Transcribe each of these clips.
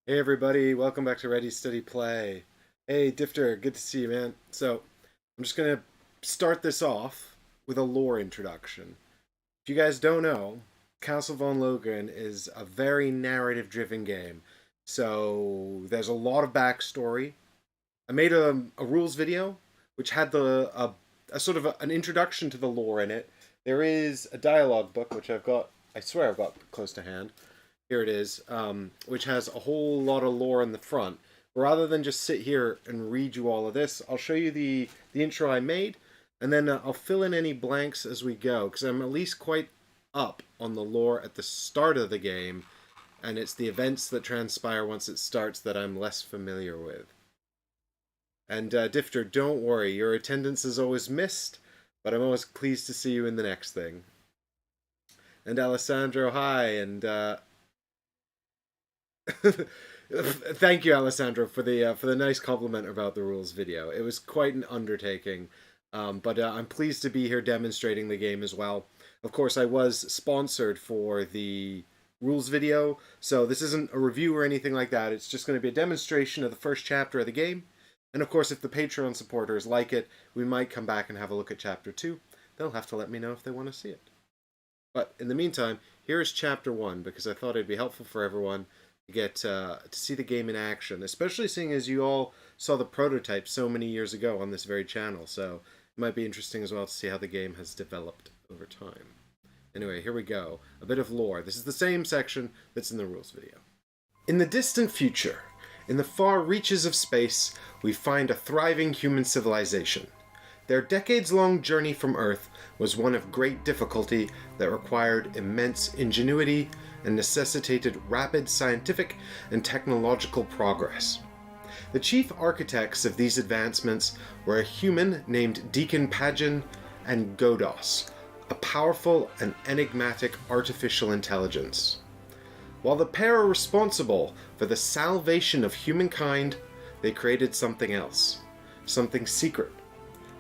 Hey everybody, welcome back to Ready Steady Play. Hey Difter, good to see you, man. So, I'm just gonna start this off with a lore introduction. If you guys don't know, Castle von Loghan is a very narrative-driven game. So, there's a lot of backstory. I made a rules video which had a sort of an introduction to the lore in it. There is a dialogue book which I swear I've got close to hand. Here it is, which has a whole lot of lore in the front. Rather than just sit here and read you all of this, I'll show you the intro I made, and then I'll fill in any blanks as we go, because I'm at least quite up on the lore at the start of the game, and it's the events that transpire once it starts that I'm less familiar with. And Difter, don't worry, your attendance is always missed, but I'm always pleased to see you in the next thing. And Alessandro, hi, and thank you, Alessandro, for the nice compliment about the rules video. It was quite an undertaking, but I'm pleased to be here demonstrating the game as well. Of course, I was sponsored for the rules video, so this isn't a review or anything like that. It's just going to be a demonstration of the first chapter of the game. And of course, if the Patreon supporters like it, we might come back and have a look at Chapter 2. They'll have to let me know if they want to see it. But in the meantime, here is Chapter 1, because I thought it'd be helpful for everyone to get to see the game in action, especially seeing as you all saw the prototype so many years ago on this very channel. So it might be interesting as well to see how the game has developed over time. Anyway, here we go. A bit of lore. This is the same section that's in the rules video. In the distant future, in the far reaches of space, we find a thriving human civilization. Their decades-long journey from Earth was one of great difficulty that required immense ingenuity and necessitated rapid scientific and technological progress. The chief architects of these advancements were a human named Deacon Pagin and Godos, a powerful and enigmatic artificial intelligence. While the pair are responsible for the salvation of humankind, they created something else, something secret,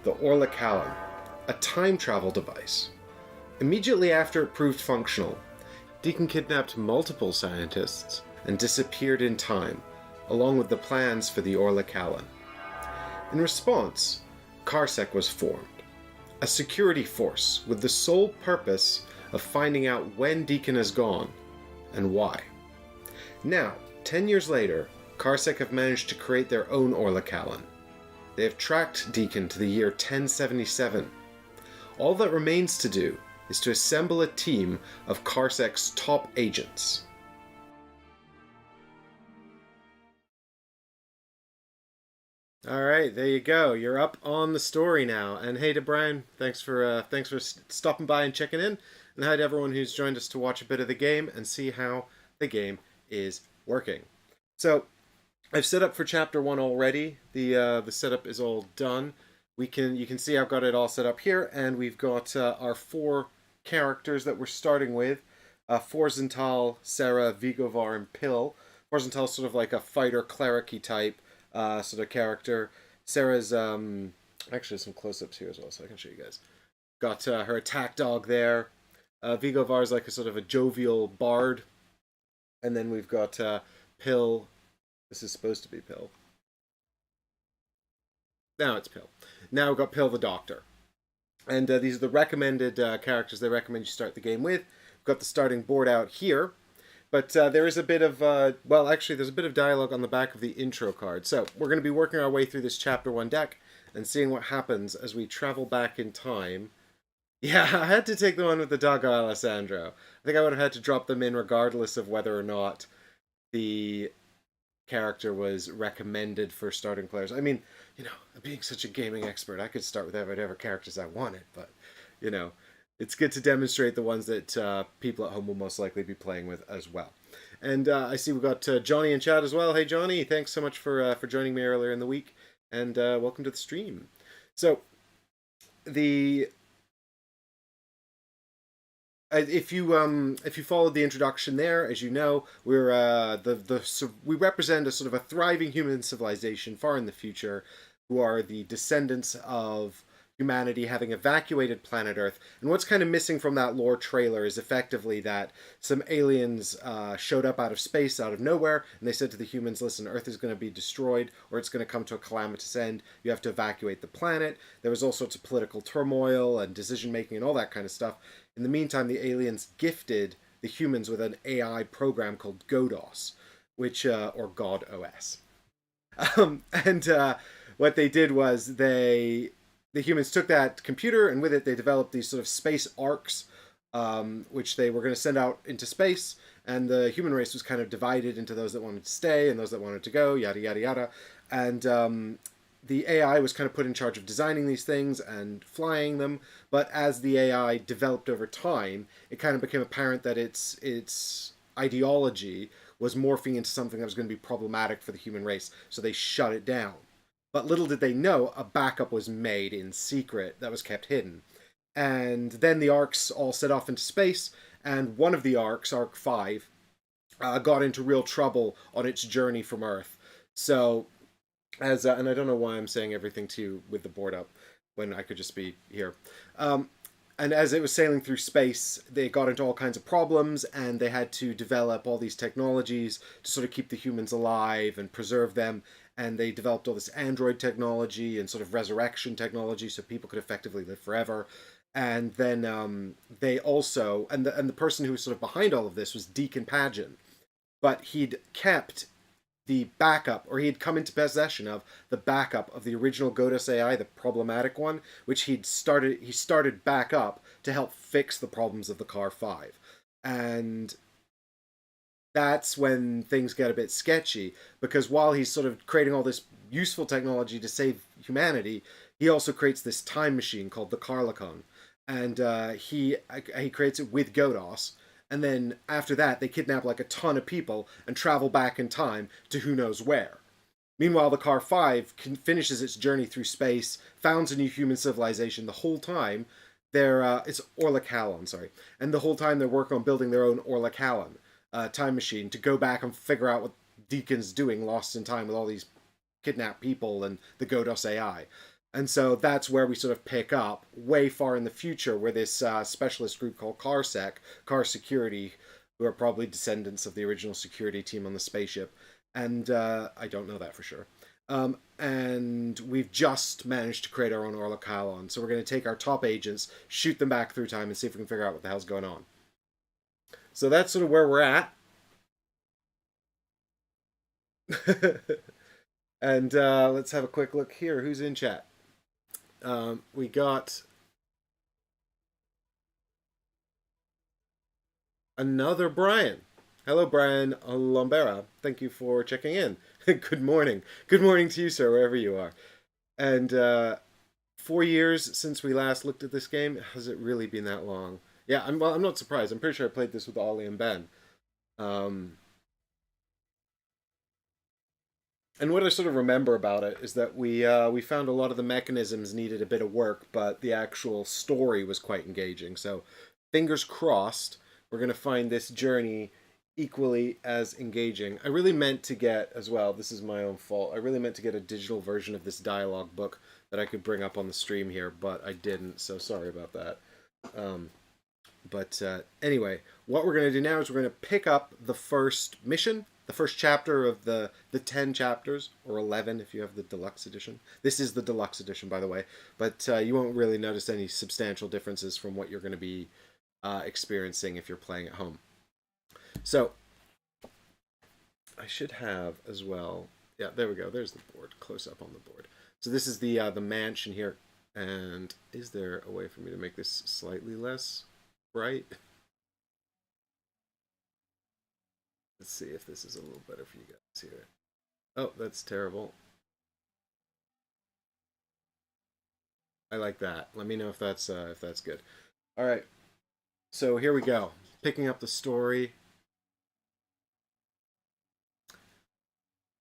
the Orlakallan, a time travel device. Immediately after it proved functional, Deacon kidnapped multiple scientists and disappeared in time, along with the plans for the Orlakallan. In response, Karsek was formed, a security force with the sole purpose of finding out when Deacon has gone and why. Now, 10 years later, Karsek have managed to create their own Orlakallan. They have tracked Deacon to the year 1077. All that remains to do is to assemble a team of Karsek's top agents. All right, there you go. You're up on the story now. And hey to Brian, thanks for stopping by and checking in. And hi to everyone who's joined us to watch a bit of the game and see how the game is working. So I've set up for chapter 1 already. The setup is all done. You can see I've got it all set up here, and we've got our 4 characters that we're starting with. Forzental, Sarah, Vigovar, and Pill. Forzental's sort of like a fighter cleric-y type sort of character. Sarah's actually some close-ups here as well, so I can show you guys. Got her attack dog there. Vigovar's like a sort of a jovial bard. And then we've got Pill. This is supposed to be Pill. Now it's Pill. Now we've got Pill the Doctor. And these are the recommended characters they recommend you start the game with. We've got the starting board out here. But there is a bit of, well, actually, there's a bit of dialogue on the back of the intro card. So we're going to be working our way through this Chapter 1 deck and seeing what happens as we travel back in time. Yeah, I had to take the one with the doggo, Alessandro. I think I would have had to drop them in regardless of whether or not the character was recommended for starting players. I mean, being such a gaming expert, I could start with whatever characters I wanted, but, it's good to demonstrate the ones that people at home will most likely be playing with as well. And I see we've got Johnny in chat as well. Hey, Johnny, thanks so much for joining me earlier in the week, and welcome to the stream. So, if you followed the introduction there, as you know, we're we represent a sort of a thriving human civilization far in the future, who are the descendants of humanity having evacuated planet Earth. And what's kind of missing from that lore trailer is effectively that some aliens showed up out of space, out of nowhere, and they said to the humans, listen, Earth is going to be destroyed, or it's going to come to a calamitous end. You have to evacuate the planet. There was all sorts of political turmoil and decision making and all that kind of stuff. In the meantime, the aliens gifted the humans with an AI program called Godos, which, or God OS. And what they did was the humans took that computer, and with it they developed these sort of space arcs, which they were going to send out into space. And the human race was kind of divided into those that wanted to stay and those that wanted to go, yada yada yada. And the AI was kind of put in charge of designing these things and flying them. But as the AI developed over time, it kind of became apparent that its ideology was morphing into something that was going to be problematic for the human race. So they shut it down. But little did they know, a backup was made in secret that was kept hidden. And then the arcs all set off into space, and one of the arcs, Arc 5, got into real trouble on its journey from Earth. So, and I don't know why I'm saying everything to you with the board up when I could just be here. And as it was sailing through space, they got into all kinds of problems, and they had to develop all these technologies to sort of keep the humans alive and preserve them. And they developed all this android technology and sort of resurrection technology so people could effectively live forever. And then they also, and the person who was sort of behind all of this was Deacon Pageant, but he'd kept the backup, or he had come into possession of the backup of the original Godos AI, the problematic one, which he started back up to help fix the problems of the Car 5. And that's when things get a bit sketchy, because while he's sort of creating all this useful technology to save humanity, he also creates this time machine called the Loghan. And he creates it with Godos. And then after that, they kidnap like a ton of people and travel back in time to who knows where. Meanwhile, the Car 5 finishes its journey through space, founds a new human civilization. The whole time, it's Orlakalon, sorry. And the whole time they're working on building their own Orlakalon time machine to go back and figure out what Deacon's doing lost in time with all these kidnapped people and the Godos AI. And so that's where we sort of pick up way far in the future, where this specialist group called CARSEC, Car Security, who are probably descendants of the original security team on the spaceship. And I don't know that for sure. And we've just managed to create our own Orlakalon. So we're going to take our top agents, shoot them back through time, and see if we can figure out what the hell's going on. So that's sort of where we're at. And let's have a quick look here. Who's in chat? We got another Brian. Hello, Brian Lombera. Thank you for checking in. Good morning. Good morning to you, sir, wherever you are. And 4 years since we last looked at this game. Has it really been that long? Yeah, I'm not surprised. I'm pretty sure I played this with Ollie and Ben. And what I sort of remember about it is that we found a lot of the mechanisms needed a bit of work, but the actual story was quite engaging. So, fingers crossed, we're going to find this journey equally as engaging. I really meant to get, as well, this is my own fault, I really meant to get a digital version of this dialogue book that I could bring up on the stream here, but I didn't, so sorry about that. But anyway, what we're going to do now is we're going to pick up the first mission, the first chapter of the 10 chapters, or 11 if you have the deluxe edition. This is the deluxe edition, by the way, but you won't really notice any substantial differences from what you're going to be experiencing if you're playing at home. So, I should have as well, yeah, there we go, there's the board, close up on the board. So this is the mansion here, and is there a way for me to make this slightly less bright? Let's see if this is a little better for you guys here. Oh, that's terrible. I like that. Let me know if that's good. All right. So here we go. Picking up the story.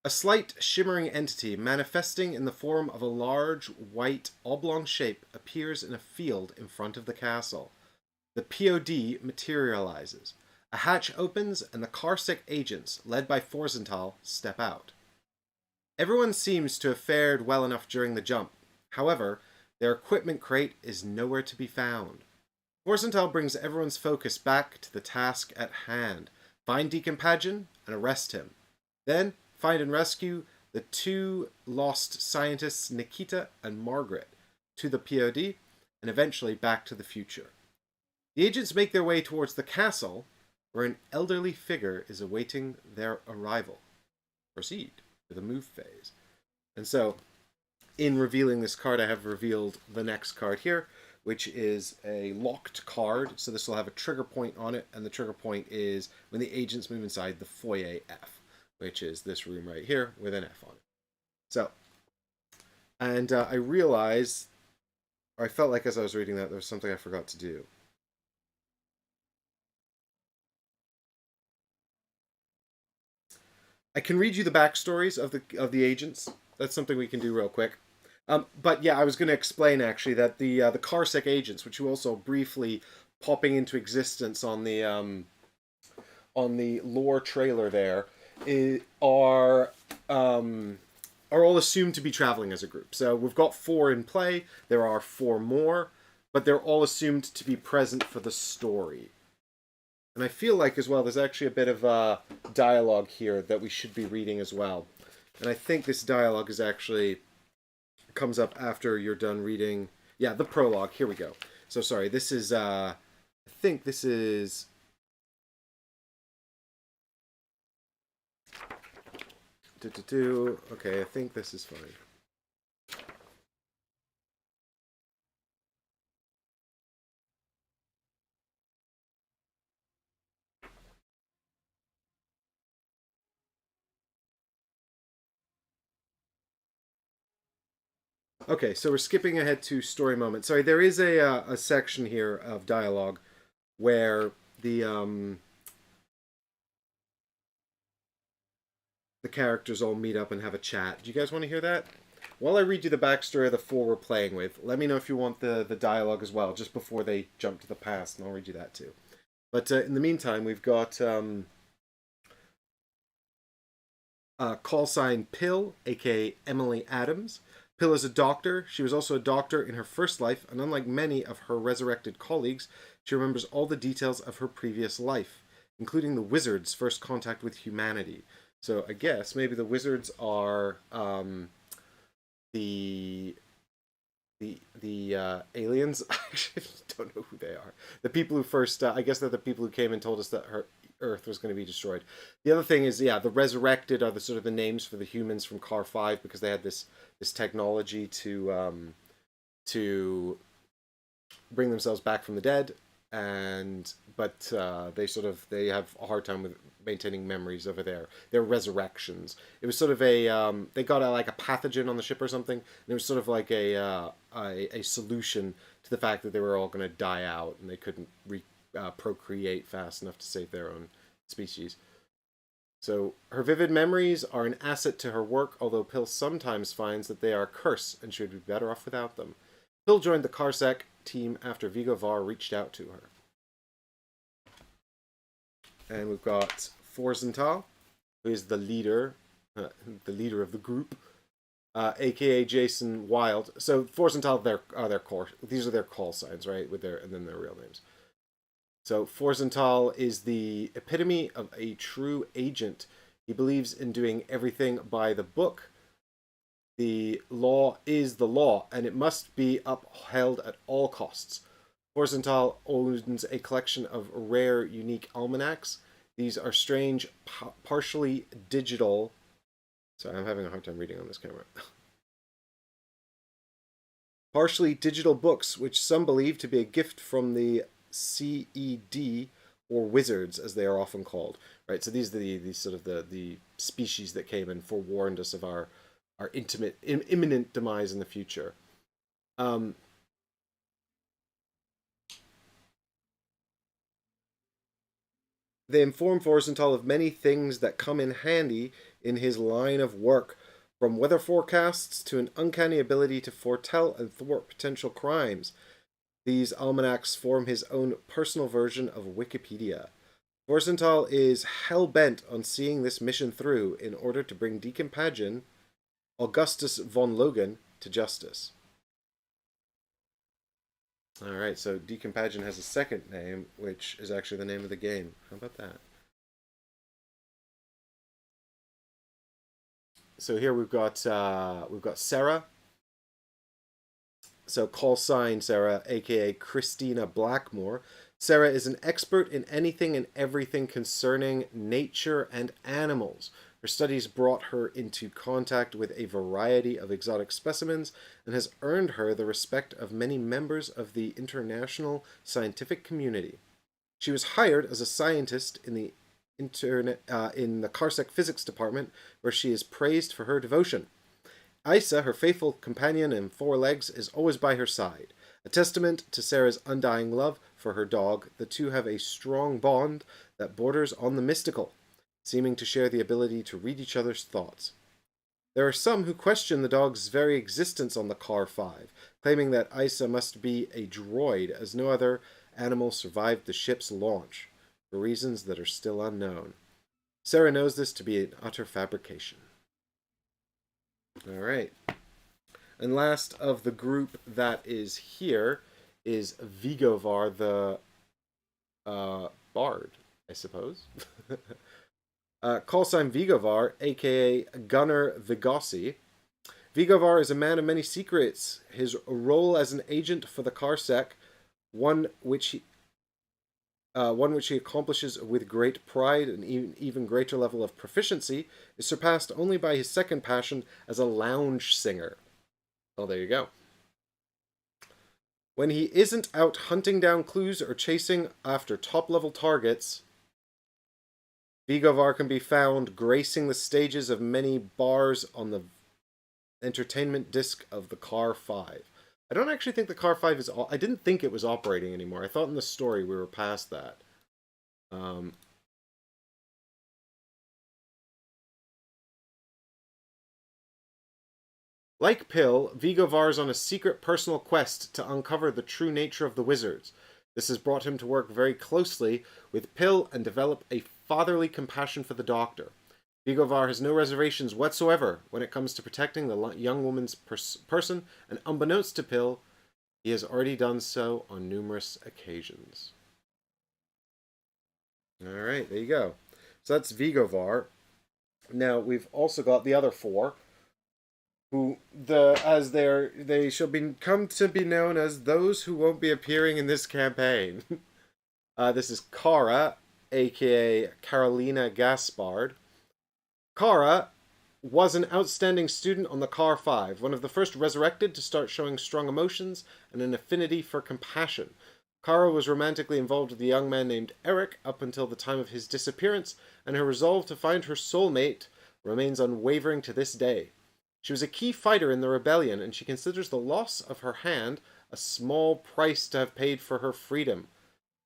A slight shimmering entity manifesting in the form of a large white oblong shape appears in a field in front of the castle. The POD materializes. A hatch opens and the Carsec agents, led by Forzental, step out. Everyone seems to have fared well enough during the jump. However, Their equipment crate is nowhere to be found. Forsenthal brings everyone's focus back to the task at hand. Find Deacon Pagen and arrest him. Then, find and rescue the two lost scientists, Nikita and Margaret, to the POD, and eventually back to the future. The agents make their way towards the castle, where an elderly figure is awaiting their arrival. Proceed to the move phase. And so, in revealing this card, I have revealed the next card here, which is a locked card. So this will have a trigger point on it, and the trigger point is when the agents move inside the foyer F, which is this room right here with an F on it. So, and I realized, or I felt like as I was reading that, there was something I forgot to do. I can read you the backstories of the agents. That's something we can do real quick. But yeah, I was going to explain actually that the Carsec agents, which you also briefly popping into existence on the lore trailer there, are all assumed to be traveling as a group. So we've got 4 in play. There are 4 more, but they're all assumed to be present for the story. And I feel like as well, there's actually a bit of dialogue here that we should be reading as well. And I think this dialogue is actually comes up after you're done reading. Yeah, the prologue. Here we go. So sorry, this is I think this is okay, I think this is fine. Okay, so we're skipping ahead to story moment. Sorry, there is a section here of dialogue where the characters all meet up and have a chat. Do you guys want to hear that? While I read you the backstory of the 4 we're playing with, let me know if you want the dialogue as well, just before they jump to the past, and I'll read you that too. But in the meantime, we've got call sign Pill, aka Emily Adams. Pill is a doctor. She was also a doctor in her first life, and unlike many of her resurrected colleagues, she remembers all the details of her previous life, including the wizard's first contact with humanity. So I guess maybe the wizards are the aliens. I actually don't know who they are. The people who first, I guess they're the people who came and told us that Earth was going to be destroyed. The other thing is, yeah, the resurrected are the sort of the names for the humans from Car 5 because they had this technology to bring themselves back from the dead, but they have a hard time with maintaining memories over there. They're resurrections. It was sort of they got like a pathogen on the ship or something, and it was sort of like a solution to the fact that they were all going to die out and they couldn't procreate fast enough to save their own species. So her vivid memories are an asset to her work, although Pill sometimes finds that they are a curse and she would be better off without them. Pill joined the Carsec team after Vigo Var reached out to her. And we've got Forsenthal, who is the leader of the group, aka Jason Wilde. So Forsenthal, these are their call signs, right? And then their real names. So Forsenthal is the epitome of a true agent. He believes in doing everything by the book. The law is the law, and it must be upheld at all costs. Forsenthal owns a collection of rare, unique almanacs. These are strange, partially digital. Sorry, I'm having a hard time reading on this camera. Partially digital books, which some believe to be a gift from the CED, or wizards, as they are often called. Right. So these are the sort of the species that came and forewarned us of our imminent demise in the future. They inform Forsenthal of many things that come in handy in his line of work, from weather forecasts to an uncanny ability to foretell and thwart potential crimes. These almanacs form his own personal version of Wikipedia. Forsenthal is hell-bent on seeing this mission through in order to bring Deacon Pagen, Augustus von Loghan, to justice. All right, so Deacon Pageant has a second name, which is actually the name of the game. How about that? So here we've got Sarah. So call sign Sarah, aka Christina Blackmore. Sarah is an expert in anything and everything concerning nature and animals. Her studies brought her into contact with a variety of exotic specimens and has earned her the respect of many members of the international scientific community. She was hired as a scientist in the Carsec physics department, where she is praised for her devotion. Isa, her faithful companion and four legs, is always by her side. A testament to Sarah's undying love for her dog, the two have a strong bond that borders on the mystical, seeming to share the ability to read each other's thoughts. There are some who question the dog's very existence on the Car 5, claiming that Isa must be a droid, as no other animal survived the ship's launch, for reasons that are still unknown. Sarah knows this to be an utter fabrication. All right. And last of the group that is here is Vigovar, the bard, I suppose. Call sign Vigovar, aka Gunnar Vigossi. Vigovar is a man of many secrets. His role as an agent for the Carsec, one which he accomplishes with great pride and even greater level of proficiency, is surpassed only by his second passion as a lounge singer. Oh, there you go. When he isn't out hunting down clues or chasing after top-level targets, Vigovar can be found gracing the stages of many bars on the entertainment disc of the Car 5. I don't actually think the Car 5 is... I didn't think it was operating anymore. I thought in the story we were past that. Like Pill, Vigovar's on a secret personal quest to uncover the true nature of the wizards. This has brought him to work very closely with Pill and develop a fatherly compassion for the Doctor. Vigovar has no reservations whatsoever when it comes to protecting the young woman's person, and unbeknownst to Pill, he has already done so on numerous occasions. Alright, there you go. So that's Vigovar. Now, we've also got the other four, who they shall come to be known as those who won't be appearing in this campaign. This is Kara, aka Carolina Gaspard. Kara was an outstanding student on the Car 5, one of the first resurrected to start showing strong emotions and an affinity for compassion. Kara was romantically involved with a young man named Eric up until the time of his disappearance, and her resolve to find her soulmate remains unwavering to this day. She was a key fighter in the rebellion, and she considers the loss of her hand a small price to have paid for her freedom.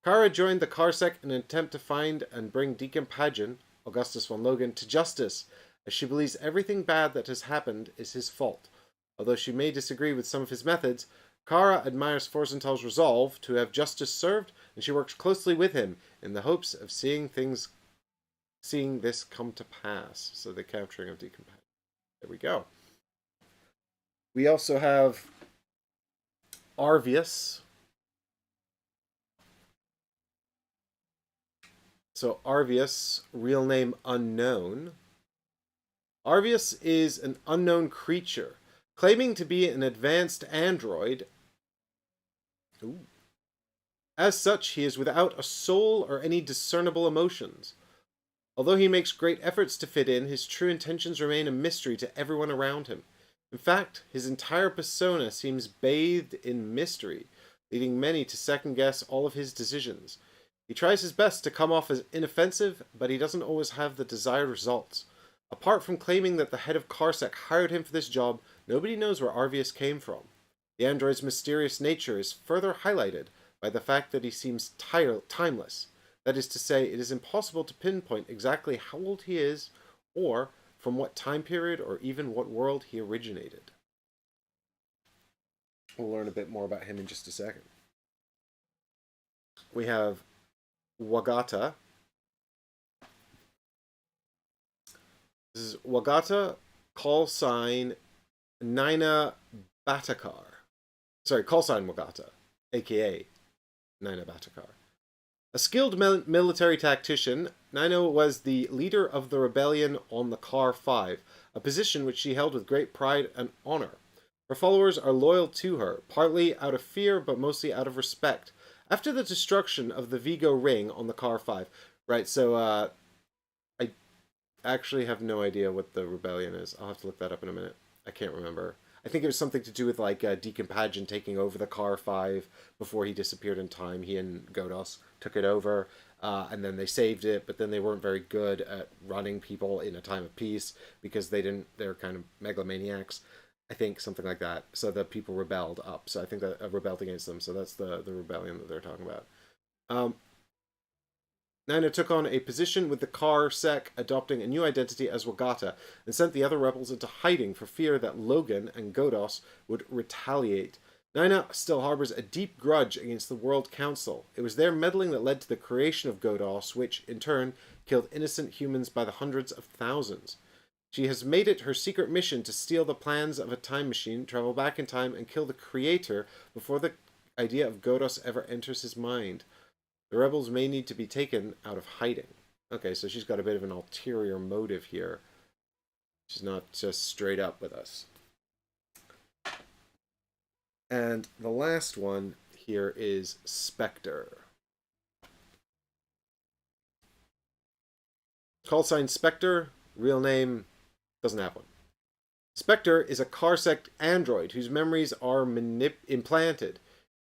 Kara joined the Carsec in an attempt to find and bring Deacon Pageant, Augustus von Loghan, to justice, as she believes everything bad that has happened is his fault. Although she may disagree with some of his methods, Kara admires Forzenthal's resolve to have justice served, and she works closely with him in the hopes of seeing this come to pass. So the capturing of Deacon Pageant. There we go. We also have Arvius. So Arvius, real name unknown. Arvius is an unknown creature, claiming to be an advanced android. Ooh. As such, he is without a soul or any discernible emotions. Although he makes great efforts to fit in, his true intentions remain a mystery to everyone around him. In fact, his entire persona seems bathed in mystery, leading many to second-guess all of his decisions. He tries his best to come off as inoffensive, but he doesn't always have the desired results. Apart from claiming that the head of Carsec hired him for this job, nobody knows where Arvius came from. The android's mysterious nature is further highlighted by the fact that he seems timeless. That is to say, it is impossible to pinpoint exactly how old he is, or from what time period, or even what world he originated. We'll learn a bit more about him in just a second. We have Wagata. This is Wagata, call sign Nina Batakar. Sorry, call sign Wagata. aka Nina Batakar. A skilled military tactician, Nino was the leader of the rebellion on the Car 5, a position which she held with great pride and honor. Her followers are loyal to her, partly out of fear but mostly out of respect. After the destruction of the Vigo Ring on the Car 5, right, so I actually have no idea what the rebellion is. I'll have to look that up in a minute. I can't remember. I think it was something to do with like Deacon Pageant taking over the Car 5 before he disappeared in time. He and Godos took it over, and then they saved it, but then they weren't very good at running people in a time of peace because they're kind of megalomaniacs. I think something like that. So the people rebelled up. So I think that rebelled against them. So that's the rebellion that they're talking about. Nina took on a position with the Car Sec, adopting a new identity as Wagata, and sent the other rebels into hiding for fear that Loghan and Godos would retaliate. Nina still harbors a deep grudge against the World Council. It was their meddling that led to the creation of Godos, which, in turn, killed innocent humans by the hundreds of thousands. She has made it her secret mission to steal the plans of a time machine, travel back in time, and kill the creator before the idea of Godos ever enters his mind. The rebels may need to be taken out of hiding. Okay, so she's got a bit of an ulterior motive here. She's not just straight up with us. And the last one here is Spectre. Call sign Spectre, real name doesn't have one. Spectre is a Carsect android whose memories are implanted.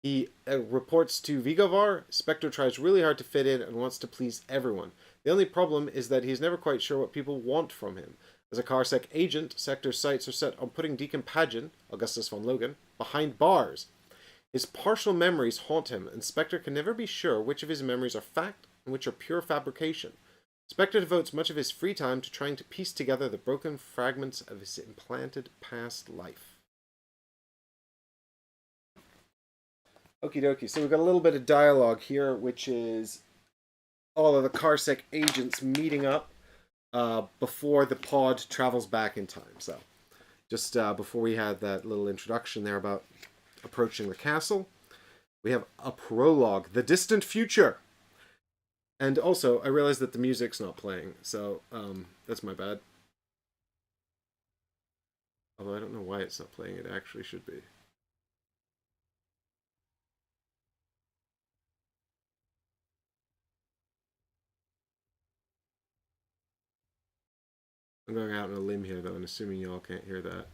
He reports to Vigovar. Spectre tries really hard to fit in and wants to please everyone. The only problem is that he's never quite sure what people want from him. As a Carsec agent, Spectre's sights are set on putting Deacon Pageant, Augustus von Loghan, behind bars. His partial memories haunt him, and Spectre can never be sure which of his memories are fact and which are pure fabrication. Spectre devotes much of his free time to trying to piece together the broken fragments of his implanted past life. Okie dokie, so we've got a little bit of dialogue here, which is all of the Carsec agents meeting up before the pod travels back in time. So, just before we had that little introduction there about approaching the castle, we have a prologue, the distant future. And also, I realized that the music's not playing, so that's my bad. Although I don't know why it's not playing, it actually should be. I'm going out on a limb here, though, and assuming y'all can't hear that.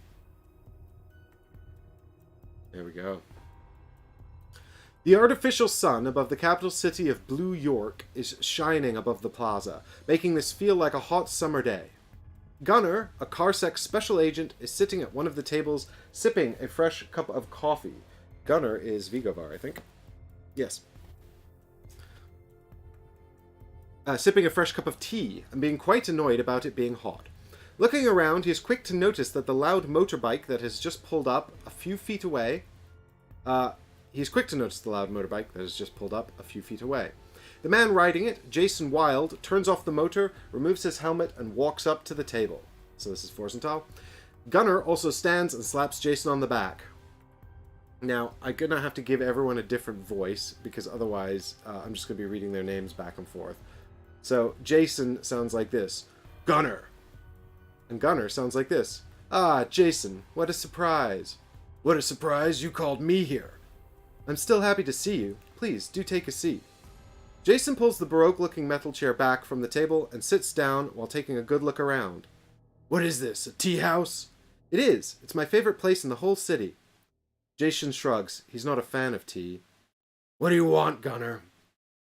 There we go. The artificial sun above the capital city of Blue York is shining above the plaza, making this feel like a hot summer day. Gunnar, a Carsec special agent, is sitting at one of the tables, sipping a fresh cup of coffee. Gunnar is Vigovar, I think. Yes. Sipping a fresh cup of tea, and being quite annoyed about it being hot. Looking around, he is quick to notice that the loud motorbike that has just pulled up a few feet away... He's quick to notice the loud motorbike that has just pulled up a few feet away. The man riding it, Jason Wilde, turns off the motor, removes his helmet, and walks up to the table. So this is Forsenthal. Gunnar also stands and slaps Jason on the back. Now, I'm going to have to give everyone a different voice, because otherwise I'm just going to be reading their names back and forth. So, Jason sounds like this. Gunnar. And Gunnar sounds like this. Ah, Jason, what a surprise. What a surprise you called me here. I'm still happy to see you. Please, do take a seat. Jason pulls the Baroque-looking metal chair back from the table and sits down while taking a good look around. What is this, a tea house? It is. It's my favorite place in the whole city. Jason shrugs. He's not a fan of tea. What do you want, Gunnar?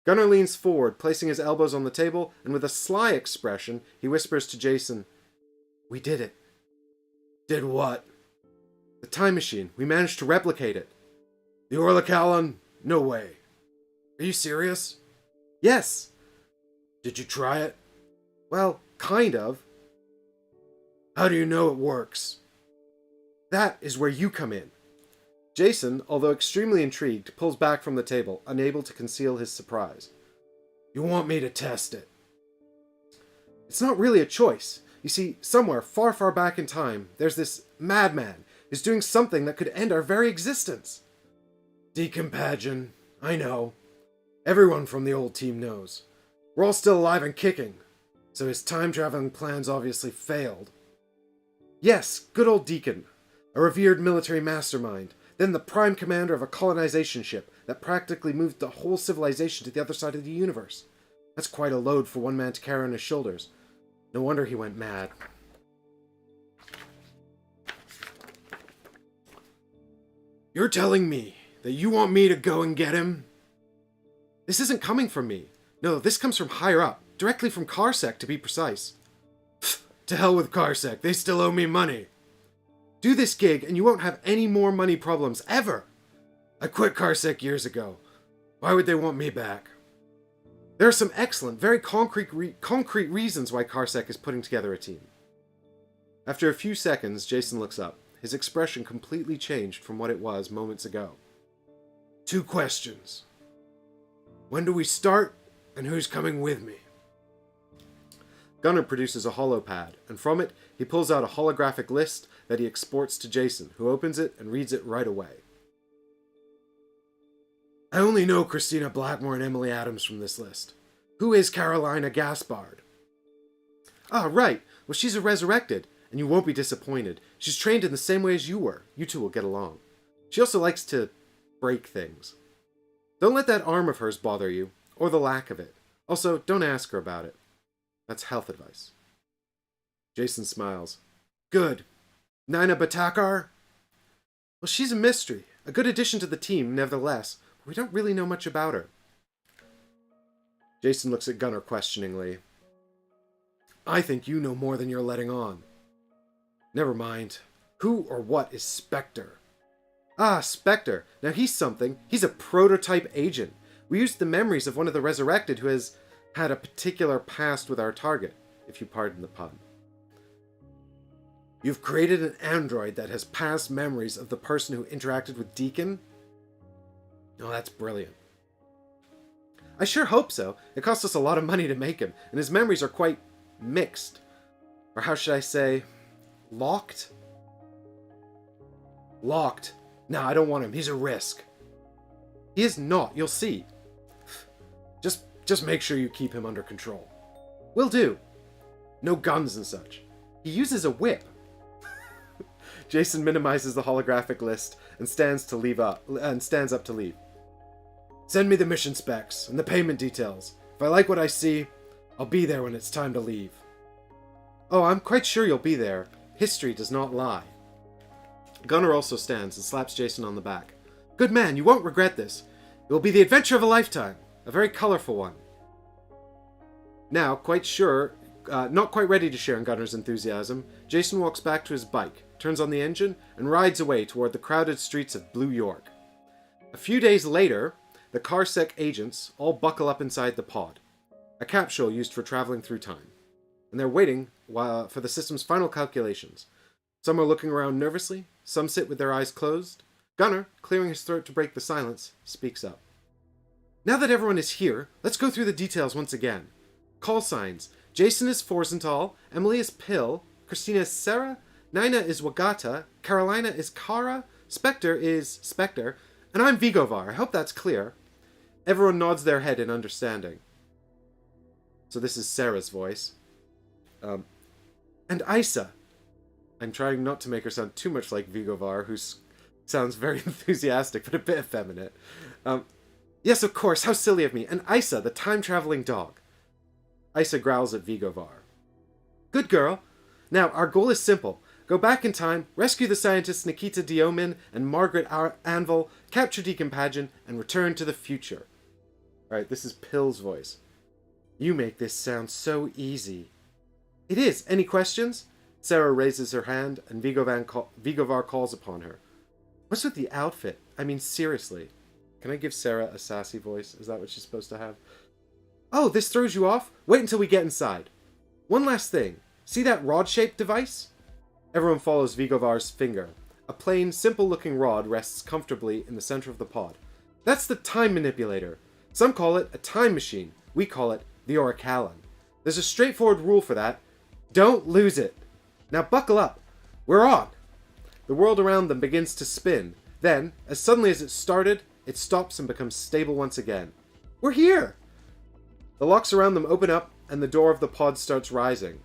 Gunnar leans forward, placing his elbows on the table, and with a sly expression, he whispers to Jason, We did it. Did what? The time machine. We managed to replicate it. The Orlacalan? No way. Are you serious? Yes. Did you try it? Well, kind of. How do you know it works? That is where you come in. Jason, although extremely intrigued, pulls back from the table, unable to conceal his surprise. You want me to test it? It's not really a choice. You see, somewhere far, far back in time, there's this madman who's doing something that could end our very existence. Deacon Pageant, I know. Everyone from the old team knows. We're all still alive and kicking, so his time-traveling plans obviously failed. Yes, good old Deacon, a revered military mastermind, then the prime commander of a colonization ship that practically moved the whole civilization to the other side of the universe. That's quite a load for one man to carry on his shoulders. No wonder he went mad. You're telling me that you want me to go and get him? This isn't coming from me. No, this comes from higher up, directly from Carsec to be precise. To hell with Carsec, they still owe me money. Do this gig and you won't have any more money problems, ever. I quit Carsec years ago. Why would they want me back? There are some excellent, very concrete reasons why Carsec is putting together a team. After a few seconds, Jason looks up. His expression completely changed from what it was moments ago. 2 questions. When do we start, and who's coming with me? Gunnar produces a holopad, and from it, he pulls out a holographic list that he exports to Jason, who opens it and reads it right away. I only know Christina Blackmore and Emily Adams from this list. Who is Carolina Gaspard? Ah, right. Well, she's a resurrected, and you won't be disappointed. She's trained in the same way as you were. You two will get along. She also likes to break things. Don't let that arm of hers bother you, or the lack of it. Also, don't ask her about it. That's health advice. Jason smiles. Good. Nina Batakar? Well, she's a mystery. A good addition to the team, nevertheless. We don't really know much about her. Jason looks at Gunnar questioningly. I think you know more than you're letting on. Never mind. Who or what is Spectre? Ah, Spectre. Now he's something. He's a prototype agent. We used the memories of one of the resurrected who has had a particular past with our target, if you pardon the pun. You've created an android that has past memories of the person who interacted with Deacon? Oh, that's brilliant. I sure hope so. It cost us a lot of money to make him, and his memories are quite mixed. Or how should I say, locked? Locked. No, I don't want him. He's a risk. He is not. You'll see. Just make sure you keep him under control. Will do. No guns and such. He uses a whip. Jason minimizes the holographic list and stands up to leave. Send me the mission specs and the payment details. If I like what I see, I'll be there when it's time to leave. Oh, I'm quite sure you'll be there. History does not lie. Gunnar also stands and slaps Jason on the back. Good man, you won't regret this. It will be the adventure of a lifetime. A very colorful one. Now, not quite ready to share in Gunnar's enthusiasm, Jason walks back to his bike, turns on the engine, and rides away toward the crowded streets of Blue York. A few days later, the Carsec agents all buckle up inside the pod, a capsule used for traveling through time, and they're waiting for the system's final calculations. Some are looking around nervously, some sit with their eyes closed. Gunnar, clearing his throat to break the silence, speaks up. Now that everyone is here, let's go through the details once again. Call signs. Jason is Forsenthal, Emily is Pill, Christina is Sarah, Nina is Wagata, Carolina is Kara, Spectre is Spectre, and I'm Vigovar. I hope that's clear. Everyone nods their head in understanding. So this is Sarah's voice. And Isa. I'm trying not to make her sound too much like Vigovar, who sounds very enthusiastic, but a bit effeminate. Yes, of course, how silly of me. And Isa, the time-traveling dog. Isa growls at Vigovar. Good girl. Now, our goal is simple. Go back in time, rescue the scientists Nikita Diomin and Margaret Anvil, capture Deacon Pageant, and return to the future. Alright, this is Pill's voice. You make this sound so easy. It is. Any questions? Sarah raises her hand, and Vigovar calls upon her. What's with the outfit? I mean, seriously. Can I give Sarah a sassy voice? Is that what she's supposed to have? Oh, this throws you off? Wait until we get inside. One last thing. See that rod-shaped device? Everyone follows Vigovar's finger. A plain, simple-looking rod rests comfortably in the center of the pod. That's the time manipulator. Some call it a time machine. We call it the Orichalon. There's a straightforward rule for that. Don't lose it. Now buckle up. We're on. The world around them begins to spin. Then, as suddenly as it started, it stops and becomes stable once again. We're here! The locks around them open up, and the door of the pod starts rising.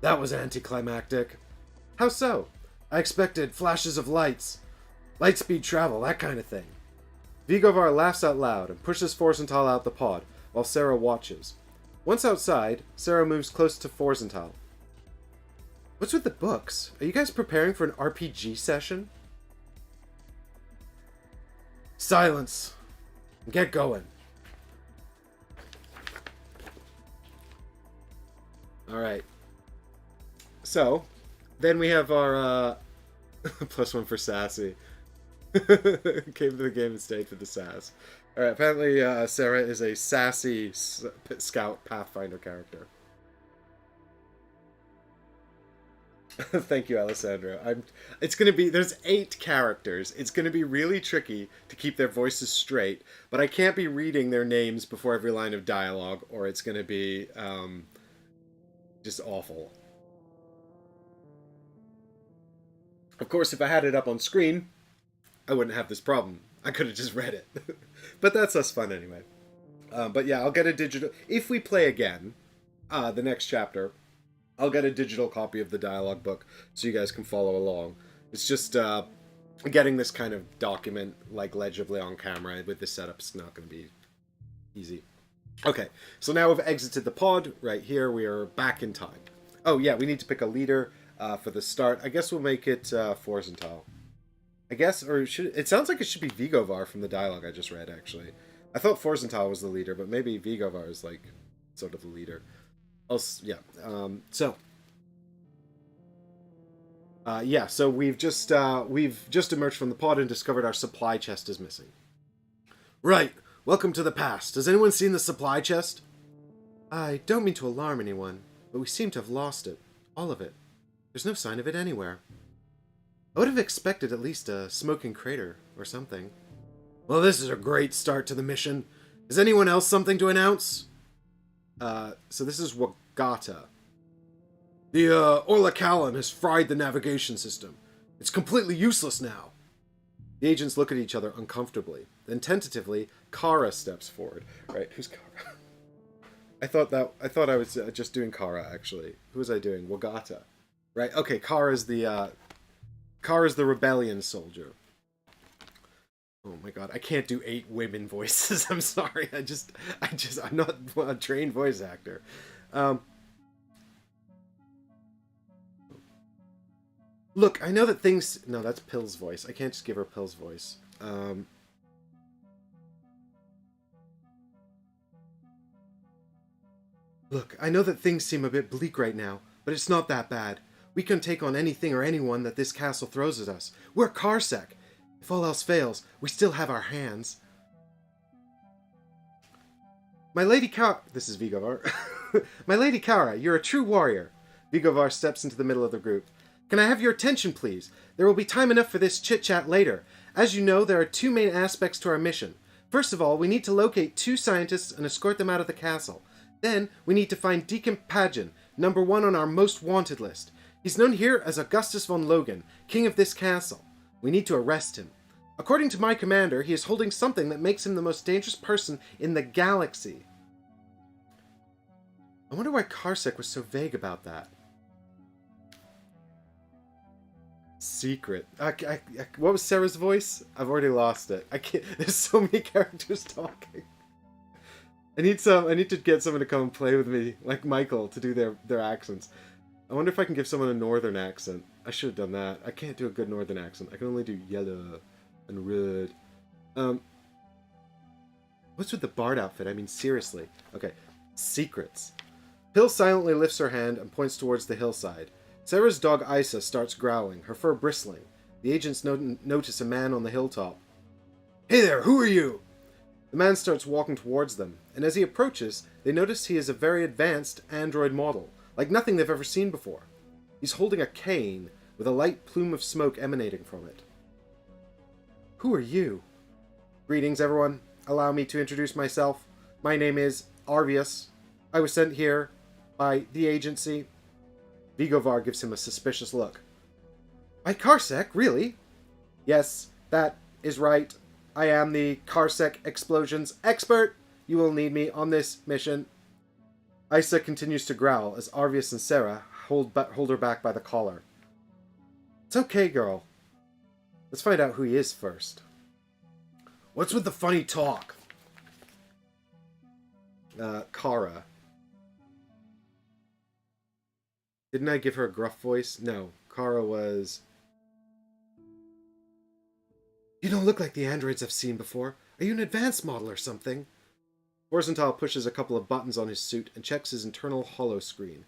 That was anticlimactic. How so? I expected flashes of lights. Lightspeed travel, that kind of thing. Vigovar laughs out loud and pushes Forsenthal out the pod, while Sarah watches. Once outside, Sarah moves close to Forsenthal. What's with the books? Are you guys preparing for an RPG session? Silence. Get going. Alright. So, then we have our, +1 for Sassy. Came to the game and stayed for the sass. Alright, apparently Sarah is a sassy scout Pathfinder character. Thank you, Alessandro. It's gonna be, there's 8 characters. It's gonna be really tricky to keep their voices straight, but I can't be reading their names before every line of dialogue, or it's gonna be, just awful. Of course, if I had it up on screen, I wouldn't have this problem. I could have just read it. But that's less fun anyway. But yeah, I'll get a digital... If we play again, the next chapter, I'll get a digital copy of the dialogue book so you guys can follow along. It's just getting this kind of document, like, legibly on camera with this setup's not going to be easy. Okay, so now we've exited the pod. Right here, we are back in time. Oh yeah, we need to pick a leader for the start. I guess we'll make it Forsenthal. I guess, or it sounds like it should be Vigovar from the dialogue I just read, actually. I thought Forsenthal was the leader, but maybe Vigovar is, like, sort of the leader. Yeah, so we've just emerged from the pod and discovered our supply chest is missing. Right, welcome to the past. Has anyone seen the supply chest? I don't mean to alarm anyone, but we seem to have lost it. All of it. There's no sign of it anywhere. I would have expected at least a smoking crater or something. Well, this is a great start to the mission. Has anyone else something to announce? So this is Wagata. The Orla Callan has fried the navigation system. It's completely useless now. The agents look at each other uncomfortably. Then tentatively, Kara steps forward. Right, who's Kara? I thought I was just doing Kara, actually. Who was I doing? Wagata. Right, okay, Kara's the rebellion soldier. Oh my god, I can't do 8 women voices. I'm sorry. I'm not a trained voice actor. Look, I know that things... No, that's Pill's voice. I can't just give her Pill's voice. Look, I know that things seem a bit bleak right now, but it's not that bad. We can take on anything or anyone that this castle throws at us. We're Karsek. If all else fails, we still have our hands. My Lady Kara... This is Vigovar. My Lady Kara, you're a true warrior. Vigovar steps into the middle of the group. Can I have your attention, please? There will be time enough for this chit-chat later. As you know, there are 2 main aspects to our mission. First of all, we need to locate 2 scientists and escort them out of the castle. Then, we need to find Deacon Pagan, number 1 on our most wanted list. He's known here as Augustus von Loghan, king of this castle. We need to arrest him. According to my commander, he is holding something that makes him the most dangerous person in the galaxy. I wonder why Karsek was so vague about that. Secret. What was Sarah's voice? I've already lost it. I can't. There's so many characters talking. I need to get someone to come and play with me, like Michael, to do their accents. I wonder if I can give someone a northern accent. I should have done that. I can't do a good northern accent. I can only do yellow and red. What's with the bard outfit? I mean, seriously. Okay. Secrets. Pill silently lifts her hand and points towards the hillside. Sarah's dog Isa starts growling, her fur bristling. The agents notice a man on the hilltop. Hey there, who are you? The man starts walking towards them, and as he approaches, they notice he is a very advanced android model, like nothing they've ever seen before. He's holding a cane, with a light plume of smoke emanating from it. Who are you? Greetings, everyone. Allow me to introduce myself. My name is Arvius. I was sent here by the agency. Vigovar gives him a suspicious look. By Karsek, really? Yes, that is right. I am the Carsec explosions expert. You will need me on this mission. Isa continues to growl as Arvius and Sarah hold her back by the collar. It's okay, girl. Let's find out who he is first. What's with the funny talk? Kara. Didn't I give her a gruff voice? No. Kara was... You don't look like the androids I've seen before. Are you an advanced model or something? Forsenthal pushes a couple of buttons on his suit and checks his internal holo screen.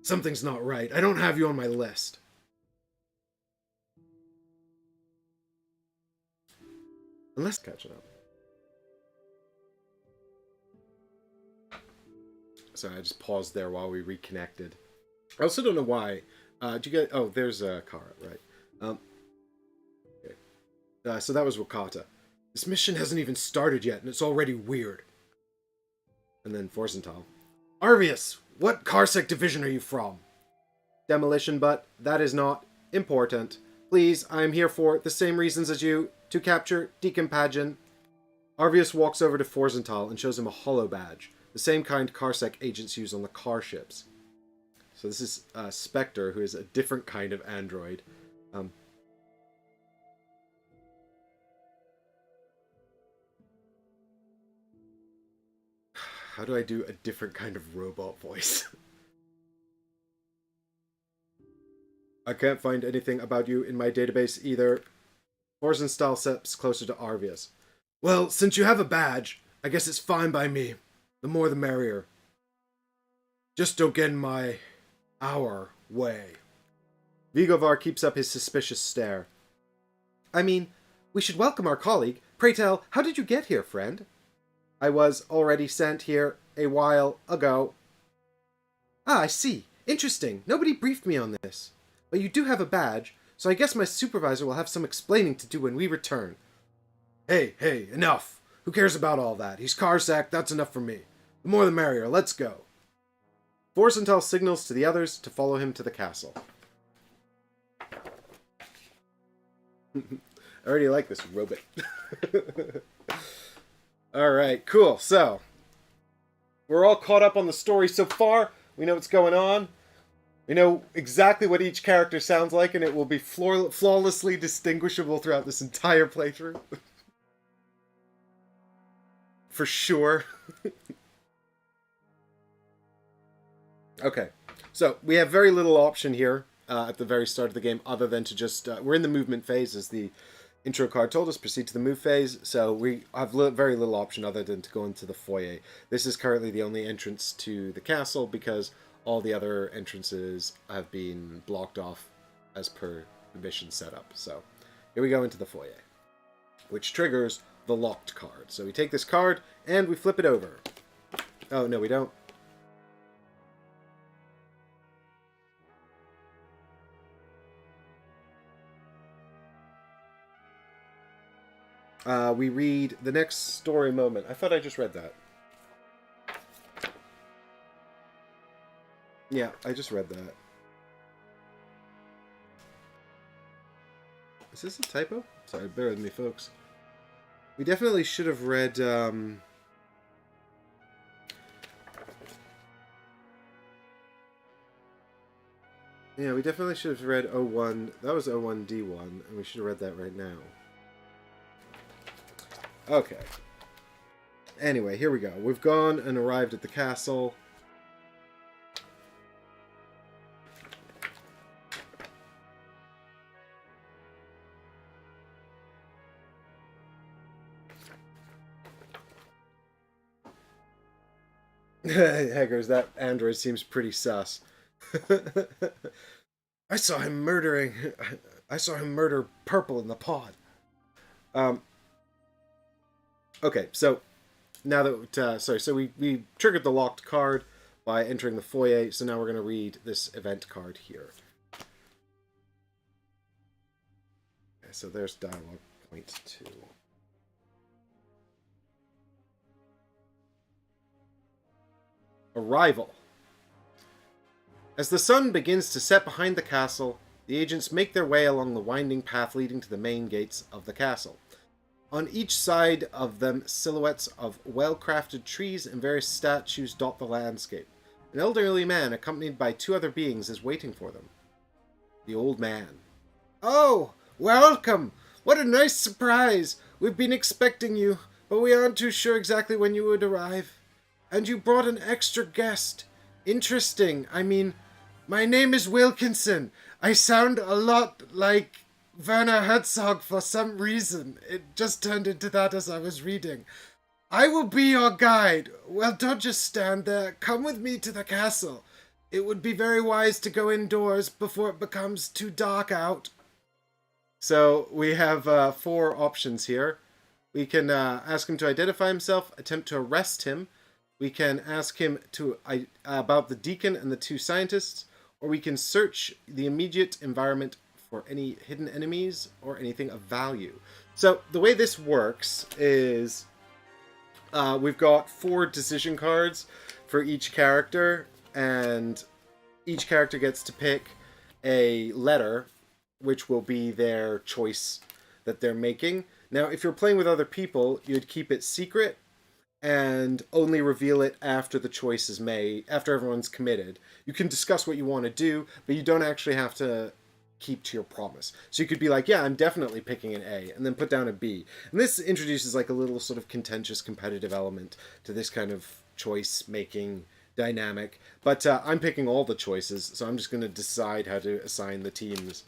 Something's not right. I don't have you on my list. Unless catching up. Sorry, I just paused there while we reconnected. I also don't know why. Did you get... Oh, there's Kara, right. Okay. So that was Wakata. This mission hasn't even started yet, and it's already weird. And then Forsenthal. Arvius, what Carsec division are you from? Demolition, but that is not important. Please, I am here for the same reasons as you, to capture Deacon Pageant. Arvius walks over to Forsenthal and shows him a holo badge, the same kind Carsec agents use on the car ships. So this is Spectre, who is a different kind of android. How do I do a different kind of robot voice? I can't find anything about you in my database either. Forsenthal steps closer to Arvius. Well, since you have a badge, I guess it's fine by me. The more the merrier. Just don't get in our way. Vigovar keeps up his suspicious stare. I mean, we should welcome our colleague. Pray tell, how did you get here, friend? I was already sent here a while ago. Ah, I see. Interesting. Nobody briefed me on this. But you do have a badge, so I guess my supervisor will have some explaining to do when we return. Hey, enough. Who cares about all that? He's Carsec, that's enough for me. The more the merrier, let's go. Forsenthal signals to the others to follow him to the castle. I already like this robot. Alright, cool. So, we're all caught up on the story so far. We know what's going on. We know exactly what each character sounds like, and it will be flawlessly distinguishable throughout this entire playthrough. For sure. Okay, so we have very little option here at the very start of the game other than to just... we're in the movement phase, as the intro card told us, proceed to the move phase, so we have very little option other than to go into the foyer. This is currently the only entrance to the castle because all the other entrances have been blocked off as per the mission setup. So here we go into the foyer, which triggers the locked card. So we take this card and we flip it over. Oh, no, we don't. We read the next story moment. I thought I just read that. Yeah, I just read that. Is this a typo? Sorry, bear with me, folks. We definitely should have read... Yeah, we definitely should have read 01. That was 01D1, and we should have read that right now. Okay. Anyway, here we go. We've gone and arrived at the castle. Heggers, that android seems pretty sus. I saw him murder Purple in the pod. Okay, so now that so we triggered the locked card by entering the foyer. So now we're going to read this event card here. Okay, so there's dialogue point 2. Arrival. As the sun begins to set behind the castle, the agents make their way along the winding path leading to the main gates of the castle. On each side of them, silhouettes of well-crafted trees and various statues dot the landscape. An elderly man, accompanied by two other beings, is waiting for them. The old man. Oh, welcome! What a nice surprise! We've been expecting you, but we aren't too sure exactly when you would arrive. And you brought an extra guest. Interesting. I mean, my name is Wilkinson. I sound a lot like Werner Herzog for some reason. It just turned into that as I was reading. I will be your guide. Well, don't just stand there. Come with me to the castle. It would be very wise to go indoors before it becomes too dark out. So we have 4 options here. We can ask him to identify himself, attempt to arrest him. We can ask him to about the deacon and the 2 scientists, or we can search the immediate environment for any hidden enemies or anything of value. So the way this works is we've got 4 decision cards for each character, and each character gets to pick a letter which will be their choice that they're making. Now, if you're playing with other people, you'd keep it secret and only reveal it after the choice is made, after everyone's committed. You can discuss what you want to do, but you don't actually have to keep to your promise. So you could be like, yeah, I'm definitely picking an A, and then put down a B. And this introduces like a little sort of contentious competitive element to this kind of choice-making dynamic. But I'm picking all the choices, so I'm just going to decide how to assign the teams.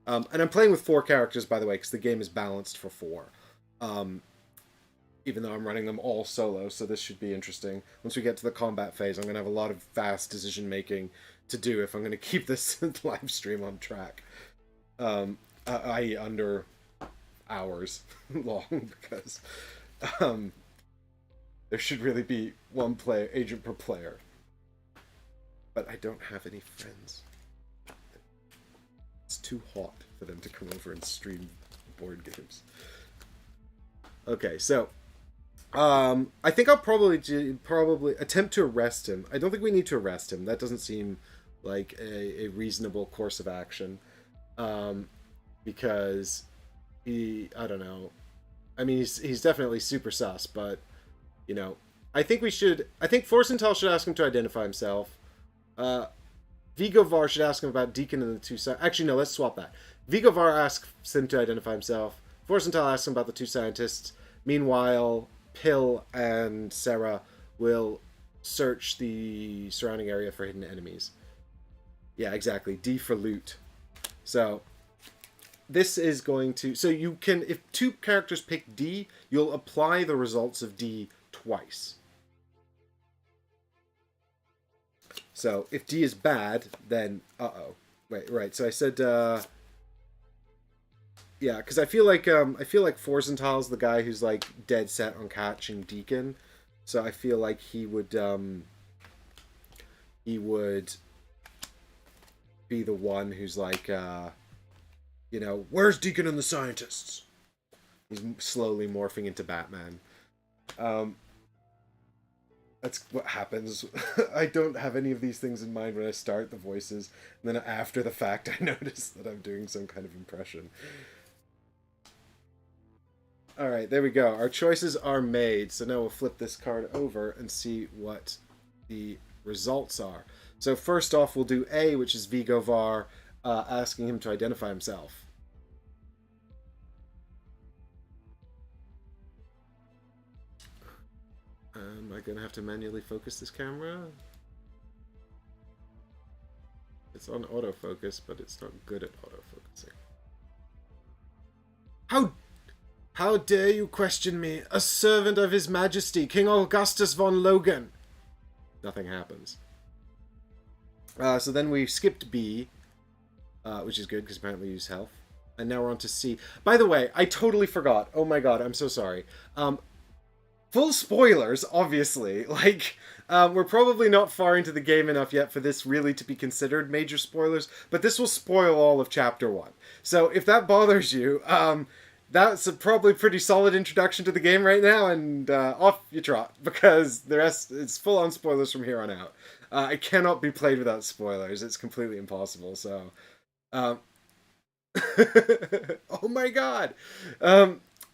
And I'm playing with 4 characters, by the way, because the game is balanced for 4. Even though I'm running them all solo, so this should be interesting. Once we get to the combat phase, I'm going to have a lot of fast decision-making to do if I'm going to keep this live stream on track. I.e. under hours long, because there should really be 1 agent per player. But I don't have any friends. It's too hot for them to come over and stream board games. Okay, so I think I'll probably attempt to arrest him. I don't think we need to arrest him. That doesn't seem like a reasonable course of action, because I don't know. I mean, he's definitely super sus, but you know, I think Forsenthal should ask him to identify himself. Vigovar should ask him about Deacon and the 2 scientists. Actually, no, let's swap that. Vigovar asks him to identify himself. Forsenthal asks him about the 2 scientists. Meanwhile, Pill and Sarah will search the surrounding area for hidden enemies. Yeah, exactly. D for loot. So, this is going to... So you can... If 2 characters pick D, you'll apply the results of D twice. So, if D is bad, then... Uh-oh. Wait, right. So I said... Yeah, because I feel like Forsenthal's the guy who's like dead set on catching Deacon, so I feel like he would be the one who's like, you know, where's Deacon and the scientists? He's slowly morphing into Batman. That's what happens. I don't have any of these things in mind when I start the voices, and then after the fact, I notice that I'm doing some kind of impression. Alright, there we go. Our choices are made. So now we'll flip this card over and see what the results are. So first off, we'll do A, which is Vigovar asking him to identify himself. Am I going to have to manually focus this camera? It's on autofocus, but it's not good at autofocusing. How dare you question me, a servant of His Majesty, King Augustus von Loghan? Nothing happens. So then we skipped B, which is good because apparently we use health. And now we're on to C. By the way, I totally forgot. Oh my god, I'm so sorry. Full spoilers, obviously. Like, we're probably not far into the game enough yet for this really to be considered major spoilers, but this will spoil all of Chapter 1. So if that bothers you, that's a probably pretty solid introduction to the game right now, and off you trot, because the rest is full-on spoilers from here on out. It cannot be played without spoilers. It's completely impossible, so... oh my god!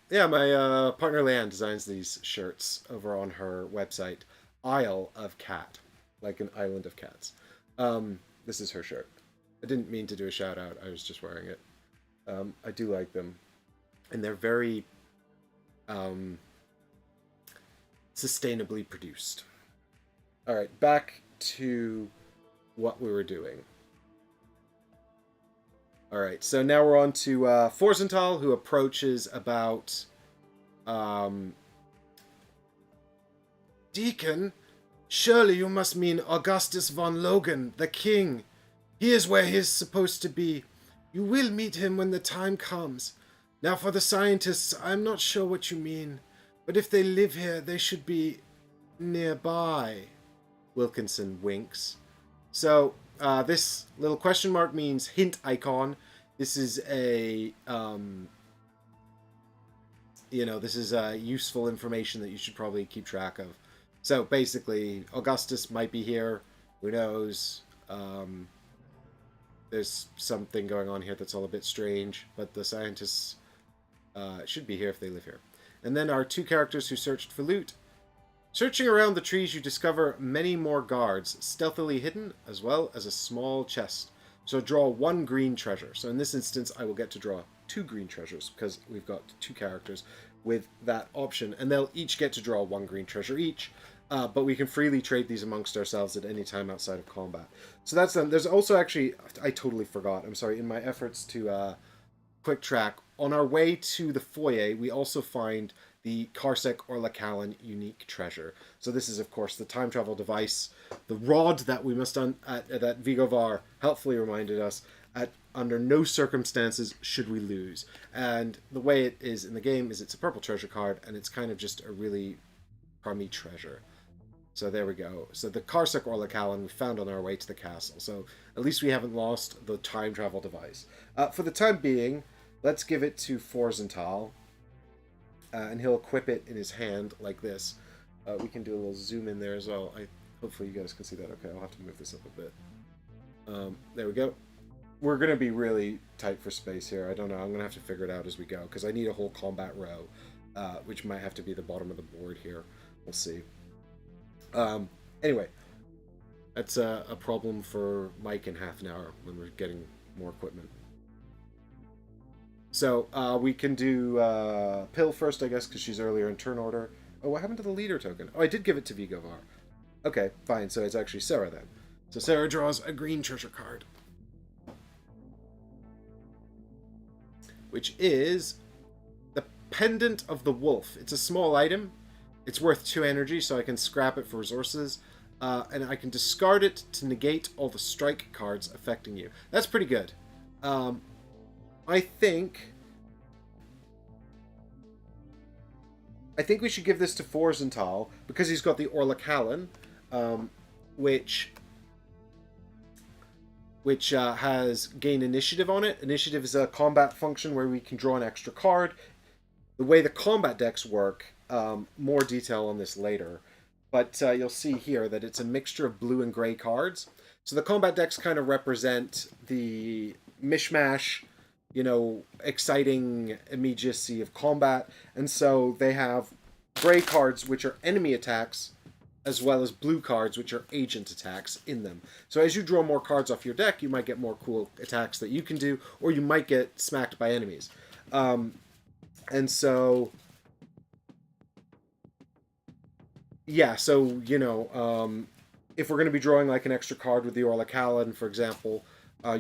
Yeah, my partner Leanne designs these shirts over on her website, Isle of Cat, like an island of cats. This is her shirt. I didn't mean to do a shout out. I was just wearing it. I do like them, and they're very um, sustainably produced. All right, back to what we were doing. All right, so now we're on to Forsenthal, who approaches about um, Deacon. Surely you must mean Augustus von Loghan, the king. He is where he is supposed to be. You will meet him when the time comes. Now for the scientists, I'm not sure what you mean, but if they live here, they should be nearby. Wilkinson winks. So, this little question mark means hint icon. This is a, this is useful information that you should probably keep track of. So, basically, Augustus might be here. Who knows? There's something going on here that's all a bit strange, but the scientists should be here if they live here. And then our two characters who searched for loot. Searching around the trees, you discover many more guards, stealthily hidden, as well as a small chest. So draw one green treasure. So in this instance, I will get to draw two green treasures, because we've got two characters with that option. And they'll each get to draw one green treasure each. But we can freely trade these amongst ourselves at any time outside of combat. So that's them. There's also actually, I totally forgot, I'm sorry, in my efforts to quick track, on our way to the foyer, we also find the Karsek or Loghan unique treasure. So this is, of course, the time travel device, the rod that we must that Vigovar helpfully reminded us under no circumstances should we lose. And the way it is in the game is it's a purple treasure card, and it's kind of just a really crummy treasure. So there we go. So the Karsek or Loghan we found on our way to the castle. So at least we haven't lost the time travel device. For the time being, let's give it to Forsenthal. And he'll equip it in his hand like this. We can do a little zoom in there as well. Hopefully you guys can see that. Okay, I'll have to move this up a bit. There we go. We're going to be really tight for space here. I don't know. I'm going to have to figure it out as we go, because I need a whole combat row, which might have to be the bottom of the board here. We'll see. Anyway, that's a problem for Mike in half an hour when we're getting more equipment. So we can do Pill first, I guess, because she's earlier in turn order. Oh, what happened to the leader token? Oh, I did give it to Vigovar. Okay, fine. So it's actually Sarah then. So Sarah draws a green treasure card, which is the Pendant of the Wolf. It's a small item. It's worth 2 energy, so I can scrap it for resources. And I can discard it to negate all the strike cards affecting you. That's pretty good. I think we should give this to Forsenthal because he's got the Orlacallan, which has gain initiative on it. Initiative is a combat function where we can draw an extra card. The way the combat decks work, more detail on this later, but you'll see here that it's a mixture of blue and gray cards. So the combat decks kind of represent the mishmash, exciting immediacy of combat. And so they have gray cards, which are enemy attacks, as well as blue cards, which are agent attacks in them. So as you draw more cards off your deck, you might get more cool attacks that you can do, or you might get smacked by enemies. And so, yeah, so, if we're going to be drawing like an extra card with the Orlacallan, for example,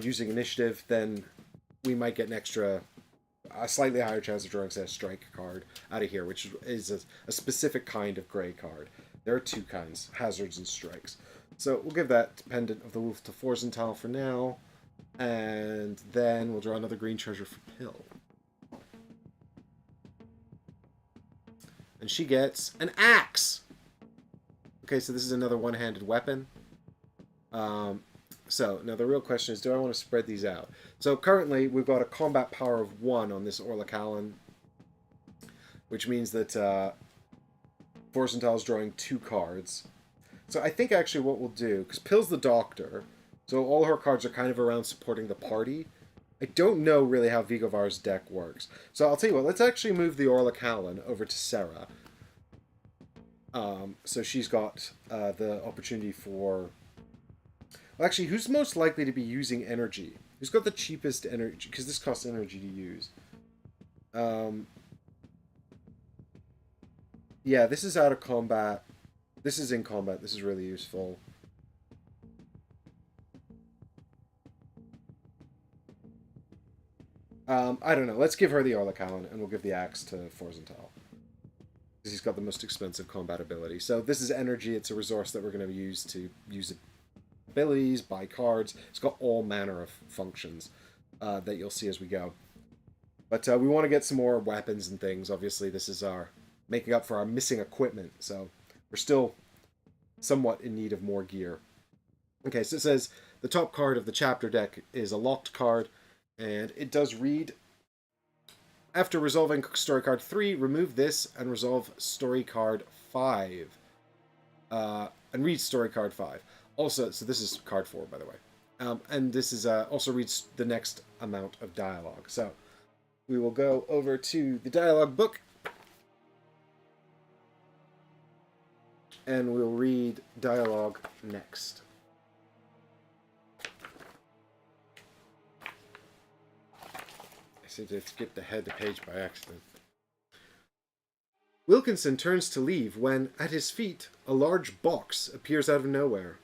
using initiative, then we might get a slightly higher chance of drawing, say, a strike card out of here, which is a specific kind of gray card. There are 2 kinds, hazards and strikes. So we'll give that Pendant of the Wolf to Forsenthal for now, and then we'll draw another green treasure for Pill. And she gets an axe! Okay, so this is another one-handed weapon. So, now the real question is, do I want to spread these out? So currently, we've got a combat power of 1 on this Orlacallan, which means that Forsenthal is drawing 2 cards. So I think actually what we'll do, because Pill's the doctor, so all her cards are kind of around supporting the party. I don't know really how Vigovar's deck works. So I'll tell you what, let's actually move the Loghan over to Sarah. So she's got the opportunity for... Well, actually, who's most likely to be using energy? Who's got the cheapest energy? Because this costs energy to use. Yeah, this is out of combat. This is in combat. This is really useful. I don't know. Let's give her the Loghan, and we'll give the axe to Forzental. Because he's got the most expensive combat ability. So this is energy. It's a resource that we're going to use to use abilities, buy cards. It's got all manner of functions that you'll see as we go. But we want to get some more weapons and things. Obviously, this is our making up for our missing equipment. So we're still somewhat in need of more gear. Okay, so it says the top card of the chapter deck is a locked card. And it does read, after resolving story card 3, remove this and resolve story card 5. And read story card 5. Also, so this is card 4, by the way. And this is also reads the next amount of dialogue. So we will go over to the dialogue book. And we'll read dialogue next. To skip ahead the page by accident. Wilkinson turns to leave when, at his feet, a large box appears out of nowhere.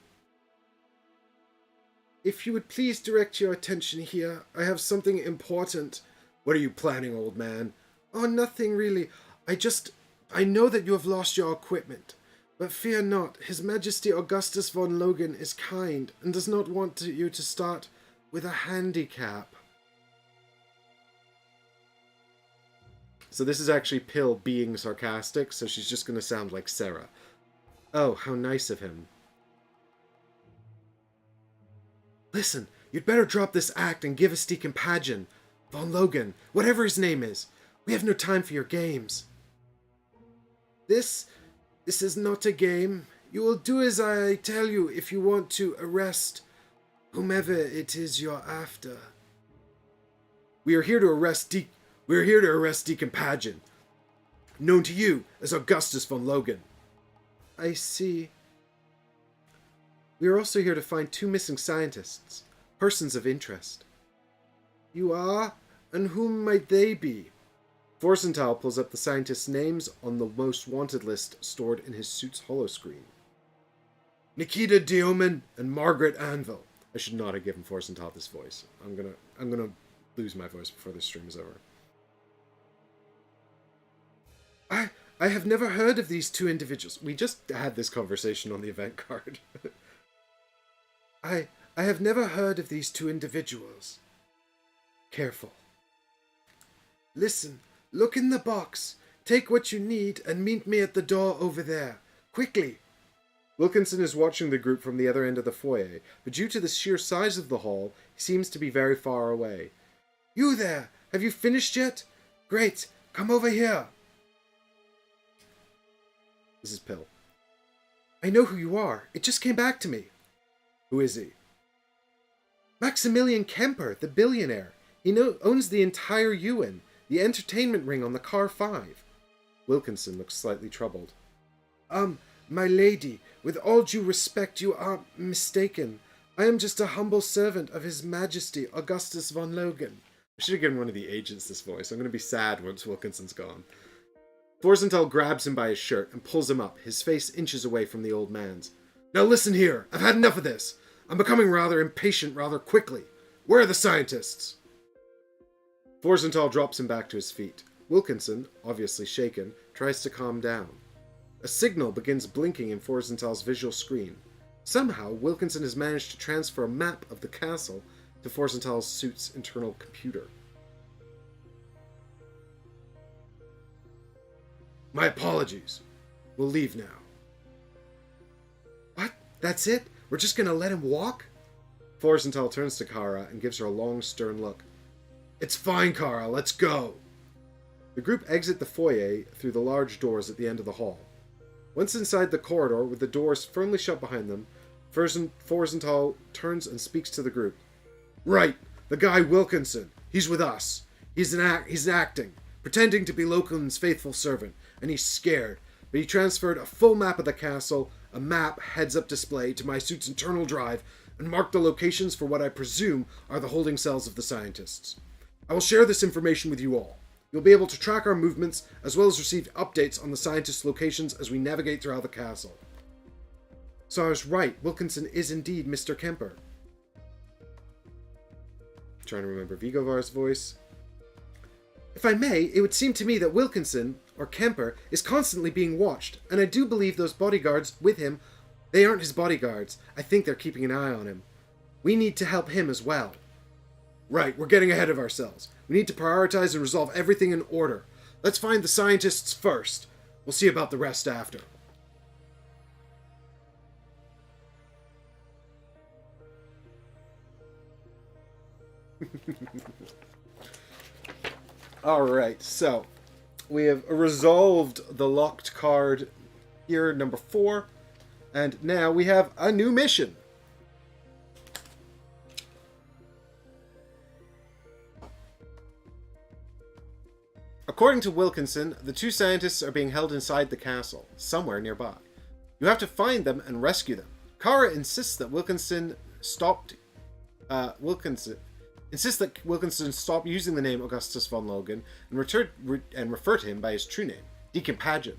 If you would please direct your attention here, I have something important. What are you planning, old man? Oh, nothing really. I know that you have lost your equipment. But fear not, His Majesty Augustus von Loghan is kind and does not want you to start with a handicap. So this is actually Pill being sarcastic, so she's just going to sound like Sarah. Oh, how nice of him. Listen, you'd better drop this act and give us Deacon Pageant, von Loghan, whatever his name is. We have no time for your games. This is not a game. You will do as I tell you if you want to arrest whomever it is you're after. We are here to arrest Deacon Pageant, known to you as Augustus von Loghan. I see. We are also here to find 2 missing scientists, persons of interest. You are? And whom might they be? Forzental pulls up the scientists' names on the most wanted list stored in his suit's holoscreen. Nikita Dioman and Margaret Anvil. I should not have given Forzental this voice. I'm gonna lose my voice before this stream is over. I have never heard of these 2 individuals. We just had this conversation on the event card. I have never heard of these 2 individuals. Careful. Listen, look in the box. Take what you need and meet me at the door over there. Quickly. Wilkinson is watching the group from the other end of the foyer, but due to the sheer size of the hall, he seems to be very far away. You there! Have you finished yet? Great! Come over here! This is Pill. I know who you are. It just came back to me. Who is he? Maximilian Kemper, the billionaire. He owns the entire UN, the entertainment ring on the Car 5. Wilkinson looks slightly troubled. My lady, with all due respect, you are mistaken. I am just a humble servant of His Majesty Augustus von Loghan. I should have given one of the agents this voice. I'm going to be sad once Wilkinson's gone. Forzental grabs him by his shirt and pulls him up, his face inches away from the old man's. Now listen here, I've had enough of this. I'm becoming rather impatient rather quickly. Where are the scientists? Forzental drops him back to his feet. Wilkinson, obviously shaken, tries to calm down. A signal begins blinking in Forzental's visual screen. Somehow, Wilkinson has managed to transfer a map of the castle to Forzental's suit's internal computer. My apologies. We'll leave now. What? That's it? We're just gonna let him walk? Forzental turns to Kara and gives her a long, stern look. It's fine, Kara. Let's go. The group exit the foyer through the large doors at the end of the hall. Once inside the corridor, with the doors firmly shut behind them, Forzental turns and speaks to the group. Right. The guy Wilkinson. He's with us. He's acting, pretending to be Loghan's faithful servant, and he's scared. But he transferred a full map of the castle, a map heads-up display, to my suit's internal drive, and marked the locations for what I presume are the holding cells of the scientists. I will share this information with you all. You'll be able to track our movements, as well as receive updates on the scientists' locations as we navigate throughout the castle. So I was right, Wilkinson is indeed Mr. Kemper. Trying to remember Vigovar's voice. If I may, it would seem to me that Wilkinson, or Kemper, is constantly being watched, and I do believe those bodyguards with him, they aren't his bodyguards. I think they're keeping an eye on him. We need to help him as well. Right, we're getting ahead of ourselves. We need to prioritize and resolve everything in order. Let's find the scientists first. We'll see about the rest after. Alright, so we have resolved the locked card here, number 4, and now we have a new mission. According to Wilkinson, the 2 scientists are being held inside the castle, somewhere nearby. You have to find them and rescue them. Kara insists that Wilkinson stop using the name Augustus von Loghan and refer to him by his true name, Deacon Pageant.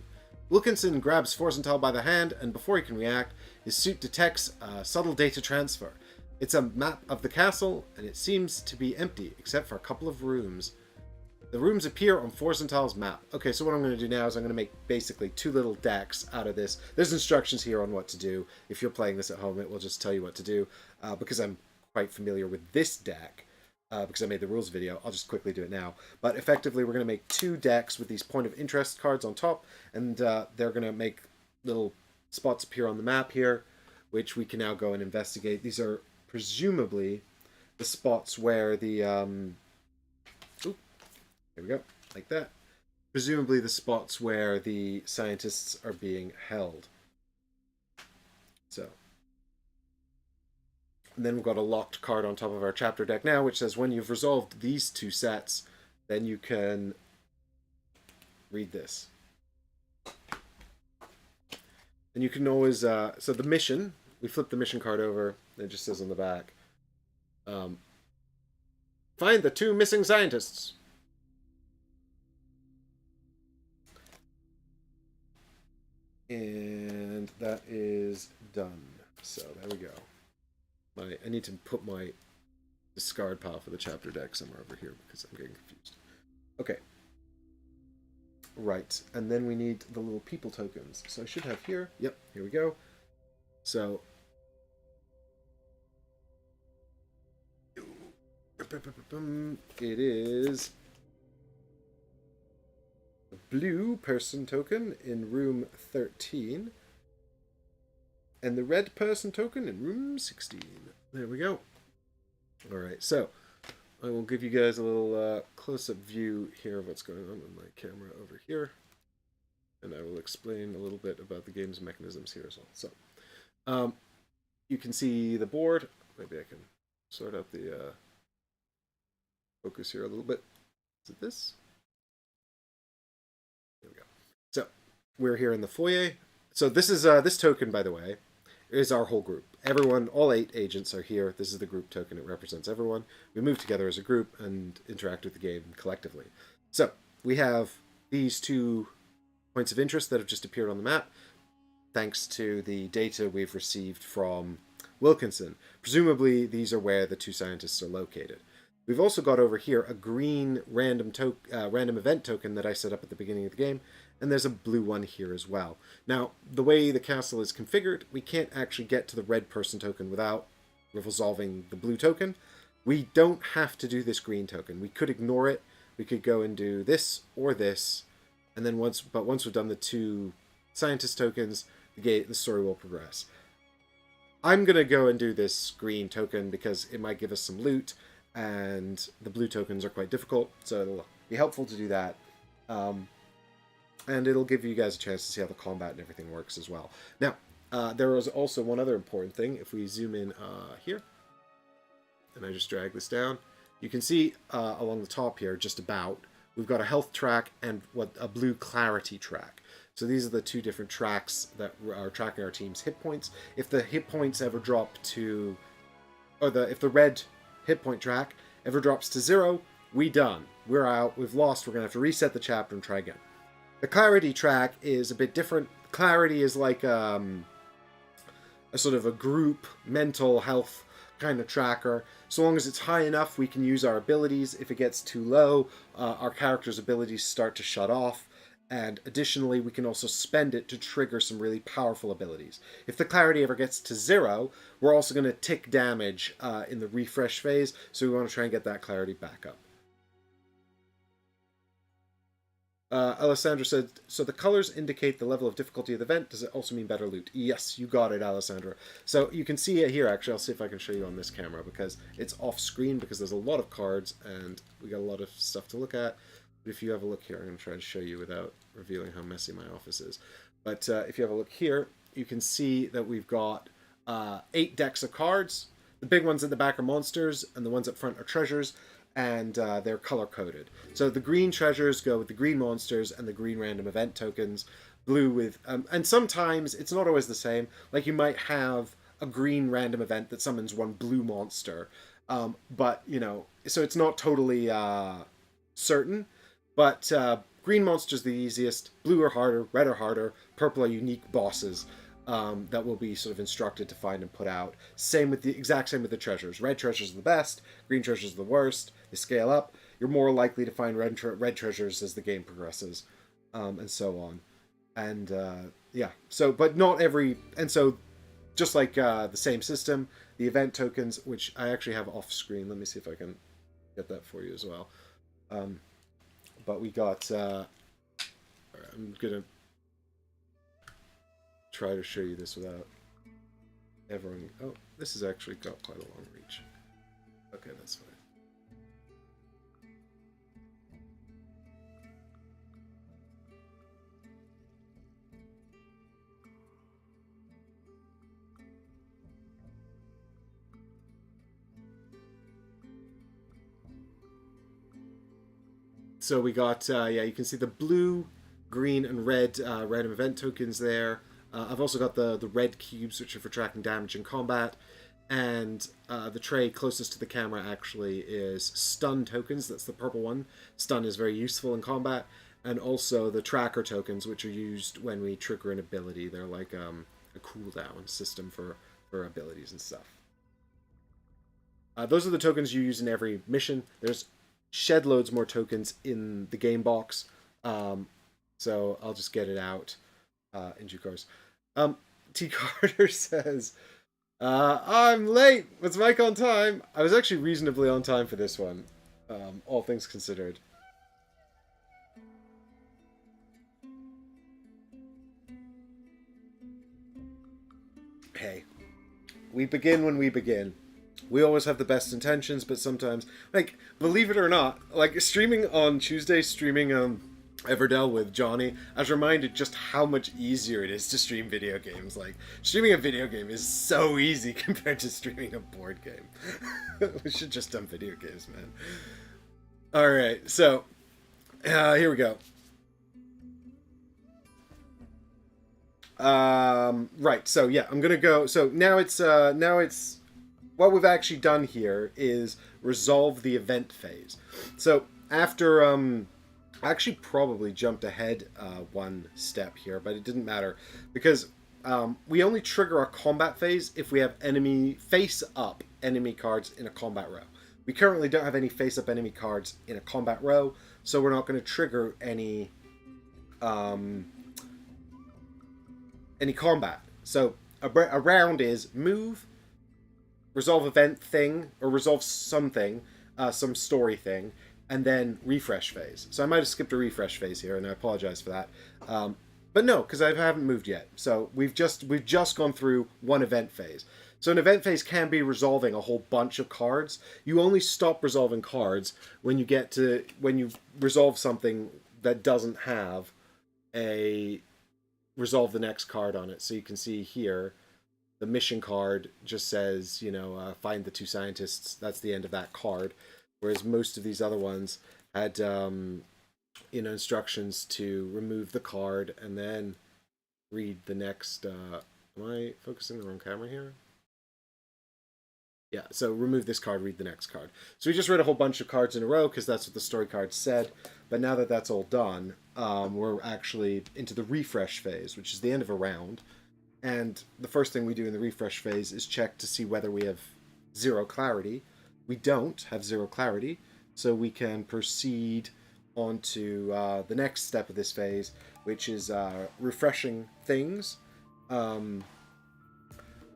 Wilkinson grabs Forsenthal by the hand, and before he can react, his suit detects a subtle data transfer. It's a map of the castle, and it seems to be empty, except for a couple of rooms. The rooms appear on Forsenthal's map. Okay, so what I'm going to do now is I'm going to make basically 2 little decks out of this. There's instructions here on what to do. If you're playing this at home, it will just tell you what to do. Because I'm quite familiar with this deck, because I made the rules video, I'll just quickly do it now. But effectively, we're going to make 2 decks with these point of interest cards on top, and they're going to make little spots appear on the map here, which we can now go and investigate. These are presumably the spots where the... There we go, like that. Presumably the spots where the scientists are being held. So. And then we've got a locked card on top of our chapter deck now, which says when you've resolved these 2 sets, then you can read this. And you can always, so the mission, we flip the mission card over, and it just says on the back, find the 2 missing scientists. And that is done. So there we go. I need to put my discard pile for the chapter deck somewhere over here because I'm getting confused. Okay. Right. And then we need the little people tokens. So I should have here. Yep, here we go. So it is blue person token in room 13 and the red person token in room 16. There we go. Alright, so I will give you guys a little close-up view here of what's going on with my camera over here, and I will explain a little bit about the game's mechanisms here as well. So you can see the board. Maybe I can sort out the focus here a little bit. Is it this? There we go. So we're here in the foyer. So this is this token, by the way, is our whole group. Everyone, all 8 agents are here. This is the group token. It represents everyone. We move together as a group and interact with the game collectively. So we have these 2 points of interest that have just appeared on the map, thanks to the data we've received from Wilkinson. Presumably, these are where the 2 scientists are located. We've also got over here a green random event token that I set up at the beginning of the game, and there's a blue one here as well. Now, the way the castle is configured, we can't actually get to the red person token without resolving the blue token. We don't have to do this green token. We could ignore it. We could go and do this or this, and then once we've done the 2 scientist tokens, the story will progress. I'm gonna go and do this green token because it might give us some loot, and the blue tokens are quite difficult, so it'll be helpful to do that. And it'll give you guys a chance to see how the combat and everything works as well. Now, there is also one other important thing. If we zoom in here, and I just drag this down, You can see along the top here, just about, we've got a health track and a blue clarity track. So these are the two different tracks that are tracking our team's hit points. If the hit points ever drop to, if the red hit point track ever drops to 0, we done. We're out. We've lost. We're gonna have to reset the chapter and try again. The clarity track is a bit different. Clarity is like a sort of a group mental health kind of tracker. So long as it's high enough, we can use our abilities. If it gets too low, our character's abilities start to shut off. And additionally, we can also spend it to trigger some really powerful abilities. If the clarity ever gets to 0, we're also going to tick damage in the refresh phase, so we want to try and get that clarity back up. Alessandra said, so the colors indicate the level of difficulty of the event. Does it also mean better loot? Yes, you got it, Alessandra. So you can see it here, actually. I'll see if I can show you on this camera, because it's off screen, because there's a lot of cards, and we got a lot of stuff to look at. But if you have a look here, I'm going to try to show you without revealing how messy my office is. But if you have a look here, you can see that we've got 8 decks of cards. The big ones at the back are monsters, and the ones up front are treasures, and they're color-coded. So the green treasures go with the green monsters and the green random event tokens. Blue with... and sometimes, it's not always the same. Like, you might have a green random event that summons one blue monster. But, you know, so it's not totally certain. But green monsters are the easiest, blue are harder, red are harder, purple are unique bosses that will be sort of instructed to find and put out. Exact same with the treasures. Red treasures are the best, green treasures are the worst. They scale up. You're more likely to find red treasures as the game progresses, and so on. And yeah, so but not every, and so just like the same system, the event tokens, which I actually have off screen. Let me see if I can get that for you as well. But we got, I'm going to try to show you this without everyone... Oh, this has actually got quite a long reach. Okay, that's fine. So we got, yeah, you can see the blue, green, and red random event tokens there. I've also got the red cubes, which are for tracking damage in combat. And the tray closest to the camera actually is stun tokens. That's the purple one. Stun is very useful in combat. And also the tracker tokens, which are used when we trigger an ability. They're like a cooldown system for abilities and stuff. Those are the tokens you use in every mission. There's shed loads more tokens in the game box, so I'll just get it out in due course. T. Carter says, I'm late. Was Mike on time? I was actually reasonably on time for this one, all things considered. Hey, we begin when we begin. We always have the best intentions, but sometimes, like, believe it or not, like, streaming on Tuesday, streaming Everdell with Johnny, I was reminded just how much easier it is to stream video games. Like, streaming a video game is so easy compared to streaming a board game. We should just done video games, man. Alright, so, here we go. Right, so yeah, I'm gonna go, so now it's, what we've actually done here is resolve the event phase. So after, I actually probably jumped ahead one step here, but it didn't matter because we only trigger our combat phase if we have face-up enemy cards in a combat row. We currently don't have any face-up enemy cards in a combat row, so we're not going to trigger any combat. So a round is move, resolve event thing, or resolve something, some story thing, and then refresh phase. So I might have skipped a refresh phase here, and I apologize for that. But no, because I haven't moved yet. So we've just gone through one event phase. So an event phase can be resolving a whole bunch of cards. You only stop resolving cards when you resolve something that doesn't have a resolve the next card on it. So you can see here, the mission card just says, find the 2 scientists. That's the end of that card. whereas most of these other ones had instructions to remove the card and then read the next. Am I focusing the wrong camera here? Yeah, so remove this card, read the next card. So we just read a whole bunch of cards in a row because that's what the story card said. But now that that's all done, we're actually into the refresh phase, which is the end of a round. And the first thing we do in the refresh phase is check to see whether we have 0 clarity. We don't have 0 clarity, so we can proceed on to the next step of this phase, which is refreshing things.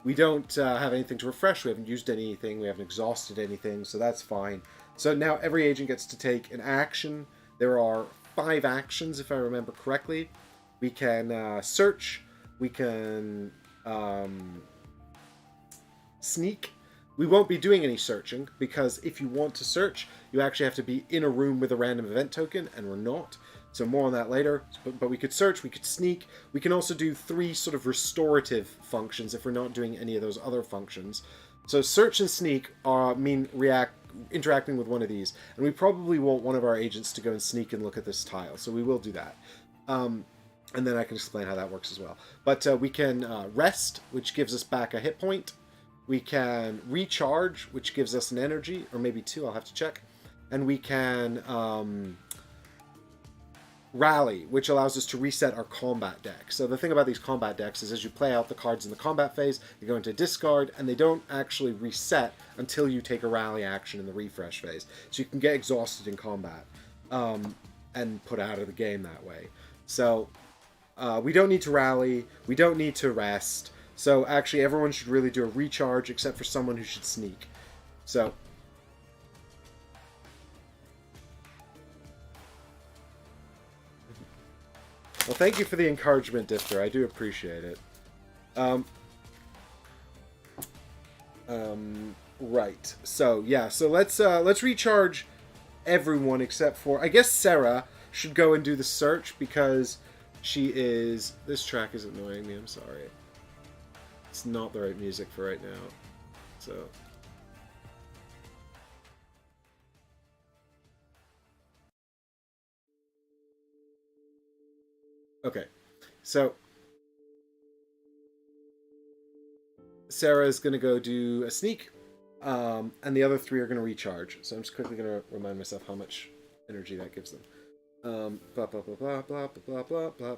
We don't have anything to refresh. We haven't used anything. We haven't exhausted anything, so that's fine. So now every agent gets to take an action. There are 5 actions, if I remember correctly. We can search. We can sneak. We won't be doing any searching, because if you want to search, you actually have to be in a room with a random event token, and we're not. So more on that later. But we could search, we could sneak. We can also do 3 sort of restorative functions if we're not doing any of those other functions. So search and sneak mean interacting with one of these. And we probably want one of our agents to go and sneak and look at this tile. So we will do that. And then I can explain how that works as well. But we can rest, which gives us back a hit point. We can recharge, which gives us an energy, or maybe 2, I'll have to check. And we can rally, which allows us to reset our combat deck. So the thing about these combat decks is as you play out the cards in the combat phase, they go into discard, and they don't actually reset until you take a rally action in the refresh phase. So you can get exhausted in combat and put out of the game that way. So we don't need to rally, we don't need to rest. So actually everyone should really do a recharge except for someone who should sneak. So well, thank you for the encouragement, Difter. I do appreciate it. Right. So yeah. So let's recharge everyone except for, I guess Sarah should go and do the search because she is. This track is annoying me. I'm sorry. It's not the right music for right now. So. Okay, so Sarah is going to go do a sneak, and the other 3 are going to recharge. So I'm just quickly going to remind myself how much energy that gives them. Blah, blah, blah, blah, blah, blah, blah, blah.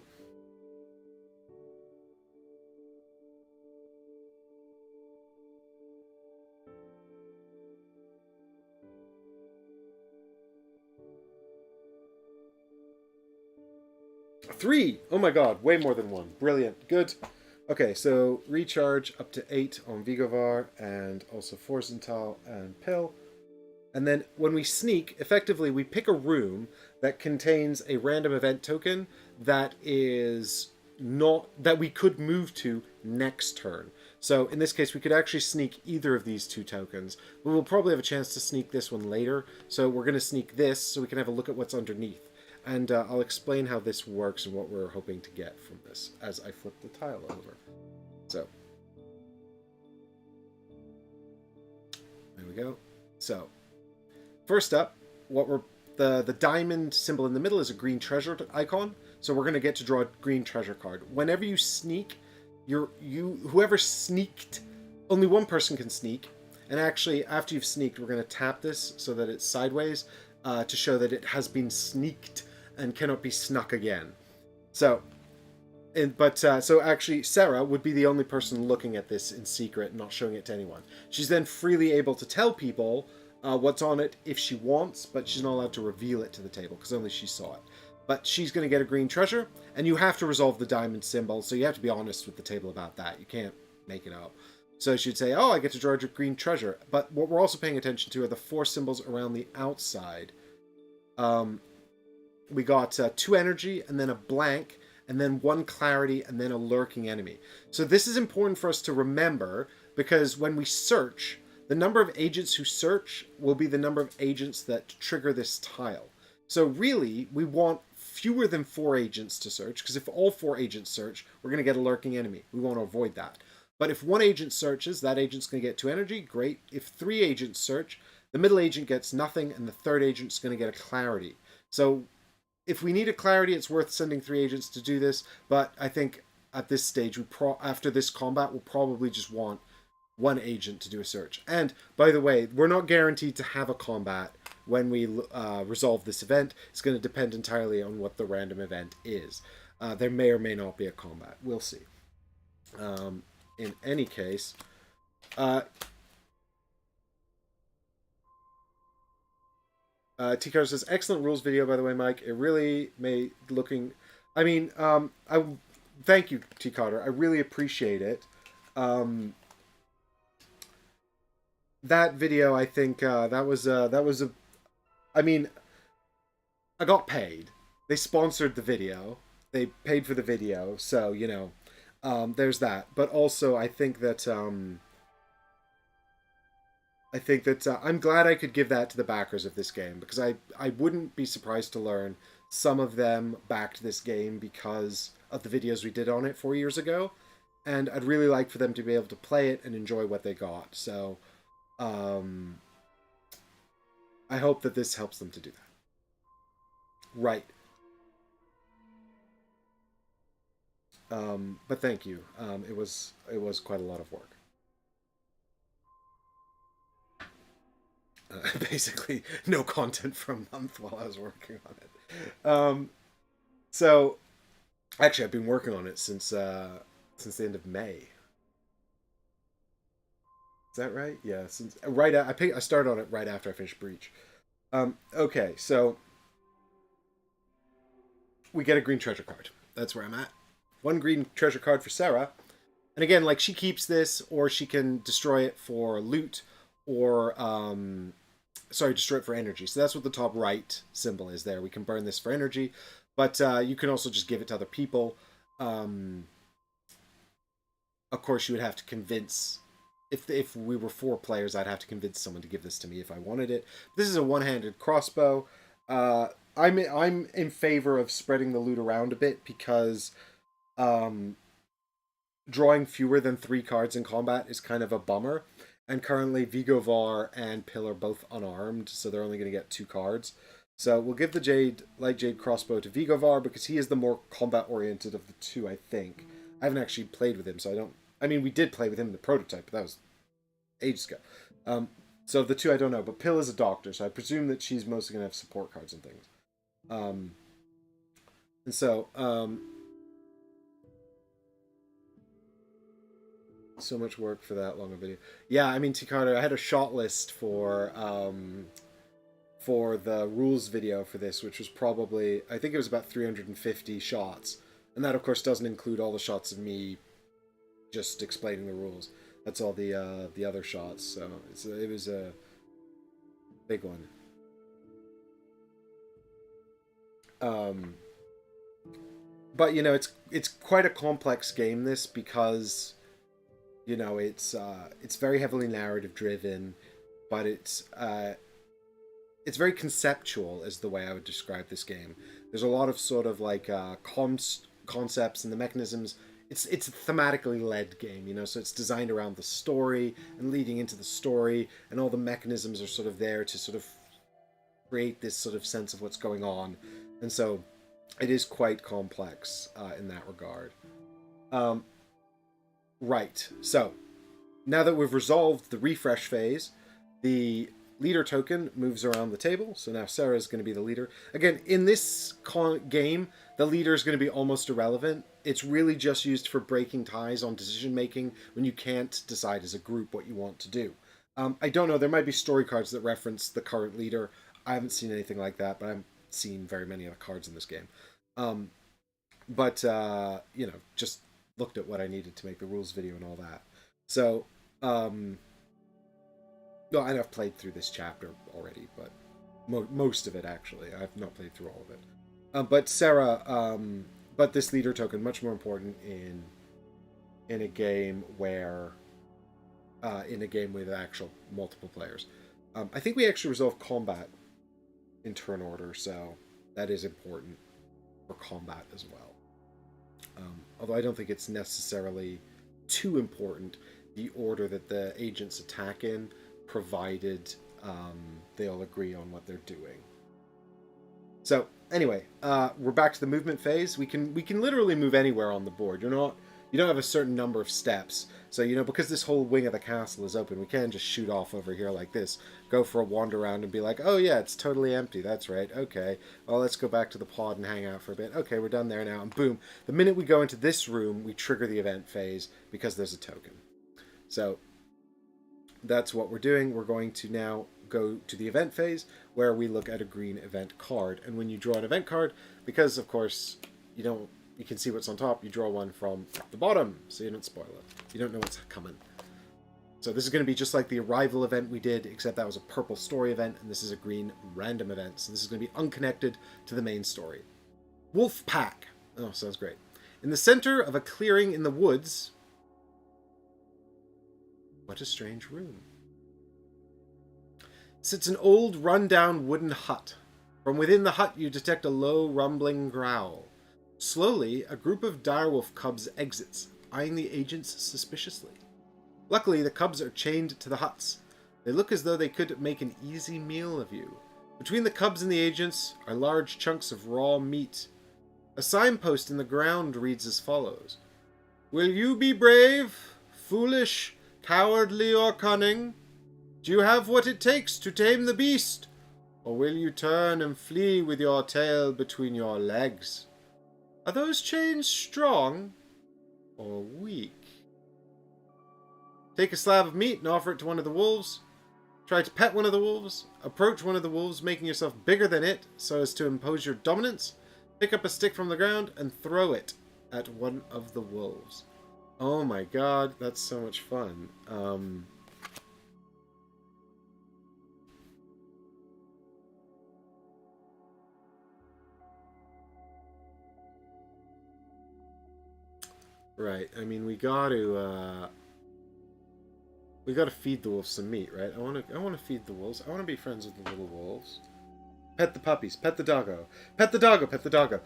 Three! Oh my god, way more than 1. Brilliant. Good. Okay, so recharge up to 8 on Vigovar, and also Forsenthal and Pill. And then when we sneak, effectively we pick a room that contains a random event token that is not, that we could move to next turn. So in this case, we could actually sneak either of these 2 tokens. We will probably have a chance to sneak this one later. So we're going to sneak this so we can have a look at what's underneath. And I'll explain how this works and what we're hoping to get from this as I flip the tile over. So, there we go. So, first up, the diamond symbol in the middle is a green treasure icon. So we're going to get to draw a green treasure card. Whenever you sneak, whoever sneaked, only one person can sneak. And actually, after you've sneaked, we're going to tap this so that it's sideways to show that it has been sneaked and cannot be snuck again. So, so actually, Sarah would be the only person looking at this in secret, not showing it to anyone. She's then freely able to tell people what's on it if she wants, but she's not allowed to reveal it to the table because only she saw it. But she's going to get a green treasure, and you have to resolve the diamond symbol, so you have to be honest with the table about that. You can't make it up. So she'd say, oh, I get to draw a green treasure. But what we're also paying attention to are the 4 symbols around the outside. We got 2 energy, and then a blank, and then 1 clarity, and then a lurking enemy. So this is important for us to remember, because when we search, the number of agents who search will be the number of agents that trigger this tile. So really, we want fewer than 4 agents to search, because if all 4 agents search, we're going to get a lurking enemy. We want to avoid that. But if 1 agent searches, that agent's going to get 2 energy. Great. If 3 agents search, The middle agent gets nothing, and the third agent's going to get a clarity. So if we need a clarity, it's worth sending 3 agents to do this. But I think at this stage, after this combat, we'll probably just want 1 agent to do a search. And by the way, we're not guaranteed to have a combat when we resolve this event. It's going to depend entirely on what the random event is. There may or may not be a combat. We'll see. In any case, T-Car says, excellent rules video, by the way, Mike. It really made looking... I mean, thank you, T. Carter. I really appreciate it. That video, I think, that was a... I mean, I got paid. They sponsored the video. They paid for the video, so, you know, there's that. But also, I think that... I'm glad I could give that to the backers of this game, because I wouldn't be surprised to learn some of them backed this game because of the videos we did on it 4 years ago, and I'd really like for them to be able to play it and enjoy what they got. So I hope that this helps them to do that. Right. But thank you. It was quite a lot of work. Basically, no content for a month while I was working on it. So, actually, I've been working on it since the end of May. Is that right? Yeah, since I started on it right after I finished Breach. Okay, so we get a green treasure card. That's where I'm at. 1 green treasure card for Sarah, and again, like, she keeps this, or she can destroy it for loot, or destroy it for energy. So that's what the top right symbol is there. We can burn this for energy, but you can also just give it to other people. Of course, you would have to convince... If we were 4 players, I'd have to convince someone to give this to me if I wanted it. This is a one-handed crossbow. I'm in favor of spreading the loot around a bit, because drawing fewer than 3 cards in combat is kind of a bummer. And currently, Vigovar and Pill are both unarmed, so they're only going to get 2 cards. So we'll give the Light Jade crossbow to Vigovar, because he is the more combat-oriented of the 2, I think. I haven't actually played with him, so I don't... I mean, we did play with him in the prototype, but that was ages ago. So of the 2, I don't know. But Pill is a doctor, so I presume that she's mostly going to have support cards and things. And so... so much work for that long a video. Yeah, I mean, T. Carter, I had a shot list for the rules video for this, which was probably, I think it was about 350 shots. And that, of course, doesn't include all the shots of me just explaining the rules. That's all the other shots. So it was a big one. But, you know, it's quite a complex game, this, because... You know, it's very heavily narrative driven, but it's very conceptual, is the way I would describe this game. There's a lot of sort of like concepts and the mechanisms. It's a thematically led game, you know, so it's designed around the story and leading into the story, and all the mechanisms are sort of there to sort of create this sort of sense of what's going on, and so it is quite complex in that regard. Right, so now that we've resolved the refresh phase, the leader token moves around the table, so now Sarah is going to be the leader. Again, in this game, the leader is going to be almost irrelevant. It's really just used for breaking ties on decision making when you can't decide as a group what you want to do. I don't know, there might be story cards that reference the current leader. I haven't seen anything like that, but I haven't seen very many of the cards in this game. You know, just looked at what I needed to make the rules video and all that. So, no, I've played through this chapter already, but most of it, actually. I've not played through all of it. But Sarah, but this leader token, much more important in a game where, in a game with actual multiple players. I think we actually resolve combat in turn order, so that is important for combat as well. Although I don't think it's necessarily too important, the order that the agents attack in, provided they all agree on what they're doing. So anyway, we're back to the movement phase. We can literally move anywhere on the board. You don't have a certain number of steps. So, because this whole wing of the castle is open, we can't just shoot off over here like this, go for a wander around and be like, oh yeah, it's totally empty. That's right. Okay. Well, let's go back to the pod and hang out for a bit. Okay, we're done there now. And boom, the minute we go into this room, we trigger the event phase because there's a token. So that's what we're doing. We're going to now go to the event phase where we look at a green event card. And when you draw an event card, because of course you can see what's on top, you draw one from the bottom so you don't spoil it. You don't know what's coming. So this is going to be just like the arrival event we did, except that was a purple story event, and this is a green random event. So this is going to be unconnected to the main story. Wolf Pack. Oh, sounds great. In the center of a clearing in the woods. What a strange room. Sits an old run-down wooden hut. From within the hut you detect a low rumbling growl. Slowly, a group of direwolf cubs exits, eyeing the agents suspiciously. Luckily, the cubs are chained to the huts. They look as though they could make an easy meal of you. Between the cubs and the agents are large chunks of raw meat. A signpost in the ground reads as follows. Will you be brave, foolish, cowardly, or cunning? Do you have what it takes to tame the beast? Or will you turn and flee with your tail between your legs? Are those chains strong or weak? Take a slab of meat and offer it to one of the wolves. Try to pet one of the wolves. Approach one of the wolves, making yourself bigger than it so as to impose your dominance. Pick up a stick from the ground and throw it at one of the wolves. Oh my god, that's so much fun. Right, I mean, we gotta feed the wolves some meat, right? I wanna feed the wolves. I wanna be friends with the little wolves. Pet the puppies. Pet the doggo. Pet the doggo. Pet the doggo.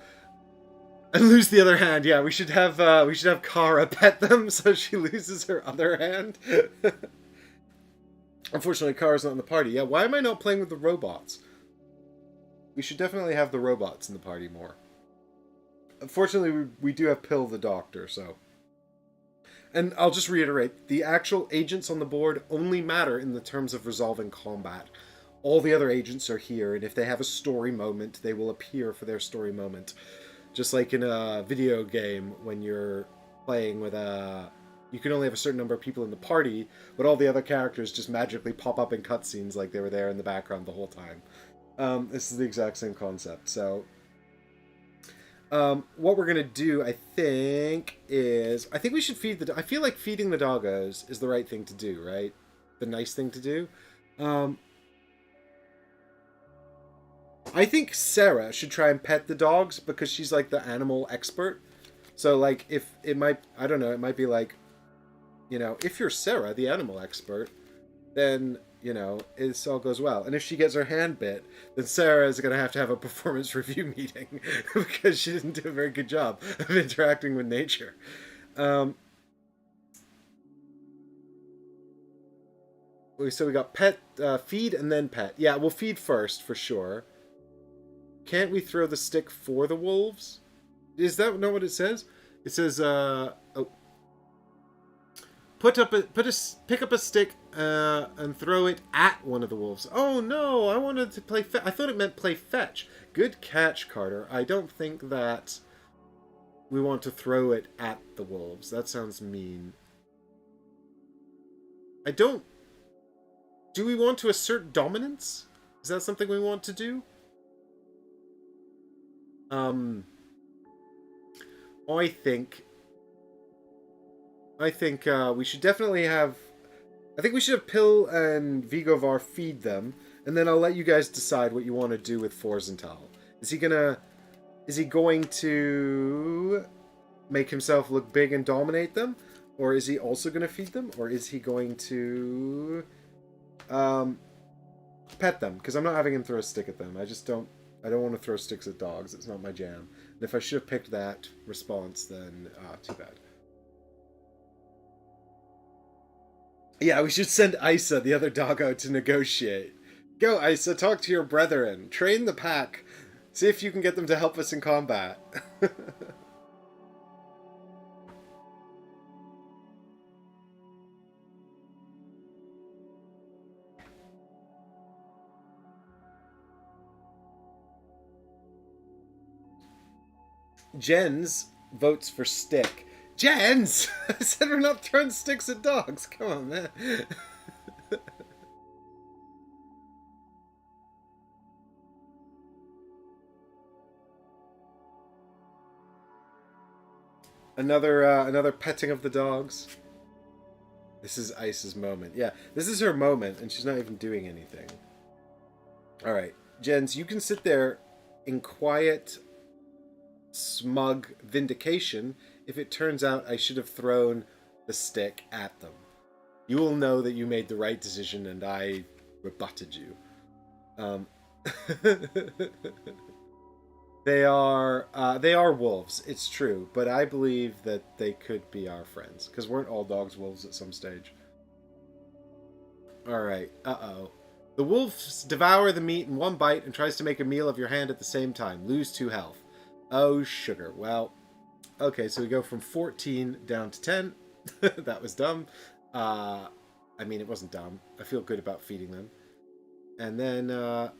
And lose the other hand. Yeah, we should have Kara pet them so she loses her other hand. Unfortunately, Kara's not in the party. Yeah, why am I not playing with the robots? We should definitely have the robots in the party more. Unfortunately, we do have Pill the Doctor, so. And I'll just reiterate, the actual agents on the board only matter in the terms of resolving combat. All the other agents are here, and if they have a story moment, they will appear for their story moment. Just like in a video game, when you're playing with you can only have a certain number of people in the party, but all the other characters just magically pop up in cutscenes like they were there in the background the whole time. This is the exact same concept, so... what we're gonna do, I think we should feed I feel like feeding the doggos is the right thing to do, right? The nice thing to do. I think Sarah should try and pet the dogs because she's like the animal expert. So like if it might, I don't know, it might be like, if you're Sarah, the animal expert, then, it all goes well. And if she gets her hand bit, then Sarah is going to have a performance review meeting because she didn't do a very good job of interacting with nature. So we got pet, feed, and then pet. Yeah, we'll feed first for sure. Can't we throw the stick for the wolves? Is that not what it says? It says, pick up a stick and throw it at one of the wolves. Oh no, I wanted to play I thought it meant play fetch. Good catch, Carter. I don't think that we want to throw it at the wolves. That sounds mean. Do we want to assert dominance? Is that something we want to do? I think we should definitely have... I think we should have Pill and Vigovar feed them, and then I'll let you guys decide what you want to do with Forzental. Is he going to make himself look big and dominate them? Or is he also going to feed them? Or is he going to pet them? Because I'm not having him throw a stick at them. I don't want to throw sticks at dogs. It's not my jam. And if I should have picked that response, then too bad. Yeah, we should send Isa, the other doggo, to negotiate. Go, Isa, talk to your brethren. Train the pack. See if you can get them to help us in combat. Jens votes for stick. Jens! I said we're not throwing sticks at dogs. Come on, man. another petting of the dogs. This is Ice's moment. Yeah, this is her moment, and she's not even doing anything. All right, Jens, you can sit there in quiet, smug vindication if it turns out I should have thrown the stick at them. You will know that you made the right decision, and I rebutted you. Um, they are wolves. It's true, but I believe that they could be our friends because weren't all dogs wolves at some stage? All right. Uh-oh. The wolves devour the meat in one bite and tries to make a meal of your hand at the same time. Lose 2 health. Oh, sugar. Well, okay, so we go from 14 down to 10. That was dumb. I mean, it wasn't dumb. I feel good about feeding them. And then the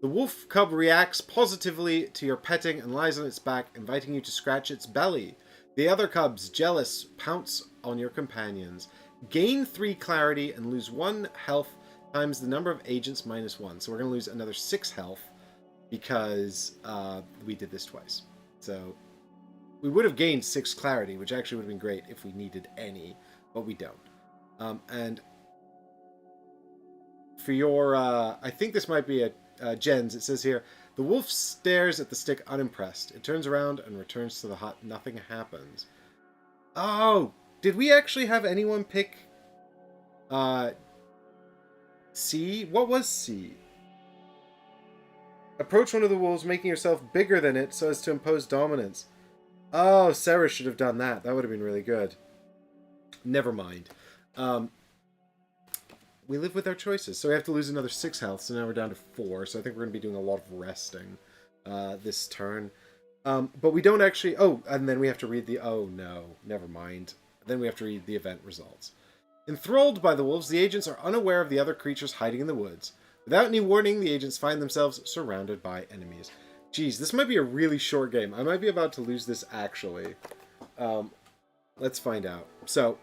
wolf cub reacts positively to your petting and lies on its back, inviting you to scratch its belly. The other cubs, jealous, pounce on your companions. Gain 3 clarity and lose 1 health times the number of agents minus 1. So we're going to lose another 6 health because we did this twice. So we would have gained 6 clarity, which actually would have been great if we needed any, but we don't. And for your, I think this might be a Jens, it says here, the wolf stares at the stick unimpressed. It turns around and returns to the hut. Nothing happens. Oh, did we actually have anyone pick C? What was C? Approach one of the wolves, making yourself bigger than it so as to impose dominance. Oh, Sarah should have done that. That would have been really good. Never mind. We live with our choices. So we have to lose another 6 health, so now we're down to 4. So I think we're going to be doing a lot of resting this turn. But we don't actually... Oh, and then we have to read the... Oh, no. Never mind. Then we have to read the event results. Enthralled by the wolves, the agents are unaware of the other creatures hiding in the woods. Without any warning, the agents find themselves surrounded by enemies. Geez, this might be a really short game. I might be about to lose this, actually. Let's find out. So,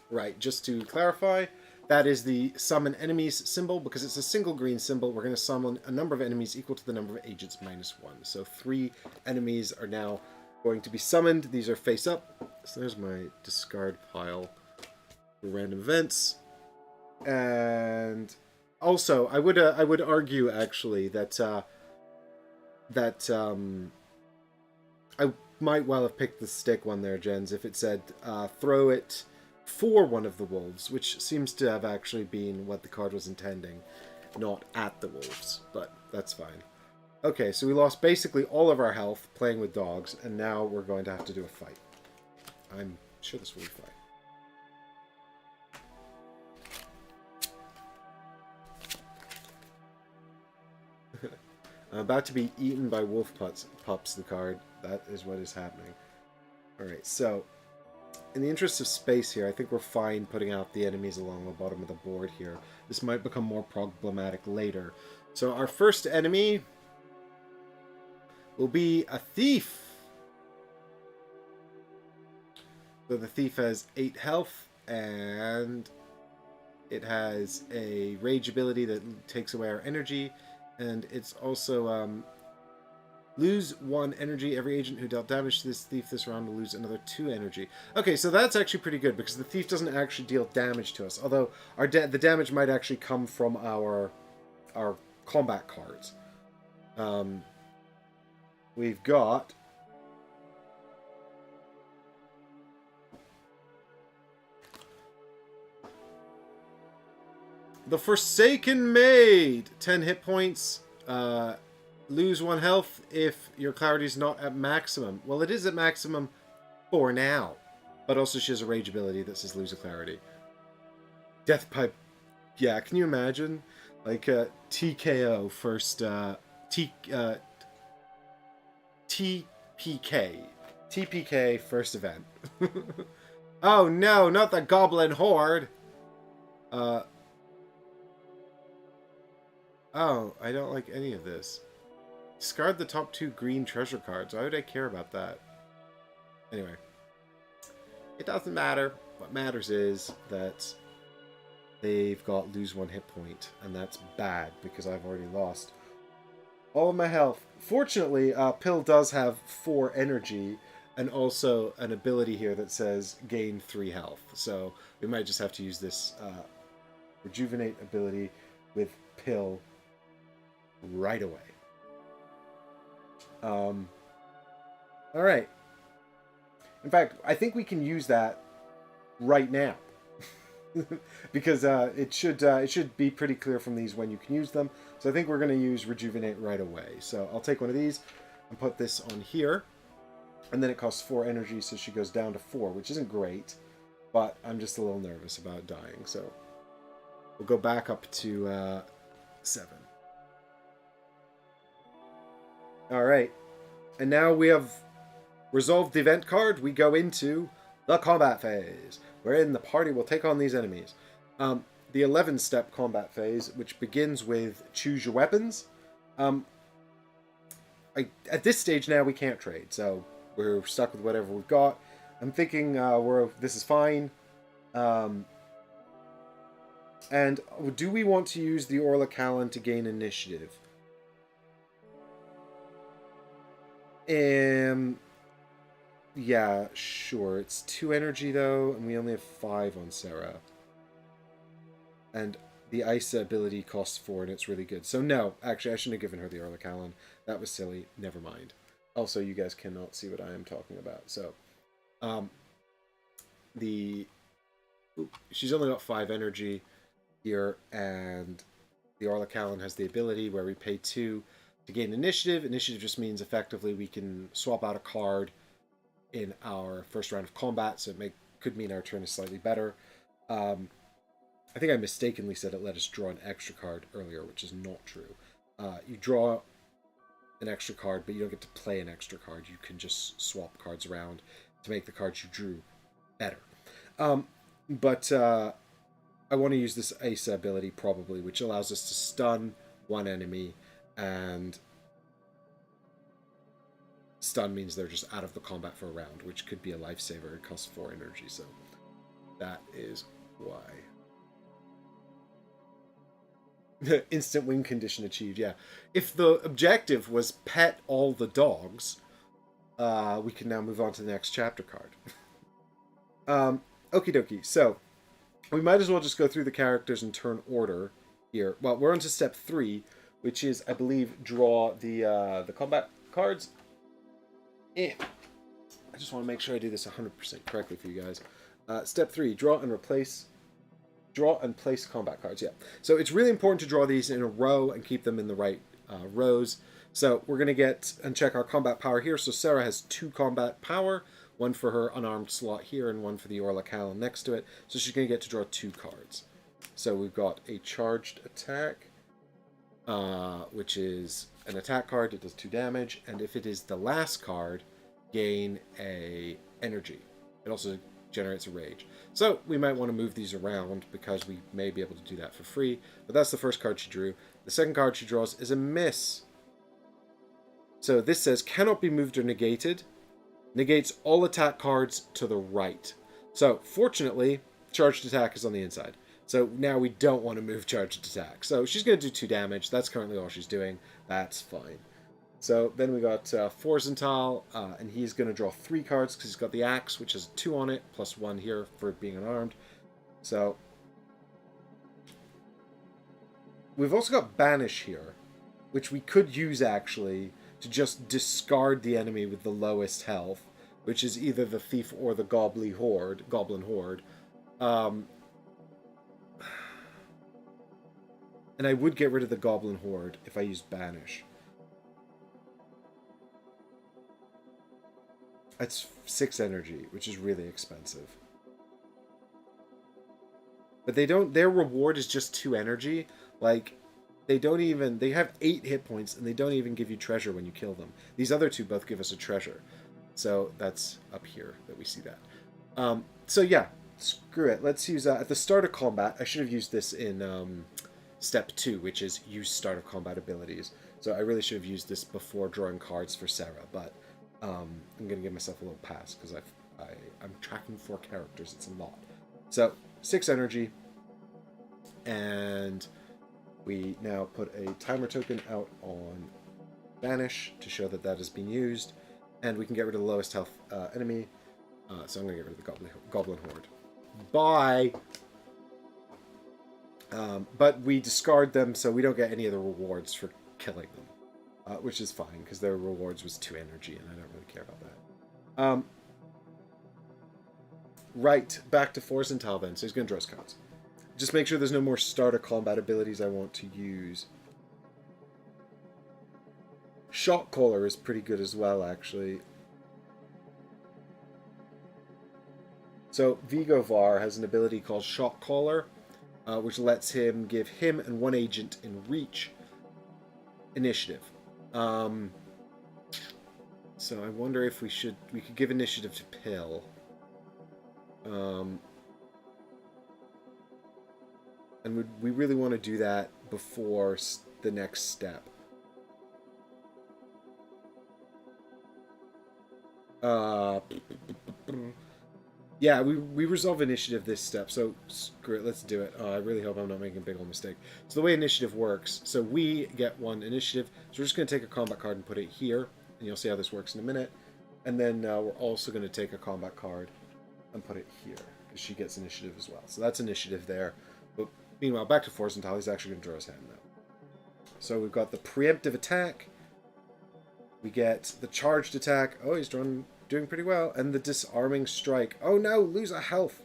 right, just to clarify... That is the summon enemies symbol. Because it's a single green symbol, we're going to summon a number of enemies equal to the number of agents minus 1. So 3 enemies are now going to be summoned. These are face up. So there's my discard pile for random events. And also, I would argue actually that I might well have picked the stick one there, Jens, if it said throw it for one of the wolves, which seems to have actually been what the card was intending, not at the wolves, but that's fine. Okay, so we lost basically all of our health playing with dogs, and now we're going to have to do a fight. I'm sure this will be fine. I'm about to be eaten by wolf pups, the card. That is what is happening. Alright, so in the interest of space here, I think we're fine putting out the enemies along the bottom of the board here. This might become more problematic later. So our first enemy will be a thief. So the thief has 8 health, and it has a rage ability that takes away our energy, and it's also lose 1 energy. Every agent who dealt damage to this thief this round will lose another 2 energy. Okay, so that's actually pretty good, because the thief doesn't actually deal damage to us, although the damage might actually come from our combat cards. We've got the Forsaken Maid! 10 hit points. Lose 1 health if your clarity is not at maximum. Well, it is at maximum for now. But also she has a rage ability that says lose a clarity. Death Pipe Yeah, can you imagine? Like TKO first T TPK. TPK first event. Oh no, not the Goblin Horde. Uh oh, I don't like any of this. Discard the top 2 green treasure cards. Why would I care about that? Anyway, it doesn't matter. What matters is that they've got lose 1 hit point, and that's bad because I've already lost all of my health. Fortunately, Pill does have 4 energy and also an ability here that says gain 3 health. So we might just have to use this rejuvenate ability with Pill right away. All right. In fact, I think we can use that right now. Because it should be pretty clear from these when you can use them. So I think we're going to use Rejuvenate right away. So I'll take one of these and put this on here. And then it costs 4 energy, so she goes down to 4, which isn't great. But I'm just a little nervous about dying. So we'll go back up to 7. Alright. And now we have resolved the event card. We go into the combat phase, wherein the party will take on these enemies. The 11-step combat phase, which begins with choose your weapons. At this stage now, we can't trade, so we're stuck with whatever we've got. I'm thinking this is fine. And do we want to use the Orla Callan to gain initiative? Yeah, sure. It's 2 energy, though, and we only have 5 on Sarah. And the Isa ability costs 4, and it's really good. So no, actually, I shouldn't have given her the Orla Callan. That was silly. Never mind. Also, you guys cannot see what I am talking about. So, she's only got 5 energy here, and the Orla Callan has the ability where we pay 2 to gain initiative. Initiative just means effectively we can swap out a card in our first round of combat, so it could mean our turn is slightly better. I think I mistakenly said it let us draw an extra card earlier, which is not true. You draw an extra card, but you don't get to play an extra card. You can just swap cards around to make the cards you drew better. But I want to use this Asa ability probably, which allows us to stun one enemy, and stun means they're just out of the combat for a round, which could be a lifesaver. It costs 4 energy, so that is why. Instant win condition achieved, yeah. If the objective was pet all the dogs, we can now move on to the next chapter card. Okie dokie, so we might as well just go through the characters in turn order here. Well, we're on to step 3, which is, I believe, draw the combat cards. I just want to make sure I do this 100% correctly for you guys. Step 3, draw and place combat cards. Yeah. So it's really important to draw these in a row and keep them in the right rows. So we're going to get and check our combat power here. So Sarah has 2 combat power, one for her unarmed slot here and one for the Orla Callan next to it. So she's going to get to draw 2 cards. So we've got a charged attack, which is an attack card. It does 2 damage. And if it is the last card, gain a energy. It also generates a rage. So we might want to move these around because we may be able to do that for free. But that's the first card she drew. The second card she draws is a miss. So this says cannot be moved or negated. Negates all attack cards to the right. So fortunately, charged attack is on the inside. So now we don't want to move charged attack. So she's going to do 2 damage. That's currently all she's doing. That's fine. So then we got Forzental, and he's going to draw 3 cards because he's got the axe, which has 2 on it, plus 1 here for being unarmed. So we've also got Banish here, which we could use actually to just discard the enemy with the lowest health, which is either the Thief or the Goblin Horde. And I would get rid of the Goblin Horde if I used Banish. It's 6 energy, which is really expensive. But they don't. Their reward is just 2 energy. Like, they don't even. They have 8 hit points, and they don't even give you treasure when you kill them. These other 2 both give us a treasure. So that's up here that we see that. So yeah, screw it. Let's use at the start of combat. I should have used this in step 2, which is use start of combat abilities. So I really should have used this before drawing cards for Sarah, but I'm gonna give myself a little pass because I'm tracking 4 characters. It's a lot. So 6 energy, and we now put a timer token out on Vanish to show that that has been used, and we can get rid of the lowest health enemy. So I'm gonna get rid of the Goblin Horde. Bye. But we discard them, so we don't get any of the rewards for killing them, which is fine because their rewards was 2 energy, and I don't really care about that. Right, back to Forsenthal then. So he's going to draw his cards. Just make sure there's no more starter combat abilities I want to use. Shot Caller is pretty good as well, actually. So Vigovar has an ability called Shot Caller, which lets him give him and 1 agent in reach initiative. So I wonder if we could give initiative to Pill. And we really want to do that before the next step. Yeah, we resolve initiative this step, so screw it, let's do it. I really hope I'm not making a big old mistake. So the way initiative works, so we get 1 initiative, so we're just going to take a combat card and put it here, and you'll see how this works in a minute. And then we're also going to take a combat card and put it here, because she gets initiative as well. So that's initiative there. But meanwhile, back to Forsenthal, he's actually going to draw his hand now. So we've got the preemptive attack. We get the charged attack. Oh, he's doing pretty well. And the disarming strike. Oh no, lose a health.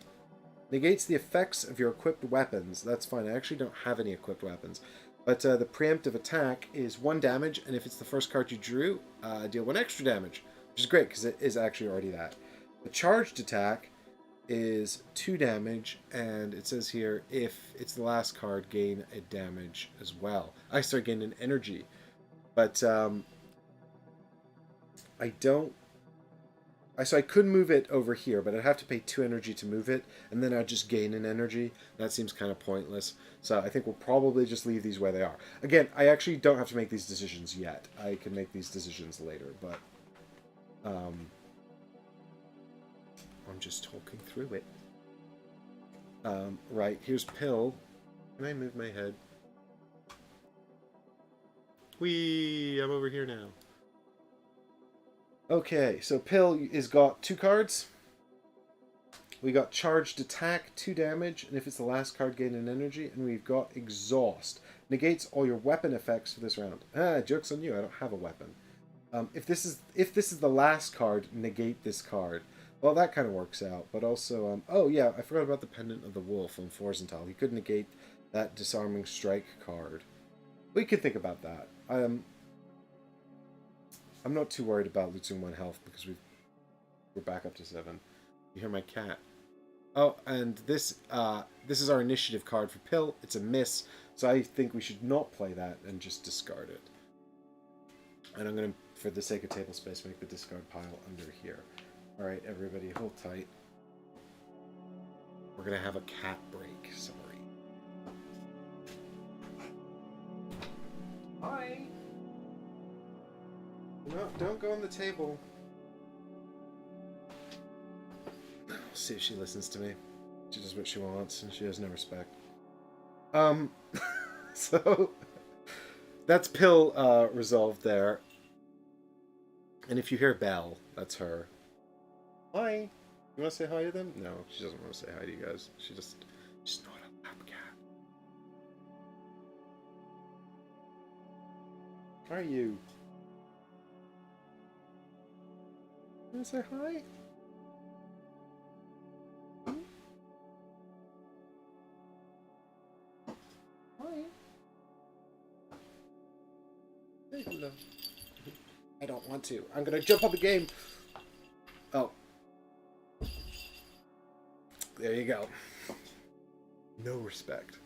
Negates the effects of your equipped weapons. That's fine. I actually don't have any equipped weapons. But the preemptive attack is 1 damage, and if it's the first card you drew, deal 1 extra damage, which is great because it is actually already that. The charged attack is 2 damage, and it says here if it's the last card, gain a damage as well. I start gaining an energy, but I don't. So I could move it over here, but I'd have to pay 2 energy to move it, and then I'd just gain an energy. That seems kind of pointless. So I think we'll probably just leave these where they are. Again, I actually don't have to make these decisions yet. I can make these decisions later, but I'm just talking through it. Right, here's Pill. Can I move my head? Whee! I'm over here now. Okay, so Pill is got 2 cards. We got Charged Attack, 2 damage, and if it's the last card, gain an energy. And we've got Exhaust. Negates all your weapon effects for this round. Joke's on you, I don't have a weapon. If this is the last card, negate this card. Well, that kind of works out, but also, oh yeah, I forgot about the Pendant of the Wolf on Forsenthal. He could negate that Disarming Strike card. We could think about that. I'm not too worried about losing 1 health because we're back up to 7. You hear my cat. Oh, and this is our initiative card for Pill. It's a miss, so I think we should not play that and just discard it. And I'm going to, for the sake of table space, make the discard pile under here. Alright, everybody, hold tight. We're going to have a cat break, sorry. Hi! No, don't go on the table. I'll see if she listens to me. She does what she wants, and she has no respect. So, that's Pill resolved there. And if you hear Belle, that's her. Hi! You want to say hi to them? No, she doesn't want to say hi to you guys. She's not a lap cat. How are you? You want to say hi? Hmm? Hi. Say hello. I don't want to. I'm gonna jump on the game. Oh. There you go. No respect.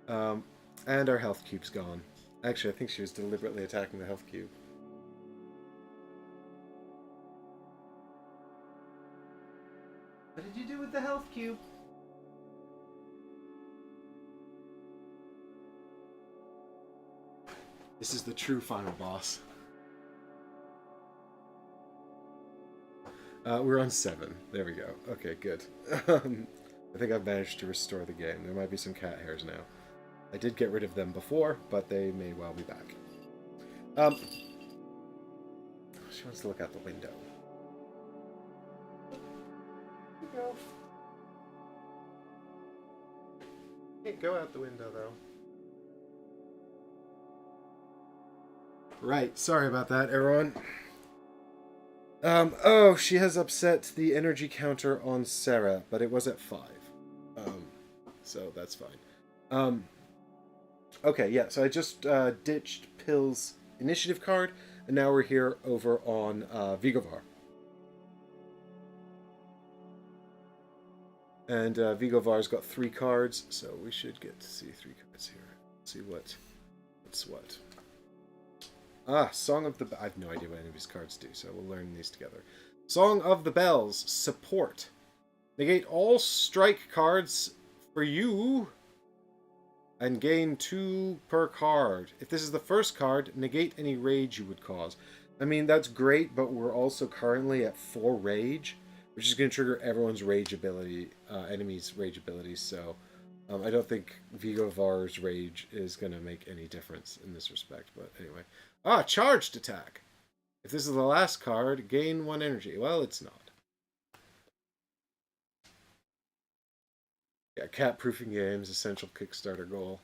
And our health cube's gone. Actually, I think she was deliberately attacking the health cube. What did you do with the health cube? This is the true final boss. We're on 7. There we go. Okay, good. I think I've managed to restore the game. There might be some cat hairs now. I did get rid of them before, but they may well be back. She wants to look out the window. Here you go. Can't go out the window, though. Right, sorry about that, everyone. Oh, she has upset the energy counter on Sarah, but it was at 5. So that's fine. Okay, yeah, so I just ditched Pill's initiative card, and now we're here over on Vigovar. And Vigovar's got 3 cards, so we should get to see 3 cards here. Let's see what's what. Ah, Song of the... I have no idea what any of these cards do, so we'll learn these together. Song of the Bells, Support. Negate all strike cards for you, and gain 2 per card. If this is the first card, negate any rage you would cause. I mean, that's great, but we're also currently at 4 rage, which is going to trigger everyone's rage ability, enemies' rage abilities, so... I don't think Vigovar's rage is going to make any difference in this respect, but anyway. Ah, charged attack! If this is the last card, gain 1 energy. Well, it's not. Yeah, cat-proofing games, essential Kickstarter goal.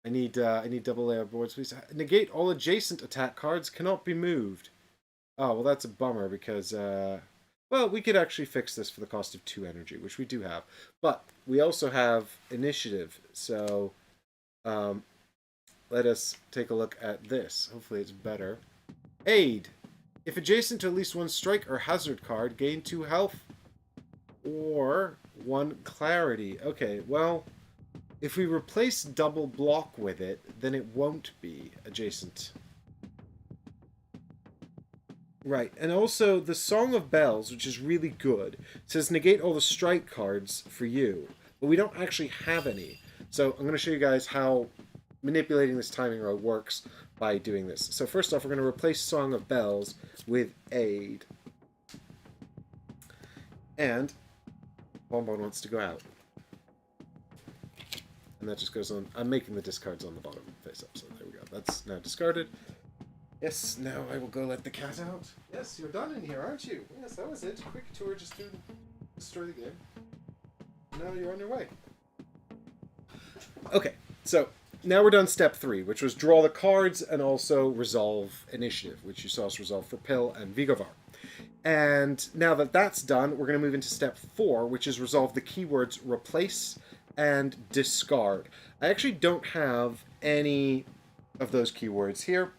I need double layer boards, please. Negate all adjacent attack cards cannot be moved. Oh, well, that's a bummer because... well, we could actually fix this for the cost of 2 energy, which we do have. But we also have initiative, so let us take a look at this. Hopefully it's better. Aid. If adjacent to at least 1 strike or hazard card, gain 2 health or 1 clarity. Okay, well, if we replace double block with it, then it won't be adjacent. Right, and also the Song of Bells, which is really good, says negate all the strike cards for you, but we don't actually have any. So I'm going to show you guys how manipulating this timing row works by doing this. So first off, we're going to replace Song of Bells with Aid. And Bonbon wants to go out. And that just goes on. I'm making the discards on the bottom face up, so there we go. That's now discarded. Yes, now I will go let the cat out. Yes, you're done in here, aren't you? Yes, that was it. Quick tour just to destroy the game. Now you're on your way. Okay, so now we're done step 3, which was draw the cards and also resolve initiative, which you saw us resolve for Pill and Vigovar. And now that that's done, we're going to move into step 4, which is resolve the keywords replace and discard. I actually don't have any of those keywords here.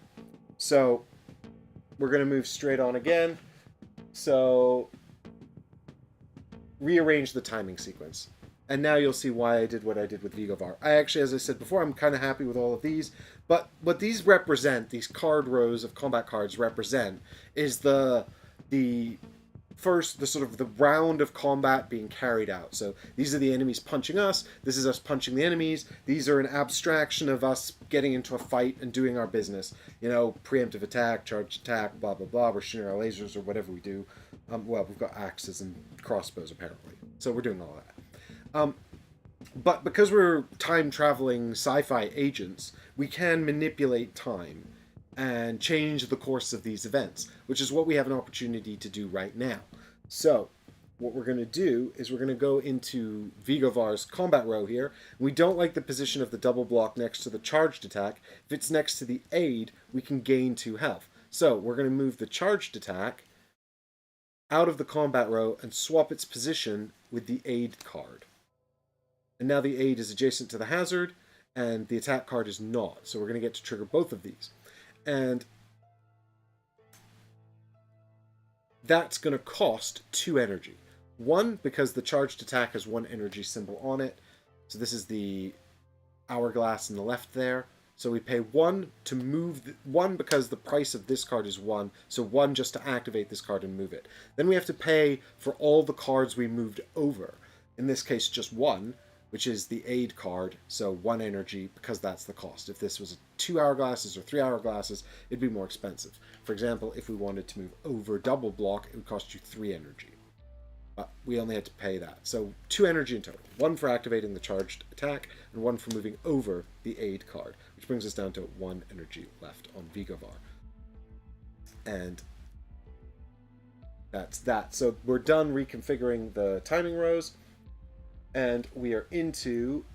So we're going to move straight on again. So rearrange the timing sequence. And now you'll see why I did what I did with Vigovar. I actually, as I said before, I'm kind of happy with all of these. But what these represent, these card rows of combat cards represent, is the sort of the round of combat being carried out. So these are the enemies punching us. This is us punching the enemies. These are an abstraction of us getting into a fight and doing our business. You know, preemptive attack, charged attack, blah, blah, blah. We're shooting our lasers or whatever we do. Well, we've got axes and crossbows, apparently. So we're doing all that. But because we're time-traveling sci-fi agents, we can manipulate time and change the course of these events, which is what we have an opportunity to do right now. So, what we're going to do is we're going to go into Vigovar's combat row here. We don't like the position of the double block next to the charged attack. If it's next to the aid, we can gain 2 health. So, we're going to move the charged attack out of the combat row and swap its position with the aid card. And now the aid is adjacent to the hazard, and the attack card is not. So we're going to get to trigger both of these. And that's going to cost 2 energy. 1, because the charged attack has 1 energy symbol on it. So this is the hourglass in the left there. So we pay 1 to move, 1 because the price of this card is 1, so 1 just to activate this card and move it. Then we have to pay for all the cards we moved over. In this case, just 1, which is the aid card, so 1 energy, because that's the cost. If this was 2 hourglasses or 3 hourglasses, it'd be more expensive. For example, if we wanted to move over double block, it would cost you 3 energy. But we only had to pay that. So 2 energy in total. 1 for activating the charged attack, and 1 for moving over the aid card, which brings us down to 1 energy left on Vigovar. And that's that. So we're done reconfiguring the timing rows, and we are into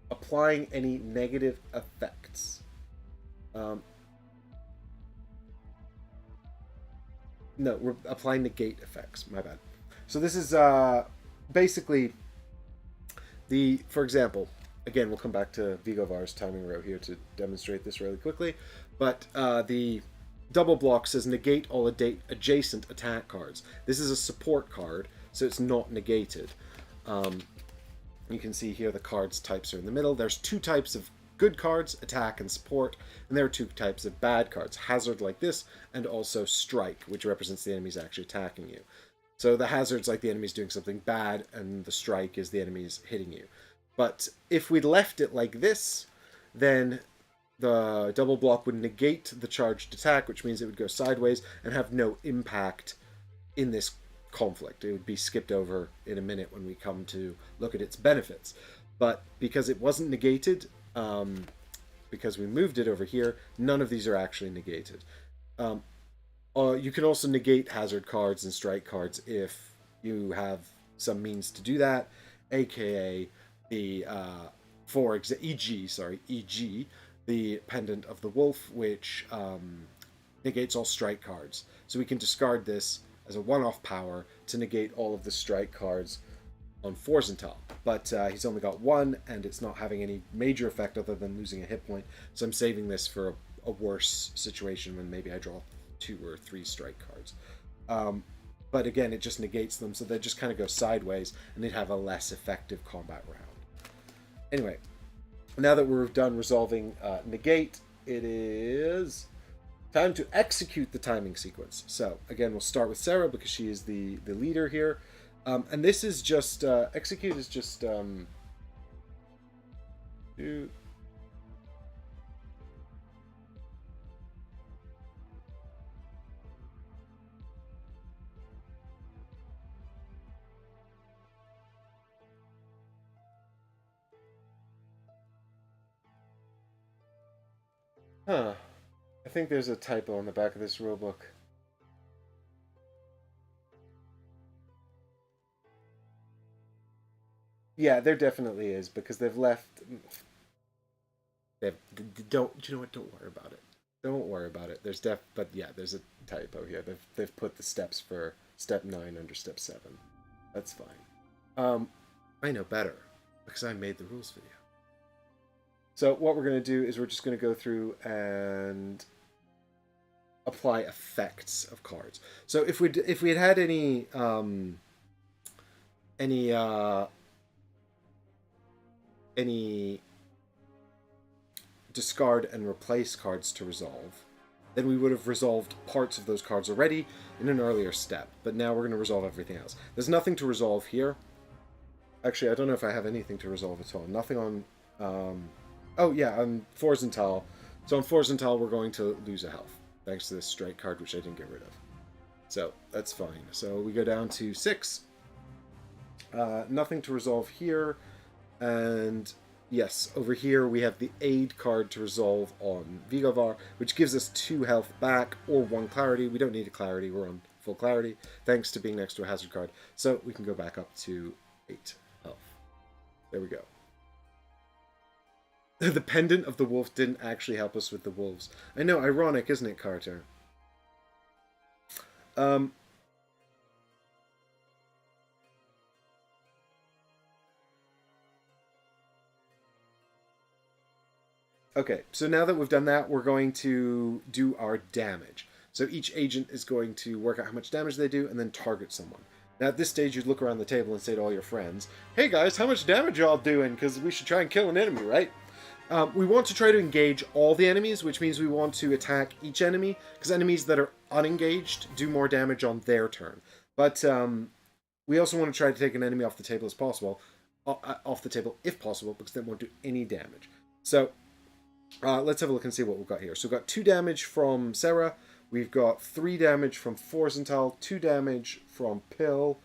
applying any negative effects. No, we're applying negate effects. My bad. So this is basically for example, again, we'll come back to Vigovar's timing row here to demonstrate this really quickly, but the double block says negate all adjacent attack cards. This is a support card, so it's not negated. You can see here the cards types are in the middle. There's 2 types of good cards, attack and support, and there are 2 types of bad cards, hazard like this, and also strike, which represents the enemies actually attacking you. So the hazard's like the enemy's doing something bad, and the strike is the enemy's hitting you. But if we left it like this, then the double block would negate the charged attack, which means it would go sideways and have no impact in this conflict. It would be skipped over in a minute when we come to look at its benefits. But because it wasn't negated, because we moved it over here, none of these are actually negated. You can also negate hazard cards and strike cards if you have some means to do that, aka the e.g. the Pendant of the Wolf, which negates all strike cards. So we can discard this as a one-off power to negate all of the strike cards on Forzental. But he's only got 1, and it's not having any major effect other than losing a hit point. So I'm saving this for a worse situation when maybe I draw 2 or 3 strike cards. But again, it just negates them, so they just kind of go sideways, and they'd have a less effective combat round. Anyway, now that we're done resolving negate, it is time to execute the timing sequence. So again, we'll start with Sarah because she is the leader here. And this is just, execute is just, I think there's a typo on the back of this rulebook. Yeah, there definitely is, because they've left. Don't you know what? Don't worry about it. Don't worry about it. But yeah, there's a typo here. They've put the steps for step 9 under step 7. That's fine. I know better because I made the rules video. So what we're going to do is we're just going to go through and apply effects of cards. So if we had any discard and replace cards to resolve, then we would have resolved parts of those cards already in an earlier step. But now we're going to resolve everything else. There's nothing to resolve here. Actually, I don't know if I have anything to resolve at all. Nothing on... oh, yeah, on Forzental. So on Forzental, we're going to lose a health, thanks to this strike card, which I didn't get rid of. So that's fine. So we go down to 6. Nothing to resolve here. And yes, over here we have the aid card to resolve on Vigovar, which gives us 2 health back or 1 clarity. We don't need a clarity. We're on full clarity, thanks to being next to a hazard card. So we can go back up to 8 health. There we go. The Pendant of the Wolf didn't actually help us with the wolves. I know, ironic, isn't it, Carter? Okay, so now that we've done that, we're going to do our damage. So each agent is going to work out how much damage they do and then target someone. Now at this stage, you'd look around the table and say to all your friends, "Hey guys, how much damage y'all doing? Because we should try and kill an enemy, right?" We want to try to engage all the enemies, which means we want to attack each enemy, because enemies that are unengaged do more damage on their turn. But we also want to try to take an enemy off the table as possible, off the table if possible, because they won't do any damage. So let's have a look and see what we've got here. So we've got 2 damage from Sarah, we've got 3 damage from Forsenthal, 2 damage from Pill.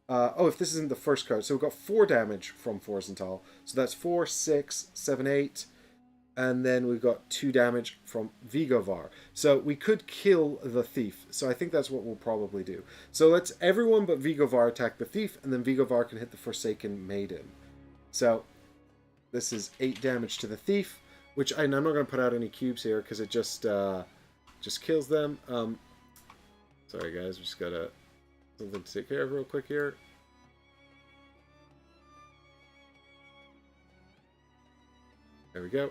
Oh, if this isn't the first card, so we've got 4 damage from Forsenthal. So that's 4, 6, 7, 8. And then we've got 2 damage from Vigovar. So we could kill the thief. So I think that's what we'll probably do. So let's everyone but Vigovar attack the thief, and then Vigovar can hit the Forsaken Maiden. So this is 8 damage to the thief, which I'm not going to put out any cubes here because it just kills them. Sorry guys, we just got something to take care of real quick here. There we go.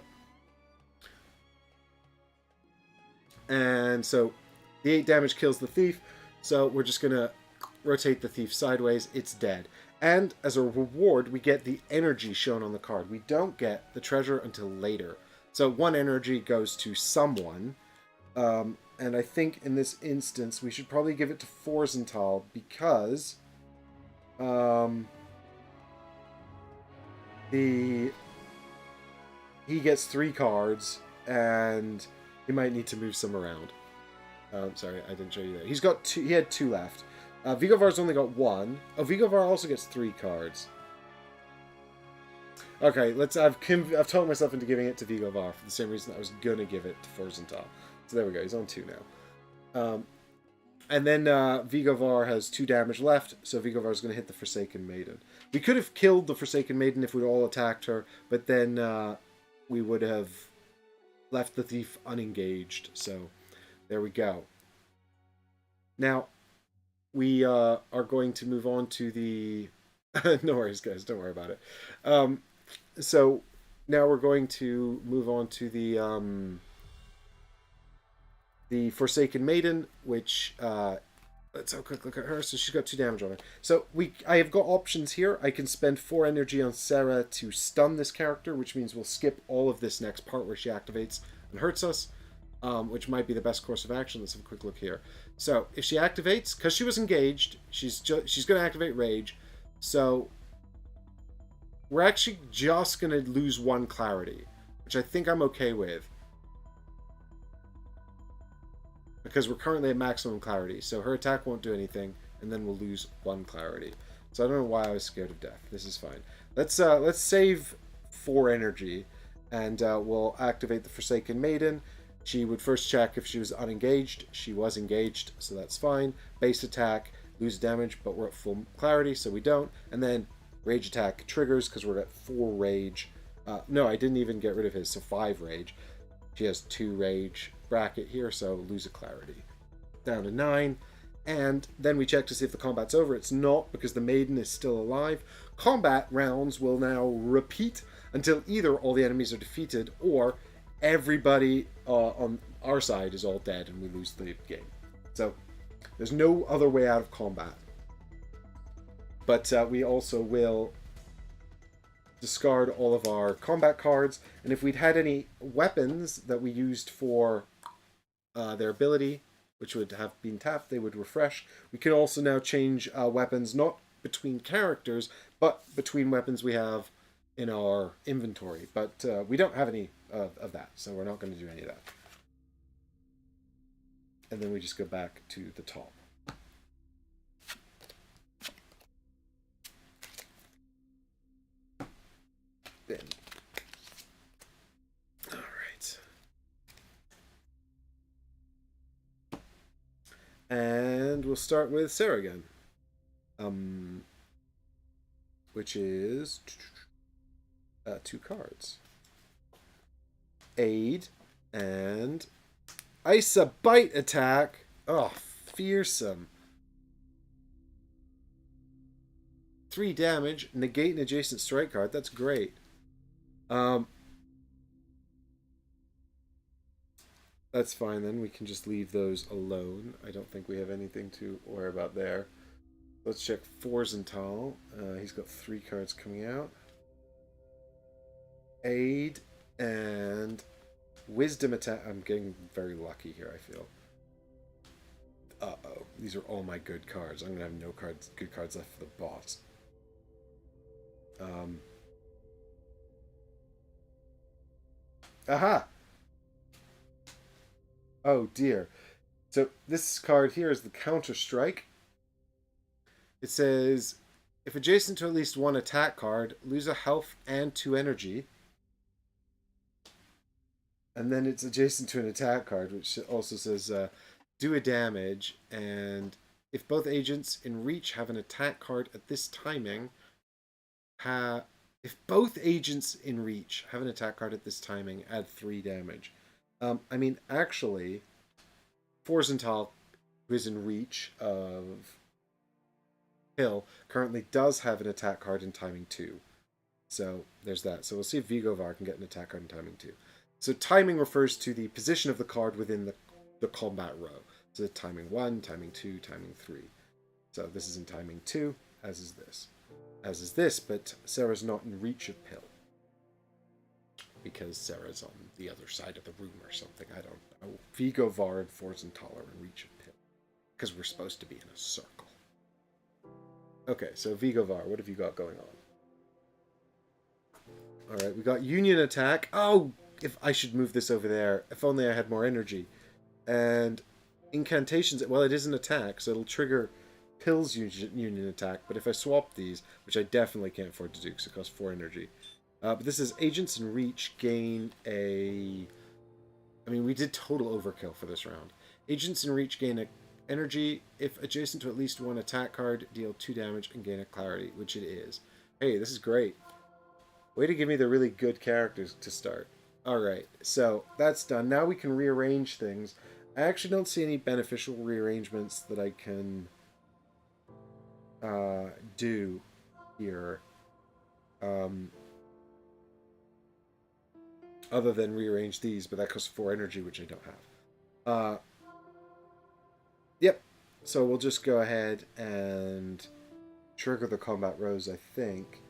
And so the 8 damage kills the thief. So we're just going to rotate the thief sideways. It's dead. And as a reward, we get the energy shown on the card. We don't get the treasure until later. So 1 energy goes to someone. And I think in this instance, we should probably give it to Forsenthal because he gets 3 cards and he might need to move some around. Sorry, I didn't show you that. He's got 2. He had 2 left. Vigovar's only got 1. Oh, Vigovar also gets 3 cards. Okay, I've talked myself into giving it to Vigovar for the same reason I was gonna give it to Forsenthal. So there we go. He's on 2 now. And then Vigovar has 2 damage left, so Vigovar's going to hit the Forsaken Maiden. We could have killed the Forsaken Maiden if we'd all attacked her, but then we would have left the thief unengaged. So there we go. Now, we are going to move on to the... No worries, guys. Don't worry about it. So now we're going to move on to the Forsaken Maiden, which let's have a quick look at her. So she's got 2 damage on her. So I have got options here. I can spend 4 energy on Sarah to stun this character, which means we'll skip all of this next part where she activates and hurts us, which might be the best course of action. Let's have a quick look here. So if she activates, because she was engaged, she's going to activate Rage. So we're actually just going to lose 1 clarity, which I think I'm okay with, because we're currently at maximum clarity. So her attack won't do anything, and then we'll lose 1 clarity. So I don't know why I was scared of death. This is fine. Let's save 4 energy, and we'll activate the Forsaken Maiden. She would first check if she was unengaged. She was engaged, so that's fine. Base attack, lose damage, but we're at full clarity, so we don't. And then rage attack triggers because we're at 4 rage. No, I didn't even get rid of his, so 5 rage. She has 2 rage bracket here, so lose a clarity. Down to 9. And then we check to see if the combat's over. It's not, because the maiden is still alive. Combat rounds will now repeat until either all the enemies are defeated or everybody on our side is all dead and we lose the game. So there's no other way out of combat. But we also will discard all of our combat cards, and if we'd had any weapons that we used for their ability, which would have been tapped, they would refresh. We can also now change weapons, not between characters, but between weapons we have in our inventory. But we don't have any of that, so we're not going to do any of that. And then we just go back to the top. Then. All right. And we'll start with Sarah again. Which is 2 cards. Aid and Isa Bite attack. Oh, fearsome. 3 damage, negate an adjacent strike card. That's great. That's fine then. We can just leave those alone. I don't think we have anything to worry about there. Let's check Forzental. He's got 3 cards coming out. Aid and Wisdom attack. I'm getting very lucky here, I feel. Uh-oh. These are all my good cards. I'm going to have no good cards left for the boss. Aha! Oh dear. So this card here is the Counter Strike. It says, if adjacent to at least 1 attack card, lose a health and 2 energy. And then it's adjacent to an attack card, which also says, do a damage. And if both agents in reach have an attack card at this timing, if both agents in reach have an attack card at this timing, add 3 damage. I mean, actually, Forzental, who is in reach of Hill, currently does have an attack card in timing 2. So there's that. So we'll see if Vigovar can get an attack card in timing 2. So timing refers to the position of the card within the combat row. So timing 1, timing 2, timing 3. So this is in timing 2, as is this. As is this, but Sarah's not in reach of Pill. Because Sarah's on the other side of the room or something. I don't know. Vigovar and Forzental are in reach of Pill. Because we're supposed to be in a circle. Okay, so Vigovar, what have you got going on? Alright, we got Union Attack. Oh, if I should move this over there. If only I had more energy. And Incantations, well, it is an attack, so it'll trigger Pill's Union Attack. But if I swap these, which I definitely can't afford to do because it costs 4 energy. But this is Agents in Reach gain a... I mean, we did total overkill for this round. Agents in Reach gain a energy. If adjacent to at least 1 attack card, deal 2 damage and gain a clarity, which it is. Hey, this is great. Way to give me the really good characters to start. Alright, so that's done. Now we can rearrange things. I actually don't see any beneficial rearrangements that I can do here. Other than rearrange these, but that costs 4 energy, which I don't have. Yep, so we'll just go ahead and trigger the combat rows, I think.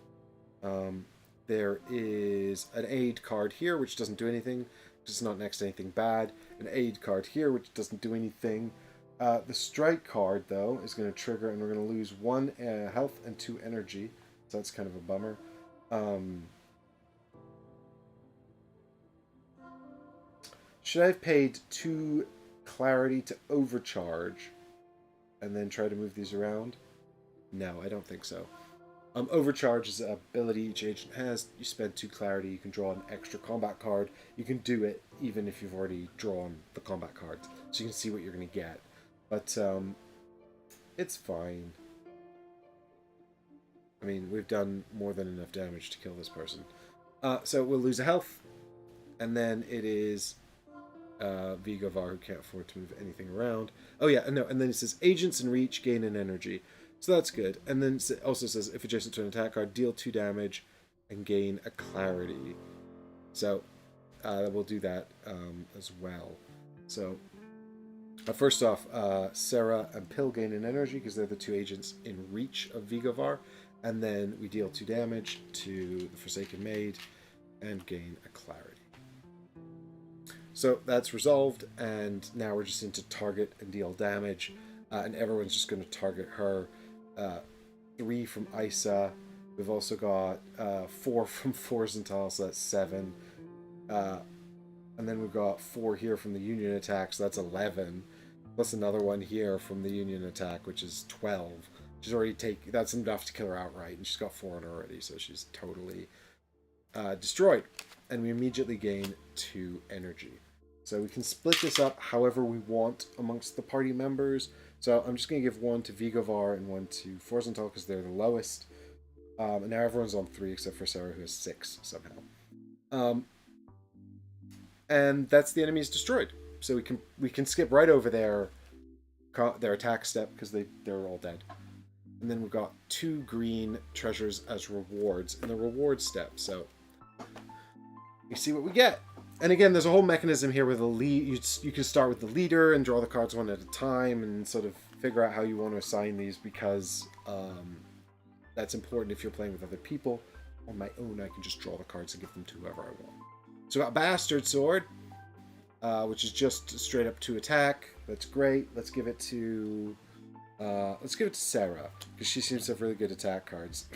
There is an aid card here, which doesn't do anything, because it's not next to anything bad. An aid card here, which doesn't do anything. The strike card, though, is going to trigger, and we're going to lose 1 health and 2 energy. So that's kind of a bummer. Should I have paid 2 clarity to overcharge and then try to move these around? No, I don't think so. Overcharge is an ability each agent has. You spend 2 clarity, you can draw an extra combat card. You can do it even if you've already drawn the combat cards, so you can see what you're going to get. But it's fine. I mean, we've done more than enough damage to kill this person. So we'll lose a health, and then it is Vigovar, who can't afford to move anything around. Oh yeah, no, and then it says Agents in Reach gain an energy. So that's good. And then it also says, if adjacent to an attack card, deal 2 damage and gain a clarity. So we'll do that as well. So first off, Sarah and Pill gain an energy because they're the 2 agents in reach of Vigovar. And then we deal 2 damage to the Forsaken Maid and gain a clarity. So that's resolved, and now we're just into target and deal damage. And everyone's just going to target her. 3 from Isa. We've also got 4 from Forzental, so that's 7. And then we've got 4 here from the Union attack, so that's 11. Plus another one here from the Union attack, which is 12. She's already that's enough to kill her outright, and she's got 4 on her already, so she's totally destroyed. And we immediately gain 2 energy. So we can split this up however we want amongst the party members. So I'm just going to give 1 to Vigovar and 1 to Forzental because they're the lowest. And now everyone's on 3 except for Sarah, who has 6 somehow. And that's the enemies destroyed. So we can skip right over their attack step because they're all dead. And then we've got 2 green treasures as rewards in the reward step. So you see what we get. And again, there's a whole mechanism here where the lead you can start with the leader and draw the cards one at a time and sort of figure out how you want to assign these, because that's important if you're playing with other people. On my own, I can just draw the cards and give them to whoever I want. So we got Bastard Sword, which is just straight up to attack. That's great. Let's give it to Sarah, because she seems to have really good attack cards.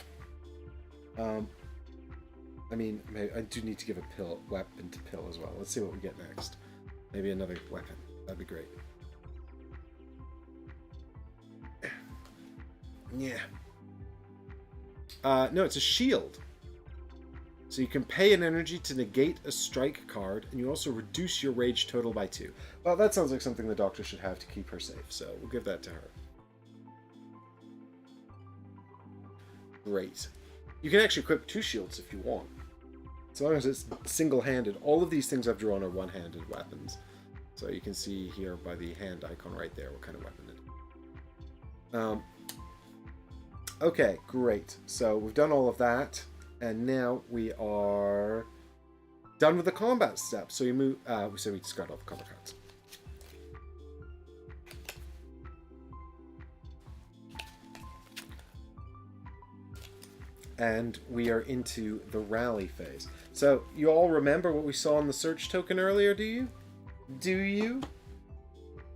I mean, I do need to give a weapon to Pill as well. Let's see what we get next. Maybe another weapon. That'd be great. Yeah. No, it's a shield. So you can pay an energy to negate a strike card, and you also reduce your rage total by 2. Well, that sounds like something the doctor should have to keep her safe, so we'll give that to her. Great. You can actually equip 2 shields if you want. As long as it's single-handed. All of these things I've drawn are one-handed weapons. So you can see here by the hand icon right there what kind of weapon it is. Okay, great. So we've done all of that. And now we are done with the combat steps. So we move. So we discard all the combat cards. And we are into the rally phase. So you all remember what we saw in the search token earlier, do you? Do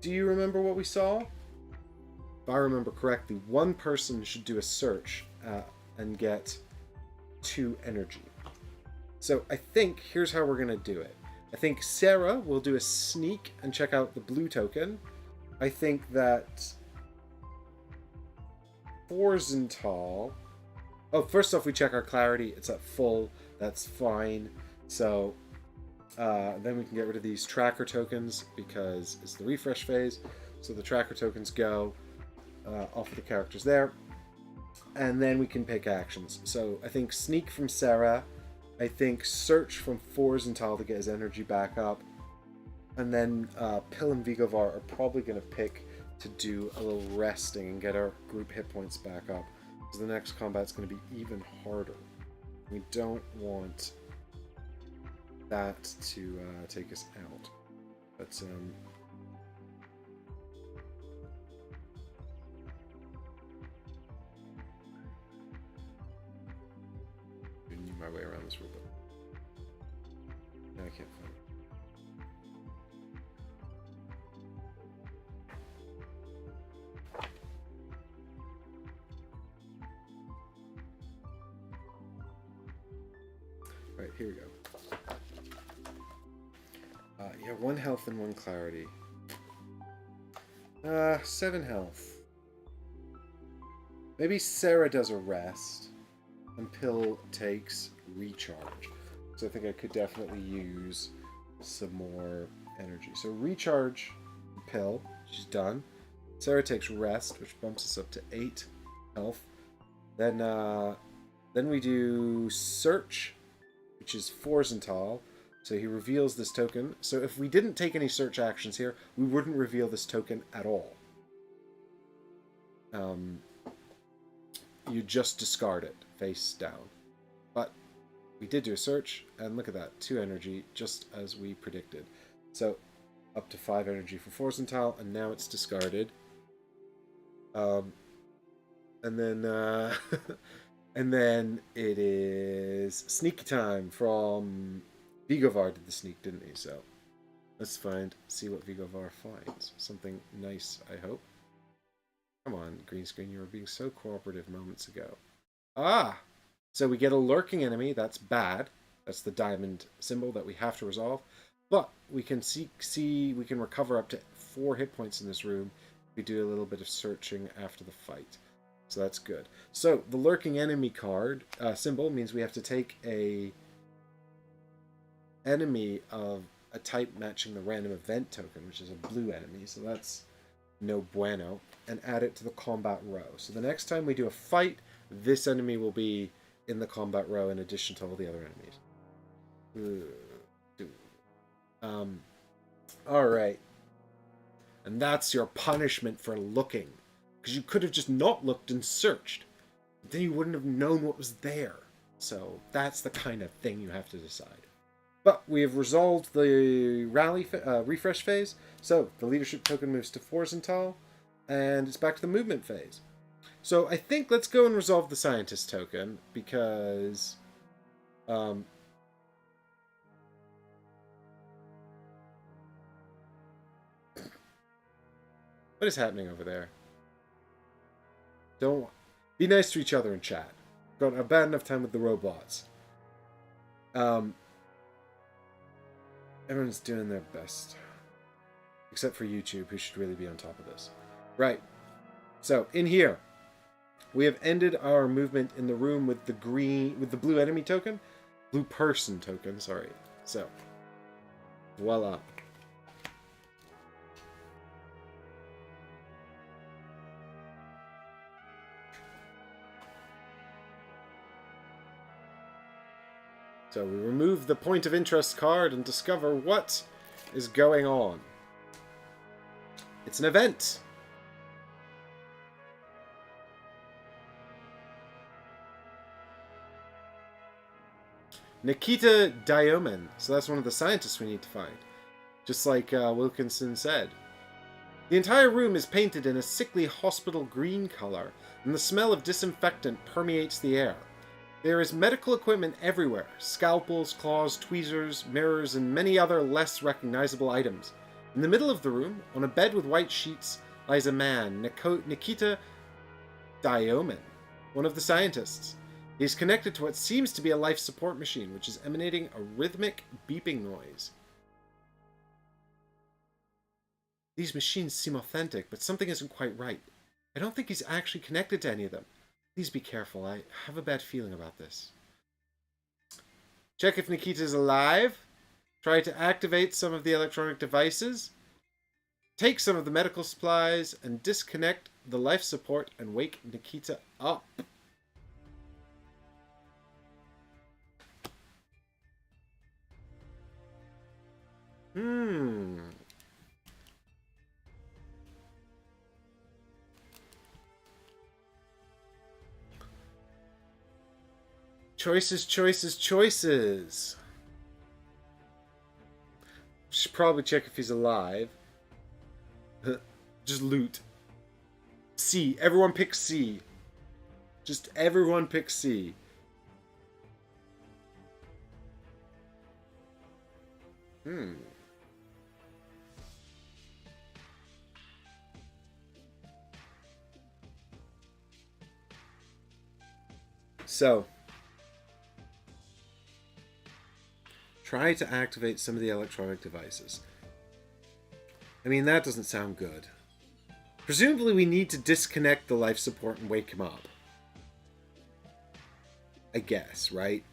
you remember what we saw? If I remember correctly, one person should do a search and get 2 energy. So I think here's how we're going to do it. I think Sarah will do a sneak and check out the blue token. I think that Forzental... Oh, first off, we check our clarity. It's at full. That's fine. So then we can get rid of these tracker tokens because it's the refresh phase. So the tracker tokens go off of the characters there. And then we can pick actions. So I think Sneak from Sarah. I think Search from Forzental to get his energy back up. And then Pill and Vigovar are probably going to pick to do a little resting and get our group hit points back up. So the next combat's going to be even harder. We don't want that to take us out. But I knew my way around this rulebook. No, I can't find it. Right, here we go. Yeah, 1 health and 1 clarity. 7 health. Maybe Sarah does a rest, and Pill takes recharge. So I think I could definitely use some more energy. So recharge Pill, she's done. Sarah takes rest, which bumps us up to 8 health. Then we do search, which is Forzental. So he reveals this token. So if we didn't take any search actions here, we wouldn't reveal this token at all. You just discard it face down. But we did do a search, and look at that, 2 energy, just as we predicted. So up to 5 energy for Forzental, and now it's discarded. And then and then it is sneaky time from Vigovar. Did the sneak, didn't he? So let's see what Vigovar finds. Something nice, I hope. Come on, green screen, you were being so cooperative moments ago. Ah! So we get a lurking enemy. That's bad. That's the diamond symbol that we have to resolve. But we can we can recover up to 4 hit points in this room if we do a little bit of searching after the fight. So that's good. So the lurking enemy card symbol means we have to take a enemy of a type matching the random event token, which is a blue enemy. So that's no bueno, and add it to the combat row. So the next time we do a fight, this enemy will be in the combat row in addition to all the other enemies. All right, and that's your punishment for looking, because you could have just not looked and searched. Then you wouldn't have known what was there. So that's the kind of thing you have to decide. But we have resolved the refresh phase, so the leadership token moves to Forzental, and it's back to the movement phase. So I think let's go and resolve the scientist token, because what is happening over there? Don't be nice to each other in chat. Don't have bad enough time with the robots. Everyone's doing their best. Except for YouTube, who should really be on top of this. Right. So, in here, we have ended our movement in the room with the blue enemy token. Blue person token, sorry. So, voila. So we remove the point of interest card and discover what is going on. It's an event. Nikita Diomen. So that's one of the scientists we need to find. Just like Wilkinson said. The entire room is painted in a sickly hospital green color, and the smell of disinfectant permeates the air. There is medical equipment everywhere. Scalpels, claws, tweezers, mirrors, and many other less recognizable items. In the middle of the room, on a bed with white sheets, lies a man, Nikita Diomen, one of the scientists. He is connected to what seems to be a life support machine, which is emanating a rhythmic beeping noise. These machines seem authentic, but something isn't quite right. I don't think he's actually connected to any of them. Please be careful. I have a bad feeling about this. Check if Nikita is alive. Try to activate some of the electronic devices. Take some of the medical supplies and disconnect the life support and wake Nikita up. Choices, choices, choices. Should probably check if he's alive. Just loot. C. Everyone pick C. Just everyone pick C. So, try to activate some of the electronic devices. I mean, that doesn't sound good. Presumably we need to disconnect the life support and wake him up. I guess, right?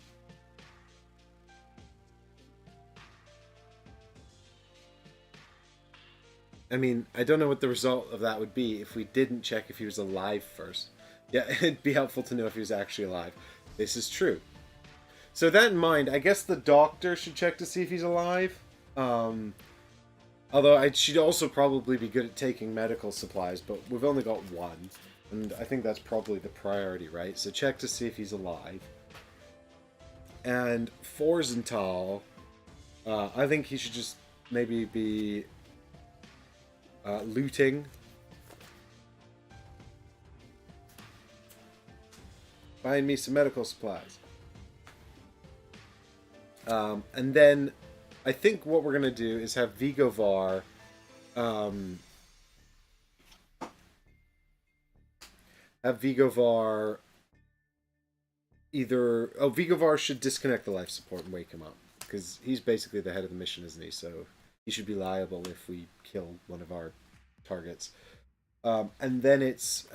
I mean, I don't know what the result of that would be if we didn't check if he was alive first. Yeah, it'd be helpful to know if he was actually alive. This is true. So that in mind, I guess the doctor should check to see if he's alive. Although she'd also probably be good at taking medical supplies, but we've only got one. And I think that's probably the priority, right? So check to see if he's alive. And Forzental, I think he should just maybe be looting. Find me some medical supplies. And then I think what we're going to do is have Vigovar Vigovar should disconnect the life support and wake him up, because he's basically the head of the mission, isn't he? So he should be liable if we kill one of our targets. And then it's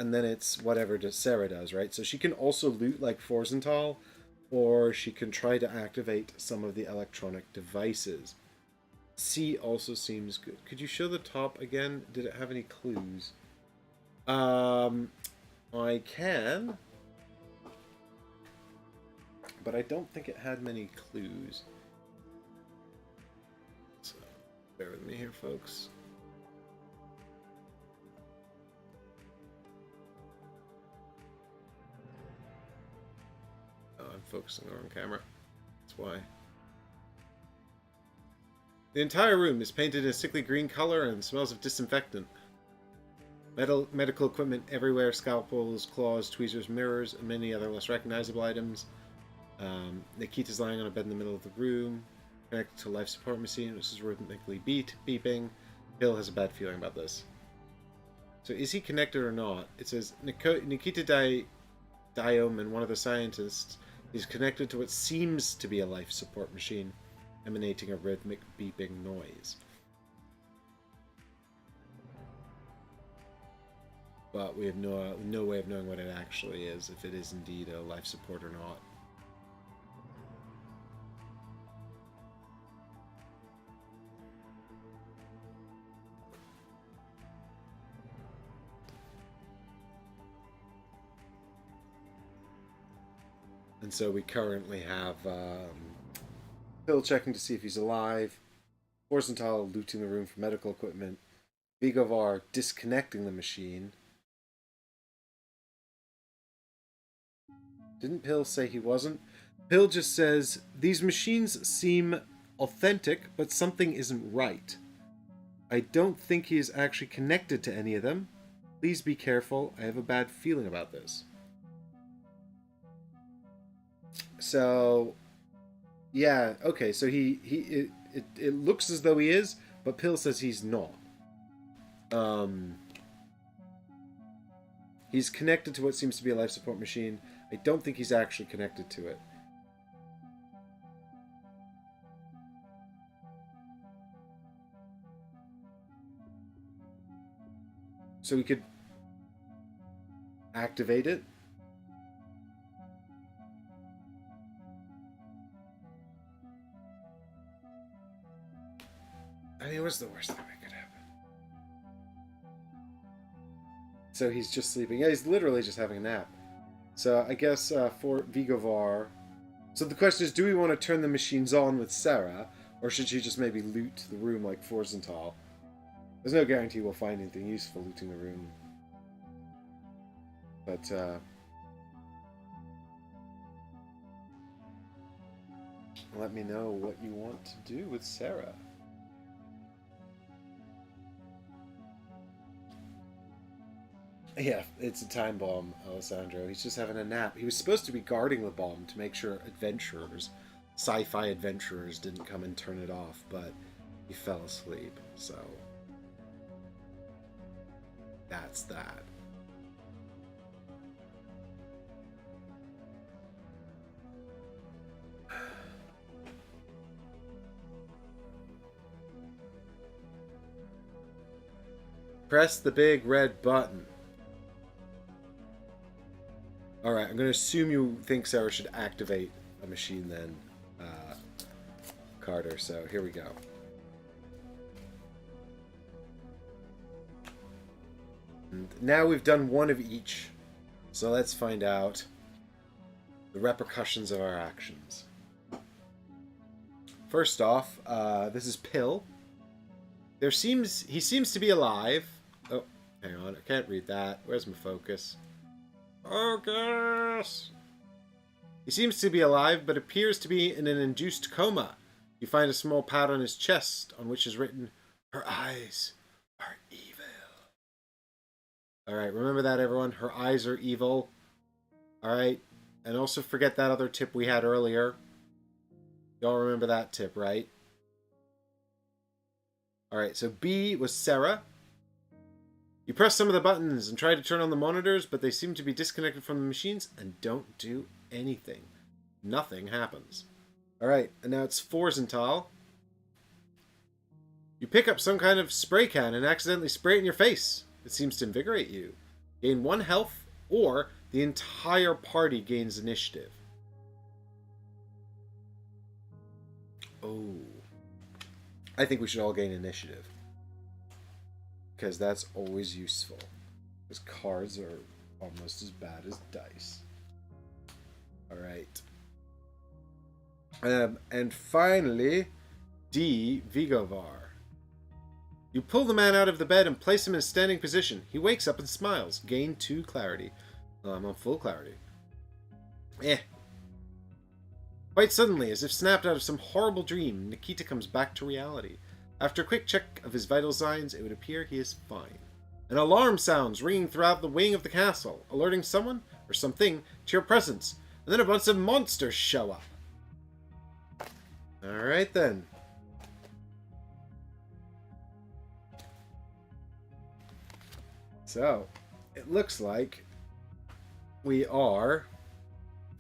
whatever Sarah does, right? So she can also loot like Forzental, or she can try to activate some of the electronic devices. C also seems good. Could you show the top again? Did it have any clues? I can, but I don't think it had many clues. So bear with me here, folks. Oh, I'm focusing on camera. That's why. The entire room is painted in a sickly green color and smells of disinfectant. Medical equipment everywhere, scalpels, claws, tweezers, mirrors, and many other less recognizable items. Nikita's lying on a bed in the middle of the room, connected to a life support machine, which is rhythmically beeping. Bill has a bad feeling about this. So is he connected or not? It says Nikita Dioman, one of the scientists, is connected to what seems to be a life support machine, emanating a rhythmic beeping noise. But we have no way of knowing what it actually is, if it is indeed a life support or not. And so we currently have Bill checking to see if he's alive, Horsenthal looting the room for medical equipment, Vigovar disconnecting the machine. Didn't Pill say he wasn't? Pill just says, these machines seem authentic, but something isn't right. I don't think he is actually connected to any of them. Please be careful. I have a bad feeling about this. So, yeah, okay, so it looks as though he is, but Pill says he's not. He's connected to what seems to be a life support machine. I don't think he's actually connected to it. So we could activate it. I mean, what's the worst thing that could happen? So he's just sleeping. Yeah, he's literally just having a nap. So I guess for Vigovar... So the question is, do we want to turn the machines on with Sarah, or should she just maybe loot the room like Forsenthal? There's no guarantee we'll find anything useful looting the room. But, let me know what you want to do with Sarah. Yeah, it's a time bomb, Alessandro. He's just having a nap. He was supposed to be guarding the bomb to make sure adventurers, sci-fi adventurers, didn't come and turn it off, but he fell asleep, so... That's that. Press the big red button. Alright, I'm going to assume you think Sarah should activate a machine then, Carter, so here we go. And now we've done one of each, so let's find out the repercussions of our actions. First off, this is Pill. He seems to be alive. Oh, hang on, I can't read that. Where's my focus? Focus! He seems to be alive, but appears to be in an induced coma. You find a small pad on his chest, on which is written, "Her eyes are evil." Alright, remember that, everyone? Her eyes are evil. Alright, and also forget that other tip we had earlier. Y'all remember that tip, right? Alright, so B was Sarah. You press some of the buttons and try to turn on the monitors, but they seem to be disconnected from the machines and don't do anything. Nothing happens. Alright, and now it's Forsenthal. You pick up some kind of spray can and accidentally spray it in your face. It seems to invigorate you. Gain 1 health, or the entire party gains initiative. Oh. I think we should all gain initiative. Because that's always useful. Because cards are almost as bad as dice. Alright. And finally, D. Vigovar. You pull the man out of the bed and place him in a standing position. He wakes up and smiles. Gain 2 clarity. Well, I'm on full clarity. Quite suddenly, as if snapped out of some horrible dream, Nikita comes back to reality. After a quick check of his vital signs, it would appear he is fine. An alarm sounds, ringing throughout the wing of the castle, alerting someone or something to your presence. And then a bunch of monsters show up. Alright then. So, it looks like we are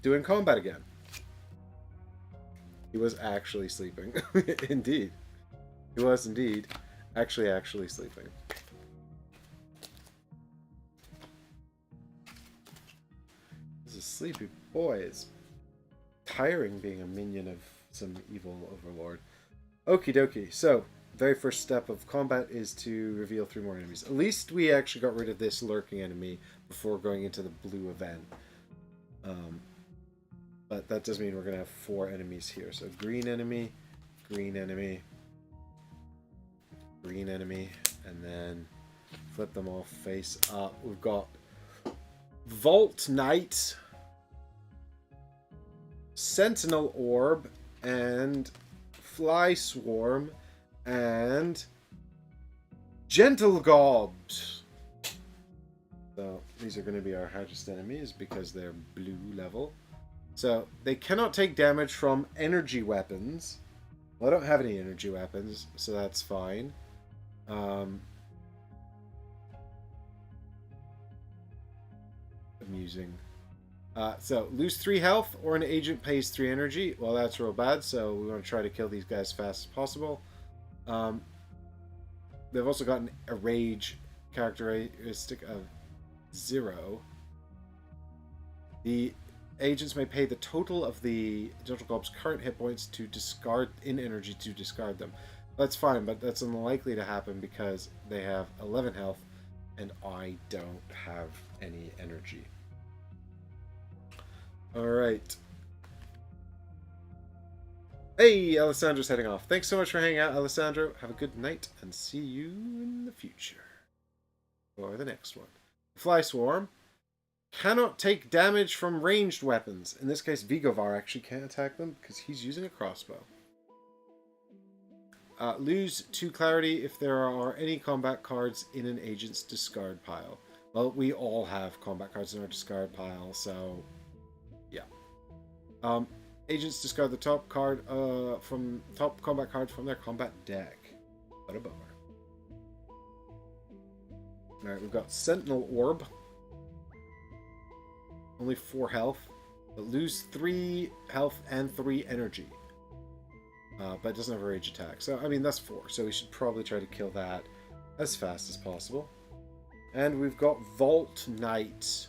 doing combat again. He was actually sleeping. Indeed. He was indeed actually sleeping. He's a sleepy boy. It's tiring being a minion of some evil overlord. Okie dokie. So, very first step of combat is to reveal 3 more enemies. At least we actually got rid of this lurking enemy before going into the blue event. But that does mean we're going to have 4 enemies here. So green enemy, green enemy, green enemy, and then flip them all face up. We've got Vault Knight, Sentinel Orb, and Fly Swarm, and Gentle Gobs. So these are going to be our hardest enemies because they're blue level. So they cannot take damage from energy weapons. Well, I don't have any energy weapons, so that's fine. Amusing. So lose 3 health or an agent pays 3 energy. Well, that's real bad, so we want to try to kill these guys as fast as possible. They've also gotten a rage characteristic of 0. The agents may pay the total of the Gentle Gob's current hit points to discard in energy to discard them. That's fine, but that's unlikely to happen because they have 11 health and I don't have any energy. Alright. Hey, Alessandro's heading off. Thanks so much for hanging out, Alessandro. Have a good night and see you in the future. Or the next one. Fly Swarm cannot take damage from ranged weapons. In this case, Vigovar actually can't attack them because he's using a crossbow. Lose 2 clarity if there are any combat cards in an agent's discard pile. Well, we all have combat cards in our discard pile, so yeah. Agents discard the top card from top combat card from their combat deck. What a bummer. Alright, we've got Sentinel Orb. Only 4 health. But lose 3 health and 3 energy. But it doesn't have a rage attack. So, I mean, that's 4. So we should probably try to kill that as fast as possible. And we've got Vault Knight.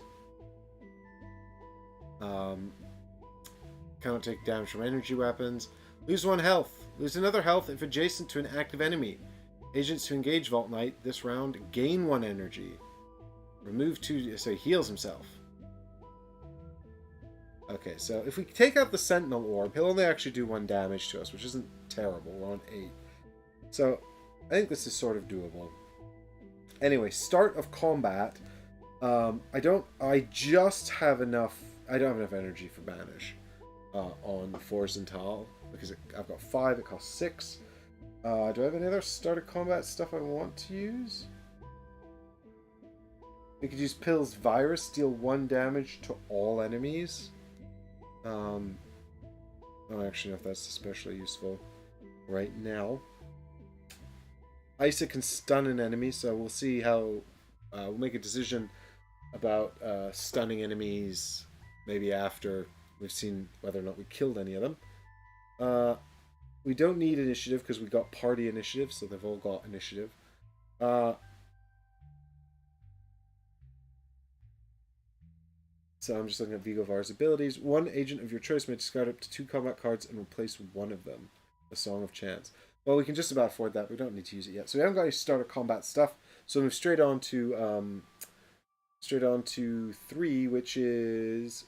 Cannot take damage from energy weapons. Lose 1 health. Lose another health if adjacent to an active enemy. Agents who engage Vault Knight this round gain 1 energy. Remove 2, so he heals himself. Okay, so if we take out the Sentinel Orb, he'll only actually do 1 damage to us, which isn't terrible. We're on 8. So, I think this is sort of doable. Anyway, start of combat. I just have enough... I don't have enough energy for Banish on Forzental, because I've got 5, it costs 6. Do I have any other start of combat stuff I want to use? We could use Pill's Virus, deal 1 damage to all enemies. I don't actually know if that's especially useful right now. Isa can stun an enemy, so we'll see how... we'll make a decision about stunning enemies maybe after we've seen whether or not we killed any of them. We don't need initiative because we got party initiative, so they've all got initiative. So I'm just looking at Vigovar's abilities. 1 agent of your choice may discard up to 2 combat cards and replace 1 of them. A Song of Chance. Well, we can just about afford that. We don't need to use it yet. So we haven't got any starter combat stuff. So we'll move straight on to 3, which is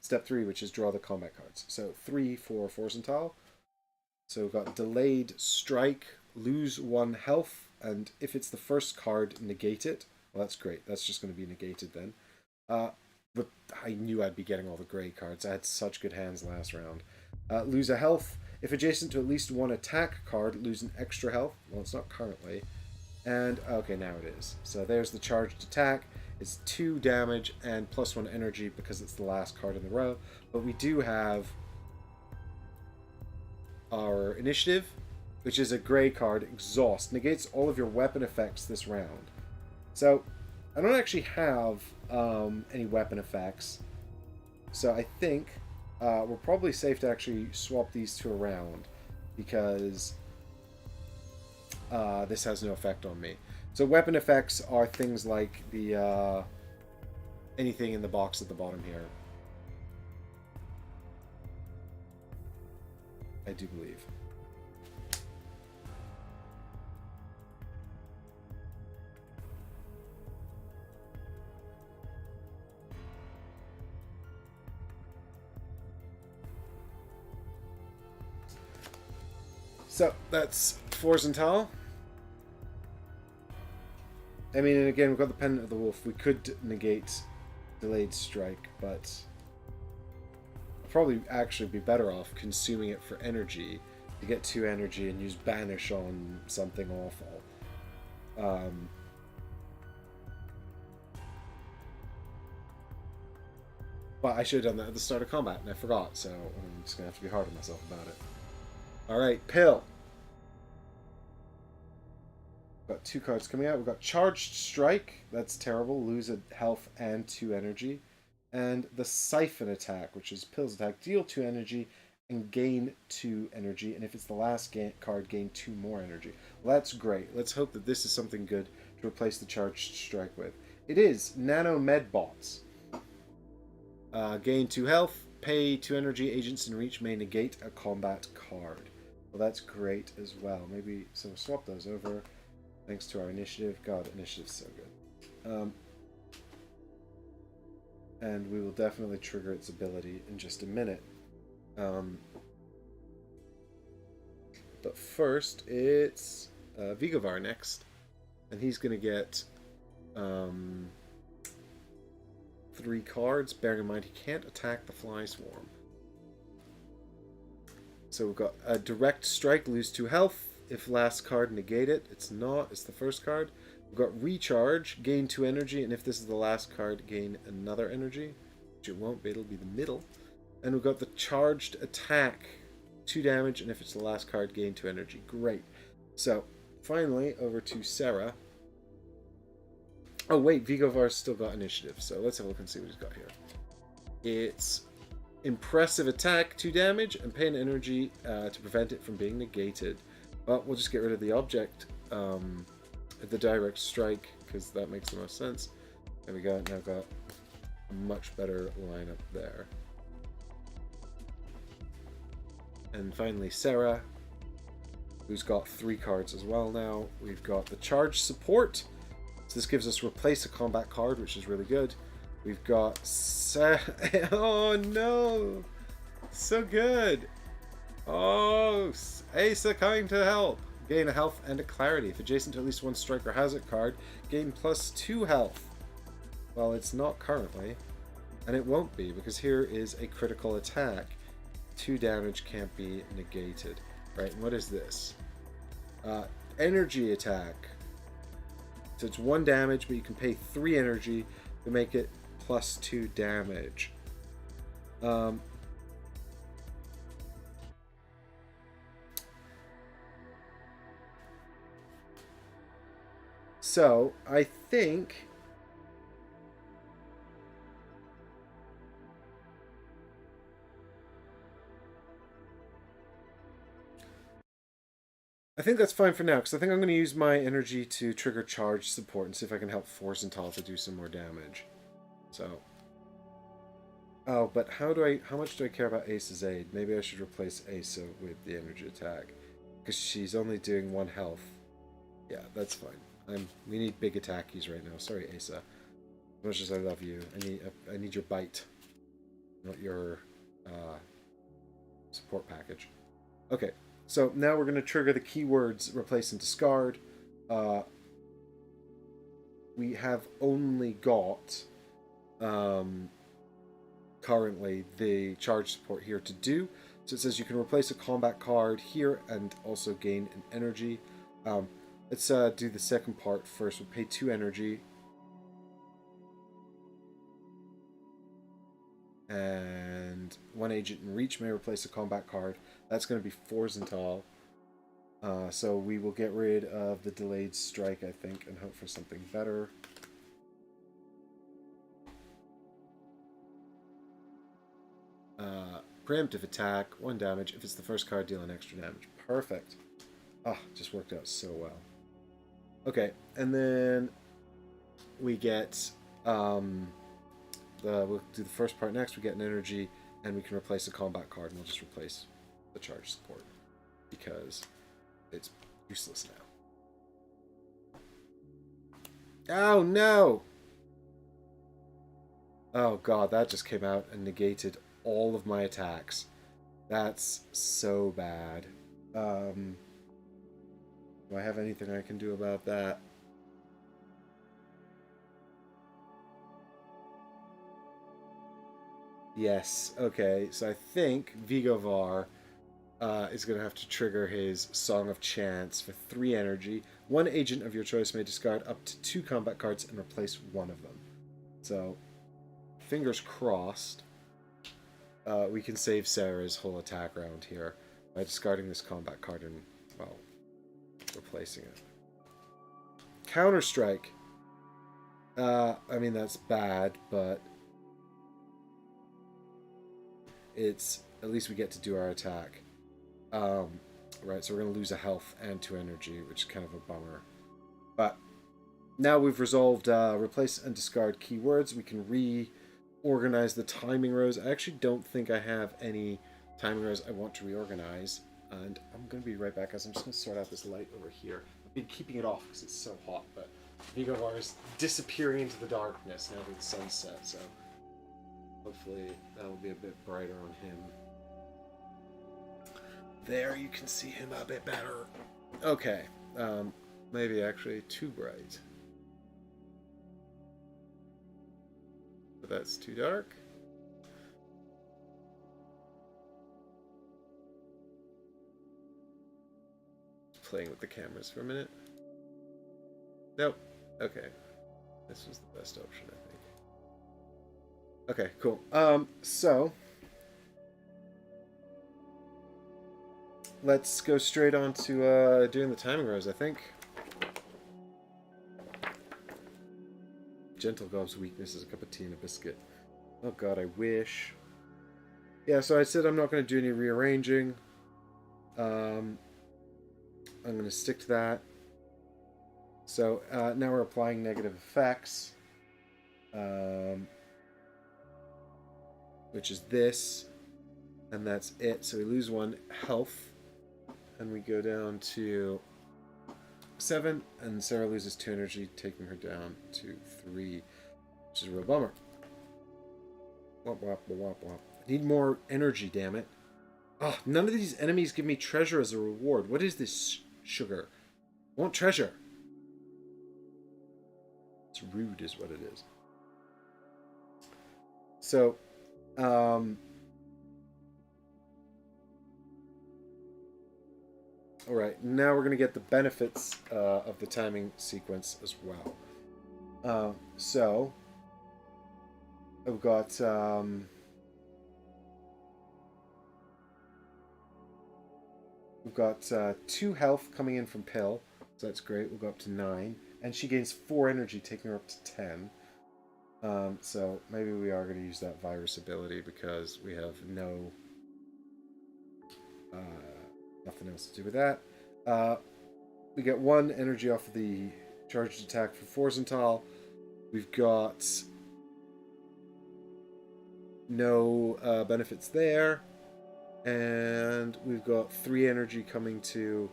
step 3, which is draw the combat cards. So 3 for Forzental. So we've got Delayed Strike, lose 1 health, and if it's the first card, negate it. Well, that's great. That's just going to be negated then. But I knew I'd be getting all the gray cards. I had such good hands last round. Lose a health. If adjacent to at least one attack card, lose an extra health. Well, it's not currently. And, okay, now it is. So there's the charged attack. It's 2 damage and +1 energy because it's the last card in the row. But we do have our initiative, which is a gray card, Exhaust. Negates all of your weapon effects this round. So, I don't actually have any weapon effects. So I think we're probably safe to actually swap these two around because this has no effect on me. So weapon effects are things like the anything in the box at the bottom here. I do believe. So that's Forzental. I mean, and again, we've got the Pendant of the Wolf. We could negate Delayed Strike, but I'd probably actually be better off consuming it for energy to get 2 energy and use Banish on something awful. But I should have done that at the start of combat, and I forgot, so I'm just going to have to be hard on myself about it. Alright, Pill. Got 2 cards coming out. We've got Charged Strike. That's terrible. Lose a health and 2 energy. And the Siphon Attack, which is Pill's attack. Deal 2 energy and gain 2 energy. And if it's the last card, gain 2 more energy. Well, that's great. Let's hope that this is something good to replace the Charged Strike with. It is Nano Medbots. Gain 2 health. Pay 2 energy. Agents in reach may negate a combat card. Well, that's great as well. Maybe, so we'll swap those over. Thanks to our initiative. God, initiative's so good. And we will definitely trigger its ability in just a minute. But first, it's Vigovar next. And he's going to get 3 cards, bearing in mind he can't attack the Fly Swarm. So we've got a Direct Strike, lose 2 health. If last card, negate it. It's not. It's the first card. We've got Recharge, gain 2 energy, and if this is the last card, gain another energy. Which it won't be. It'll be the middle. And we've got the Charged Attack, 2 damage, and if it's the last card, gain 2 energy. Great. So, finally, over to Sarah. Oh, wait. Vigovar's still got initiative, so let's have a look and see what he's got here. It's Impressive Attack, 2 damage, and pay an energy to prevent it from being negated. Well, we'll just get rid of the object, the Direct Strike, because that makes the most sense. There we go. Now got a much better lineup there. And finally, Sarah, who's got 3 cards as well now. We've got the Charge Support. So this gives us Replace a Combat card, which is really good. We've got... Oh, no! So good! Oh, Asa coming to help. Gain a health and a clarity. If adjacent to at least one striker hazard card, gain +2 health. Well, it's not currently. And it won't be, because here is a critical attack. 2 damage can't be negated. Right, and what is this? Energy attack. So it's 1 damage, but you can pay 3 energy to make it +2 damage. So, I think... that's fine for now, because I think I'm going to use my energy to trigger Charge Support and see if I can help Forzental to do some more damage. So... Oh, but how much do I care about Asa's aid? Maybe I should replace Asa with the energy attack. Because she's only doing 1 health. Yeah, that's fine. We need big attackies right now. Sorry, Asa. As much as I love you, I need your bite, not your support package. Okay, so now we're going to trigger the keywords Replace and Discard. We have only got currently the charge support here to do. So it says you can replace a combat card here and also gain an energy. Let's do the second part first. We'll pay 2 energy. And 1 agent in reach may replace a combat card. That's going to be Forzental. So we will get rid of the delayed strike, I think, and hope for something better. Preemptive attack, 1 damage. If it's the first card, deal an extra damage. Perfect. Ah, just worked out so well. Okay, and then we get we'll do the first part next. We get an energy, and we can replace a combat card, and we'll just replace the charge support because it's useless now. Oh no! Oh god, that just came out and negated all of my attacks. That's so bad. Do I have anything I can do about that? Yes. Okay, so I think Vigovar is going to have to trigger his Song of Chance for 3 energy. 1 agent of your choice may discard up to 2 combat cards and replace 1 of them. So, fingers crossed, we can save Sarah's whole attack round here by discarding this combat card and, well, replacing it. Counter-Strike. I mean, that's bad, but it's at least we get to do our attack. Right, so we're going to lose a health and 2 energy, which is kind of a bummer. But now we've resolved replace and discard keywords. We can reorganize the timing rows. I actually don't think I have any timing rows I want to reorganize. And I'm going to be right back, as I'm just going to sort out this light over here. I've been keeping it off because it's so hot, but Vigovar is disappearing into the darkness now that the sun's set, so hopefully that'll be a bit brighter on him. There, you can see him a bit better. Okay, maybe actually too bright. But that's too dark. Playing with the cameras for a minute. Nope. Okay. This was the best option, I think. Okay, cool. So let's go straight on to doing the timing rows, I think. Gentle Gob's weakness is a cup of tea and a biscuit. Oh god, I wish. Yeah, so I said I'm not going to do any rearranging. I'm going to stick to that. So now we're applying negative effects, which is this, and that's it. So we lose 1 health, and we go down to 7, and Sarah loses 2 energy, taking her down to 3, which is a real bummer. Wop, wop, wop, wop. I need more energy, damn it. Oh, none of these enemies give me treasure as a reward. What is this sugar? I want treasure. It's rude is what it is. So, alright, now we're going to get the benefits of the timing sequence as well. So, I've got we've got 2 health coming in from Pill, so that's great. We'll go up to 9. And she gains 4 energy, taking her up to 10. So maybe we are going to use that virus ability because we have nothing else to do with that. We get 1 energy off of the charged attack for Forzental. We've got no benefits there. And we've got 3 energy coming to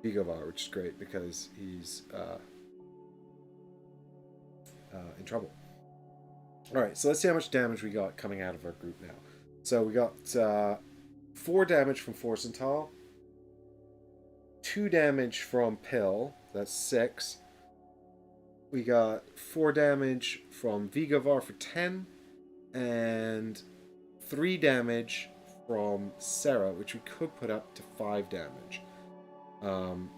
Vigovar, which is great because he's in trouble. Alright, so let's see how much damage we got coming out of our group now. So we got 4 damage from Forzental, 2 damage from Pill, that's 6. We got 4 damage from Vigovar for 10, and 3 damage from Sarah, which we could put up to 5 damage. And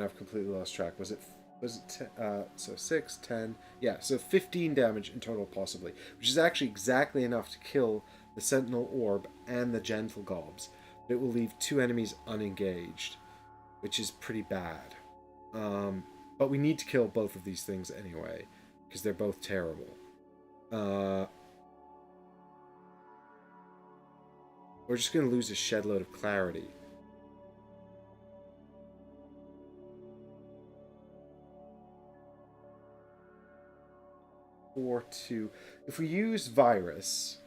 I've completely lost track. Was it so 6, 10, yeah, so 15 damage in total possibly, which is actually exactly enough to kill the Sentinel Orb and the Gentle Gobs. But it will leave 2 enemies unengaged, which is pretty bad. But we need to kill both of these things anyway, because they're both terrible. We're just going to lose a shed load of clarity. Or 2. If we use Virus,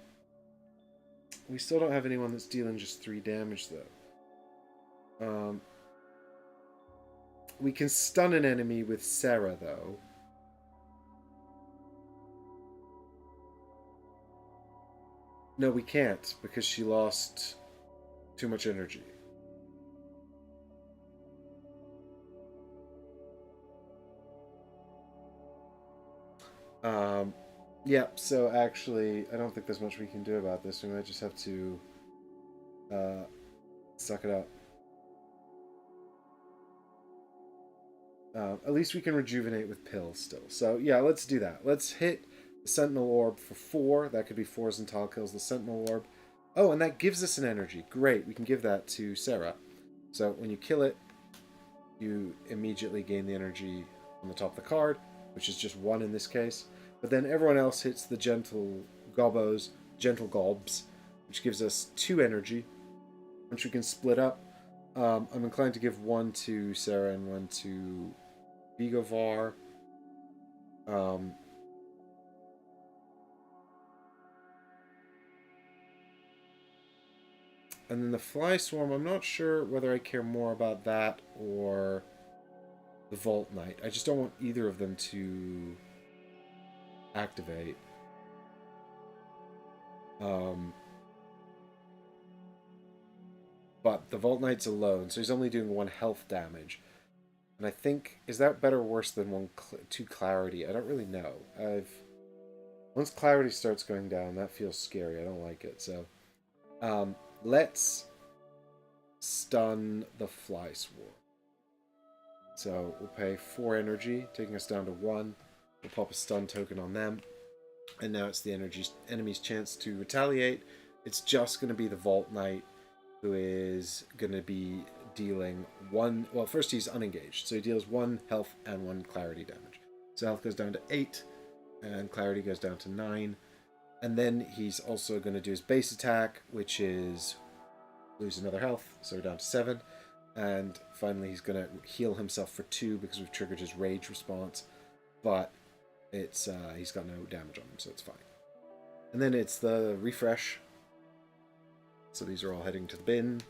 we still don't have anyone that's dealing just 3 damage, though. We can stun an enemy with Sarah, though. No, we can't, because she lost too much energy. Yeah, so actually, I don't think there's much we can do about this. We might just have to suck it up. At least we can rejuvenate with pills still. So yeah, let's do that. Let's hit the Sentinel Orb for 4. That could be 4 Zental kills the Sentinel Orb. Oh, and that gives us an energy. Great, we can give that to Sarah. So when you kill it, you immediately gain the energy on the top of the card, which is just 1 in this case. But then everyone else hits the Gentle Gobs, which gives us 2 energy, which we can split up. I'm inclined to give 1 to Sarah and 1 to Vigovar. And then the Fly Swarm, I'm not sure whether I care more about that or the Vault Knight. I just don't want either of them to activate. But the Vault Knight's alone, so he's only doing 1 health damage. And I think, is that better or worse than 2 clarity? I don't really know. Once clarity starts going down, that feels scary. I don't like it. So let's stun the Fly Swarm. So we'll pay 4 energy, taking us down to 1. We'll pop a stun token on them. And now it's the enemy's chance to retaliate. It's just going to be the Vault Knight, who is going to be dealing 1... Well, first he's unengaged, so he deals 1 health and 1 clarity damage. So health goes down to 8, and clarity goes down to 9. And then he's also going to do his base attack, which is lose another health, so we're down to 7. And finally he's going to heal himself for 2 because we've triggered his rage response. But it's he's got no damage on him, so it's fine. And then it's the refresh. So these are all heading to the bin.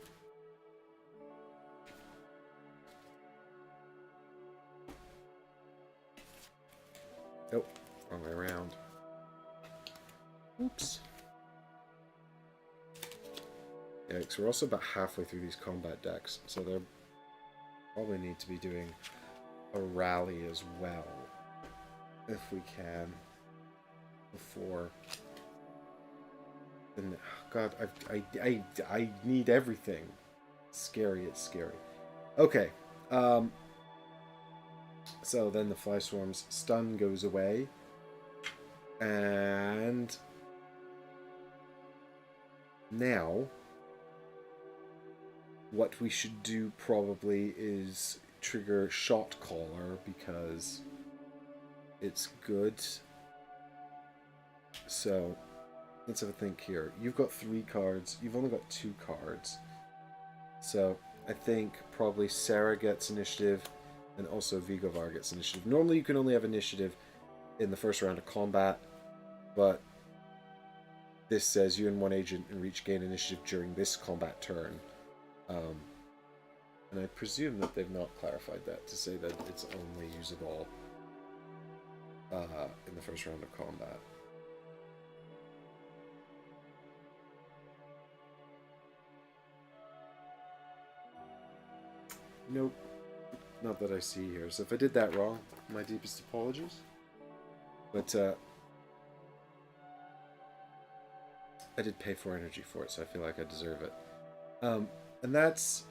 Oh, wrong way around. Oops. Yeah, because we're also about halfway through these combat decks, so they'll probably need to be doing a rally as well, if we can, before. And God, I need everything. It's scary. It's scary. Okay. So then the Fly Swarm's stun goes away, and now what we should do probably is trigger Shot Caller because it's good. So let's have a think here. You've got 3 cards. You've only got 2 cards. So I think probably Sarah gets initiative and also Vigovar gets initiative. Normally you can only have initiative in the first round of combat, but this says you and 1 agent in reach gain initiative during this combat turn. And I presume that they've not clarified that to say that it's only usable in the first round of combat. Nope. Not that I see here. So if I did that wrong, my deepest apologies. But I did pay 4 energy for it, so I feel like I deserve it. And that's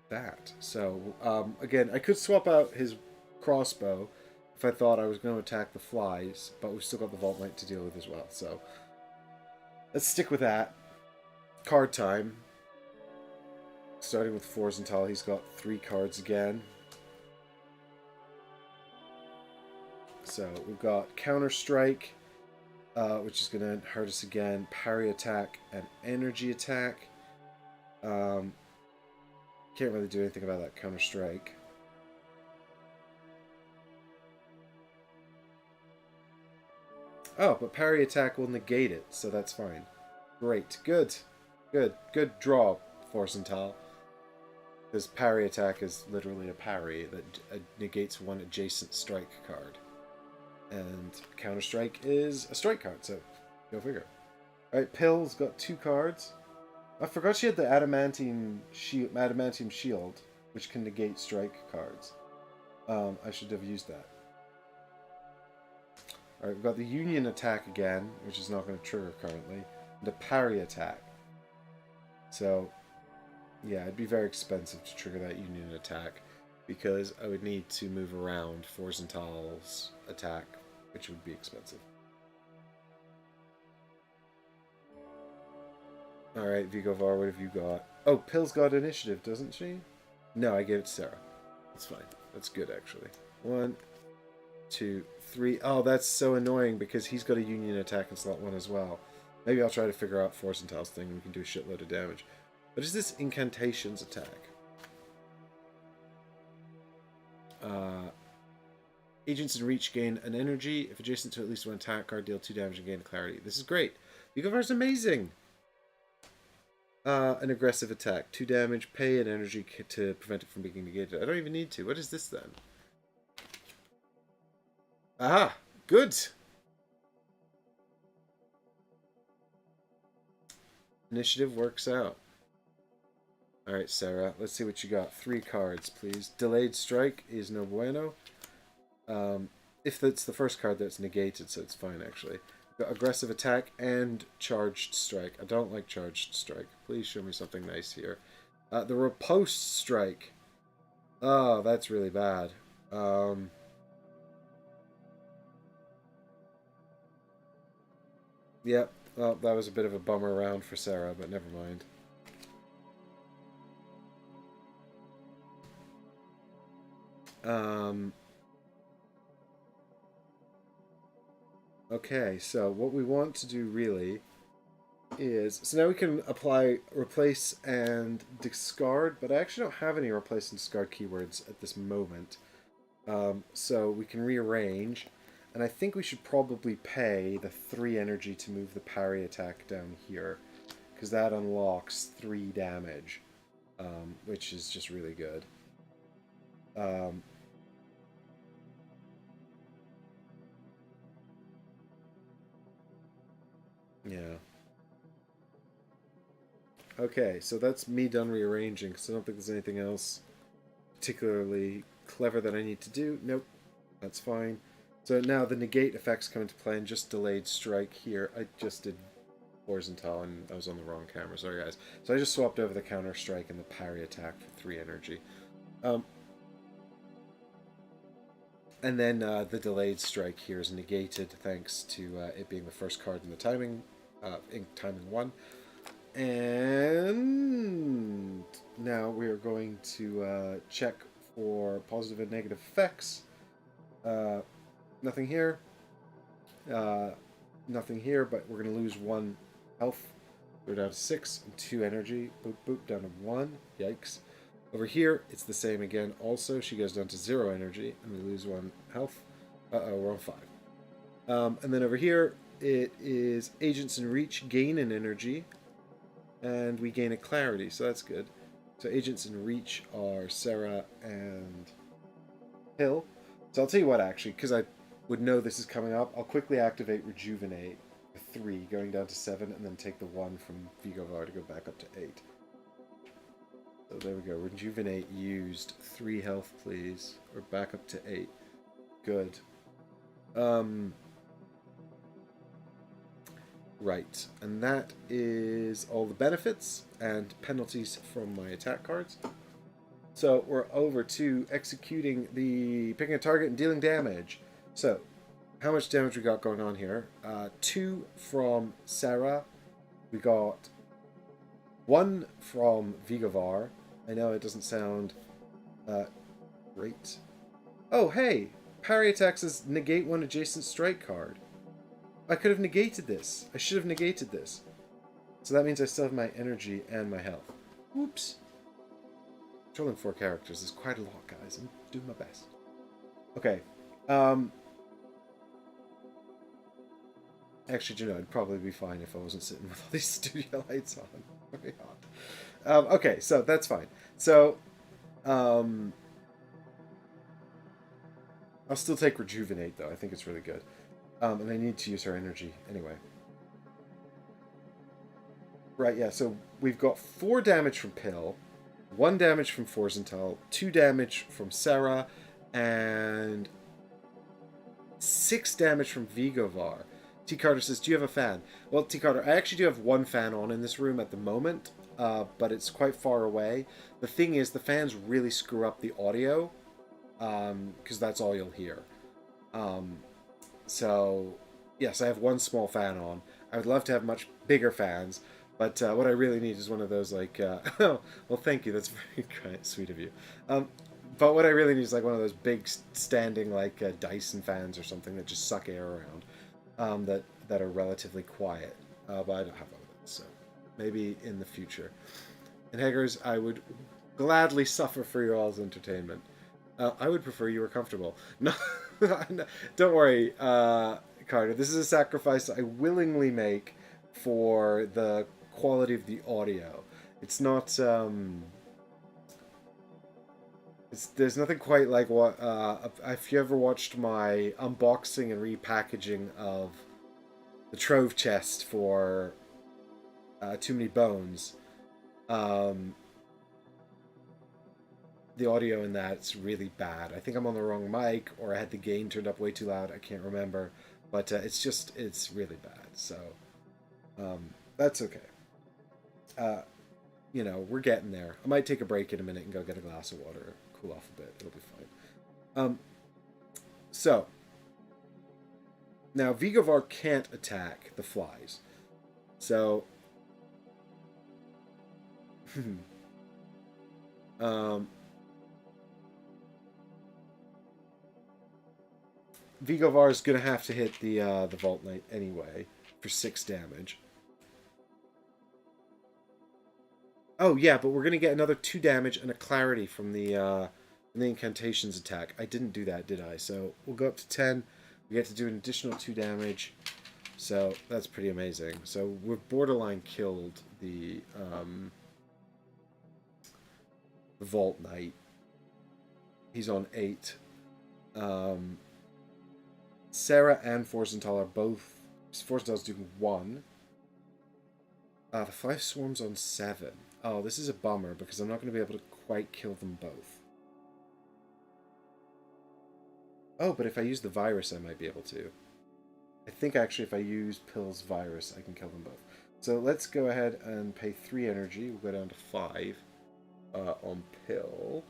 that. So, again, I could swap out his crossbow if I thought I was going to attack the flies, but we've still got the Vault Knight to deal with as well. So, let's stick with that. Card time. Starting with Forsenthal, he's got 3 cards again. So, we've got Counter Strike, which is going to hurt us again, Parry Attack, and Energy Attack. Can't really do anything about that Counter Strike. Oh, but Parry Attack will negate it, so that's fine. Great. Good. Good. Good draw, Forsenthal. Because Parry Attack is literally a parry that negates one adjacent strike card. And Counter Strike is a strike card, so go figure. Alright, Pill's got 2 cards. I forgot she had the Adamantium Shield, which can negate strike cards. I should have used that. Alright, we've got the Union Attack again, which is not going to trigger currently. And the Parry Attack. So, yeah, it'd be very expensive to trigger that Union Attack, because I would need to move around Forsenthal's attack, which would be expensive. Alright, Vigovar, what have you got? Oh, Pill's got initiative, doesn't she? No, I gave it to Sarah. That's fine. That's good, actually. 1, 2, 3. Oh, that's so annoying because he's got a Union Attack in slot 1 as well. Maybe I'll try to figure out Forsenthal's thing and we can do a shitload of damage. What is this Incantations attack? Agents in reach gain an energy. If adjacent to at least one attack card, deal 2 damage and gain clarity. This is great. Vigovar's amazing! An aggressive attack. 2 damage, pay an energy to prevent it from being negated. I don't even need to. What is this then? Aha! Good! Initiative works out. Alright, Sarah. Let's see what you got. 3 cards, please. Delayed Strike is no bueno. If that's the first card, that's negated, so it's fine, actually. Got Aggressive Attack and Charged Strike. I don't like Charged Strike. Please show me something nice here. The Riposte Strike. Oh, that's really bad. Yep. Well, that was a bit of a bummer round for Sarah, but never mind. Okay, so what we want to do really is... So now we can apply replace and discard, but I actually don't have any replace and discard keywords at this moment. So we can rearrange, and I think we should probably pay the 3 energy to move the parry attack down here, because that unlocks 3 damage, which is just really good. Yeah. Okay, so that's me done rearranging, because I don't think there's anything else particularly clever that I need to do. Nope, that's fine. So now the negate effects come into play, and just delayed strike here. I just did horizontal, and I was on the wrong camera. Sorry, guys. So I just swapped over the counter strike and the parry attack for 3 energy. And then the delayed strike here is negated thanks to it being the first card in the timing, in timing 1. And now we are going to check for positive and negative effects. Nothing here. Nothing here, but we're going to lose 1 health. We're down to 6 and 2 energy. Boop, boop, down to 1. Yikes. Over here, it's the same again. Also, she goes down to 0 energy, and we lose 1 health. Uh-oh, we're on 5. And then over here, it is agents in reach gain an energy, and we gain a clarity, so that's good. So agents in reach are Sarah and Hill. So I'll tell you what, actually, because I would know this is coming up, I'll quickly activate Rejuvenate with 3, going down to 7, and then take the 1 from Vigovar to go back up to 8. So there we go. Rejuvenate used. 3 health, please. Or back up to 8. Good. Um, right, and that is all the benefits and penalties from my attack cards. So we're over to executing picking a target and dealing damage. So, how much damage we got going on here? 2 from Sarah. We got 1 from Vigovar. I know it doesn't sound great. Oh, hey! Parry attacks as negate 1 adjacent strike card. I could have negated this. I should have negated this. So that means I still have my energy and my health. Whoops. Controlling 4 characters is quite a lot, guys. I'm doing my best. Okay. Actually, you know, I'd probably be fine if I wasn't sitting with all these studio lights on. Very hot. Okay, so that's fine. So, I'll still take Rejuvenate, though. I think it's really good. And I need to use her energy anyway. Right, yeah, so we've got 4 damage from Pill, 1 damage from Forzental, 2 damage from Sarah, and 6 damage from Vigovar. T. Carter says, do you have a fan? Well, T. Carter, I actually do have 1 fan on in this room at the moment, but it's quite far away. The thing is, the fans really screw up the audio, because that's all you'll hear. So, yes, I have 1 small fan on. I would love to have much bigger fans, but what I really need is one of those, like, oh, well, thank you, that's very sweet of you. But what I really need is, like, one of those big standing, like, Dyson fans or something that just suck air around. That are relatively quiet, but I don't have one of those, so maybe in the future. And Haggers, I would gladly suffer for your all's entertainment. I would prefer you were comfortable. No, don't worry, Carter. This is a sacrifice I willingly make for the quality of the audio. It's not. There's nothing quite like what if you ever watched my unboxing and repackaging of the Trove chest for Too Many Bones, the audio in that's really bad. I think I'm on the wrong mic, or I had the gain turned up way too loud. I can't remember, but it's really bad. So that's okay. You know, we're getting there. I might take a break in a minute and go get a glass of water. Cool off a bit. It'll be fine. So now Vigovar can't attack the flies. So Vigovar is gonna have to hit the Vault Knight anyway for 6 damage. Oh, yeah, but we're going to get another 2 damage and a clarity from the incantations attack. I didn't do that, did I? So we'll go up to 10. We get to do an additional 2 damage. So that's pretty amazing. So we've borderline killed the Vault Knight. He's on 8. Sarah and Forzental are both... Forzental's doing 1. The 5 swarms on 7. Oh, this is a bummer, because I'm not going to be able to quite kill them both. Oh, but if I use the virus, I might be able to. I think, actually, if I use Pill's virus, I can kill them both. So let's go ahead and pay 3 energy. We'll go down to 5 on Pill.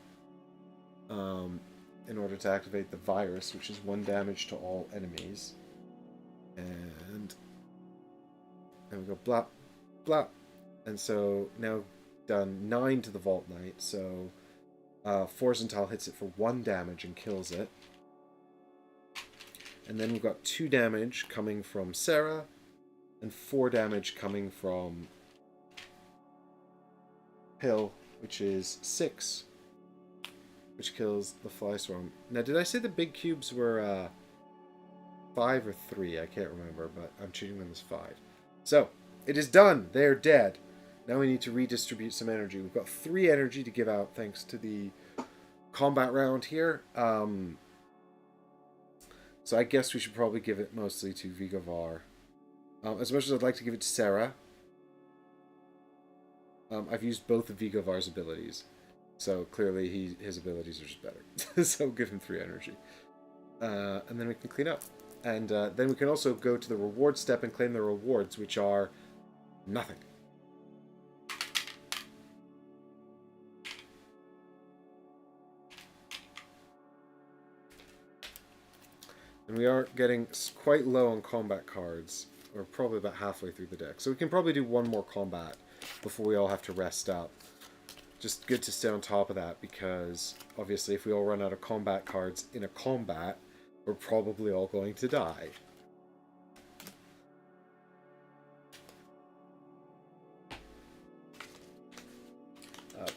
In order to activate the virus, which is 1 damage to all enemies. And we go blop, blop. And so now done 9 to the Vault Knight, so Forzental hits it for 1 damage and kills it. And then we've got 2 damage coming from Sarah, and 4 damage coming from Pill, which is 6, which kills the Fly Swarm. Now, did I say the big cubes were 5 or 3? I can't remember, but I'm treating them as 5. So, it is done. They're dead. Now we need to redistribute some energy. We've got 3 energy to give out thanks to the combat round here. So I guess we should probably give it mostly to Vigovar. As much as I'd like to give it to Sarah, I've used both of Vigovar's abilities. So clearly his abilities are just better. So give him 3 energy. And then we can clean up. And then we can also go to the reward step and claim the rewards, which are nothing. And we are getting quite low on combat cards. We're probably about halfway through the deck. So we can probably do one more combat before we all have to rest up. Just good to stay on top of that, because obviously if we all run out of combat cards in a combat, we're probably all going to die.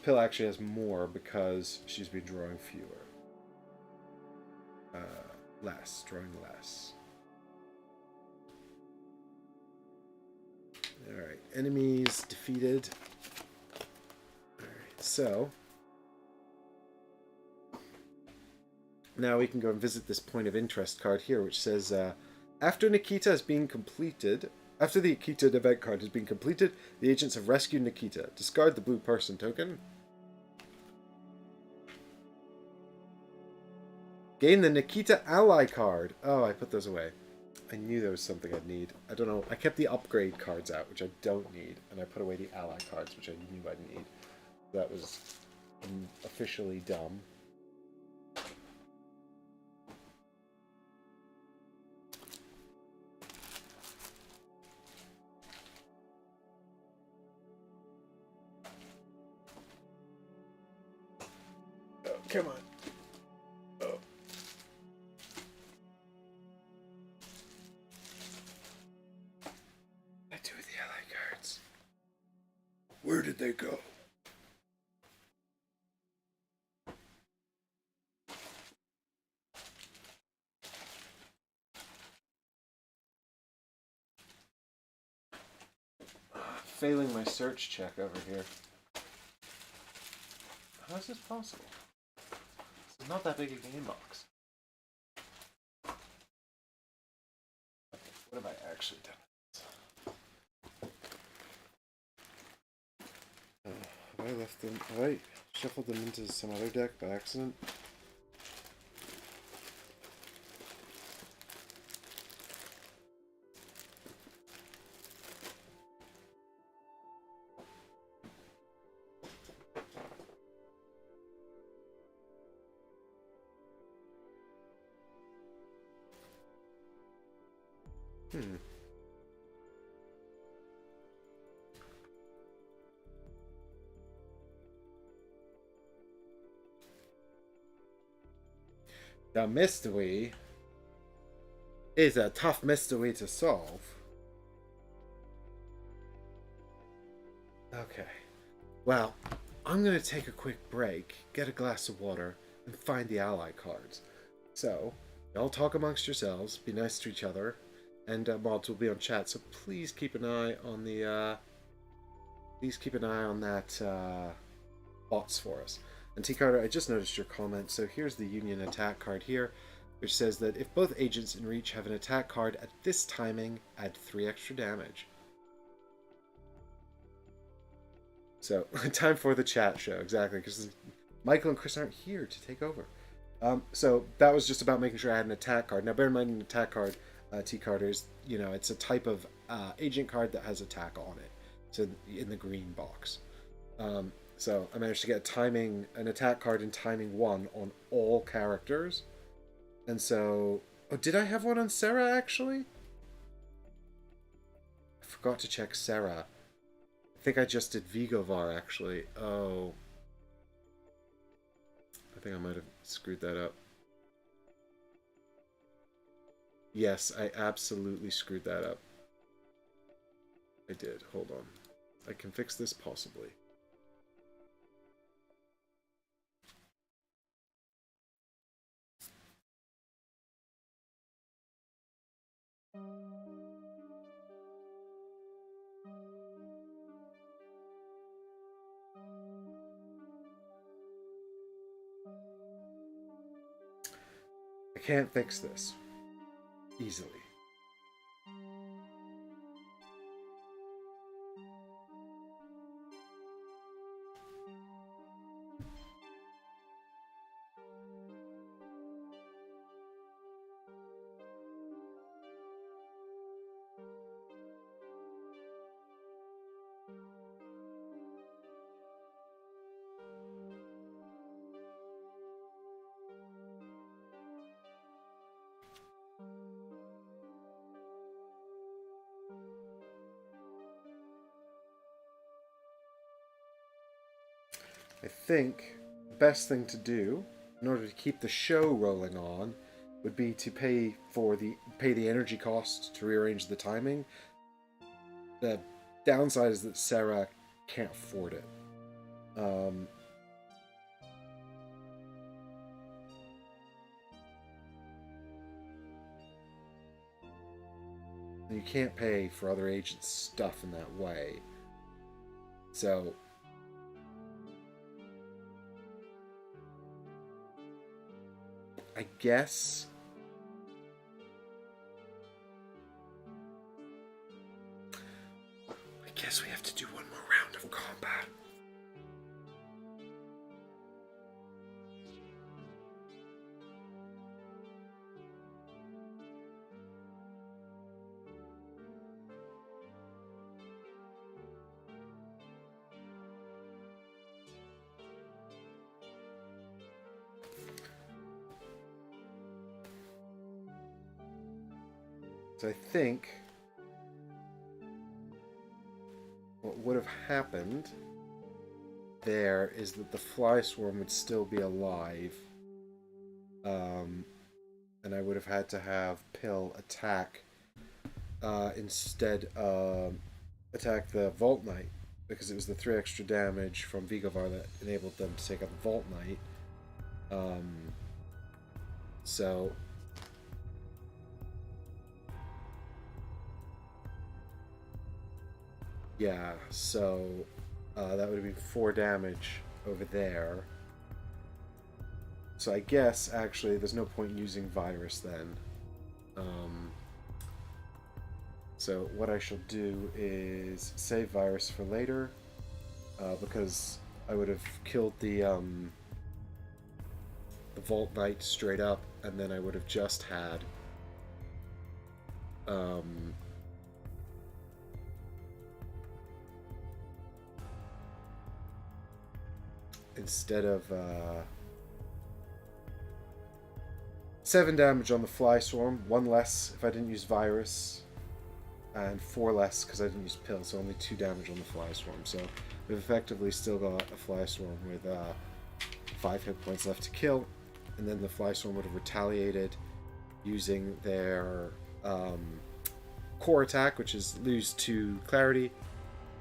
Pill actually has more because she's been drawing fewer. Drawing less. Alright, enemies defeated. Alright, so now we can go and visit this point of interest card here, which says, after the Akita event card has been completed, the agents have rescued Nikita. Discard the blue person token. Gain the Nikita ally card. Oh, I put those away. I knew there was something I'd need. I don't know. I kept the upgrade cards out, which I don't need, and I put away the ally cards, which I knew I'd need. That was officially dumb. Oh, come on. Oh. I do with the ally cards. Where did they go? Failing my search check over here. How is this possible? It's not that big a game box. What have I actually done? Have I left them? Have I shuffled them into some other deck by accident? The mystery is a tough mystery to solve. Okay. Well, I'm going to take a quick break, get a glass of water, and find the ally cards. So, y'all talk amongst yourselves, be nice to each other, and mods will be on chat, so please keep an eye on the, bots for us. And T. Carter, I just noticed your comment, so here's the Union attack card here, which says that if both agents in reach have an attack card at this timing, add 3 extra damage. So, time for the chat show, exactly, because Michael and Chris aren't here to take over. So, that was just about making sure I had an attack card. Now, bear in mind, an attack card, T. Carter, is, you know, it's a type of agent card that has attack on it. So, in the green box. So I managed to get an attack card in timing 1 on all characters. And so, oh, did I have one on Sarah actually? I forgot to check Sarah. I think I just did Vigovar actually. Oh. I think I might have screwed that up. Yes, I absolutely screwed that up. I did. Hold on. I can fix this possibly. I can't fix this easily. I think the best thing to do in order to keep the show rolling on would be to pay the energy cost to rearrange the timing. The downside is that Sarah can't afford it. You can't pay for other agents' stuff in that way. So I guess we have to do one more round of combat. So I think what would have happened there is that the fly swarm would still be alive, and I would have had to have Pill attack instead attack the Vault Knight, because it was the 3 extra damage from Vigovar that enabled them to take out the Vault Knight. So yeah, so that would have been 4 damage over there. So I guess, actually, there's no point in using Virus then. So what I shall do is save Virus for later, because I would have killed the Vault Knight straight up, and then I would have just had instead of 7 damage on the Fly Swarm, 1 less if I didn't use Virus, and 4 less because I didn't use Pill, so only 2 damage on the Fly Swarm. So we've effectively still got a Fly Swarm with 5 hit points left to kill, and then the Fly Swarm would have retaliated using their core attack, which is lose 2 clarity,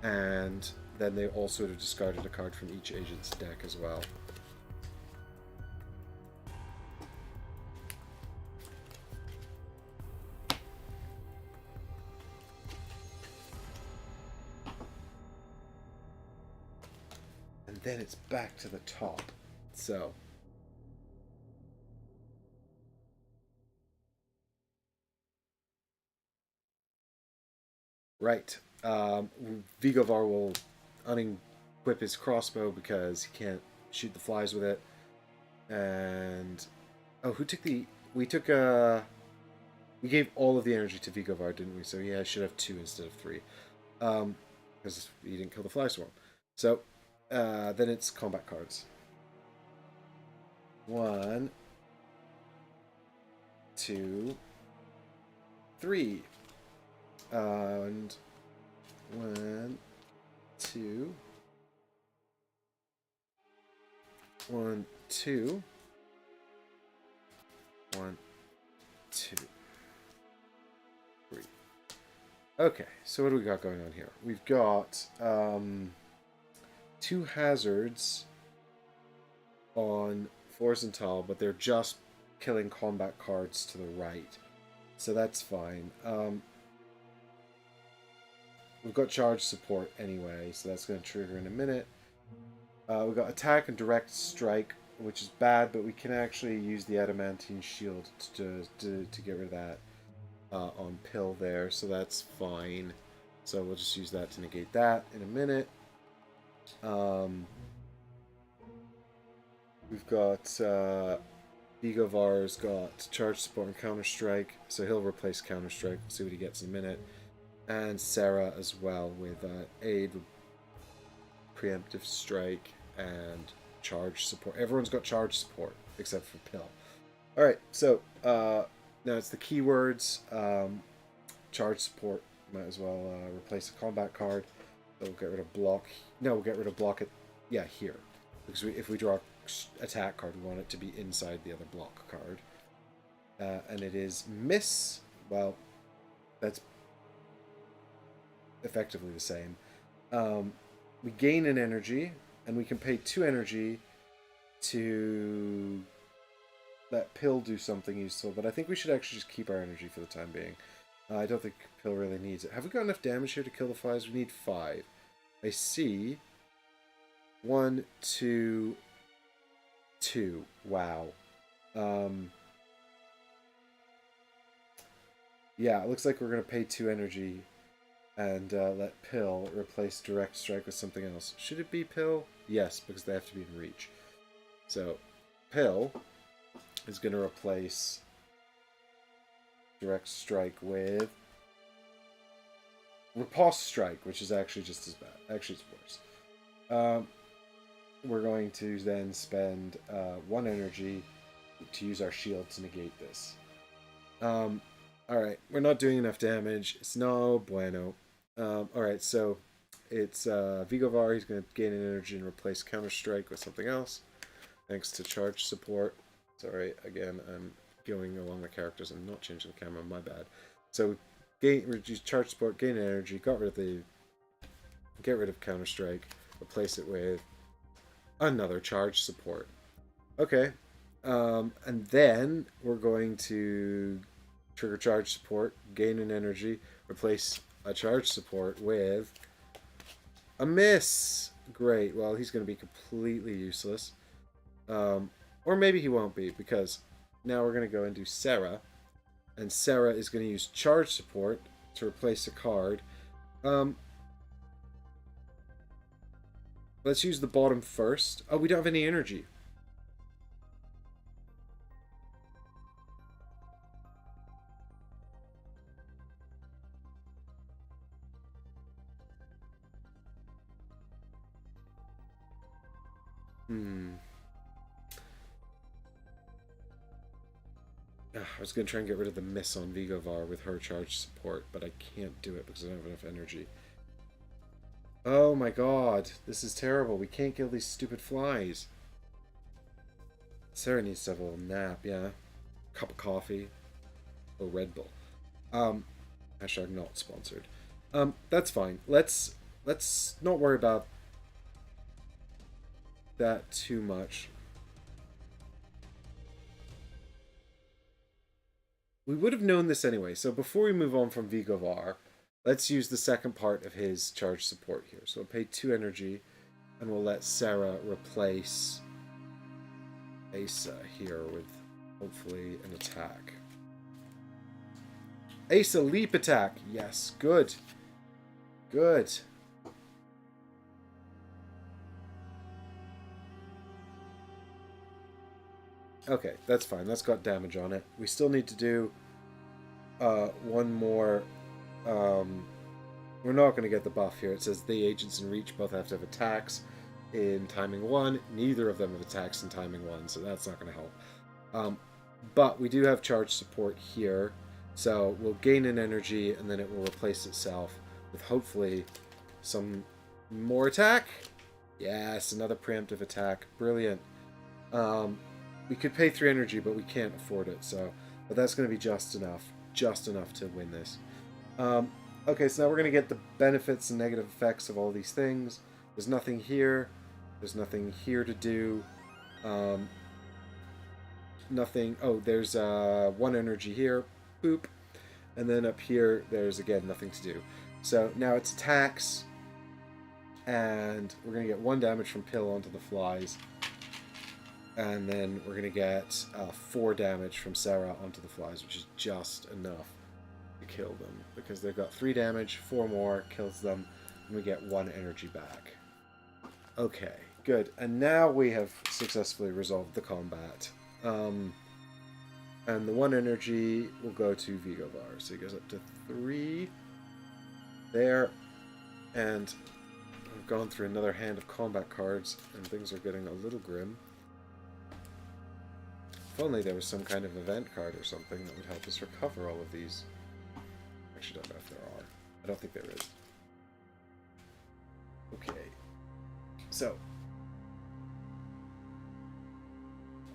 and then they also would have discarded a card from each agent's deck as well. And then it's back to the top. So right. Vigovar will unequip his crossbow because he can't shoot the flies with it. And who took the? We took we gave all of the energy to Vigovar, didn't we? So yeah, I should have 2 instead of 3, because he didn't kill the fly swarm. So then it's combat cards. 1, 2, 3. And 1, 2, 1, 2, 1, 2, 3. Okay, so what do we got going on here? We've got 2 hazards on Florzenthal, but they're just killing combat cards to the right, so that's fine. We've got charge support anyway, so that's going to trigger in a minute. We've got attack and direct strike, which is bad, but we can actually use the adamantine shield to get rid of that on Pill there, so that's fine. So we'll just use that to negate that in a minute. We've got Vigovar's got charge support and counter strike, so he'll replace counter strike. We'll see what he gets in a minute. And Sarah as well with aid, preemptive strike, and charge support. Everyone's got charge support except for Pill. Alright, so now it's the keywords. Charge support, might as well replace a combat card. So we'll get rid of block. No, we'll get rid of block at, yeah, here. Because if we draw attack card, we want it to be inside the other block card. And it is miss. Well, that's effectively the same. We gain an energy, and we can pay 2 energy to let Pill do something useful, but I think we should actually just keep our energy for the time being. I don't think Pill really needs it. Have we got enough damage here to kill the flies? We need 5. I see 1, 2, 2. Wow. Yeah, it looks like we're going to pay 2 energy and let Pill replace Direct Strike with something else. Should it be Pill? Yes, because they have to be in reach. So, Pill is going to replace Direct Strike with Riposte Strike, which is actually just as bad. Actually, it's worse. We're going to then spend 1 energy to use our shield to negate this. Alright, we're not doing enough damage. It's no bueno. Alright, so it's Vigovar. He's going to gain an energy and replace Counter Strike with something else. Thanks to charge support. Sorry, again, I'm going along the characters and not changing the camera. My bad. So, reduce charge support, gain energy, get rid of Counter Strike, replace it with another charge support. Okay, and then we're going to trigger charge support, gain an energy, replace a charge support with a miss. Great. Well, he's going to be completely useless. Or maybe he won't be, because now we're going to go and do Sarah. And Sarah is going to use charge support to replace a card. Let's use the bottom first. Oh, we don't have any energy. I was going to try and get rid of the miss on Vigovar with her charge support, but I can't do it because I don't have enough energy. Oh my god, this is terrible. We can't kill these stupid flies. Sarah needs to have a little nap, yeah. Cup of coffee. Or Red Bull. Hashtag not sponsored. That's fine. Let's not worry about that too much. We would have known this anyway, so before we move on from Vigovar, let's use the second part of his charge support here. So we'll pay 2 energy, and we'll let Sarah replace Asa here with, hopefully, an attack. Asa, leap attack! Yes, good. Good. Okay, that's fine. That's got damage on it. We still need to do one more. We're not going to get the buff here. It says the agents in reach both have to have attacks in timing 1. Neither of them have attacks in timing 1, so that's not going to help. But we do have charge support here, so we'll gain an energy, and then it will replace itself with hopefully some more attack. Yes, another preemptive attack. Brilliant. We could pay 3 energy, but we can't afford it, but that's going to be just enough to win this. Okay, so now we're going to get the benefits and negative effects of all these things. There's nothing here. There's nothing here to do. Nothing. Oh, there's 1 energy here. Boop. And then up here, there's, again, nothing to do. So now it's attacks. And we're going to get 1 damage from Pill onto the flies. And then we're going to get 4 damage from Sarah onto the flies, which is just enough to kill them. Because they've got 3 damage, 4 more, kills them, and we get 1 energy back. Okay, good. And now we have successfully resolved the combat. And the 1 energy will go to Vigovar. So he goes up to 3 there. And I've gone through another hand of combat cards, and things are getting a little grim. If only there was some kind of event card or something that would help us recover all of these. I actually don't know if there are. I don't think there is. Okay. So,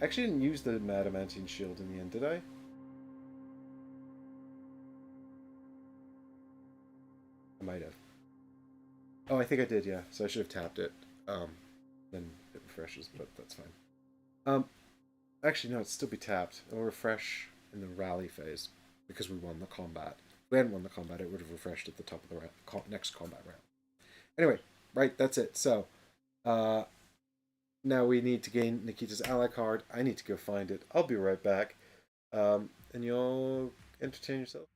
Actually, didn't use the adamantine shield in the end, did I? I might have. Oh, I think I did, yeah. So I should have tapped it. Then it refreshes, but that's fine. Um, Actually, no, it'd still be tapped. It'll refresh in the rally phase because we won the combat. If we hadn't won the combat, it would have refreshed at the top of the next combat round. Anyway, right, that's it. So, uh, now we need to gain Nikita's ally card. I need to go find it. I'll be right back. And you'll entertain yourself.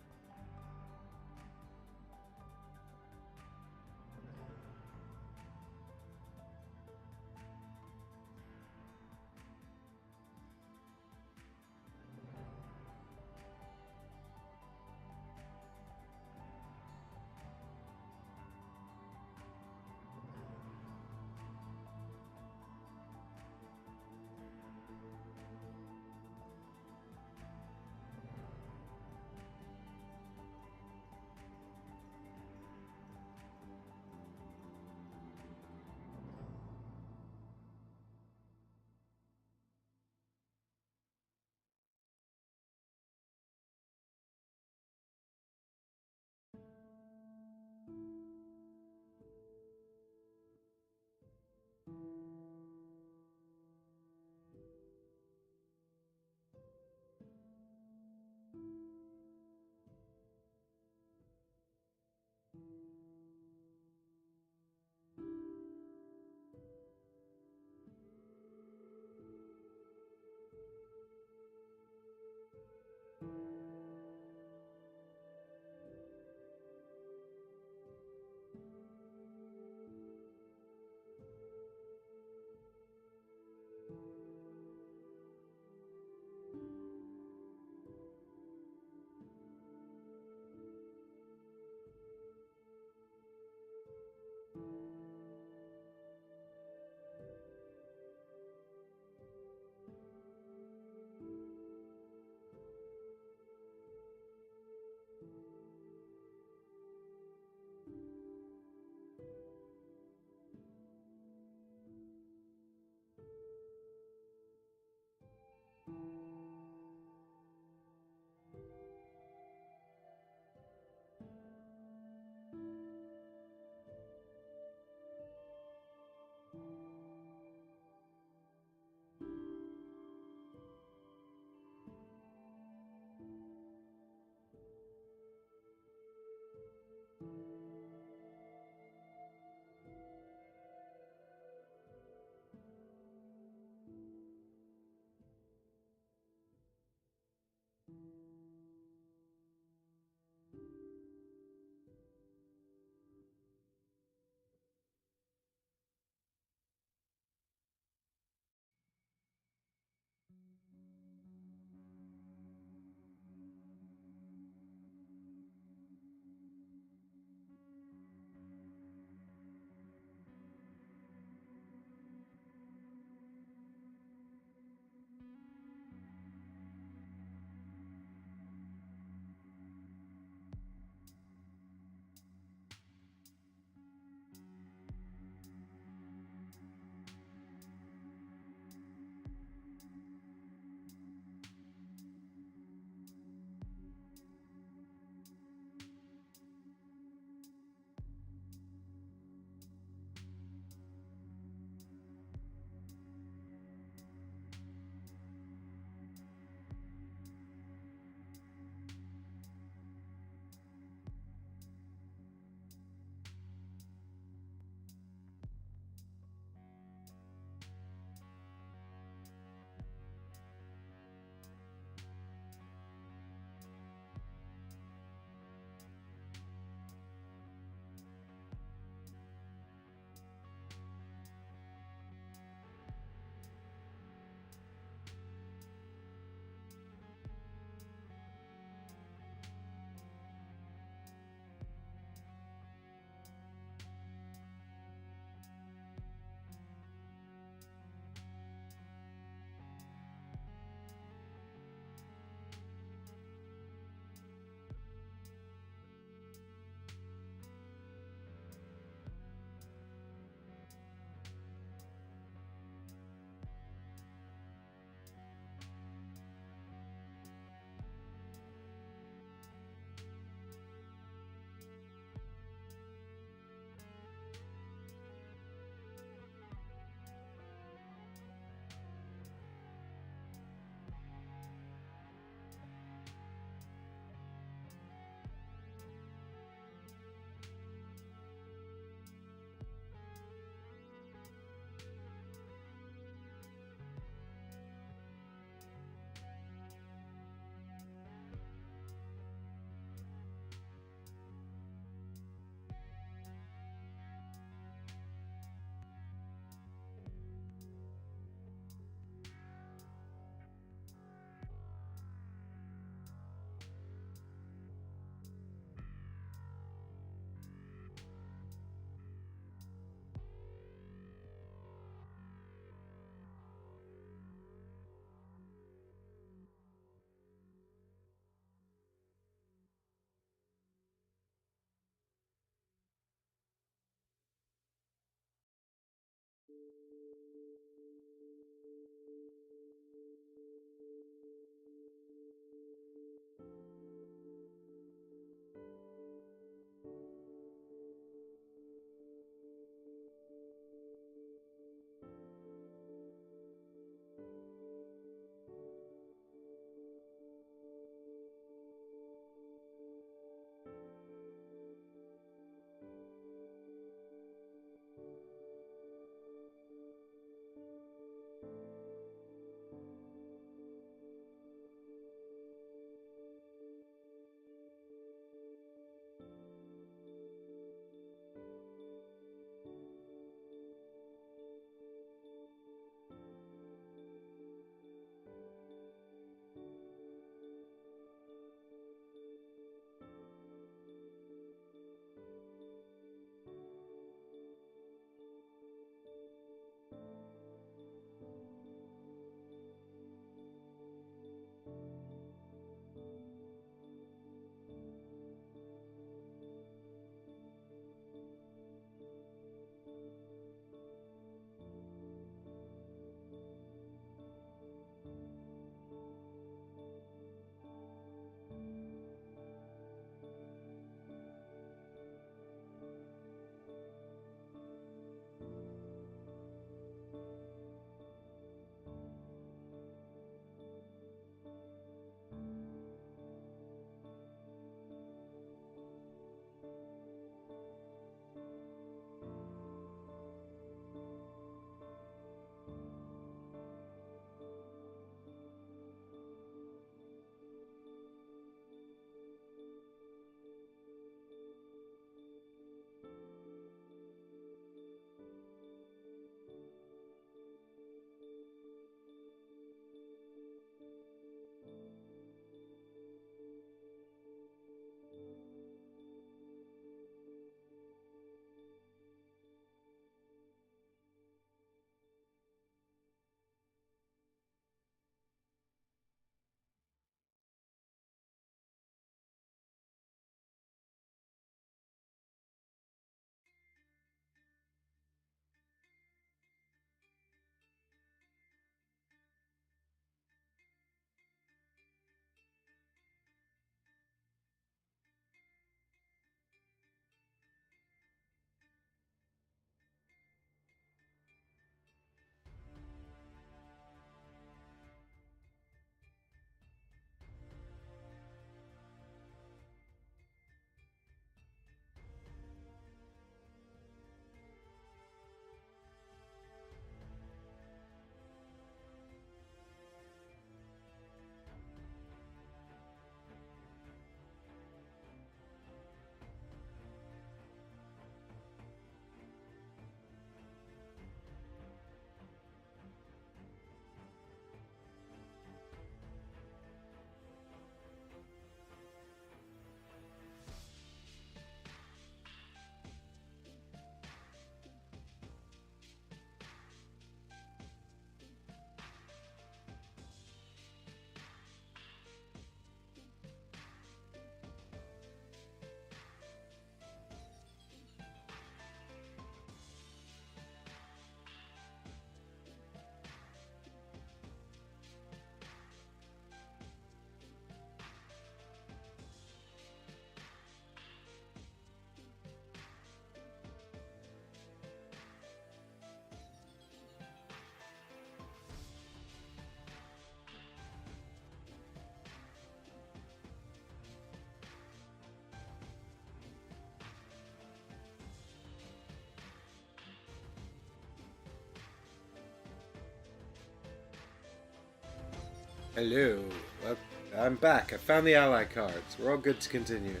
Hello. Well, I'm back. I found the ally cards. We're all good to continue.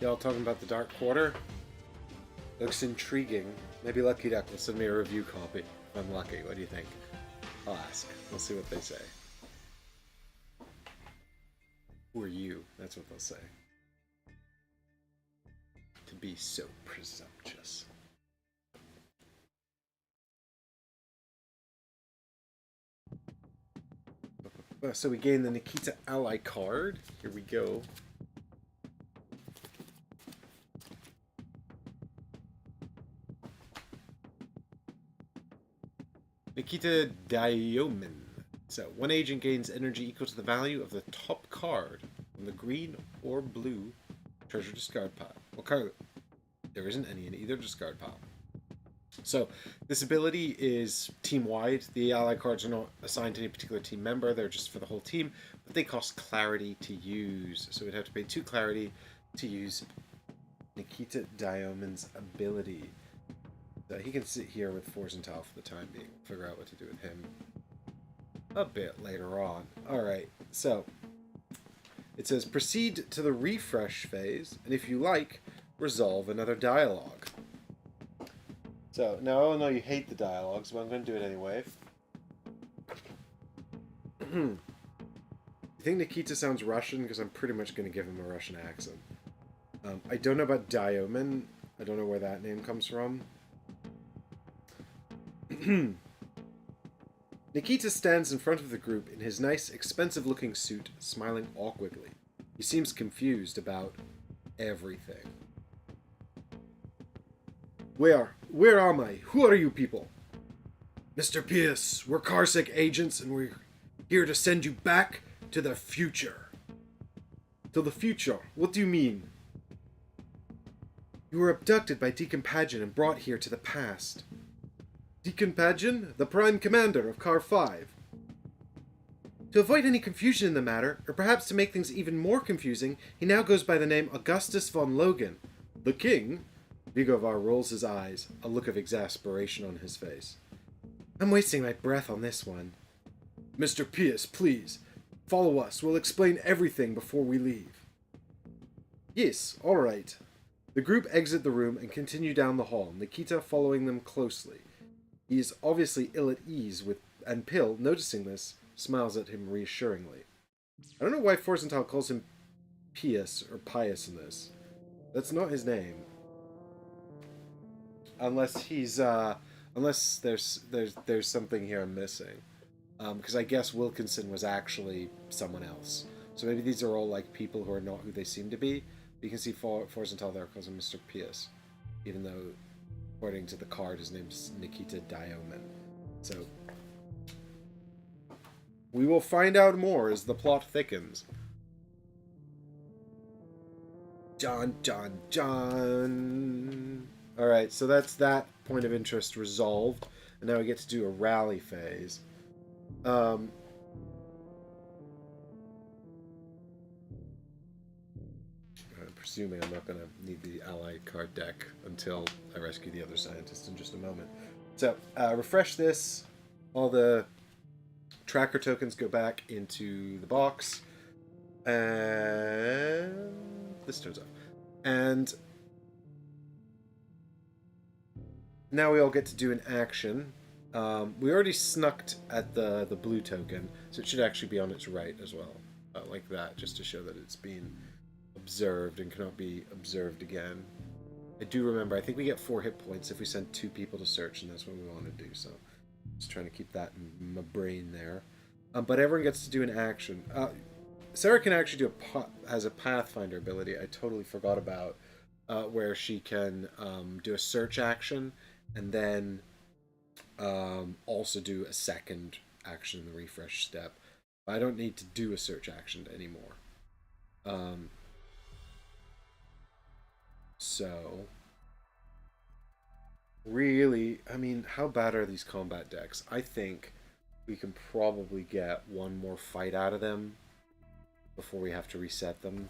Y'all talking about the Dark Quarter? Looks intriguing. Maybe Lucky Duck will send me a review copy. If I'm lucky. What do you think? I'll ask. We'll see what they say. Who are you? That's what they'll say. To be so presumptuous. So we gain the Nikita ally card. Here we go. Nikita Diamond. So, one agent gains energy equal to the value of the top card from the green or blue treasure discard pile. What card? There isn't any in either discard pile. So, this ability is team-wide. The ally cards are not assigned to any particular team member. They're just for the whole team. But they cost clarity to use. So, we'd have to pay 2 clarity to use Nikita Diamond's ability. So he can sit here with Forsental for the time being. Figure out what to do with him a bit later on. Alright, so it says proceed to the refresh phase, and if you like, resolve another dialogue. So, now I know you hate the dialogues, but I'm going to do it anyway. You think Nikita sounds Russian? Because I'm pretty much going to give him a Russian accent. I don't know about Diomen. I don't know where that name comes from. Nikita stands in front of the group in his nice, expensive-looking suit, smiling awkwardly. He seems confused about everything. Where am I? Who are you people? Mr. Pierce, we're Carsec agents, and we're here to send you back to the future. To the future? What do you mean? You were abducted by Deacon Pageant and brought here to the past. Deacon Pageant, the Prime Commander of Car 5. To avoid any confusion in the matter, or perhaps to make things even more confusing, he now goes by the name Augustus von Loghan. The King? Vigovar rolls his eyes, a look of exasperation on his face. I'm wasting my breath on this one. Mr. Pierce, please, follow us. We'll explain everything before we leave. Yes, all right. The group exit the room and continue down the hall, Nikita following them closely. He is obviously ill at ease with, and Pill, noticing this, smiles at him reassuringly. I don't know why Forsental calls him Pius or Pius in this. That's not his name. Unless he's unless there's something here I'm missing. Because I guess Wilkinson was actually someone else. So maybe these are all like people who are not who they seem to be. You can see Forsental there calls him Mr. Pius, even though according to the card, his name's Nikita Diamond. So, we will find out more as the plot thickens. John. Alright, so that's that point of interest resolved. And now we get to do a rally phase. Assuming I'm not going to need the ally card deck until I rescue the other scientist in just a moment. So, refresh this. All the tracker tokens go back into the box. And this turns off. And now we all get to do an action. We already snucked at the blue token, so it should actually be on its right as well. Like that, just to show that it's been observed and cannot be observed again. I do remember, I think we get 4 hit points if we send 2 people to search, and that's what we want to do, so just trying to keep that in my brain there. But everyone gets to do an action. Sarah can actually has a Pathfinder ability I totally forgot about, where she can do a search action and then also do a second action in the refresh step. I don't need to do a search action anymore. So, really, I mean, how bad are these combat decks? I think we can probably get one more fight out of them before we have to reset them.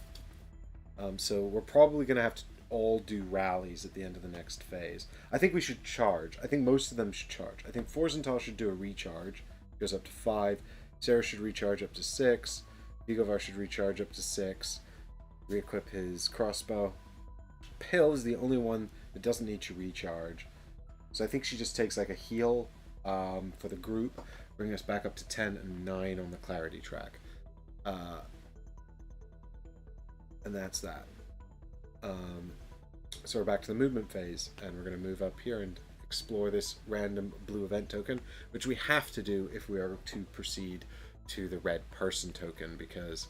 So we're probably going to have to... all do rallies at the end of the next phase. I think we should charge. I think most of them should charge. I think Forzental should do a recharge. Goes up to 5. Sarah should recharge up to 6. Vigovar should recharge up to 6. Re-equip his crossbow. Pill is the only one that doesn't need to recharge. So I think she just takes like a heal for the group, bring us back up to 10 and 9 on the clarity track. And that's that. So we're back to the movement phase, and we're going to move up here and explore this random blue event token, which we have to do if we are to proceed to the red person token, because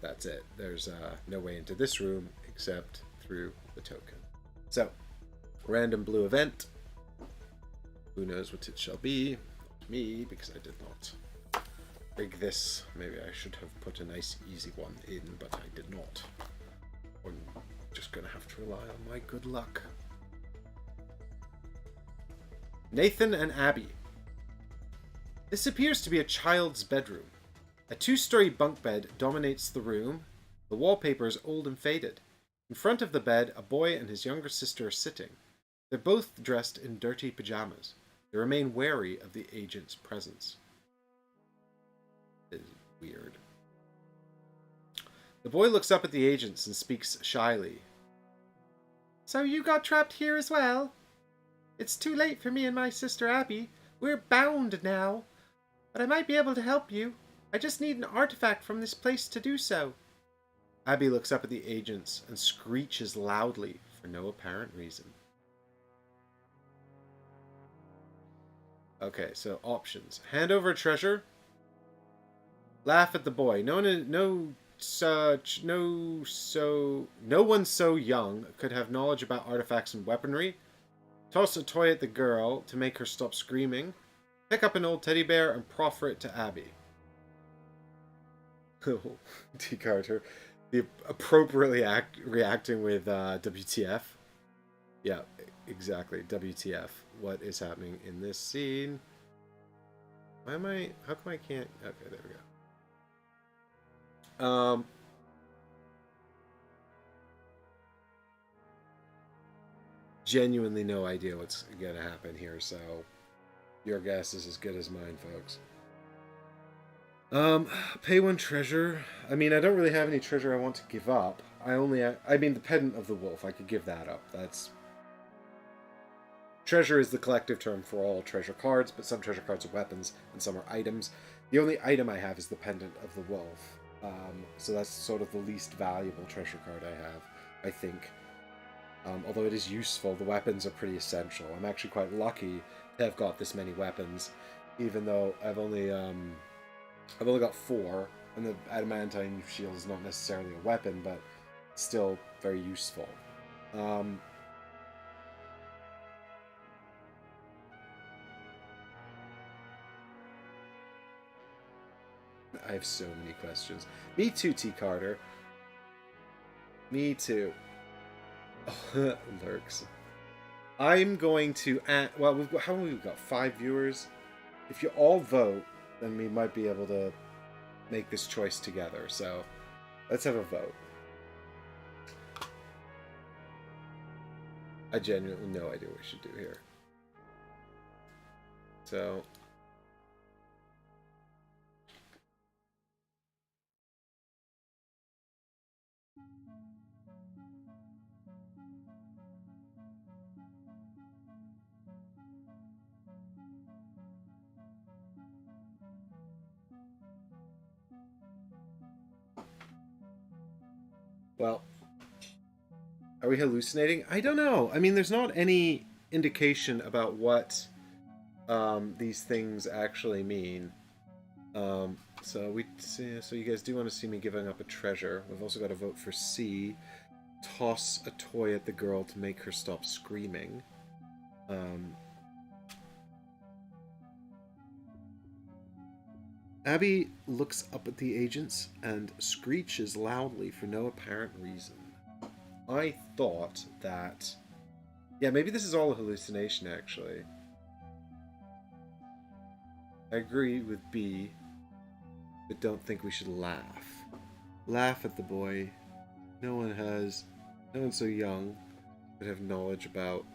that's it. There's no way into this room except through the token. So, random blue event. Who knows what it shall be? Not me, because I did not rig this. Maybe I should have put a nice easy one in, but I did not. I'm just going to have to rely on my good luck. Nathan and Abby. This appears to be a child's bedroom. A 2-story bunk bed dominates the room. The wallpaper is old and faded. In front of the bed, a boy and his younger sister are sitting. They're both dressed in dirty pajamas. They remain wary of the agent's presence. It is weird. The boy looks up at the agents and speaks shyly. So you got trapped here as well? It's too late for me and my sister Abby. We're bound now. But I might be able to help you. I just need an artifact from this place to do so. Abby looks up at the agents and screeches loudly for no apparent reason. Okay, so options. Hand over a treasure. Laugh at the boy. No one so young could have knowledge about artifacts and weaponry. Toss a toy at the girl to make her stop screaming. Pick up an old teddy bear and proffer it to Abby. T. Carter. The appropriately reacting with WTF. Yeah, exactly. WTF. What is happening in this scene? Why am I... How come I can't... Okay, there we go. Genuinely no idea what's gonna happen here, so your guess is as good as mine, folks. Pay 1 treasure. I mean, I don't really have any treasure I want to give up. I mean, the Pendant of the Wolf, I could give that up. That's... Treasure is the collective term for all treasure cards, but some treasure cards are weapons and some are items. The only item I have is the Pendant of the Wolf. So that's sort of the least valuable treasure card I have, I think. Although it is useful, the weapons are pretty essential. I'm actually quite lucky to have got this many weapons, even though I've only got 4, and the adamantine shield is not necessarily a weapon, but still very useful. I have so many questions. Me too, T. Carter. Me too. Lurks. I'm going to well, how many we've got? 5 viewers. If you all vote, then we might be able to make this choice together. So let's have a vote. I genuinely have no idea what we should do here. So well, are we hallucinating? I don't know. I mean, there's not any indication about what these things actually mean. So you guys do want to see me giving up a treasure. We've also got to vote for C. Toss a toy at the girl to make her stop screaming. Abby looks up at the agents and screeches loudly for no apparent reason. I thought that... Yeah, maybe this is all a hallucination, actually. I agree with B, but don't think we should laugh. Laugh at the boy. No one has No one's so young but have knowledge about.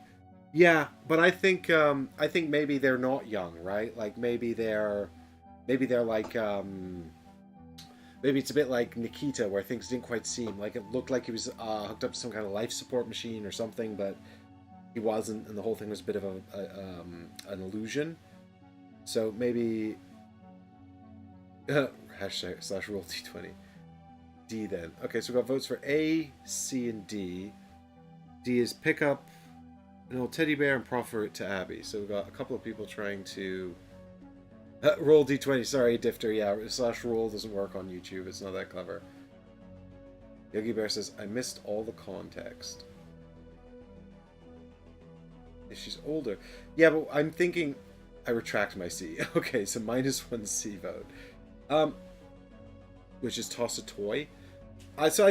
Yeah, but I think maybe they're not young, right? Like maybe they're like maybe it's a bit like Nikita, where things didn't quite seem like it looked like he was hooked up to some kind of life support machine or something, but he wasn't, and the whole thing was a bit of an illusion. So maybe hashtag slash roll d20. D then. Okay, so we got votes for A, C, and D. D is pick up an old teddy bear and proffer it to Abby. So we've got a couple of people trying to roll d20. Sorry, Difter. Yeah, slash roll doesn't work on YouTube. It's not that clever. Yogi Bear says, I missed all the context. If she's older. Yeah, but I'm thinking... I retract my C. Okay, so -1 C vote. Which is toss a toy. So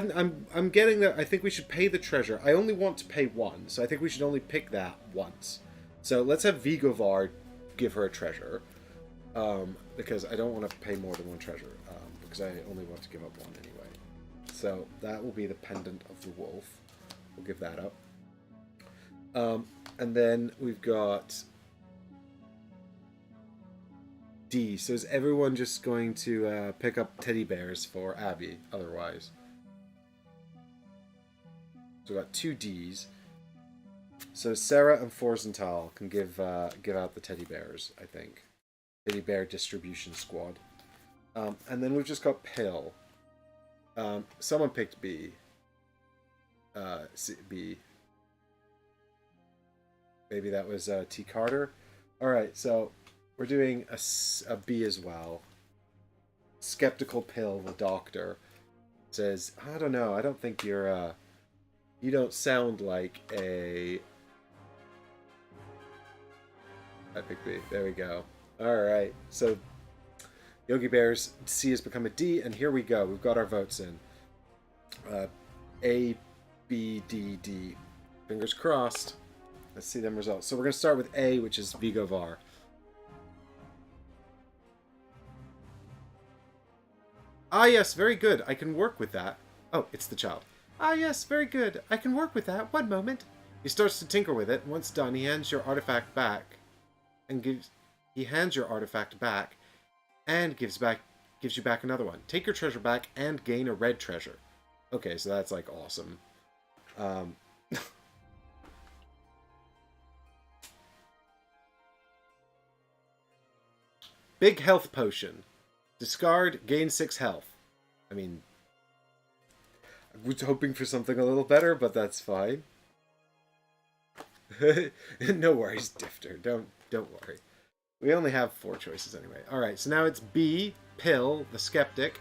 I'm getting that. I think we should pay the treasure. I only want to pay one, so I think we should only pick that once. So let's have Vigovar give her a treasure, because I don't want to pay more than one treasure, because I only want to give up one anyway. So that will be the pendant of the wolf. We'll give that up. And then we've got D. So is everyone just going to pick up teddy bears for Abby otherwise? So we got 2 Ds. So Sarah and Forsenthal can give out the teddy bears, I think. Teddy bear distribution squad. And then we've just got Pill. Someone picked B. B. Maybe that was T. Carter. Alright, so we're doing a B as well. Skeptical Pill, the doctor, says, I don't know, I don't think you're, you don't sound like a... I picked B. There we go. Alright, so Yogi Bear's C has become a D, and here we go. We've got our votes in. A, B, D, D. Fingers crossed. Let's see them results. So we're going to start with A, which is Vigovar. Ah, yes, very good. I can work with that. Oh, it's the child. Ah, yes, very good. I can work with that. One moment. He starts to tinker with it. Once done, he hands your artifact back and gives you back another one. Take your treasure back and gain a red treasure. Okay, so that's like awesome. Big health potion. Discard, gain 6 health. I mean, I was hoping for something a little better, but that's fine. No worries, Difter. Don't worry. We only have 4 choices anyway. Alright, so now it's B, Pill, the Skeptic.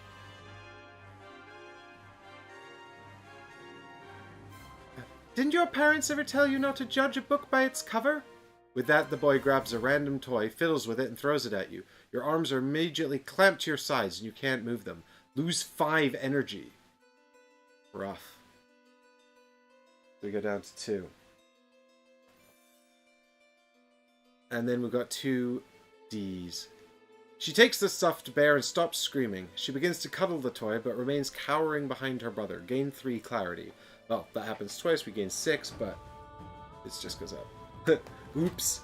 Didn't your parents ever tell you not to judge a book by its cover? With that, the boy grabs a random toy, fiddles with it, and throws it at you. Your arms are immediately clamped to your sides, and you can't move them. Lose 5 energy. Rough. We go down to 2. And then we've got 2 Ds. She takes the stuffed bear and stops screaming. She begins to cuddle the toy, but remains cowering behind her brother. Gain 3 clarity. Well, that happens twice. We gain 6, but it just goes up. Oops.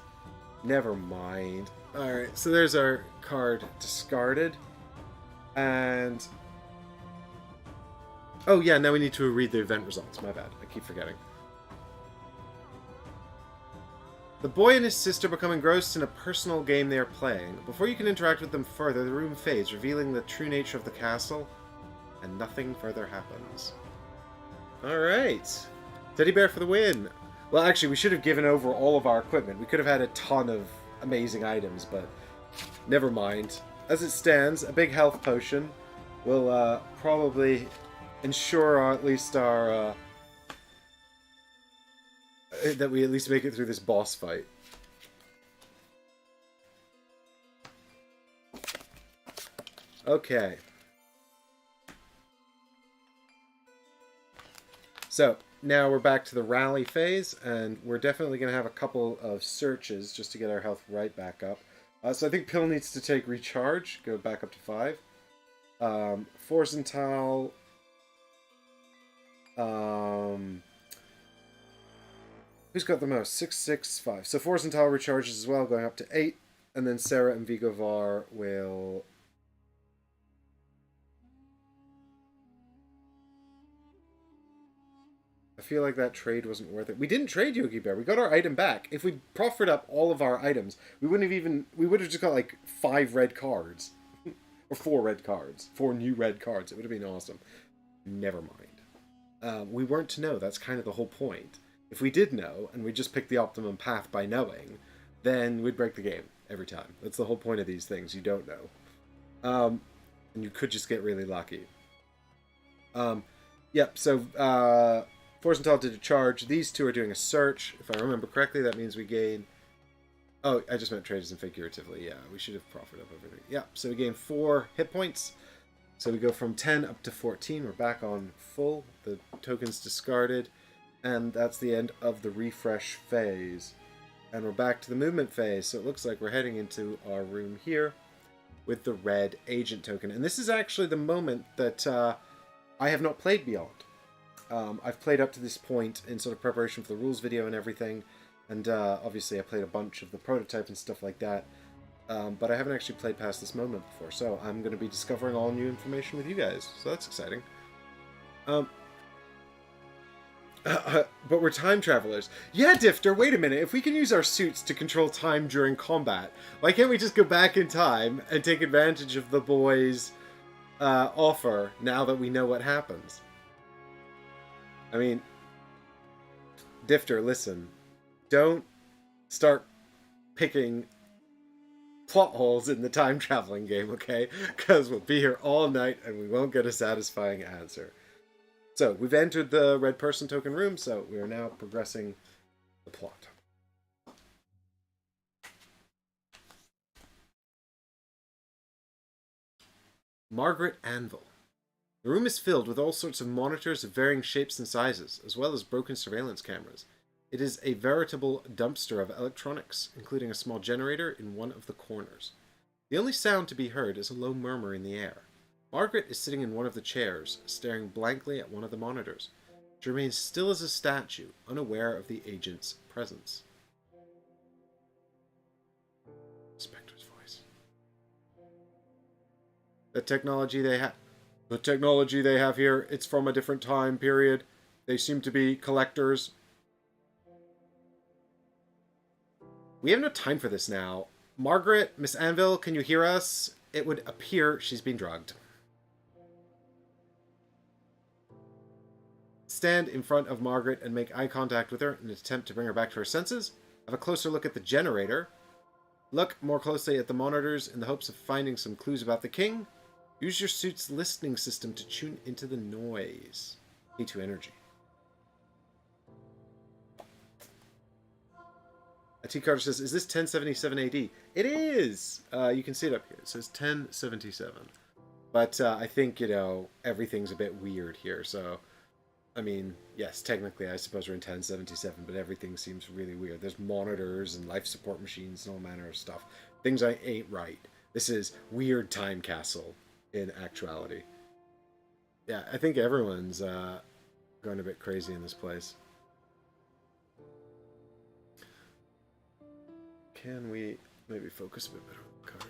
Never mind. Alright, so there's our card discarded. And... oh yeah, now we need to read the event results. My bad. I keep forgetting. The boy and his sister become engrossed in a personal game they are playing. Before you can interact with them further, the room fades, revealing the true nature of the castle, and nothing further happens. Alright. Teddy bear for the win. Well, actually, we should have given over all of our equipment. We could have had a ton of amazing items, but never mind. As it stands, a big health potion will probably ensure at least our... that we at least make it through this boss fight. Okay. So, now we're back to the rally phase, and we're definitely going to have a couple of searches just to get our health right back up. So I think Pill needs to take recharge, go back up to 5. Forsenthal... Who's got the most? 665. So Forsenthal recharges as well, going up to 8. And then Sarah and Vigovar will... I feel like that trade wasn't worth it. We didn't trade Yogi Bear. We got our item back. If we proffered up all of our items, we wouldn't have even... We would have just got like 5 red cards. Or 4 red cards. 4 new red cards. It would have been awesome. Never mind. We weren't to know. That's kind of the whole point. If we did know, and we just picked the optimum path by knowing, then we'd break the game every time. That's the whole point of these things. You don't know. And you could just get really lucky. Yep, so Forsenthal did a charge. These two are doing a search. If I remember correctly, that means we gain... Oh, I just meant traders and figuratively. Yeah, we should have profited up everything. Yeah, so we gain 4 hit points. So we go from 10 up to 14. We're back on full. The token's discarded. And that's the end of the refresh phase. And we're back to the movement phase. So it looks like we're heading into our room here with the red agent token. And this is actually the moment that I have not played Beyond. I've played up to this point in sort of preparation for the rules video and everything. And obviously I played a bunch of the prototype and stuff like that. But I haven't actually played past this moment before. So I'm going to be discovering all new information with you guys. So that's exciting. But we're time travelers. Yeah, Difter, wait a minute. If we can use our suits to control time during combat, why can't we just go back in time and take advantage of the boys' offer now that we know what happens? I mean, Difter, listen. Don't start picking plot holes in the time traveling game, okay? Because we'll be here all night and we won't get a satisfying answer. So, we've entered the red person token room, so we are now progressing the plot. Margaret Anvil. The room is filled with all sorts of monitors of varying shapes and sizes, as well as broken surveillance cameras. It is a veritable dumpster of electronics, including a small generator in one of the corners. The only sound to be heard is a low murmur in the air. Margaret is sitting in one of the chairs, staring blankly at one of the monitors. She remains still as a statue, unaware of the agent's presence. Spectre's voice. The technology they have here, it's from a different time period. They seem to be collectors. We have no time for this now. Margaret, Miss Anvil, can you hear us? It would appear she's been drugged. Stand in front of Margaret and make eye contact with her in an attempt to bring her back to her senses. Have a closer look at the generator. Look more closely at the monitors in the hopes of finding some clues about the king. Use your suit's listening system to tune into the noise. E2 energy. A T Carter says, is this 1077 AD? It is! You can see it up here. It says 1077. But I think, you know, everything's a bit weird here. So, I mean, yes, technically I suppose we're in 1077, but everything seems really weird. There's monitors and life support machines and all manner of stuff. Things ain't right. This is weird time castle in actuality. Yeah, I think everyone's going a bit crazy in this place. Can we maybe focus a bit better on the card?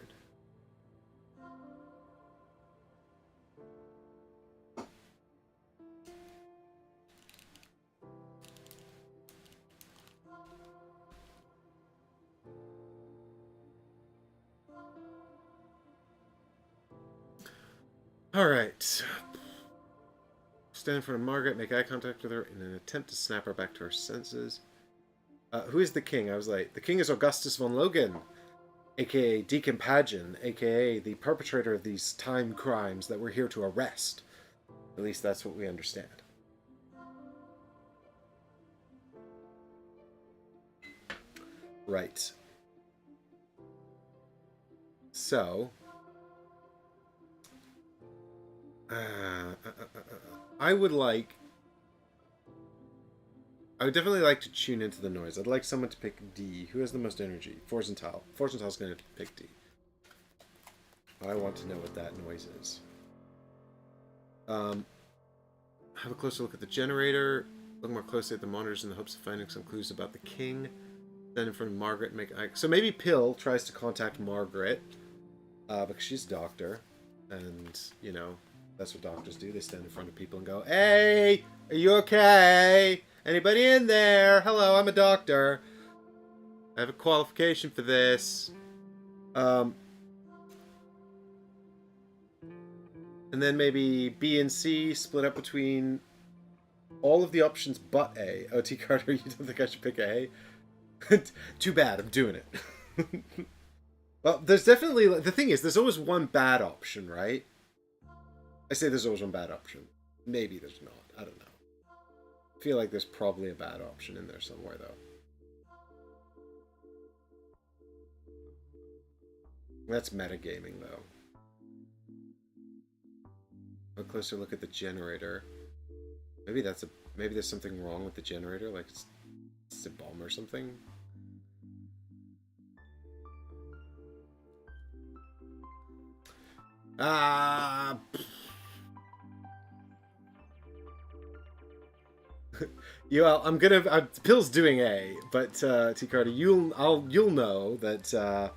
Alright. Stand in front of Margaret, make eye contact with her in an attempt to snap her back to her senses. Who is the king? I was like, the king is Augustus von Loghan, aka Deacon Pageant, aka the perpetrator of these time crimes that we're here to arrest. At least that's what we understand. Right. So... I would definitely like to tune into the noise. I'd like someone to pick D. Who has the most energy? Forsenthal. Forsenthal's going to pick D. I want to know what that noise is. Have a closer look at the generator. Look more closely at the monitors in the hopes of finding some clues about the king. Stand in front of Margaret and make eye... So maybe Pill tries to contact Margaret, because she's a doctor. And, you know, that's what doctors do. They stand in front of people and go, "Hey, are you okay? Anybody in there? Hello, I'm a doctor. I have a qualification for this." And then maybe B and C split up between all of the options but A. Oh, T. Carter, you don't think I should pick A? Too bad, I'm doing it. Well, there's definitely... The thing is, there's always one bad option, right? I say there's always one bad option. Maybe there's not. I don't know. I feel like there's probably a bad option in there somewhere, though. That's metagaming, though. A closer look at the generator. Maybe that's a... Maybe there's something wrong with the generator, like it's a bomb or something. Well, I'm gonna... Pill's doing A, but T. Carter, you'll know that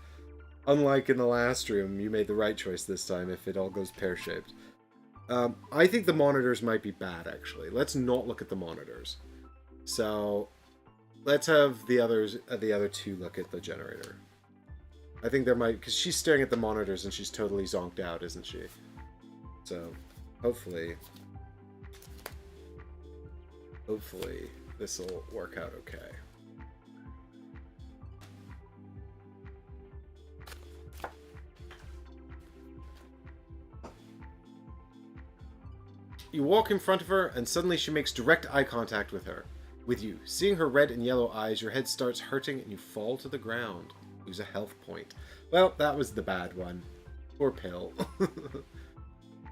unlike in the last room, you made the right choice this time if it all goes pear-shaped. I think the monitors might be bad, actually. Let's not look at the monitors. So, let's have the other two look at the generator. I think there might... Because she's staring at the monitors and she's totally zonked out, isn't she? So, hopefully this will work out okay. You walk in front of her, and suddenly she makes direct eye contact with you. Seeing her red and yellow eyes, your head starts hurting and you fall to the ground. Lose a health point. Well, that was the bad one. Poor Pill.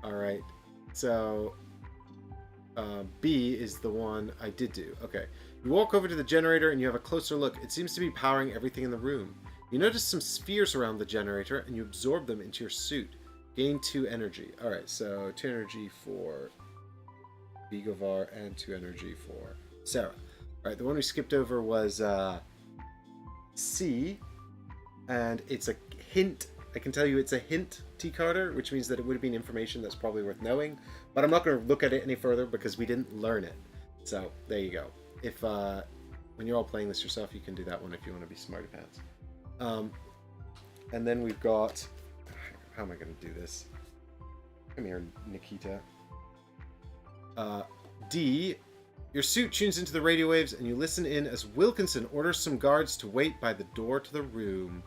Alright, so... B is the one I did do. Okay. You walk over to the generator and you have a closer look. It seems to be powering everything in the room. You notice some spheres around the generator and you absorb them into your suit. Gain 2 energy. Alright, so 2 energy for Vigovar and 2 energy for Sarah. Alright, the one we skipped over was C, and it's a hint. I can tell you it's a hint, T. Carter, which means that it would have been information that's probably worth knowing, but I'm not going to look at it any further because we didn't learn it. So, there you go. If, when you're all playing this yourself, you can do that one if you want to be smarty pants. And then we've got... How am I going to do this? Come here, Nikita. D. Your suit tunes into the radio waves and you listen in as Wilkinson orders some guards to wait by the door to the room.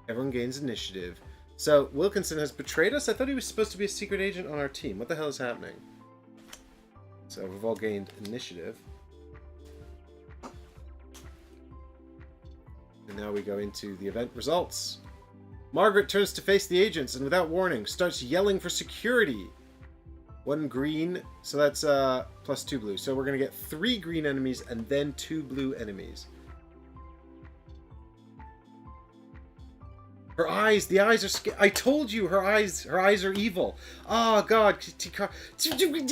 Everyone gains initiative. So, Wilkinson has betrayed us? I thought he was supposed to be a secret agent on our team. What the hell is happening? So, we've all gained initiative. And now we go into the event results. Margaret turns to face the agents and without warning starts yelling for security. 1 green, so that's plus 2 blue. So we're going to get 3 green enemies and then 2 blue enemies. Her eyes, the eyes are I told you her eyes are evil. Oh god,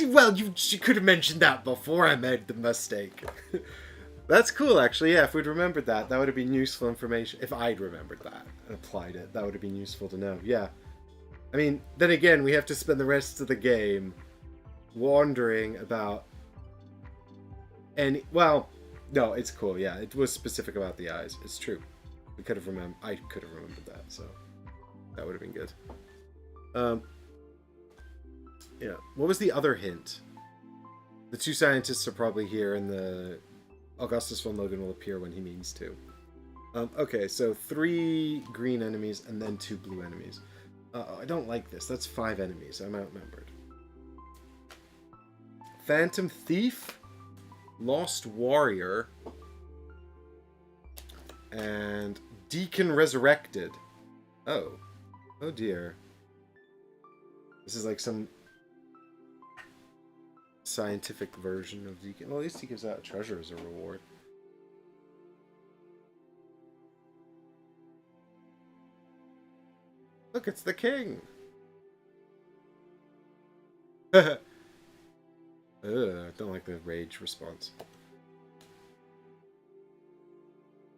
well, you could have mentioned that before I made the mistake. That's cool, actually. Yeah, if we'd remembered that, that would have been useful information. If I'd remembered that and applied it, that would have been useful to know. Yeah. I mean, then again, we have to spend the rest of the game wondering about any... Well, no, it's cool. Yeah, it was specific about the eyes. It's true. We could have remembered... I could have remembered that, so that would have been good. Yeah. What was the other hint? The 2 scientists are probably here, and the... Augustus von Loghan will appear when he means to. Okay, so 3 green enemies and then 2 blue enemies. I don't like this. That's 5 enemies. I'm outnumbered. Phantom Thief, Lost Warrior, and Deacon Resurrected. Oh. Oh dear. This is like some scientific version of Deacon. Well, at least he gives out a treasure as a reward. Look, it's the king! Ugh, I don't like the rage response.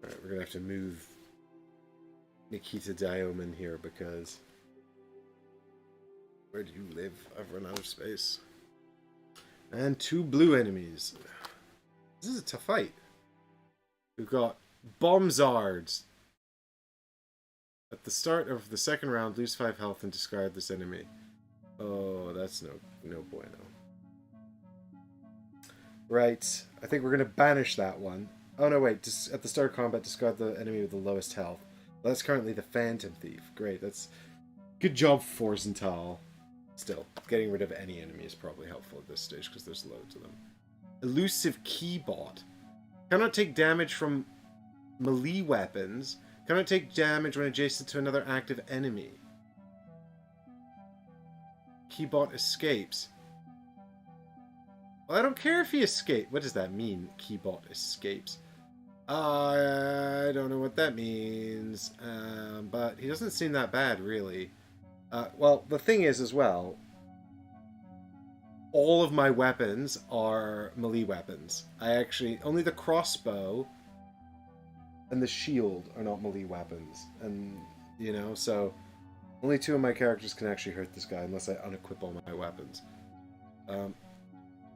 Alright, we're gonna have to move Nikita Dioman here because... Where do you live? I've run out of space. And 2 blue enemies. This is a tough fight. We've got Bombzards. At the start of the second round, lose 5 health and discard this enemy. Oh, that's no bueno. Right, I think we're going to banish that one. Oh no, wait, at the start of combat, discard the enemy with the lowest health. Well, that's currently the Phantom Thief. Great, that's... Good job, Forzental. Still, getting rid of any enemy is probably helpful at this stage, because there's loads of them. Elusive Keybot. Cannot take damage from melee weapons. Cannot take damage when adjacent to another active enemy. Keybot escapes. Well, I don't care if he escapes. What does that mean, Keybot escapes? I don't know what that means, but he doesn't seem that bad, really. Well, the thing is, as well, all of my weapons are melee weapons. Only the crossbow and the shield are not melee weapons. And, you know, so only 2 of my characters can actually hurt this guy unless I unequip all my weapons.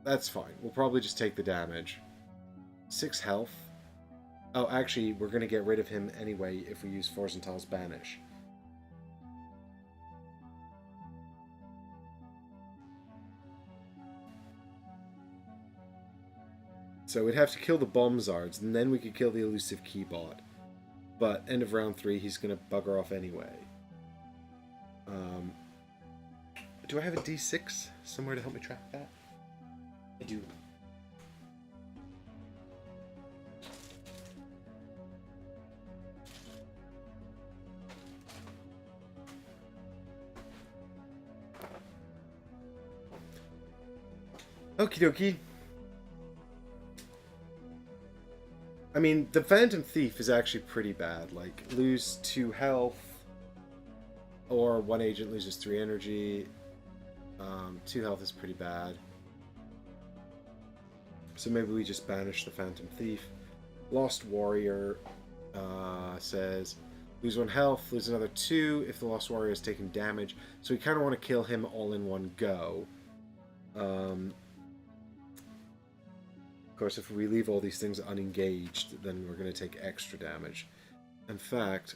That's fine. We'll probably just take the damage. 6 health. Oh, actually, we're going to get rid of him anyway if we use Forzental's Banish. So we'd have to kill the Bombzards, and then we could kill the Elusive Keybot. But end of round 3, he's going to bugger off anyway. Do I have a D6 somewhere to help me track that? I do. Okie dokie. I mean, the Phantom Thief is actually pretty bad. Like, lose 2 health, or 1 agent loses 3 energy. 2 health is pretty bad. So maybe we just banish the Phantom Thief. Lost Warrior says, lose 1 health, lose another 2 if the Lost Warrior has taken damage. So we kind of want to kill him all in one go. Of course, if we leave all these things unengaged, then we're going to take extra damage. In fact,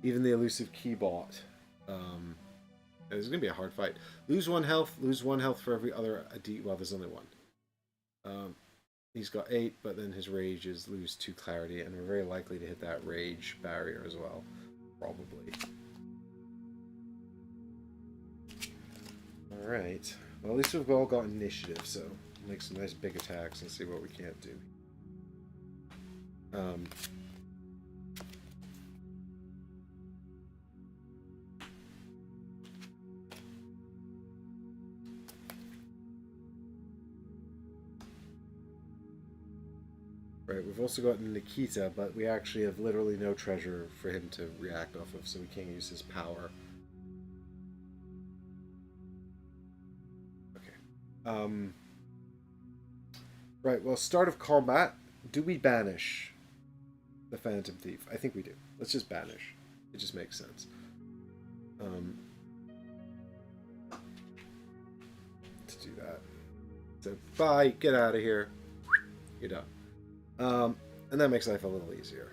even the Elusive Keybot, it's going to be a hard fight. Lose 1 health for every other well, there's only 1. He's got 8, but then his rage is lose 2 clarity, and we're very likely to hit that rage barrier as well. Probably. Alright. Well, at least we've all got initiative, so make some nice big attacks and see what we can't do. Right, we've also got Nikita, but we actually have literally no treasure for him to react off of, so we can't use his power. Okay. Right, well, start of combat. Do we banish the Phantom Thief? I think we do. Let's just banish. It just makes sense. To do that. So, bye, get out of here. You're done. And that makes life a little easier.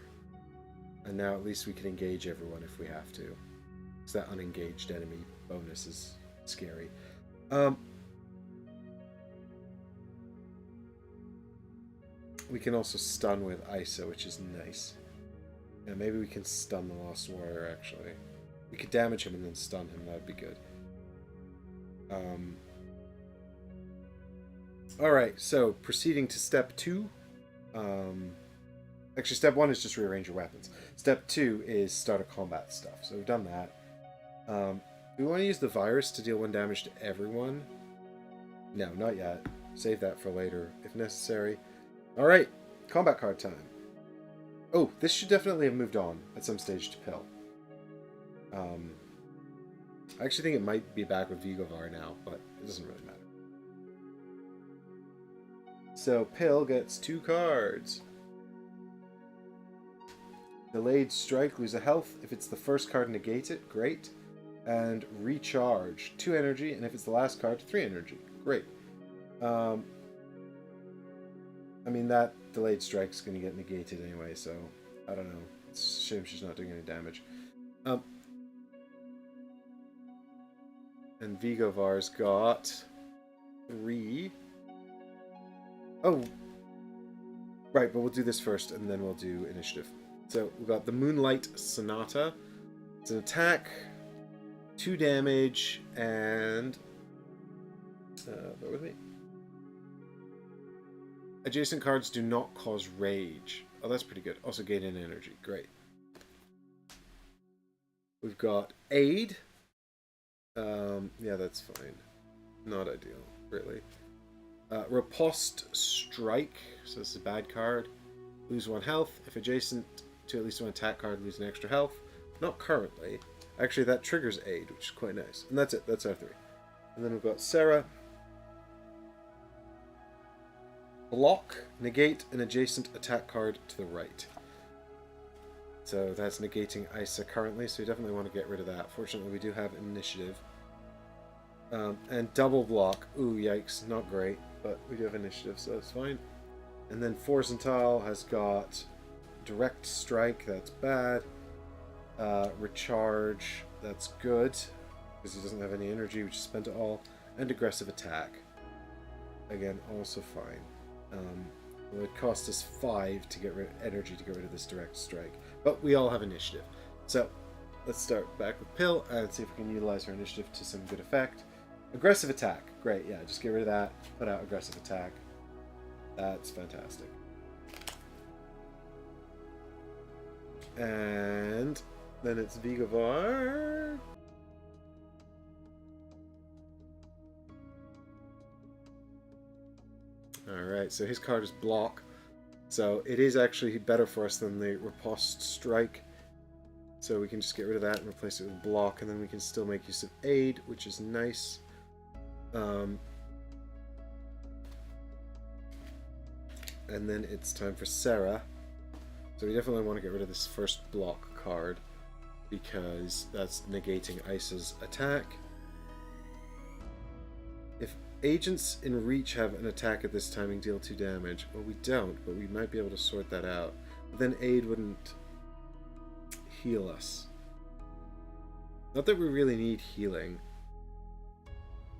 And now at least we can engage everyone if we have to. Because that unengaged enemy bonus is scary. We can also stun with Isa, which is nice. Yeah, maybe we can stun the Lost Warrior, actually. We could damage him and then stun him, that would be good. Alright, so proceeding to step 2. Actually, step 1 is just rearrange your weapons. Step 2 is start a combat stuff. So we've done that. Do we want to use the virus to deal 1 damage to everyone? No, not yet. Save that for later, if necessary. Alright, combat card time. Oh, this should definitely have moved on at some stage to Pill. I actually think it might be back with Vigovar now, but it doesn't really matter. So, Pill gets 2 cards. Delayed strike, lose a health. If it's the first card, negate it. Great. And recharge, 2 energy. And if it's the last card, 3 energy. Great. I mean, that delayed strike's going to get negated anyway, so I don't know. It's a shame she's not doing any damage. And Vigovar's got 3. Oh, right, but we'll do this first, and then we'll do initiative. So we've got the Moonlight Sonata. It's an attack, 2 damage, and bear with me. Adjacent cards do not cause rage. Oh, that's pretty good. Also gain in energy. Great. We've got Aid. Yeah, that's fine. Not ideal, really. Riposte Strike. So this is a bad card. Lose 1 health. If adjacent to at least 1 attack card, lose an extra health. Not currently. Actually, that triggers Aid, which is quite nice. And that's it. That's our 3. And then we've got Sarah. Block, negate an adjacent attack card to the right. So that's negating Isa currently, so you definitely want to get rid of that. Fortunately, we do have initiative. And double block. Ooh, yikes. Not great, but we do have initiative, so that's fine. And then Forsenthal has got direct strike. That's bad. Recharge. That's good, because he doesn't have any energy, which is spent it all. And aggressive attack. Again, also fine. Well, it cost us 5 to get energy to get rid of this direct strike. But we all have initiative. So, let's start back with Pill and see if we can utilize her initiative to some good effect. Aggressive attack. Great, yeah, just get rid of that. Put out aggressive attack. That's fantastic. And then it's Vigovar. Alright, so his card is Block. So it is actually better for us than the Riposte Strike. So we can just get rid of that and replace it with Block, and then we can still make use of Aid, which is nice. And then it's time for Sarah. So we definitely want to get rid of this first Block card, because that's negating Isa's attack. If agents in reach have an attack at this timing, deal 2 damage. Well, we don't, but we might be able to sort that out. But then Aid wouldn't heal us. Not that we really need healing.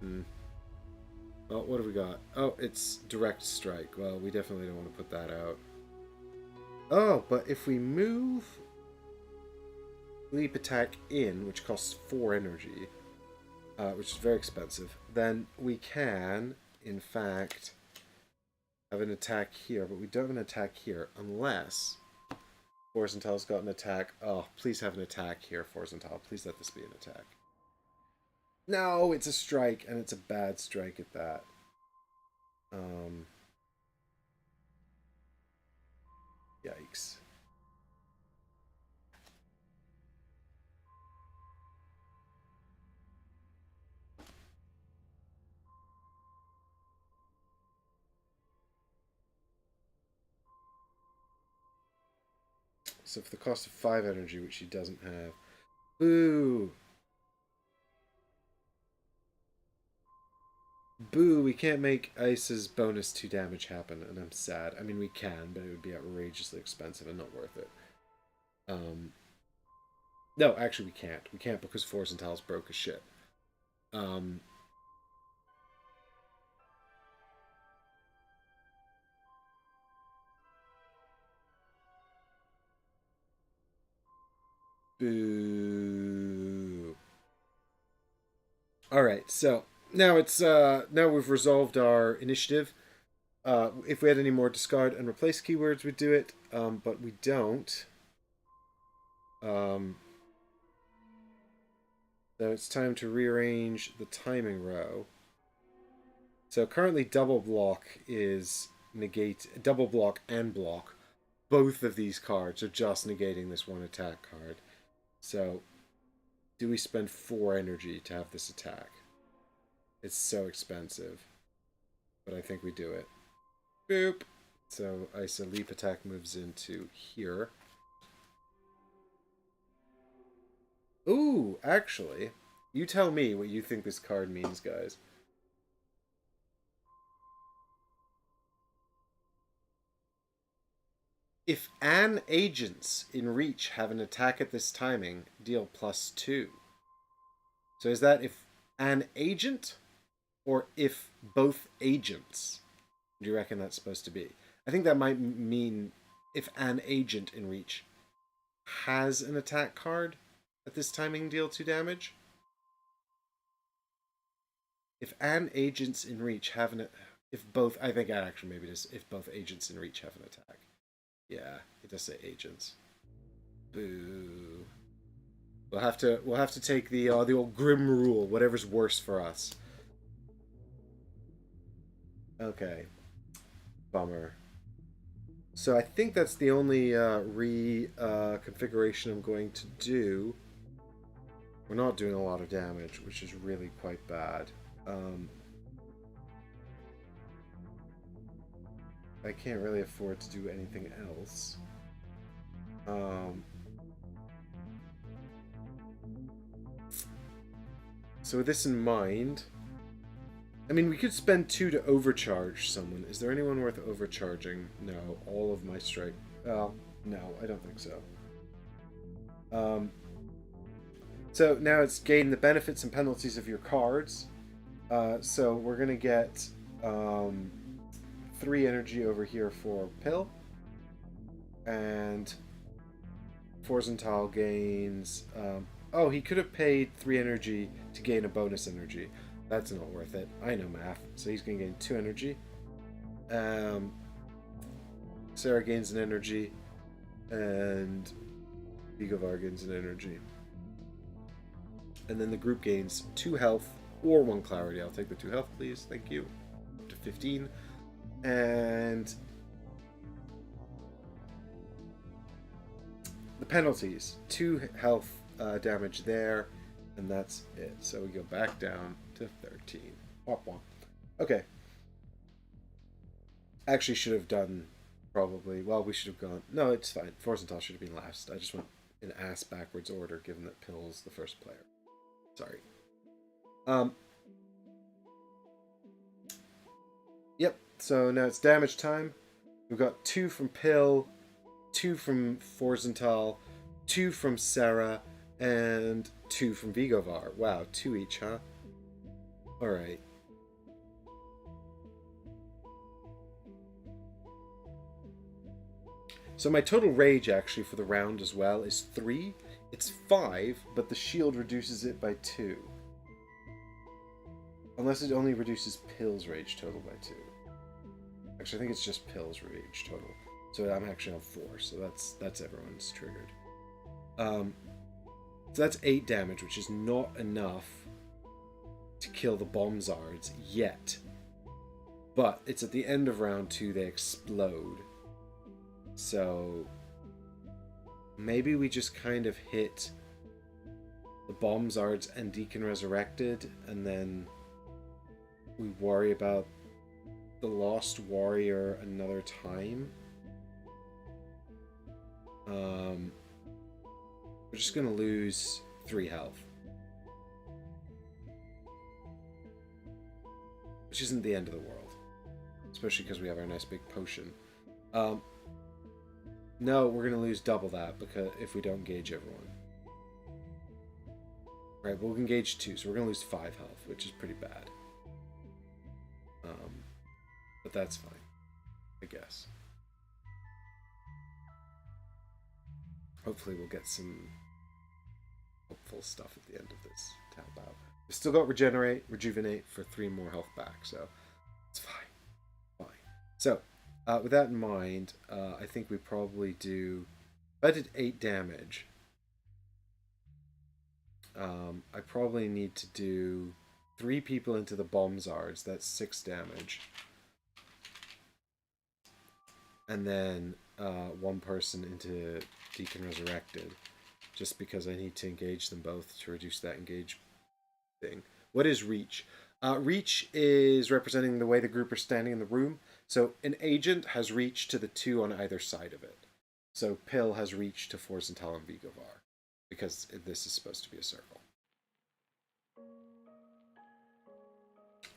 Well, what have we got? Oh, it's direct strike. Well, we definitely don't want to put that out. Oh, but if we move leap attack in, which costs 4 energy, which is very expensive, then we can, in fact, have an attack here, but we don't have an attack here unless Forsental's got an attack. Oh, please have an attack here, Forsental. Please let this be an attack. No, it's a strike, and it's a bad strike at that. Yikes. So for the cost of 5 energy, which she doesn't have. Boo! Boo, we can't make Ice's bonus 2 damage happen, and I'm sad. I mean, we can, but it would be outrageously expensive and not worth it. No, actually we can't. We can't because Forsental's broke as shit. Boo. Alright, so now it's now we've resolved our initiative. If we had any more discard and replace keywords, we'd do it, but we don't. So it's time to rearrange the timing row. So currently double block is double block and block. Both of these cards are just negating this 1 attack card. So do we spend 4 energy to have this attack? It's so expensive. But I think we do it. Boop! So Isa leap attack moves into here. Ooh, actually, you tell me what you think this card means, guys. If an agents in reach have an attack at this timing, deal +2. So is that if an agent or if both agents? Do you reckon that's supposed to be? I think that might mean if an agent in reach has an attack card at this timing, deal 2 damage. If an agents in reach have an, if both, I think actually maybe it is if both agents in reach have an attack. Yeah, it does say agents. Boo. We'll have to take the old grim rule, whatever's worse for us. Okay. Bummer. So I think that's the only configuration I'm going to do. We're not doing a lot of damage, which is really quite bad. I can't really afford to do anything else. So with this in mind, I mean, we could spend 2 to overcharge someone. Is there anyone worth overcharging? No, all of my strike. Well, no, I don't think so. So now it's gain the benefits and penalties of your cards. So we're gonna get 3 energy over here for Pill, and Forzental gains. Oh, he could have paid 3 energy to gain a bonus energy. That's not worth it. I know math. So he's going to gain 2 energy. Sarah gains an energy. And Vigovar gains an energy. And then the group gains 2 health or 1 clarity. I'll take the 2 health, please. Thank you. Up to 15. And the penalties. 2 health damage there. And that's it. So we go back down to 13. Womp womp. Okay. Actually should have done probably. Well, we should have gone. No, it's fine. Forzental should have been last. I just went in ass backwards order given that Pill's the first player. Sorry. Yep. So now it's damage time. We've got 2 from Pill, 2 from Forzental, 2 from Sarah, and 2 from Vigovar. Wow, 2 each, huh? Alright. So my total rage actually for the round as well is 3. It's 5, but the shield reduces it by 2. Unless it only reduces Pill's rage total by 2. Actually, I think it's just Pill's rage total. So I'm actually on 4, so that's everyone's triggered. So that's 8 damage, which is not enough to kill the Bombzards yet. But it's at the end of round 2 they explode. So maybe we just kind of hit the Bombzards and Deacon Resurrected, and then we worry about the Lost Warrior another time. We're just going to lose 3 health. Which isn't the end of the world. Especially because we have our nice big potion. No, we're going to lose double that because if we don't engage everyone. Right, we'll engage 2, so we're going to lose 5 health, which is pretty bad. But that's fine, I guess. Hopefully we'll get some hopeful stuff at the end of this to help out. We've still got Rejuvenate for 3 more health back, so it's fine. Fine. So, with that in mind, I think we probably do... If I did 8 damage, I probably need to do 3 people into the Bombzards. That's 6 damage. And then 1 person into Deacon Resurrected, just because I need to engage them both to reduce that engage thing. What is reach? Reach is representing the way the group are standing in the room. So an agent has reach to the 2 on either side of it. So Pill has reach to Forzental and Vigovar. because this is supposed to be a circle.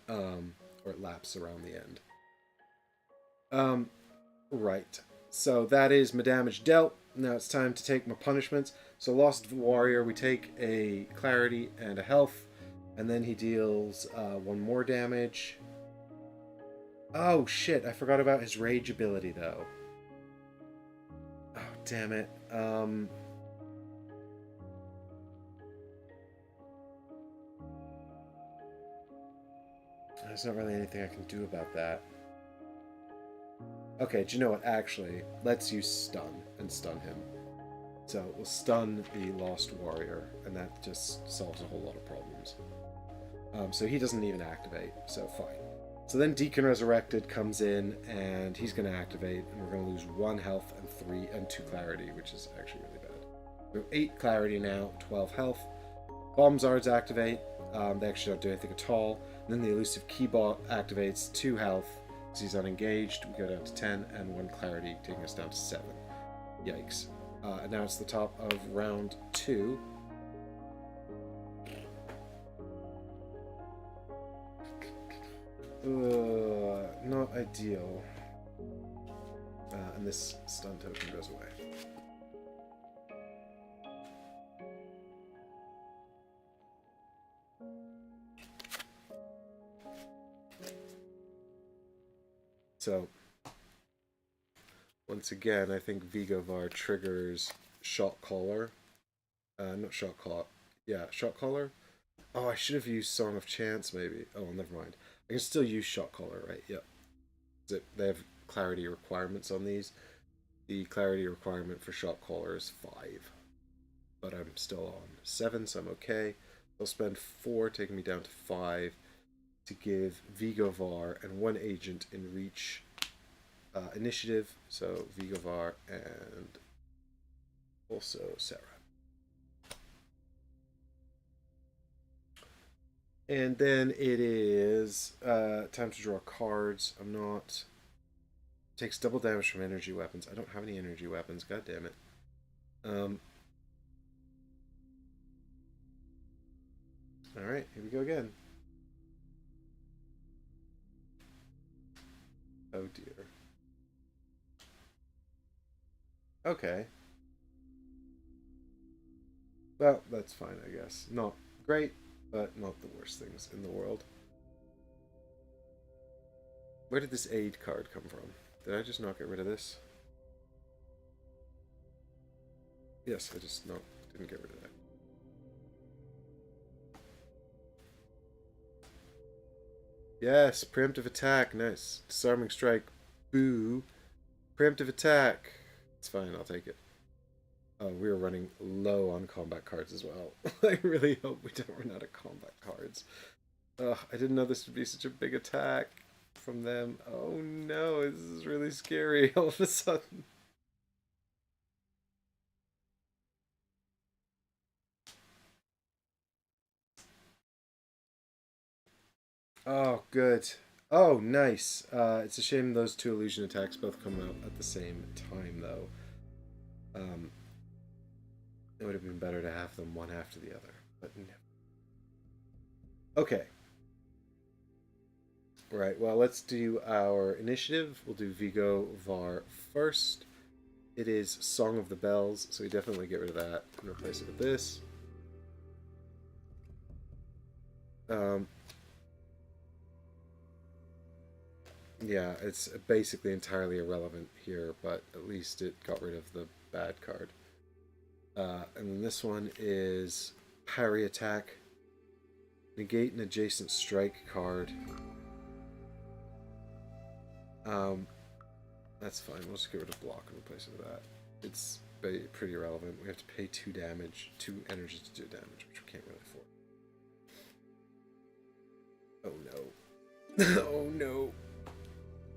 Or it laps around the end. Right. So that is my damage dealt. Now it's time to take my punishments. So Lost Warrior, we take a clarity and a health, and then he deals 1 more damage. Oh shit, I forgot about his rage ability though. Oh damn it. There's not really anything I can do about that. Okay, do you know what? Actually, let's use stun and stun him. So we'll stun the Lost Warrior, and that just solves a whole lot of problems. So he doesn't even activate, so fine. So then Deacon Resurrected comes in, and he's going to activate, and we're going to lose 1 health and 2 clarity, which is actually really bad. We have 8 clarity now, 12 health. Bomb Zards activate. They actually don't do anything at all. And then the Elusive Keybot activates 2 health because he's unengaged. We go down to 10 and 1 clarity, taking us down to 7. Yikes. And now it's the top of round 2. Not ideal. And this stun token goes away. So, once again, I think Vigovar triggers Shot Caller. Not Shot Caller. Yeah, Shot Caller. Oh, I should have used Song of Chance, maybe. Oh, never mind. I can still use Shot Caller, right? Yep. They have clarity requirements on these. The clarity requirement for Shot Caller is 5. But I'm still on 7, so I'm okay. I'll spend 4, taking me down to 5, to give Vigovar and 1 agent in reach initiative. So Vigovar and also Sarah. And then it is time to draw cards. I'm not... Takes double damage from energy weapons. I don't have any energy weapons. God damn it. Alright, here we go again. Oh dear. Okay. Well, that's fine, I guess. Not great, but not the worst things in the world. Where did this aid card come from? Did I just not get rid of this? Yes, I just didn't get rid of that. Yes, preemptive attack. Nice. Disarming strike. Boo. Preemptive attack. It's fine, I'll take it. Oh, we were running low on combat cards as well. I really hope we don't run out of combat cards. Ugh, I didn't know this would be such a big attack from them. Oh no, this is really scary all of a sudden. Oh, good. Oh, nice. It's a shame those 2 illusion attacks both come out at the same time, though. It would have been better to have them one after the other, but no. Okay. Right, well, let's do our initiative. We'll do Vigovar first. It is Song of the Bells, so we definitely get rid of that and replace it with this. Yeah, it's basically entirely irrelevant here, but at least it got rid of the bad card. And then this one is Parry Attack. Negate an adjacent strike card. That's fine. We'll just get rid of block and replace it with that. It's pretty irrelevant. We have to pay 2 damage, 2 energy to do damage, which we can't really afford. Oh no. Oh no.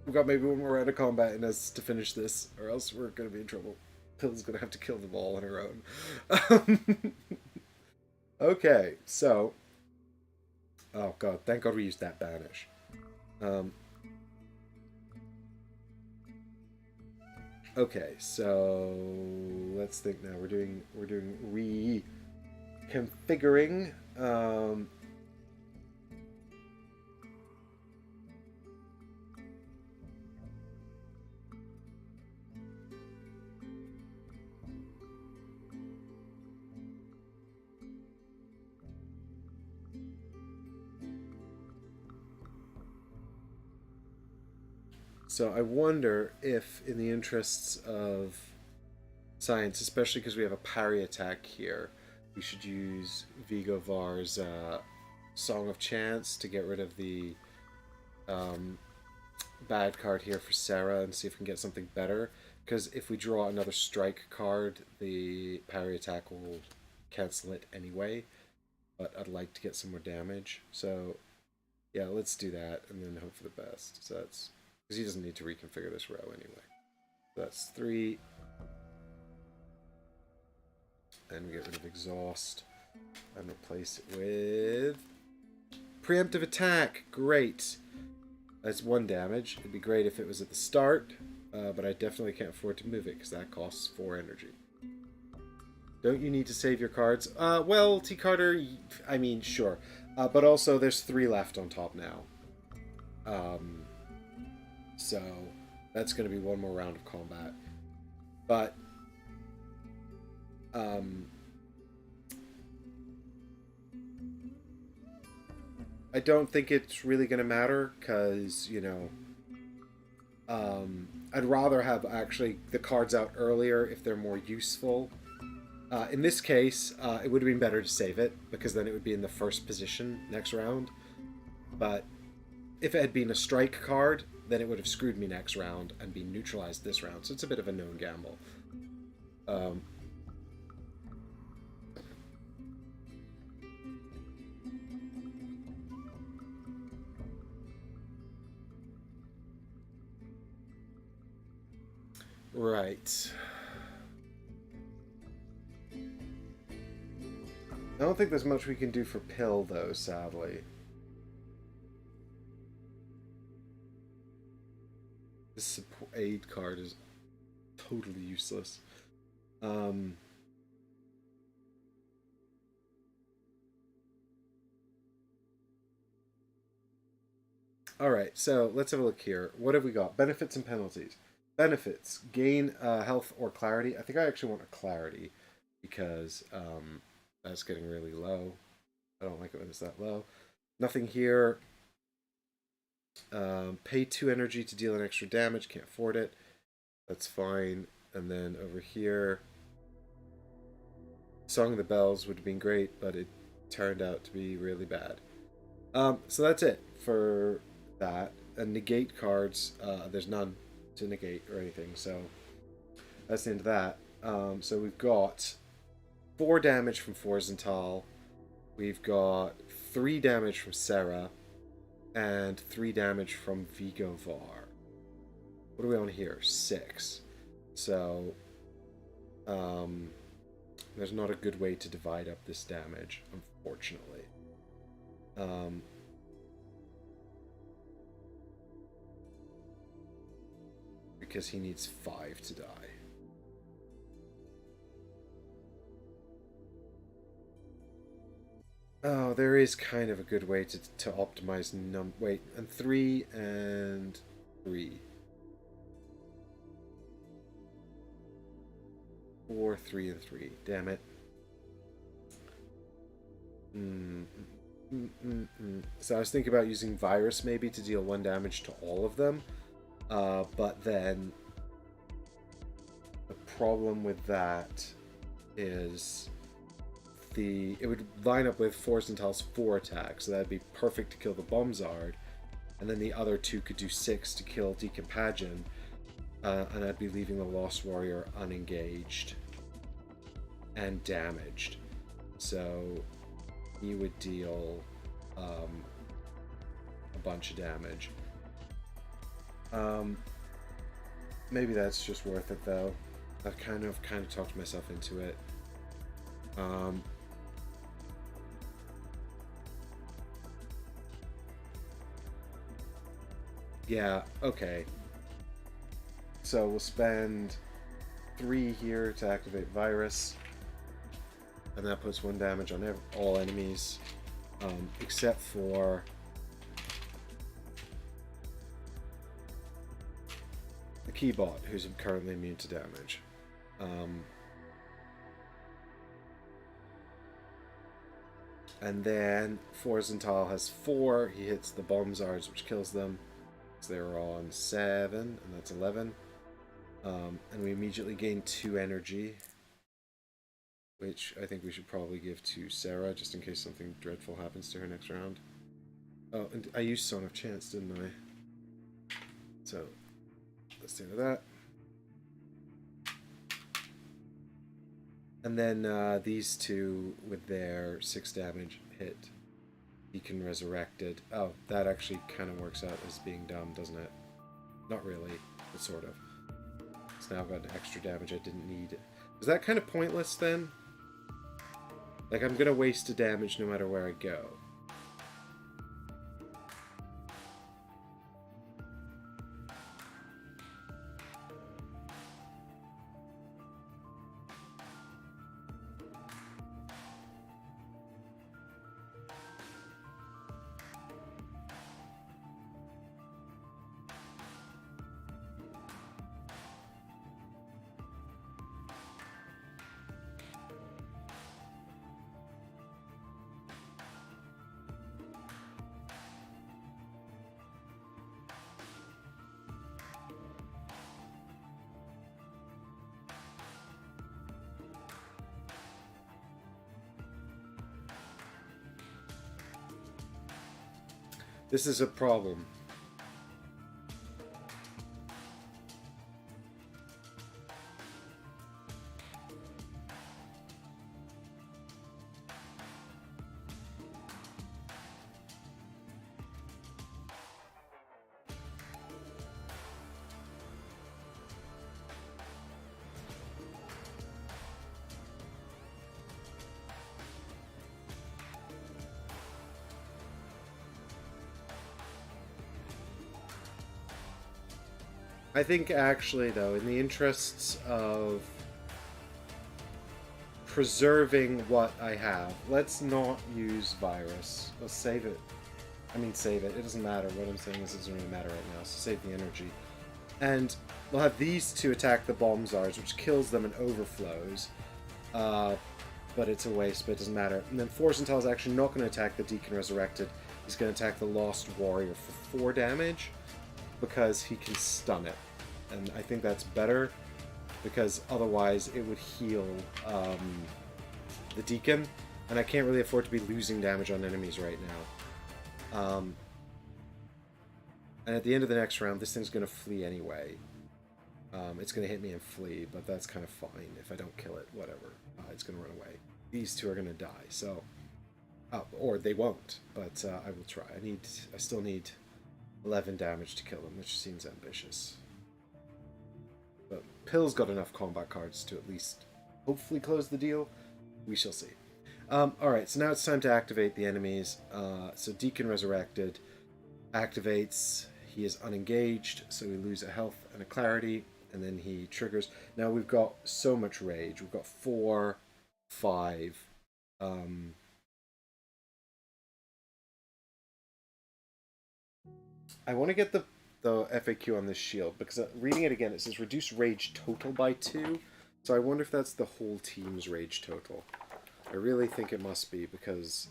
We've got maybe 1 more round of combat in us to finish this, or else we're going to be in trouble. Pill's going to have to kill them all on her own. Okay, so... Oh god, thank god we used that banish. Okay, so let's think now. We're doing reconfiguring. So I wonder if, in the interests of science, especially because we have a parry attack here, we should use Vigo Var's Song of Chance to get rid of the bad card here for Sarah and see if we can get something better. Because if we draw another strike card, the parry attack will cancel it anyway. But I'd like to get some more damage. So yeah, let's do that and then hope for the best. So that's because he doesn't need to reconfigure this row anyway. So that's 3. And we get rid of Exhaust and replace it with Preemptive Attack. Great. That's 1 damage. It'd be great if it was at the start, but I definitely can't afford to move it because that costs 4 energy. Don't you need to save your cards? Well, T. Carter, I mean, sure. But also there's 3 left on top now. So that's going to be 1 more round of combat. But I don't think it's really going to matter because, you know, I'd rather have actually the cards out earlier if they're more useful. In this case, it would have been better to save it because then it would be in the first position next round. But if it had been a strike card, then it would have screwed me next round and been neutralized this round. So it's a bit of a known gamble. Right. I don't think there's much we can do for Pill, though, sadly. This support aid card is totally useless. Alright, so let's have a look here. What have we got? Benefits and penalties. Benefits. Gain health or clarity. I think I actually want a clarity because that's getting really low. I don't like it when it's that low. Nothing here. Pay 2 energy to deal an extra damage. Can't afford it. That's fine. And then over here, Song of the Bells would have been great, but it turned out to be really bad. So that's it for that. And negate cards, there's none to negate or anything, so that's the end of that. So we've got 4 damage from Forzental. We've got 3 damage from Sarah. And 3 damage from Vigo Var. What are we on here? 6. So, there's not a good way to divide up this damage, unfortunately. Because he needs 5 to die. Oh, there is kind of a good way to optimize wait, and 3 and 3. 4, 3, and 3. Damn it. So I was thinking about using Virus maybe to deal 1 damage to all of them. But then the problem with that is it would line up with Forzental's 4 attacks, so that'd be perfect to kill the Bombzard, and then the other 2 could do 6 to kill Decompagin, and I'd be leaving the Lost Warrior unengaged and damaged. So he would deal a bunch of damage. Maybe that's just worth it though. I've kind of talked myself into it. Yeah, okay. So we'll spend 3 here to activate Virus, and that puts 1 damage on all enemies, except for the Keybot, who's currently immune to damage. And then Forzental has 4. He hits the Bomb Zards, which kills them. So they're on 7, and that's 11. And we immediately gain 2 energy, which I think we should probably give to Sarah, just in case something dreadful happens to her next round. Oh, and I used Song of Chance, didn't I? So, let's do that. And then these two, with their 6 damage, hit Deacon Resurrected. Oh, that actually kind of works out as being dumb, doesn't it? Not really, but sort of. So now I've got an extra damage I didn't need. Is that kind of pointless then? Like, I'm gonna waste a damage no matter where I go. This is a problem. I think actually, though, in the interests of preserving what I have, let's not use Virus. Let's save it. I mean, save it. It doesn't matter. What I'm saying is it doesn't really matter right now, so save the energy. And we'll have these two attack the Bomb Zards, which kills them and overflows. But it's a waste, but it doesn't matter. And then Forzental is actually not going to attack the Deacon Resurrected. He's going to attack the Lost Warrior for 4 damage, because he can stun it. And I think that's better, because otherwise it would heal the Deacon, and I can't really afford to be losing damage on enemies right now. And at the end of the next round, this thing's going to flee anyway. It's going to hit me and flee, but that's kind of fine. If I don't kill it, whatever. It's going to run away. These two are going to die, so... or they won't, but I will try. I still need 11 damage to kill them, which seems ambitious. But Pill's got enough combat cards to at least hopefully close the deal. We shall see. Alright, so now it's time to activate the enemies. So Deacon Resurrected activates. He is unengaged, so we lose a health and a clarity, and then he triggers. Now we've got so much rage. We've got 4, 5. I want to get the FAQ on this shield, because reading it again, it says reduce rage total by 2. So I wonder if that's the whole team's rage total. I really think it must be, because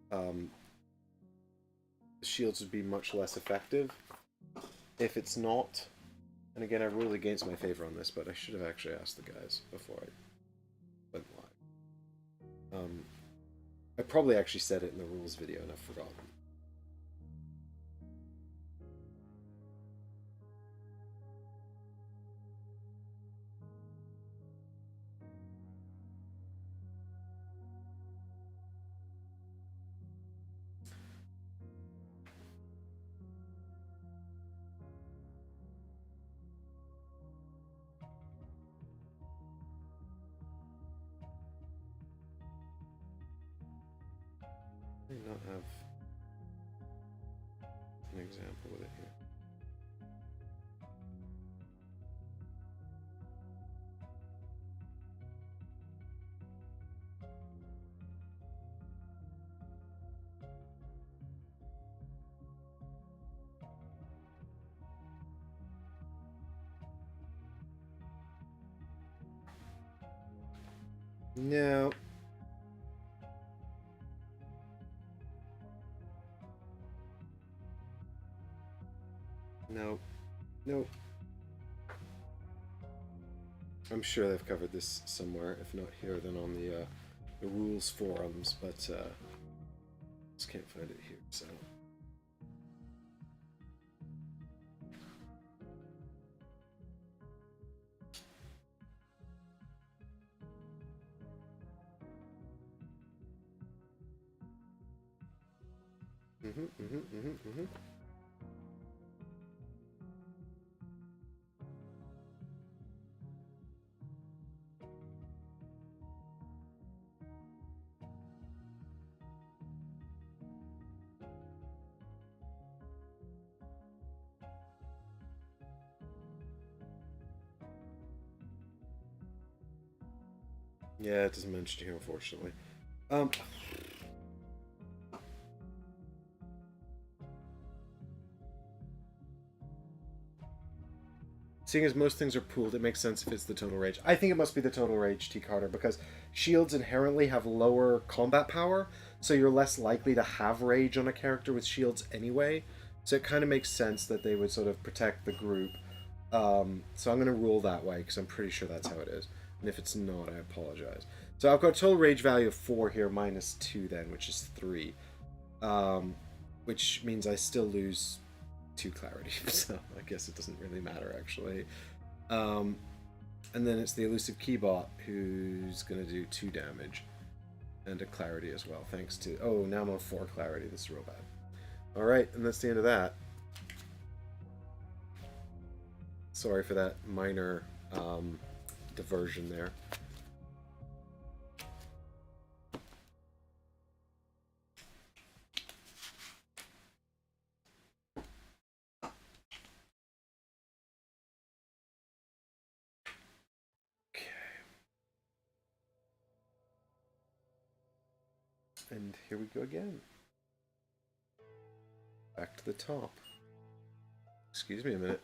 the shields would be much less effective if it's not. And again, I ruled against my favor on this, but I should have actually asked the guys before I went live. I probably actually said it in the rules video and I've forgotten. I may not have an example with it here. No. No. Nope. I'm sure they've covered this somewhere, if not here, then on the rules forums, but just can't find it here, so. Yeah, it doesn't mention here, unfortunately. Seeing as most things are pooled, it makes sense if it's the Total Rage. I think it must be the Total Rage, T. Carter, because shields inherently have lower combat power, so you're less likely to have rage on a character with shields anyway. So it kind of makes sense that they would sort of protect the group. So I'm going to rule that way, because I'm pretty sure that's how it is. And if it's not, I apologize. So I've got a total rage value of 4 here, minus 2 then, which is 3. Which means I still lose 2 clarity, so I guess it doesn't really matter, actually. And then it's the elusive Keybot, who's going to do 2 damage. And a clarity as well, thanks to... Oh, now I'm on 4 clarity. This is real bad. Alright, and that's the end of that. Sorry for that minor diversion there. Okay. And here we go again. Back to the top. Excuse me a minute.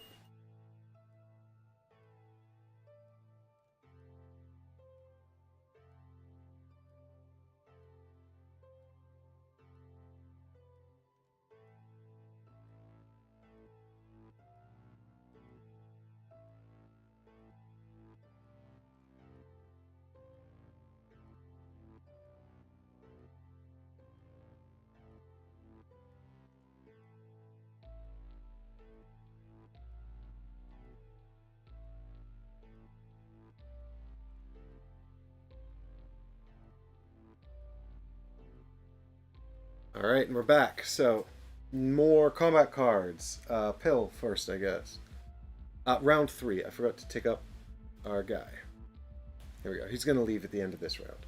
Alright, and we're back. So, more combat cards. Pill first, I guess. Round 3. I forgot to tick up our guy. Here we go. He's going to leave at the end of this round.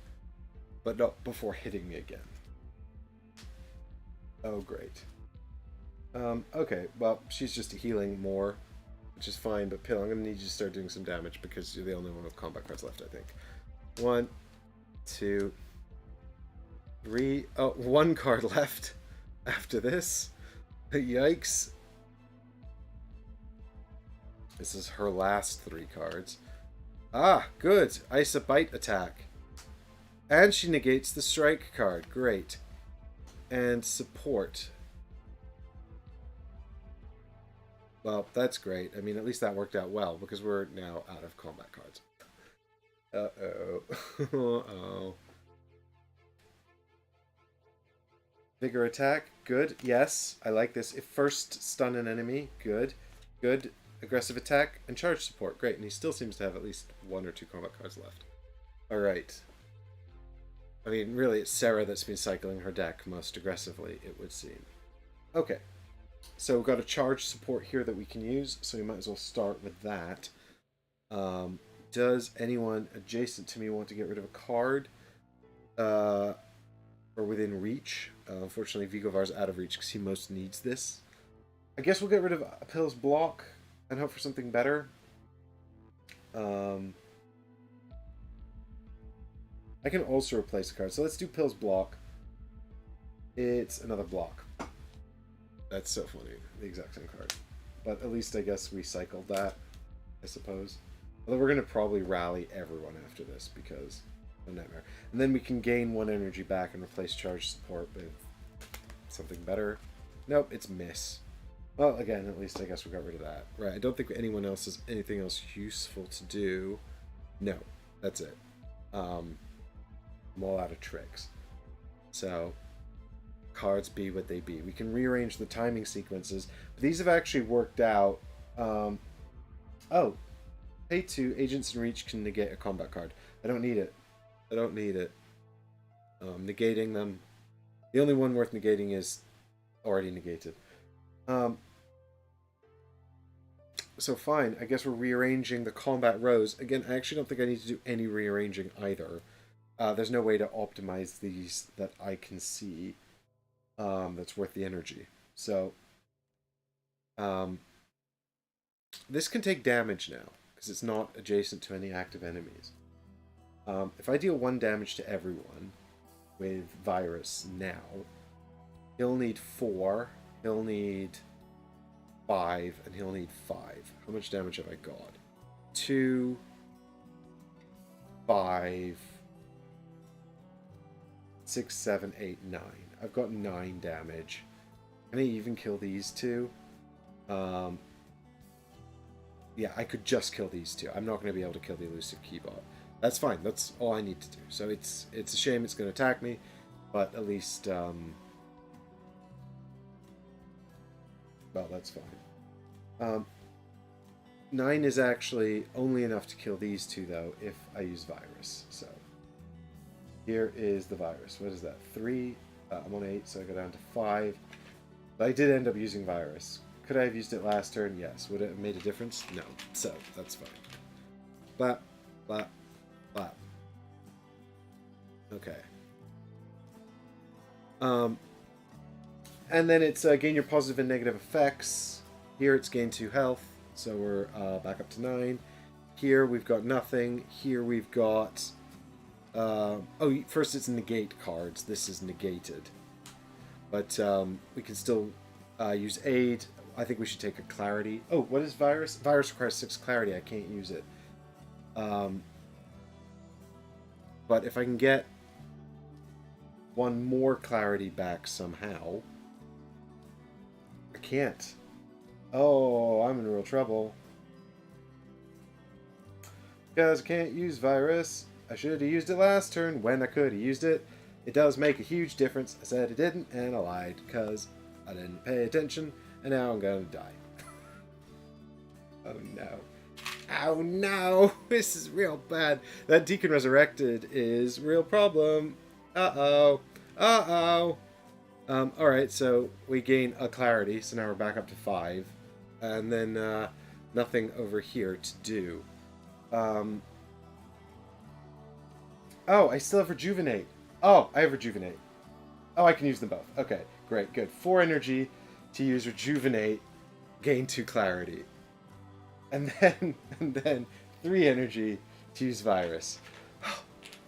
But not before hitting me again. Oh, great. Okay, well, she's just healing more, which is fine, but Pill, I'm going to need you to start doing some damage because you're the only one with combat cards left, I think. 1, 2, 3. Oh, 1 card left after this. Yikes. This is her last 3 cards. Ah, good. Ice a Bite attack. And she negates the strike card. Great. And support. Well, that's great. I mean, at least that worked out well because we're now out of combat cards. Uh-oh. Uh-oh. Vigor attack. Good. Yes. I like this. If first stun an enemy. Good. Good. Aggressive attack. And charge support. Great. And he still seems to have at least 1 or 2 combat cards left. Alright. I mean, really, it's Sarah that's been cycling her deck most aggressively, it would seem. Okay. So we've got a charge support here that we can use, so we might as well start with that. Does anyone adjacent to me want to get rid of a card? Or within reach? Unfortunately, Vigovar's out of reach because he most needs this. I guess we'll get rid of Pill's block and hope for something better. I can also replace a card, so let's do Pill's block. It's another block. That's so funny. The exact same card. But at least I guess we cycled that, I suppose. Although we're going to probably rally everyone after this because a nightmare. And then we can gain 1 energy back and replace charge support with something better. Nope, it's miss. Well, again, at least I guess we got rid of that. Right, I don't think anyone else has anything else useful to do. No, that's it. I'm all out of tricks. So, cards be what they be. We can rearrange the timing sequences, but these have actually worked out. Oh, pay 2, agents in reach can negate a combat card. I don't need it. I don't need it. Negating them. The only one worth negating is already negated. So fine, I guess we're rearranging the combat rows. Again, I actually don't think I need to do any rearranging either. There's no way to optimize these that I can see that's worth the energy. So, this can take damage now, because it's not adjacent to any active enemies. If I deal 1 damage to everyone with Virus now, he'll need 4, he'll need 5, and he'll need 5. How much damage have I got? 2, 5, 6, 7, 8, 9. I've got 9 damage. Can I even kill these 2? Yeah, I could just kill these 2. I'm not going to be able to kill the elusive Keybot. That's fine. That's all I need to do. So it's a shame it's going to attack me, but at least well, that's fine. 9 is actually only enough to kill these 2 though if I use Virus. So here is the Virus. What is that? 3. I'm on 8, so I go down to 5. But I did end up using Virus. Could I have used it last turn? Yes. Would it have made a difference? No. So that's fine. Blap, blap, blap. Okay. And then it's gain your positive and negative effects. Here it's gain 2 health, so we're back up to 9. Here we've got nothing. Here we've got... oh, first it's negate cards. This is negated. But we can still use aid. I think we should take a clarity. Oh, what is Virus? Virus requires 6 clarity. I can't use it. But if I can get 1 more clarity back somehow... I can't. Oh, I'm in real trouble. Because I can't use Virus. I should have used it last turn when I could have used it. It does make a huge difference. I said it didn't, and I lied because I didn't pay attention, and now I'm going to die. Oh no. Oh no! This is real bad. That Deacon Resurrected is real problem. Uh-oh. Uh-oh. Alright, so we gain a clarity, so now we're back up to 5. And then nothing over here to do. Oh, I still have Rejuvenate. Oh, I have Rejuvenate. Oh, I can use them both. Okay, great, good. 4 energy to use Rejuvenate, gain 2 clarity. And then 3 energy to use Virus.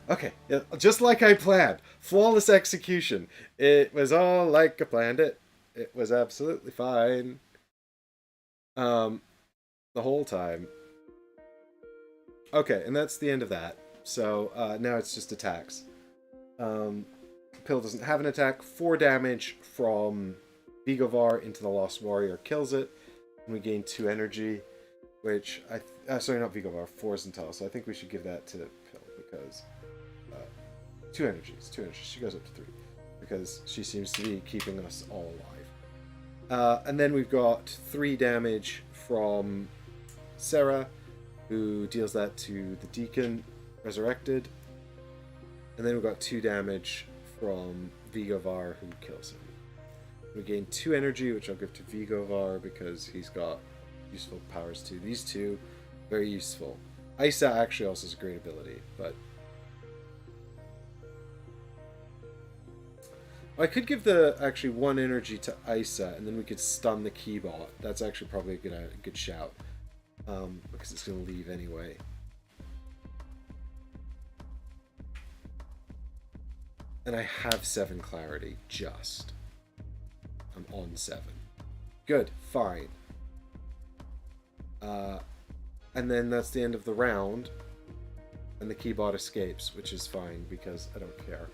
Okay, just like I planned. Flawless execution. It was all like I planned it. It was absolutely fine. The whole time. Okay, and that's the end of that. So now it's just attacks. Pill doesn't have an attack. 4 damage from Vigovar into the Lost Warrior kills it. And we gain 2 energy, which sorry, not Vigovar, Forzental. So I think we should give that to Pill because 2 energies. 2 energies. She goes up to 3 because she seems to be keeping us all alive. And then we've got 3 damage from Sarah, who deals that to the Deacon Resurrected. And then we've got 2 damage from Vigovar, who kills him. We gain 2 energy, which I'll give to Vigovar because he's got useful powers too. These 2, very useful. Isa actually also has a great ability, but... I could give actually 1 energy to Isa, and then we could stun the Keybot. That's actually probably a good shout. Because it's going to leave anyway. And I have 7 clarity, just. I'm on 7. Good, fine. And then that's the end of the round. And the Keybot escapes, which is fine because I don't care.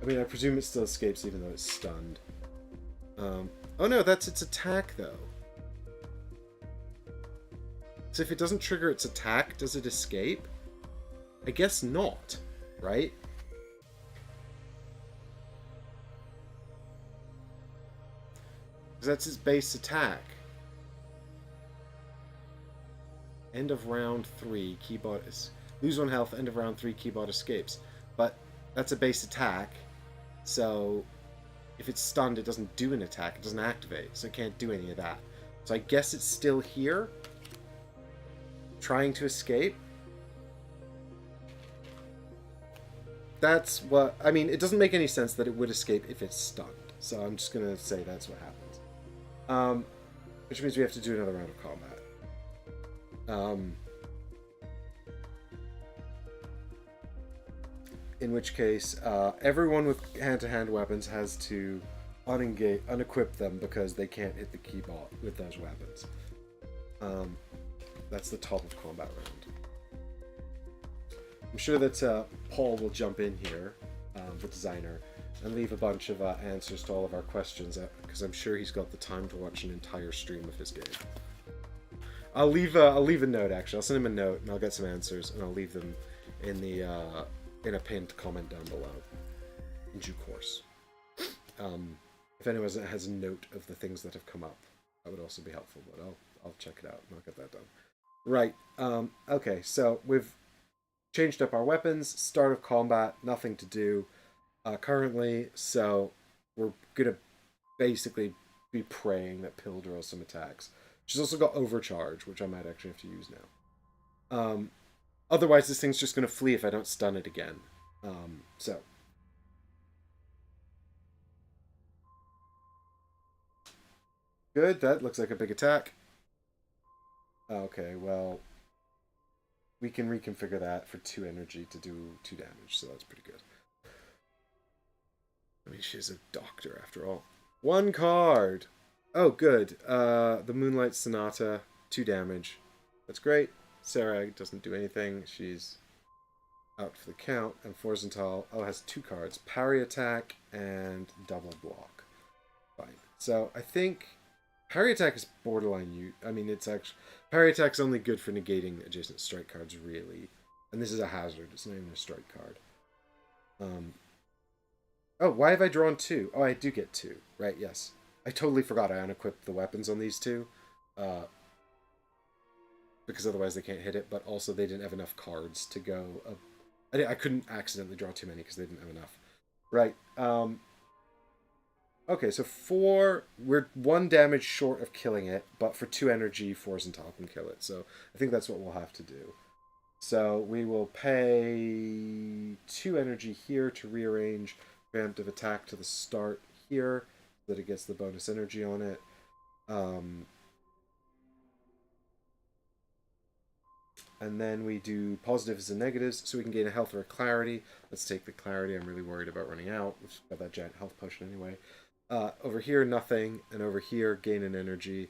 I mean, I presume it still escapes even though it's stunned. Oh no, that's its attack though. So if it doesn't trigger its attack, does it escape? I guess not, right? Because that's its base attack. End of round 3, Keybot is... Lose 1 health, end of round 3, Keybot escapes. But that's a base attack, so if it's stunned, it doesn't do an attack, it doesn't activate, so it can't do any of that. So I guess it's still here, trying to escape. That's what... I mean, it doesn't make any sense that it would escape if it's stunned, so I'm just going to say that's what happens. Which means we have to do another round of combat. In which case, everyone with hand-to-hand weapons has to unequip them because they can't hit the Keybot with those weapons. That's the top of combat round. I'm sure that Paul will jump in here, the designer, and leave a bunch of answers to all of our questions, because I'm sure he's got the time to watch an entire stream of his game. I'll leave a note, actually. I'll send him a note, and I'll get some answers, and I'll leave them in the in a pinned comment down below in due course. If anyone has a note of the things that have come up, that would also be helpful, but I'll check it out and I'll get that done. Right, okay, so we've changed up our weapons, start of combat, nothing to do currently, so we're gonna basically be praying that Pill draws some attacks. She's also got Overcharge, which I might actually have to use now. Otherwise, this thing's just going to flee if I don't stun it again. So. Good, that looks like a big attack. Okay, well, we can reconfigure that for 2 energy to do 2 damage, so that's pretty good. I mean, she's a doctor after all. 1 card! Oh, good. The Moonlight Sonata, 2 damage. That's great. Sarah doesn't do anything. She's out for the count. And Forzental, has 2 cards. Parry attack and double block. Fine. So I think parry attack is borderline I mean, it's actually... Parry attack's only good for negating adjacent strike cards, really. And this is a hazard. It's not even a strike card. Oh, why have I drawn 2? Oh, I do get 2. Right, yes. I totally forgot I unequipped the weapons on these 2. Because otherwise they can't hit it, but also they didn't have enough cards to go... I couldn't accidentally draw too many because they didn't have enough. Right. Okay, so we're 1 damage short of killing it, but for 2 energy, Forzental can kill it. So I think that's what we'll have to do. So we will pay 2 energy here to rearrange preemptive attack to the start here, so that it gets the bonus energy on it. And then we do positives and negatives, so we can gain a health or a clarity. Let's take the clarity. I'm really worried about running out. We've got that giant health potion anyway. Over here, nothing. And over here, gain an energy.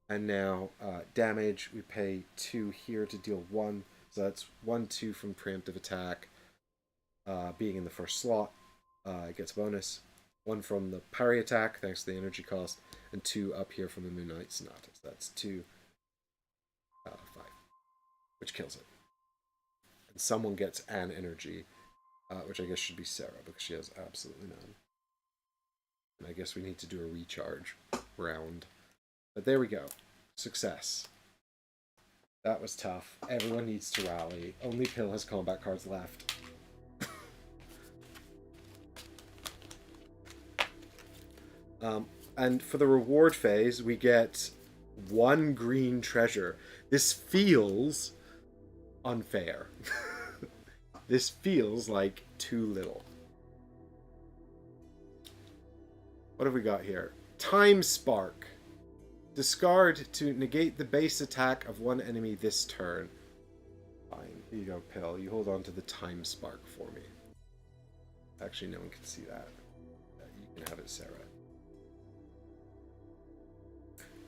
And now, damage. We pay 2 here to deal 1. So that's 1, 2 from preemptive attack. Being in the first slot, it gets a bonus. 1 from the parry attack, thanks to the energy cost. And 2 up here from the Moonlight Sonata. So that's 2, 5. Which kills it. And someone gets an energy, which I guess should be Sarah, because she has absolutely none. And I guess we need to do a recharge round. But there we go. Success. That was tough. Everyone needs to rally. Only Pill has combat cards left. And for the reward phase, we get 1 green treasure. This feels unfair. This feels like too little. What have we got here? Time Spark. Discard to negate the base attack of 1 enemy this turn. Fine. Here you go, Pill. You hold on to the Time Spark for me. Actually, no one can see that. You can have it, Sarah.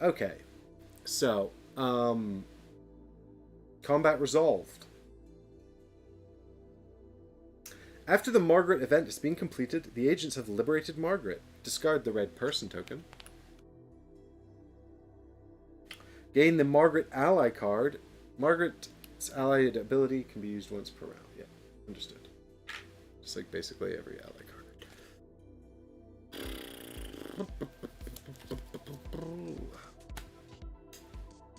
Okay. So, combat resolved. After the Margaret event has been completed, the agents have liberated Margaret. Discard the red person token. Gain the Margaret ally card. Margaret's allied ability can be used once per round. Yeah, understood. Just like basically every ally card.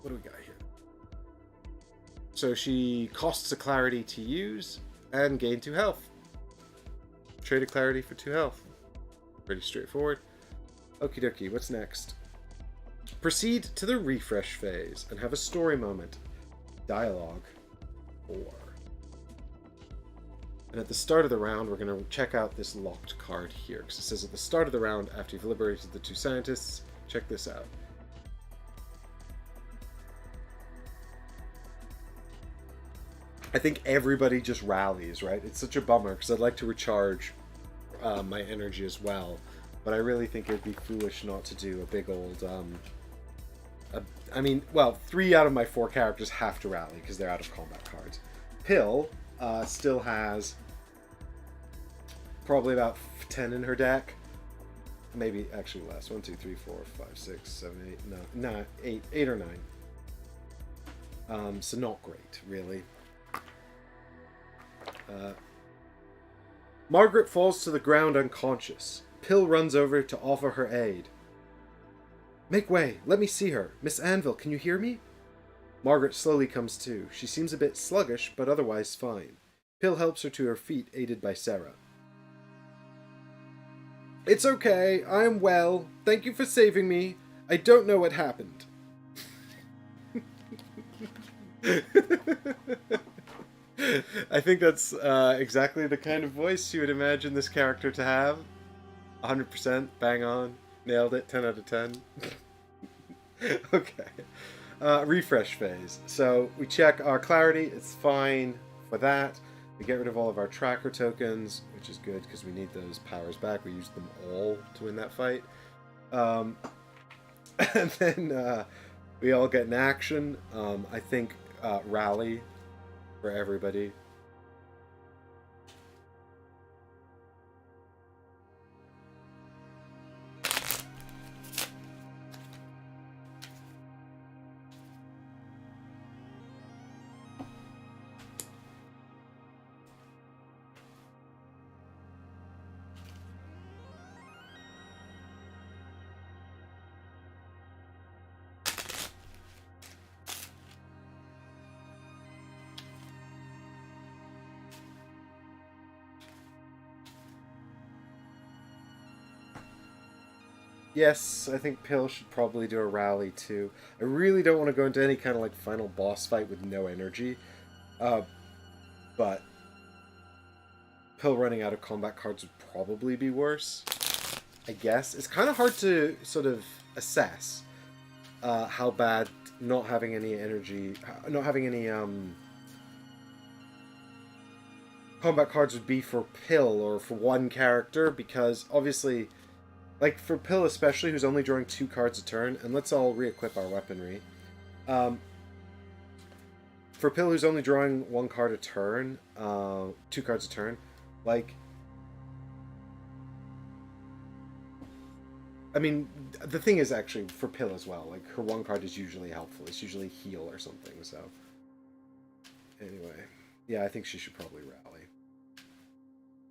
What do we got here? So she costs a clarity to use and gain 2 health. Trade a clarity for 2 health. Pretty straightforward. Okie dokie, what's next? Proceed to the refresh phase and have a story moment. Dialogue 4. And at the start of the round, we're going to check out this locked card here. Because it says at the start of the round, after you've liberated the 2 scientists, check this out. I think everybody just rallies, right? It's such a bummer because I'd like to recharge my energy as well. But I really think it'd be foolish not to do a big old... I mean, well, 3 out of my 4 characters have to rally because they're out of combat cards. Pill still has probably about 10 in her deck. Maybe actually less. 1, 2, 3, 4, 5, 6, 7, 8, no, 8 or 9. So not great, really. Margaret falls to the ground unconscious. Pill runs over to offer her aid. Make way, let me see her. Miss Anvil, can you hear me? Margaret slowly comes to. She seems a bit sluggish, but otherwise fine. Pill helps her to her feet, aided by Sarah. It's okay, I am well. Thank you for saving me. I don't know what happened. I think that's exactly the kind of voice you would imagine this character to have. 100%, bang on. Nailed it, 10 out of 10. Okay. Refresh phase. So we check our clarity, it's fine for that. We get rid of all of our tracker tokens, which is good because we need those powers back. We used them all to win that fight. And then we all get an action. I think rally for everybody. Yes, I think Pill should probably do a rally too. I really don't want to go into any kind of like final boss fight with no energy. But Pill running out of combat cards would probably be worse. I guess. It's kind of hard to sort of assess how bad not having any energy, not having any combat cards would be for Pill or for one character, because obviously... Like, for Pill especially, who's only drawing 2 cards a turn, and let's all re-equip our weaponry. For Pill, who's only drawing 1 card a turn, 2 cards a turn, like... I mean, the thing is actually, for Pill as well, like, her 1 card is usually helpful. It's usually heal or something, so... Anyway. Yeah, I think she should probably rally.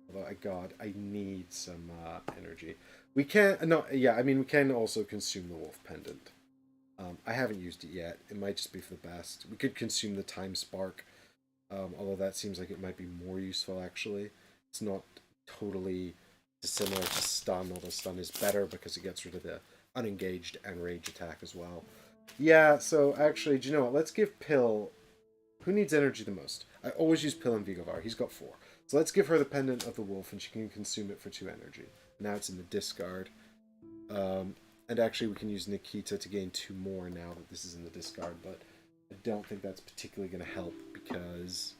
Although, God, I need some energy. We can, no, yeah, I mean, we can also consume the Wolf Pendant. I haven't used it yet. It might just be for the best. We could consume the Time Spark, although that seems like it might be more useful, actually. It's not totally dissimilar to Stun, although Stun is better because it gets rid of the unengaged and rage attack as well. Yeah, so actually, do you know what? Let's give Pill... Who needs energy the most? I always use Pill and Vigovar. He's got 4. So let's give her the Pendant of the Wolf, and she can consume it for 2 energy. Now it's in the discard. And actually we can use Nikita to gain 2 more now that this is in the discard, but I don't think that's particularly going to help because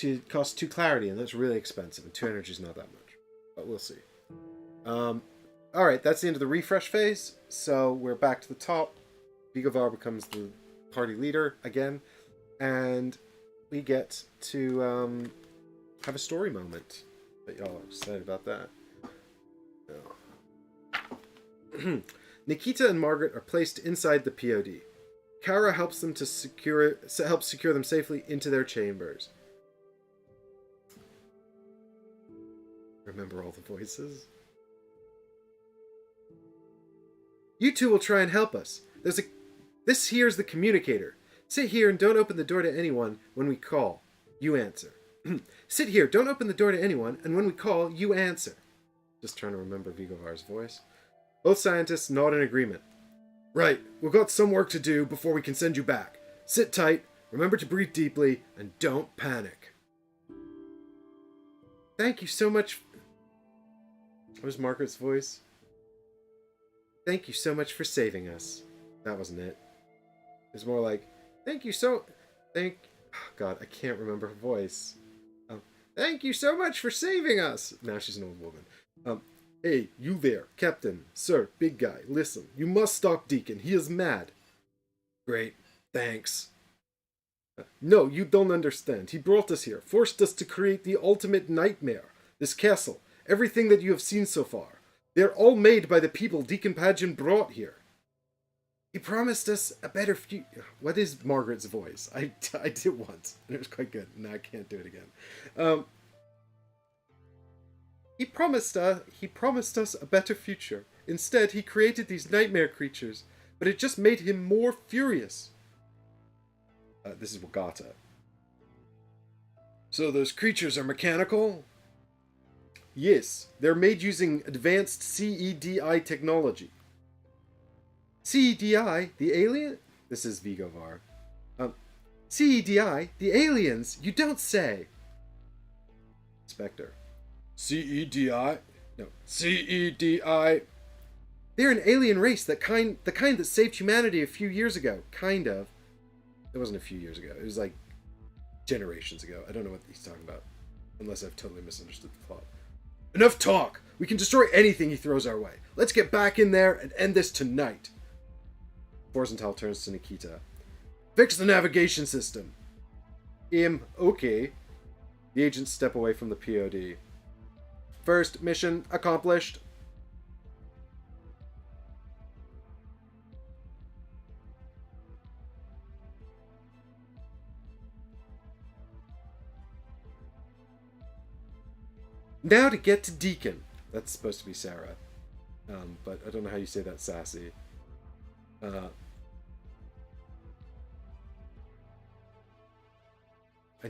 it costs 2 clarity, and that's really expensive, and 2 energy is not that much. But we'll see. Alright, that's the end of the refresh phase, so we're back to the top. Vigovar becomes the party leader again, and we get to have a story moment. But y'all are excited about that. No. Nikita and Margaret are placed inside the POD. Kara helps them to secure them safely into their chambers. Remember all the voices? You two will try and help us. This here is the communicator. Sit here and don't open the door to anyone. When we call, you answer. Sit here, don't open the door to anyone, and when we call, you answer. Just trying to remember Vigovar's voice. Both scientists nod in agreement. Right, we've got some work to do before we can send you back. Sit tight, remember to breathe deeply, and don't panic. Thank you so much. What was Margaret's voice? Thank you so much for saving us. That wasn't it. It was more like, thank you so... Oh God, I can't remember her voice. Thank you so much for saving us. Now she's an old woman. Hey, you there, Captain, sir, big guy, listen. You must stop Deacon. He is mad. Great, thanks. No, you don't understand. He brought us here, forced us to create the ultimate nightmare. This castle, everything that you have seen so far. They're all made by the people Deacon Pageant brought here. He promised us a better future. What is Margaret's voice? I did once, and it was quite good. Now I can't do it again. He promised us a better future. Instead, he created these nightmare creatures, but it just made him more furious. This is Wagata. So those creatures are mechanical? Yes, they're made using advanced CEDI technology. CEDI? The alien? This is Vigovar. CEDI? The aliens? You don't say. Spectre. CEDI? No. CEDI. They're an alien race, the kind that saved humanity a few years ago. Kind of. It wasn't a few years ago. It was like generations ago. I don't know what he's talking about. Unless I've totally misunderstood the plot. Enough talk! We can destroy anything he throws our way. Let's get back in there and end this tonight. Forsenthal turns to Nikita. Fix the navigation system. Okay. The agents step away from the POD. First mission accomplished. Now to get to Deacon. That's supposed to be Sarah. But I don't know how you say that sassy. I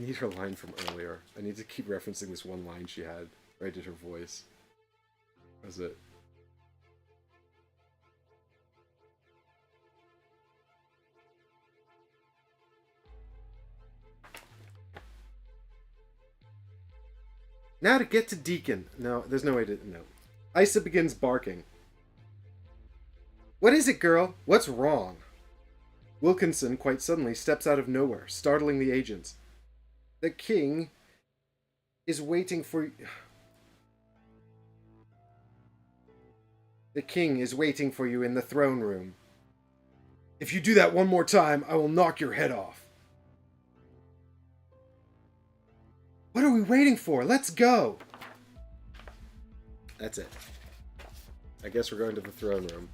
need her line from earlier. I need to keep referencing this one line she had. Where I did her voice. What was it? Now to get to Deacon. No, there's no way to... No. Isa begins barking. What is it, girl? What's wrong? Wilkinson, quite suddenly, steps out of nowhere, startling the agents. The king is waiting for... The king is waiting for you in the throne room. If you do that one more time, I will knock your head off. What are we waiting for? Let's go! That's it. I guess we're going to the throne room.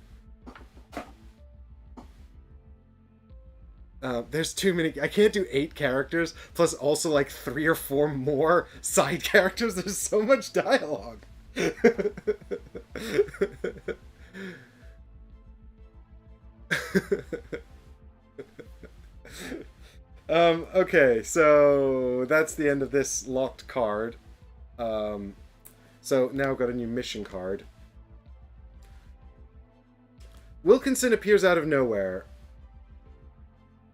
There's too many... I can't do 8 characters, plus also like 3 or 4 more side characters. There's so much dialogue. Okay, so that's the end of this locked card. So now I've got a new mission card. Wilkinson appears out of nowhere.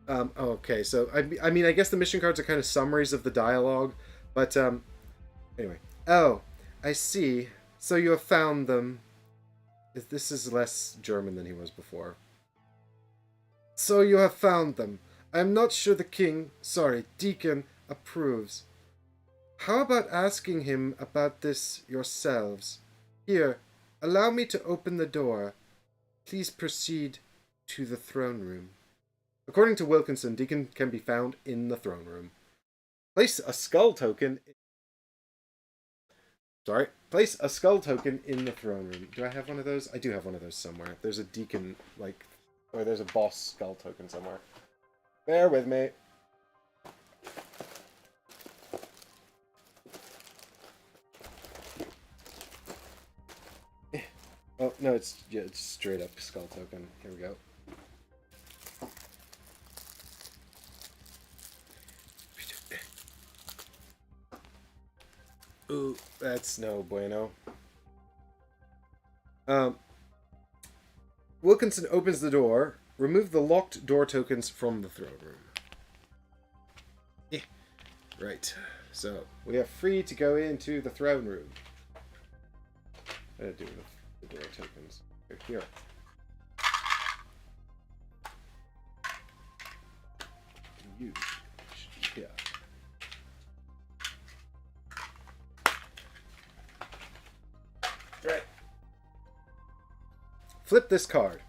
Okay, so I mean, I guess the mission cards are kind of summaries of the dialogue, but anyway. Oh, I see. So you have found them. This is less German than he was before. So you have found them. I am not sure the king, Deacon, approves. How about asking him about this yourselves? Here, allow me to open the door. Please proceed to the throne room. According to Wilkinson, Deacon can be found in the throne room. Place a skull token Sorry. Place a skull token in the throne room. Do I have one of those? I do have one of those somewhere. There's a deacon, like, or there's a boss skull token somewhere. Bear with me. Oh, no, it's straight up skull token. Here we go. Ooh, that's no bueno. Wilkinson opens the door. Remove the locked door tokens from the throne room. Yeah. Right. So, we are free to go into the throne room. What do I do with the door tokens? Here. You. Yeah. Right. Flip this card.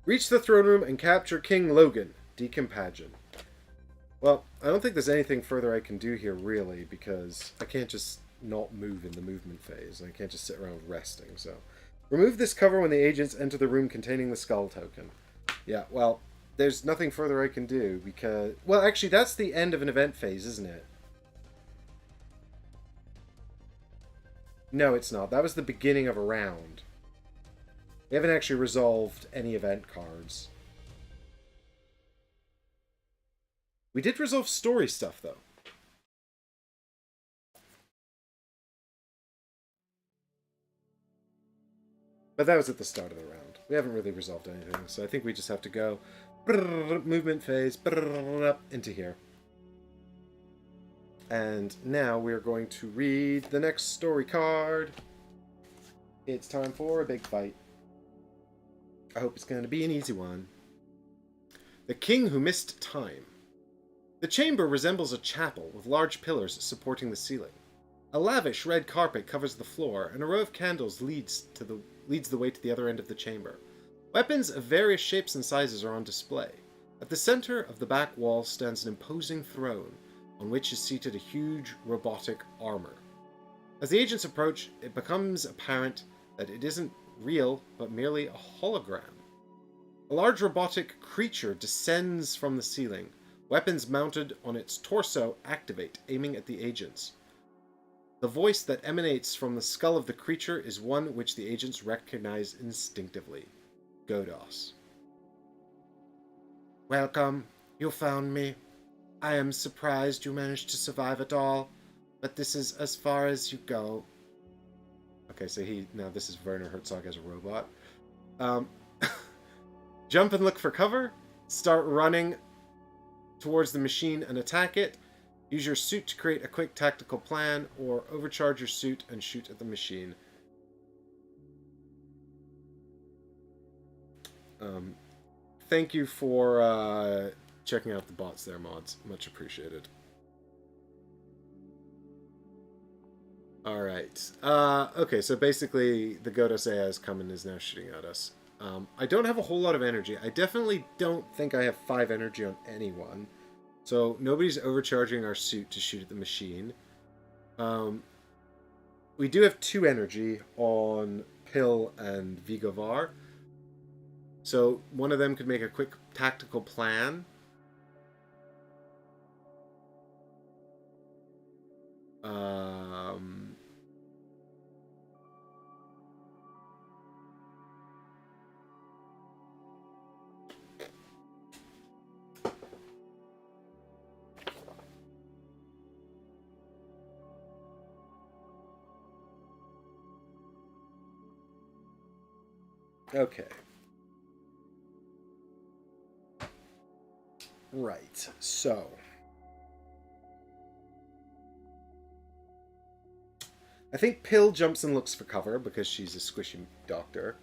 Reach the throne room and capture King Loghan, Deacon Pageant. Well, I don't think there's anything further I can do here, really, because I can't just not move in the movement phase, and I can't just sit around resting, so... Remove this cover when the agents enter the room containing the skull token. Yeah, well, there's nothing further I can do, because... Well, actually, that's the end of an event phase, isn't it? No, it's not. That was the beginning of a round. We haven't actually resolved any event cards. We did resolve story stuff, though. But that was at the start of the round. We haven't really resolved anything, so I think we just have to go movement phase into here. And now we're going to read the next story card. It's time for a big fight. I hope it's going to be an easy one. The King Who Missed Time. The chamber resembles a chapel with large pillars supporting the ceiling. A lavish red carpet covers the floor, and a row of candles leads the way to the other end of the chamber. Weapons of various shapes and sizes are on display. At the center of the back wall stands an imposing throne, on which is seated a huge robotic armor. As the agents approach, it becomes apparent that it isn't real, but merely a hologram. A large robotic creature descends from the ceiling. Weapons mounted on its torso activate, aiming at the agents. The voice that emanates from the skull of the creature is one which the agents recognize instinctively. Godos. Welcome. You found me. I am surprised you managed to survive at all, but this is as far as you go. Okay, so now this is Werner Herzog as a robot. Jump and look for cover. Start running towards the machine and attack it. Use your suit to create a quick tactical plan, or overcharge your suit and shoot at the machine. Thank you for checking out the bots there, mods. Much appreciated. Alright. Okay, so basically the Godos AI is coming and is now shooting at us. I don't have a whole lot of energy. I definitely don't think I have 5 energy on anyone. So nobody's overcharging our suit to shoot at the machine. We do have 2 energy on Pill and Vigovar. So one of them could make a quick tactical plan. Okay. Right, so... I think Pill jumps and looks for cover because she's a squishy doctor.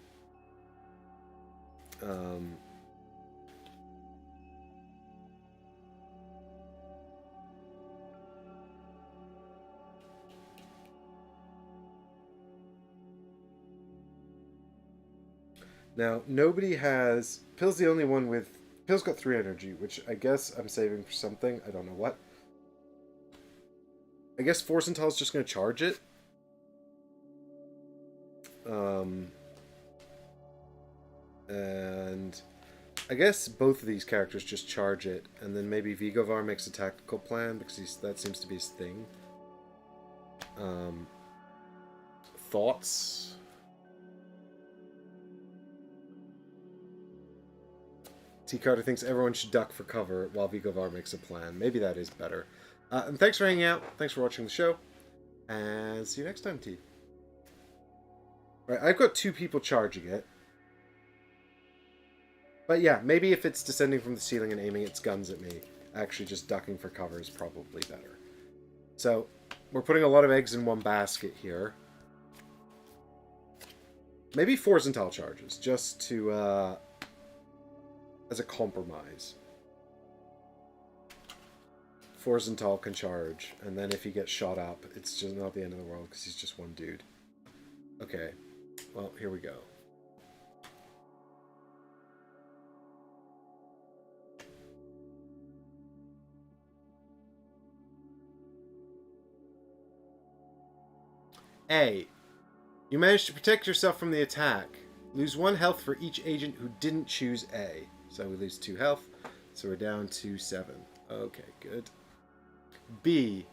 Now, nobody has... Pill's the only one with... Pill's got 3 energy, which I guess I'm saving for something. I don't know what. I guess Forsental's just going to charge it. And I guess both of these characters just charge it, and then maybe Vigovar makes a tactical plan because that seems to be his thing. Thoughts? T. Carter thinks everyone should duck for cover while Vigovar makes a plan. Maybe that is better. And thanks for hanging out. Thanks for watching the show. And see you next time, T. Right, I've got 2 people charging it. But yeah, maybe if it's descending from the ceiling and aiming its guns at me, actually just ducking for cover is probably better. So, we're putting a lot of eggs in one basket here. Maybe Forzental charges, just to, as a compromise. Forzental can charge, and then if he gets shot up, it's just not the end of the world, because he's just one dude. Okay, well, here we go. A. You managed to protect yourself from the attack. Lose 1 health for each agent who didn't choose A. So we lose 2 health, so we're down to 7. Okay, good. B.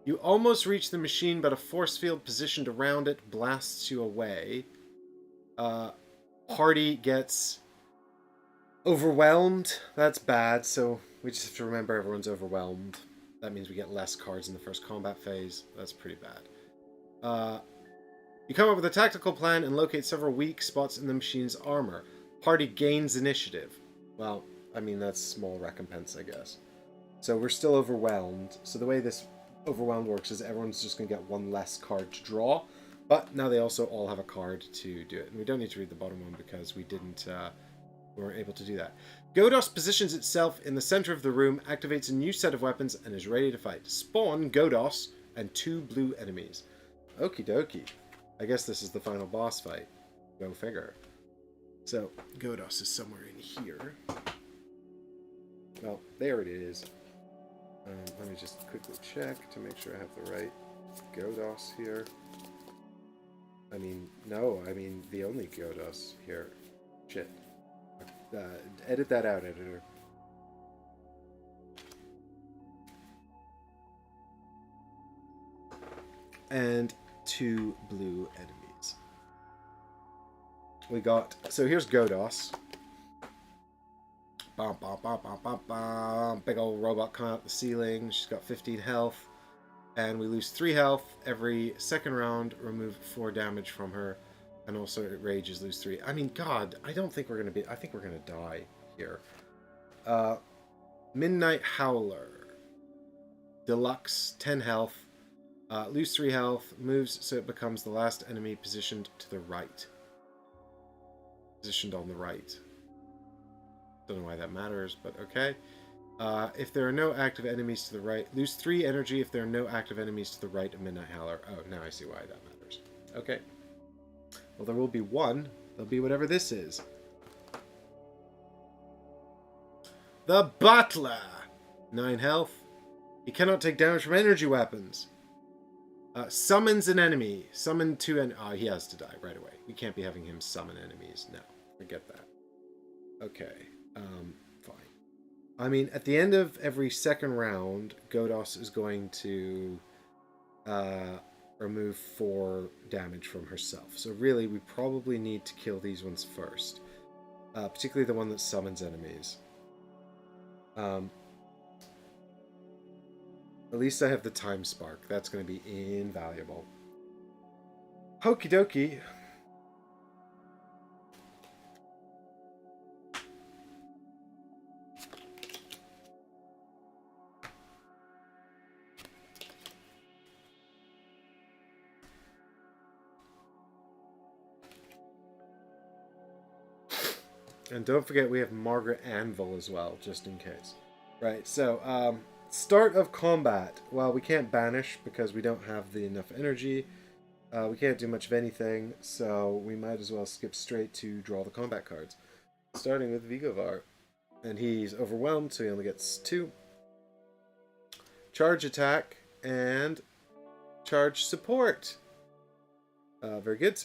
You almost reach the machine, but a force field positioned around it blasts you away. Party gets overwhelmed. That's bad, so we just have to remember everyone's overwhelmed. That means we get less cards in the first combat phase. That's pretty bad. You come up with a tactical plan and locate several weak spots in the machine's armor. Party gains initiative. Well, I mean, that's small recompense, I guess. So we're still overwhelmed. So the way this overwhelmed works is everyone's just going to get 1 less card to draw. But now they also all have a card to do it. And we don't need to read the bottom one because we weren't able to do that. Godos positions itself in the center of the room, activates a new set of weapons, and is ready to fight. Spawn Godos and 2 blue enemies. Okie dokie. I guess this is the final boss fight. Go figure. So, Godos is somewhere in here. Well, there it is. Let me just quickly check to make sure I have the right Godos here. I mean, no, I mean the only Godos here. Shit. Edit that out, editor. And 2 blue enemies. We got... So here's Godos. Bum, bum, bum, bum, bum, bum. Big old robot coming out the ceiling. She's got 15 health. And we lose 3 health every second round. Remove 4 damage from her. And also it rages, lose 3. I mean, God, I don't think we're going to be... I think we're going to die here. Midnight Howler. Deluxe, 10 health. Lose 3 health, moves so it becomes the last enemy positioned to the right. Positioned on the right. Don't know why that matters, but okay. If there are no active enemies to the right, lose 3 energy if there are no active enemies to the right of Midnight Howler. Oh, now I see why that matters. Okay. Well, there will be 1. There'll be whatever this is. The Butler! 9 health. He cannot take damage from energy weapons. Summons an enemy. Summon 2 and he has to die right away. We can't be having him summon enemies. No, forget that. Okay, fine. I mean, at the end of every second round, Godos is going to remove 4 damage from herself. So really, we probably need to kill these ones first. Particularly the one that summons enemies. At least I have the Time Spark. That's going to be invaluable. Okie dokie. And don't forget we have Margaret Anvil as well, just in case. Right, so, start of combat. Well, we can't banish because we don't have enough energy. We can't do much of anything, so we might as well skip straight to draw the combat cards. Starting with Vigovar. And he's overwhelmed, so he only gets 2. Charge attack and charge support. Very good.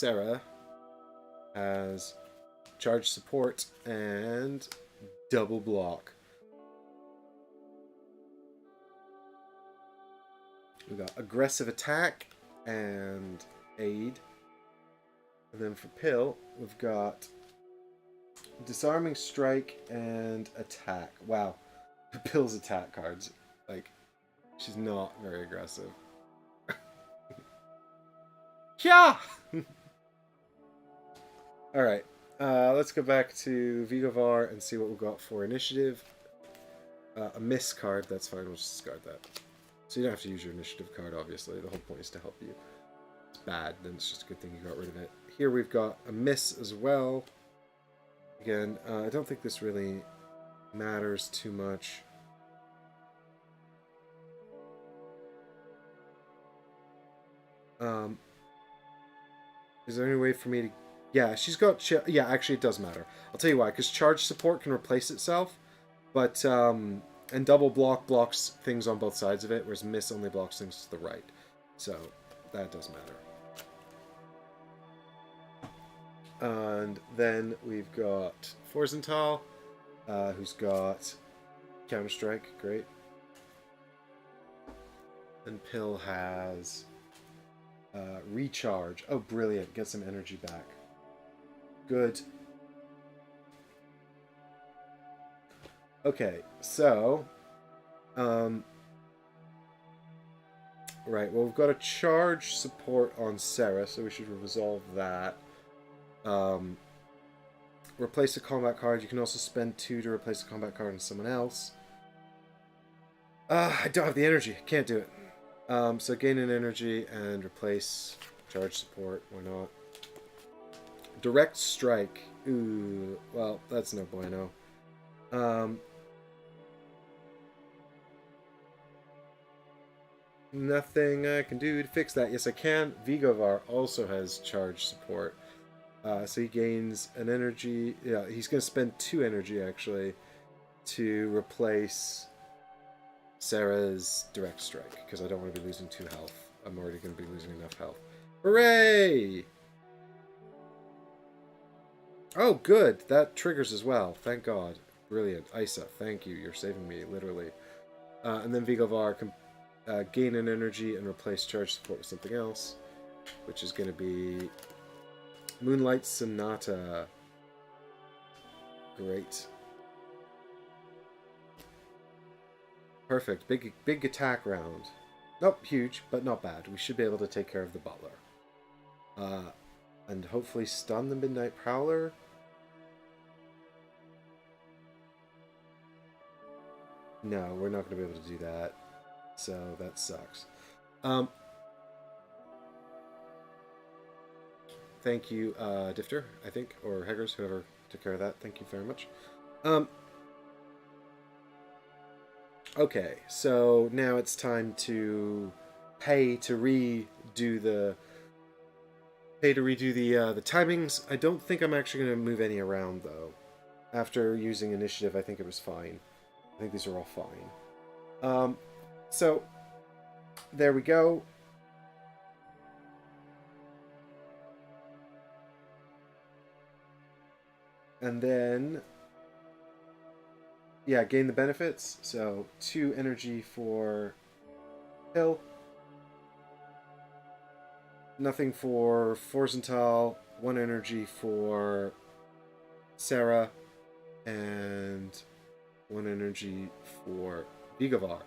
Sarah has charge support and double block. We got aggressive attack and aid. And then for Pill, we've got disarming strike and attack. Wow. Pill's attack cards. Like, she's not very aggressive. Yeah! Alright. Let's go back to Vigovar and see what we've got for initiative. A miss card, that's fine, we'll just discard that. So you don't have to use your initiative card, obviously. The whole point is to help you. It's bad, then it's just a good thing you got rid of it. Here we've got a miss as well. Again, I don't think this really matters too much. Is there any way for me to... Yeah, she's got... Yeah, actually it does matter. I'll tell you why. Because charge support can replace itself. But, and double block blocks things on both sides of it, whereas miss only blocks things to the right. So, that does matter. And then we've got Forzental, who's got Counter-Strike, great. And Pill has Recharge. Oh, brilliant. Get some energy back. Good. Okay, so... right, well, we've got a charge support on Sarah, so we should resolve that. Replace a combat card. You can also spend 2 to replace a combat card on someone else. I don't have the energy. Can't do it. So gain an energy and replace charge support. Why not? Direct strike. Ooh, well, that's no bueno. Nothing I can do to fix that. Yes, I can. Vigovar also has charge support. So he gains an energy. Yeah, he's going to spend 2 energy, actually, to replace Sarah's direct strike, because I don't want to be losing 2 health. I'm already going to be losing enough health. Hooray! Oh, good. That triggers as well. Thank God. Brilliant. Isa, thank you. You're saving me, literally. And then Vigovar can gain an energy and replace charge support with something else, which is going to be Moonlight Sonata. Great. Perfect. Big attack round. Not huge, but not bad. We should be able to take care of the butler. And hopefully stun the Midnight Prowler. No, we're not going to be able to do that. So that sucks. Thank you, Difter, I think, or Heggers, whoever took care of that. Thank you very much. Okay, so now it's time to pay to redo the timings. I don't think I'm actually going to move any around, though. After using initiative, I think it was fine. I think these are all fine. So, there we go. And then, yeah, gain the benefits. So, 2 energy for Hill. Nothing for Forzental. 1 energy for Sarah. And 1 energy for Vigovar.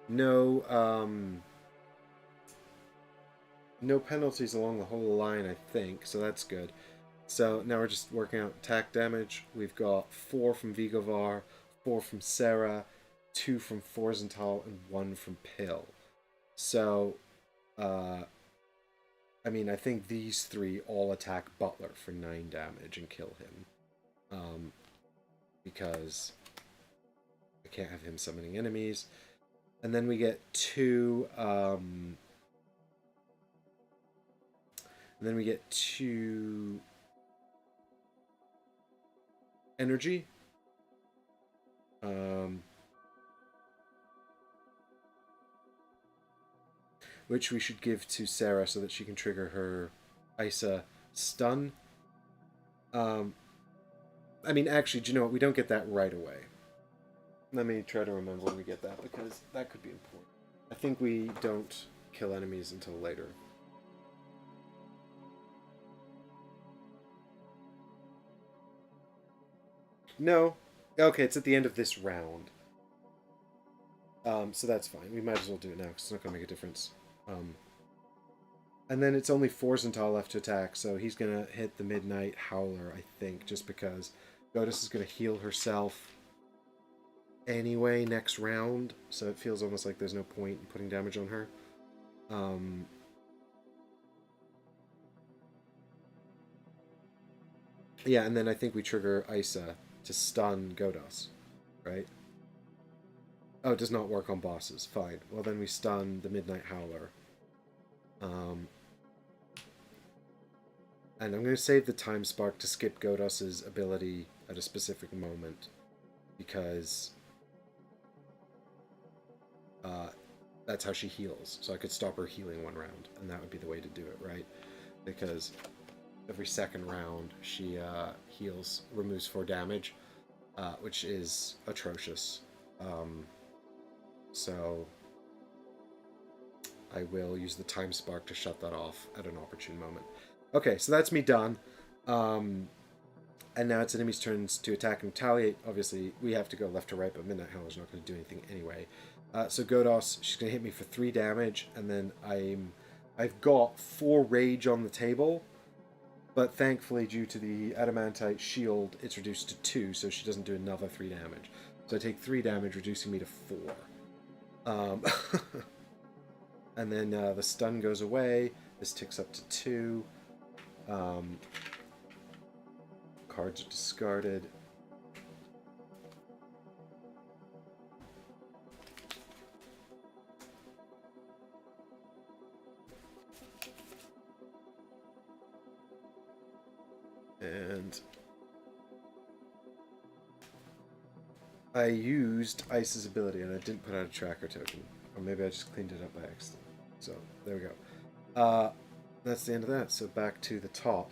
No penalties along the whole line, I think, so that's good. So now we're just working out attack damage. We've got 4 from Vigovar, 4 from Sarah, 2 from Forzental, and 1 from Pill. So, I mean, I think these 3 all attack Butler for 9 damage and kill him. Because I can't have him summoning enemies. And then we get 2, and then we get 2 energy. Which we should give to Sarah so that she can trigger her Isa stun. Um, I mean, actually, do you know what? We don't get that right away. Let me try to remember when we get that, because that could be important. I think we don't kill enemies until later. No. Okay, it's at the end of this round. So that's fine. We might as well do it now, because it's not going to make a difference. And then it's only Forzental left to attack, so he's going to hit the Midnight Howler, I think, just because Goddess is going to heal herself anyway next round, so it feels almost like there's no point in putting damage on her. Yeah, and then I think we trigger Isa to stun Godos, right? Oh, it does not work on bosses. Fine. Well, then we stun the Midnight Howler. And I'm going to save the Time Spark to skip Godos's ability at a specific moment, because that's how she heals. So I could stop her healing one round, and that would be the way to do it, right? Because every second round she heals, removes 4 damage, which is atrocious. So I will use the Time Spark to shut that off at an opportune moment. Okay, so that's me done. And now it's enemy's turns to attack and retaliate. Obviously, we have to go left to right, but Midnight Howler's not going to do anything anyway. So Godos, she's going to hit me for 3 damage, and then I've got 4 rage on the table, but thankfully, due to the adamantite shield, it's reduced to 2, so she doesn't do another 3 damage. So I take 3 damage, reducing me to 4. And then the stun goes away. This ticks up to 2. Cards are discarded. And I used Ice's ability, and I didn't put out a tracker token. Or maybe I just cleaned it up by accident. So, there we go. That's the end of that. So back to the top,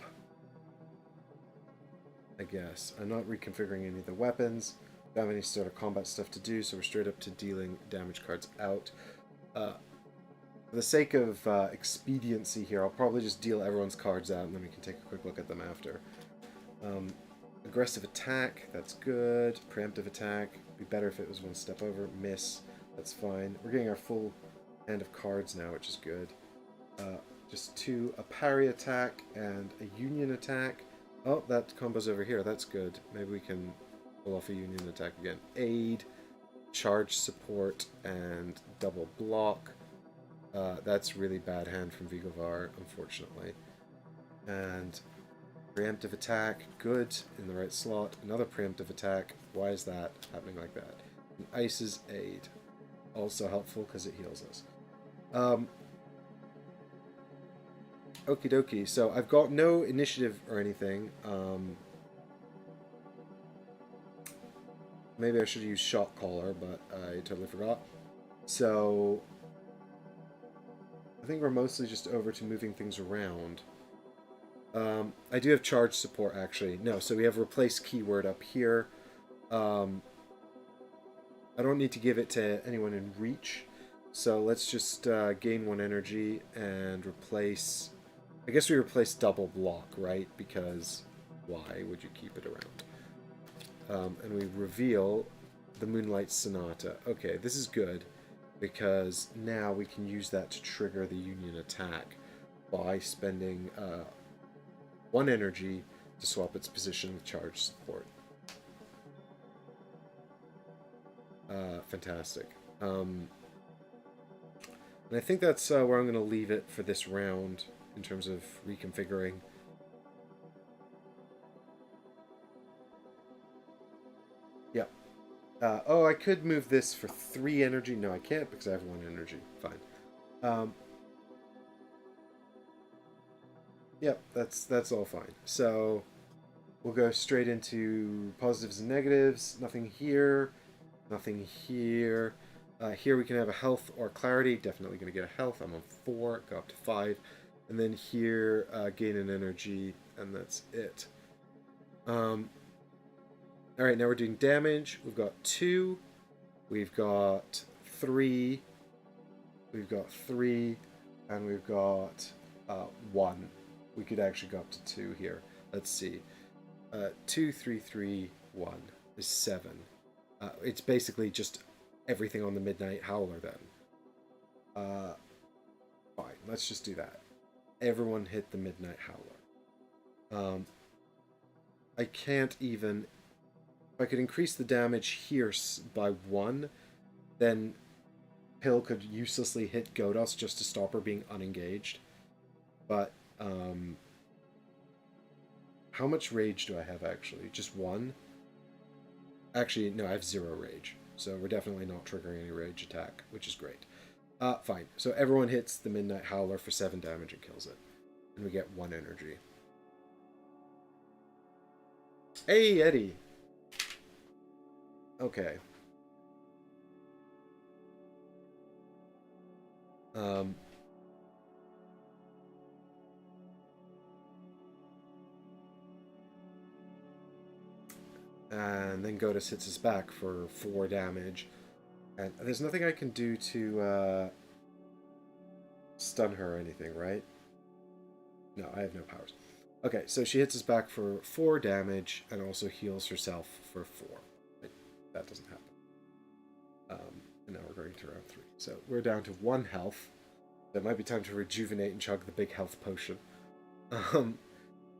I guess. I'm not reconfiguring any of the weapons. Don't have any sort of combat stuff to do, so we're straight up to dealing damage cards out. For the sake of expediency here, I'll probably just deal everyone's cards out, and then we can take a quick look at them after. Aggressive attack, that's good. Preemptive attack, be better if it was 1 step over. Miss, that's fine. We're getting our full hand of cards now, which is good. Just 2, a parry attack and a union attack. Oh, that combo's over here, that's good. Maybe we can pull off a union attack again. Aid, charge support, and double block. That's really bad hand from Vigovar, unfortunately. And preemptive attack, good, in the right slot. Another preemptive attack, why is that happening like that? And Ice's Aid, also helpful because it heals us. Okie dokie, so I've got no initiative or anything. Maybe I should use Shot Caller, but I totally forgot. So I think we're mostly just over to moving things around. I do have charge support, actually. No, so we have replace keyword up here. I don't need to give it to anyone in reach. So let's just gain 1 energy and replace... I guess we replace double block, right? Because why would you keep it around? And we reveal the Moonlight Sonata. Okay, this is good, because now we can use that to trigger the Union attack by spending 1 energy to swap its position with charge support. Fantastic. And I think that's where I'm going to leave it for this round in terms of reconfiguring. Yep. Oh, I could move this for 3 energy. No, I can't because I have 1 energy. Fine. Yep, that's all fine. So we'll go straight into positives and negatives. Nothing here. Nothing here. Here we can have a health or clarity. Definitely going to get a health. I'm on 4. Go up to 5. And then here, gain an energy, and that's it. Alright, now we're doing damage. We've got 2. We've got 3. We've got 3. And we've got 1. We could actually go up to 2 here. Let's see. 2, 3, 3, 1 is 7. It's basically just everything on the Midnight Howler then. Fine, let's just do that. Everyone hit the Midnight Howler. I can't even... If I could increase the damage here by 1, then Pill could uselessly hit Godos just to stop her being unengaged. But, how much rage do I have, actually? Just 1? Actually, no, I have 0 rage. So we're definitely not triggering any rage attack, which is great. Fine. So everyone hits the Midnight Howler for 7 damage and kills it. And we get 1 energy. Hey, Eddie! Okay. And then Gotus hits us back for 4 damage. And there's nothing I can do to stun her or anything, right? No, I have no powers. Okay, so she hits us back for 4 damage and also heals herself for 4. That doesn't happen. And now we're going to round 3. So we're down to 1 health. That might be time to rejuvenate and chug the big health potion.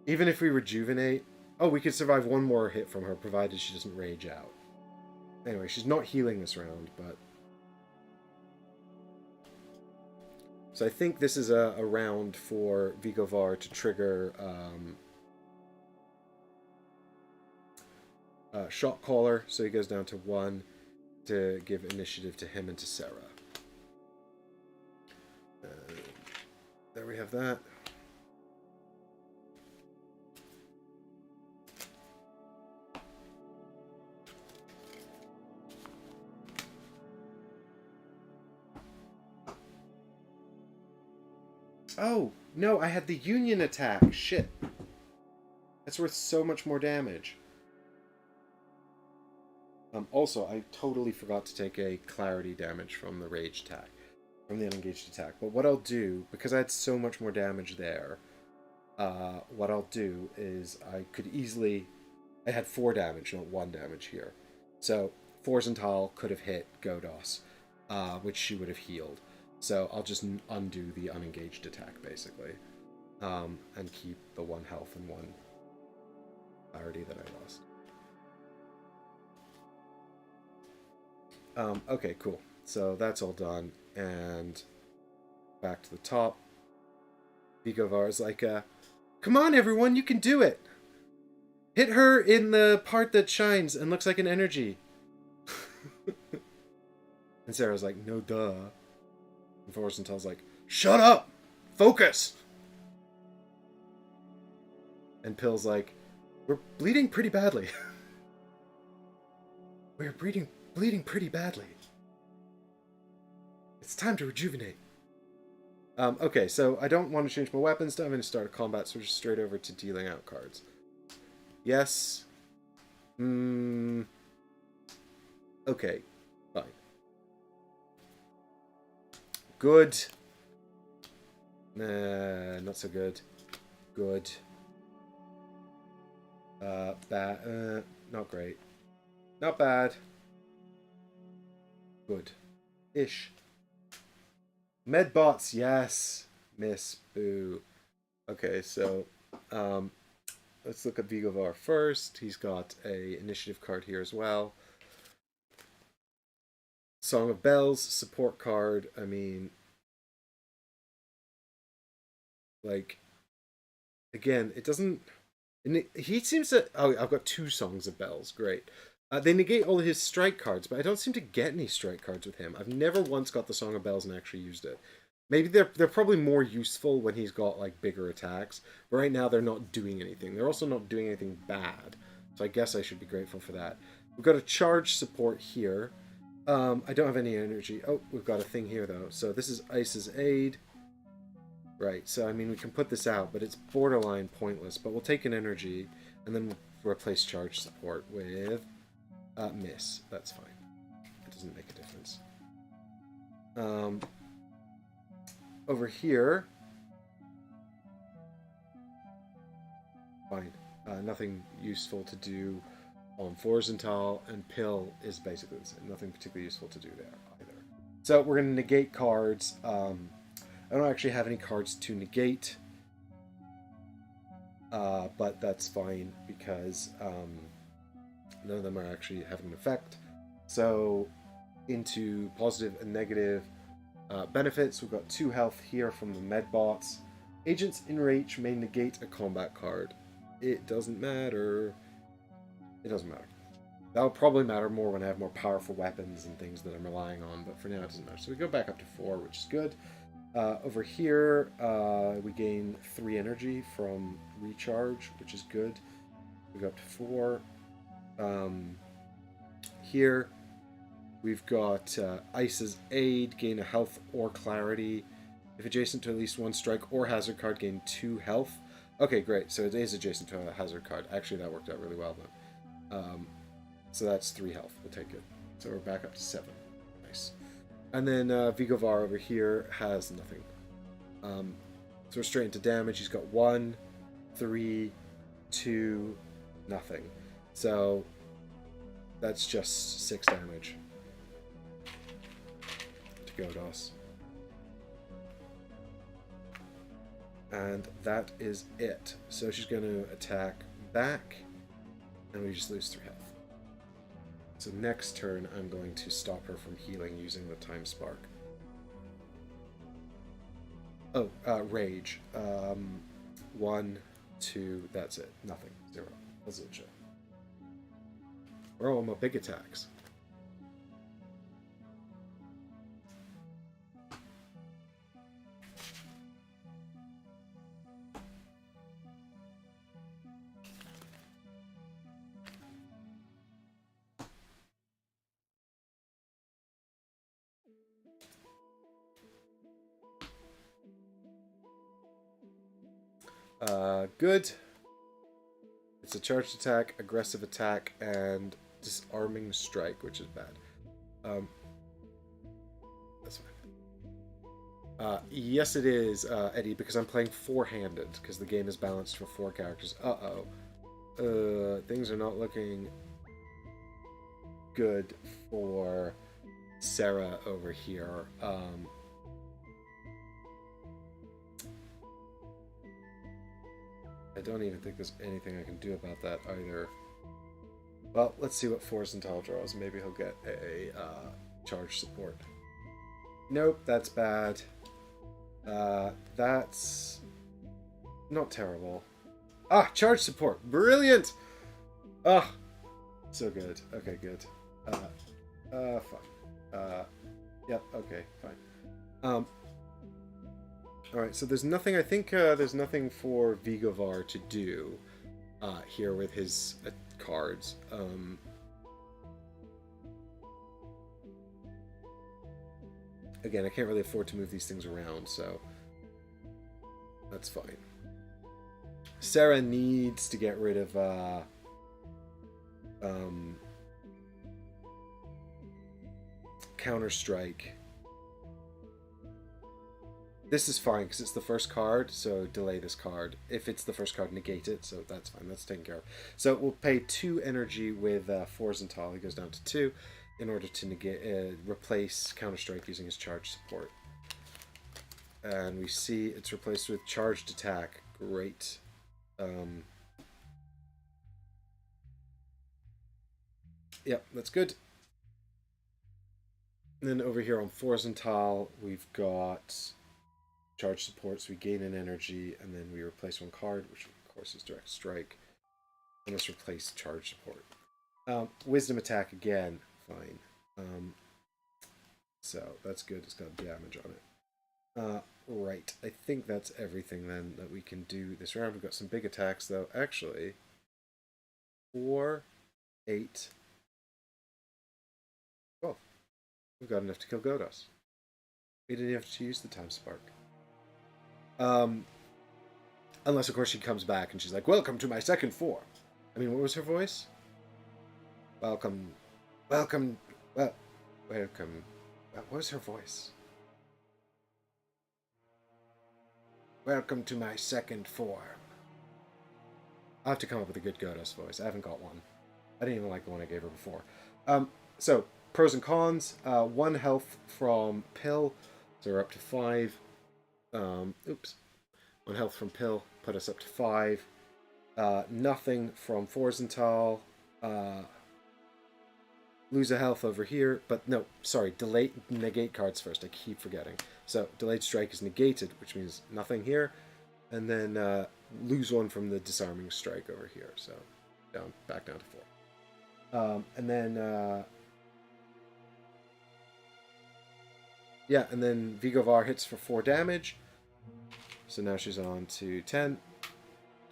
Even if we rejuvenate... Oh, we could survive 1 more hit from her, provided she doesn't rage out. Anyway, she's not healing this round, but... So I think this is a round for Vigovar to trigger Shot Caller, so he goes down to 1 to give initiative to him and to Sarah. There we have that. Oh, no, I had the Union attack. Shit. That's worth so much more damage. Also, I totally forgot to take a clarity damage from the rage attack. From the unengaged attack. But what I'll do, because I had so much more damage there, what I'll do is I could easily... I had 4 damage, not 1 damage here. So, Forzental could have hit Godos, which she would have healed. So I'll just undo the unengaged attack, basically. And keep the 1 health and 1 clarity that I lost. Okay, cool. So that's all done. And back to the top. Vigovar's like, come on, everyone, you can do it! Hit her in the part that shines and looks like an energy. And Sarah's like, no duh. And Forsental's like, shut up! Focus! And Pill's like, we're bleeding pretty badly. We're bleeding pretty badly. It's time to rejuvenate. Okay, so I don't want to change my weapons. Don't have any start of combat, so we're just straight over to dealing out cards. Yes. Okay, fine. Good. Nah, not so good. Good. Bad. Not great. Not bad. Good. Ish. Medbots, yes. Miss. Boo. Okay, so let's look at Vigovar first. He's got a initiative card here as well. Song of Bells, support card. I mean, like, again, it doesn't... He seems to... Oh, I've got 2 Songs of Bells. Great. They negate all of his strike cards, but I don't seem to get any strike cards with him. I've never once got the Song of Bells and actually used it. Maybe they're probably more useful when he's got, like, bigger attacks. But right now, they're not doing anything. They're also not doing anything bad. So I guess I should be grateful for that. We've got a charge support here. I don't have any energy. Oh, we've got a thing here, though. So this is Ice's Aid. Right, so I mean, we can put this out, but it's borderline pointless. But we'll take an energy, and then we'll replace charge support with miss. That's fine. It doesn't make a difference. Over here, fine. Nothing useful to do on Forzental, and Pill is basically the same. Nothing particularly useful to do there either. So we're going to negate cards. I don't actually have any cards to negate, but that's fine because none of them are actually having an effect. So into positive and negative benefits, we've got 2 health here from the Medbots. Agents in Reach may negate a combat card. It doesn't matter. It doesn't matter. That'll probably matter more when I have more powerful weapons and things that I'm relying on, but for now it doesn't matter. So we go back up to 4, which is good. Over here, we gain 3 energy from recharge, which is good. We go up to 4. Here, we've got Ice's Aid, gain a health or clarity. If adjacent to at least 1 strike or hazard card, gain 2 health. Okay, great. So it is adjacent to a hazard card. Actually, that worked out really well then. So that's 3 health. We'll take it. So we're back up to 7. Nice. And then Vigovar over here has nothing. So we're straight into damage. He's got 1, 3, 2, nothing. So that's just 6 damage to Godos. And that is it. So she's going to attack back, and we just lose 3 health. So next turn, I'm going to stop her from healing using the Time Spark. Oh, Rage. 1, 2, that's it. Nothing. 0. Azucha. We're all my big attacks. Good. It's a charged attack, aggressive attack, and disarming strike, which is bad. That's fine. Yes, it is, Eddie, because I'm playing 4-handed, because the game is balanced for 4 characters. Things are not looking good for Sarah over here. I don't even think there's anything I can do about that either. Well, let's see what Forzental draws. Maybe he'll get a charge support. Nope, that's bad. That's not terrible. Ah, charge support. Brilliant! Ah, so good. Okay, good. Fine. Yep, okay, fine. Alright, so there's nothing, I think there's nothing for Vigovar to do here with his cards. Again, I can't really afford to move these things around, so that's fine. Sarah needs to get rid of Counter-Strike. This is fine because it's the first card, so delay this card. If it's the first card, negate it, so that's fine. That's taken care of. So we'll pay 2 energy with Forzental. He goes down to 2 in order to negate, replace Counter-Strike using his charge support. And we see it's replaced with charged attack. Great. Yep, that's good. And then over here on Forzental, we've got charge support, so we gain an energy, and then we replace 1 card, which of course is direct strike. And let's replace charge support. Wisdom attack again, fine. So that's good, it's got damage on it. Right, I think that's everything then that we can do this round. We've got some big attacks though. Actually, 4, 8, 12. We've got enough to kill Godos. We didn't have to use the Time Spark. Unless, of course, she comes back and she's like, welcome to my second form. I mean, what was her voice? Welcome. Welcome. Welcome. What was her voice? Welcome to my second form. I'll have to come up with a good Godos voice. I haven't got one. I didn't even like the one I gave her before. So, pros and cons. 1 health from pill. So we're up to 5. 1 health from pill. Put us up to 5. Nothing from Forzental. Lose a health over here. But no, sorry. Negate cards first. I keep forgetting. So, delayed strike is negated, which means nothing here. And then lose 1 from the disarming strike over here. So, back down to 4. And then... yeah, and then Vigovar hits for 4 damage. So now she's on to 10.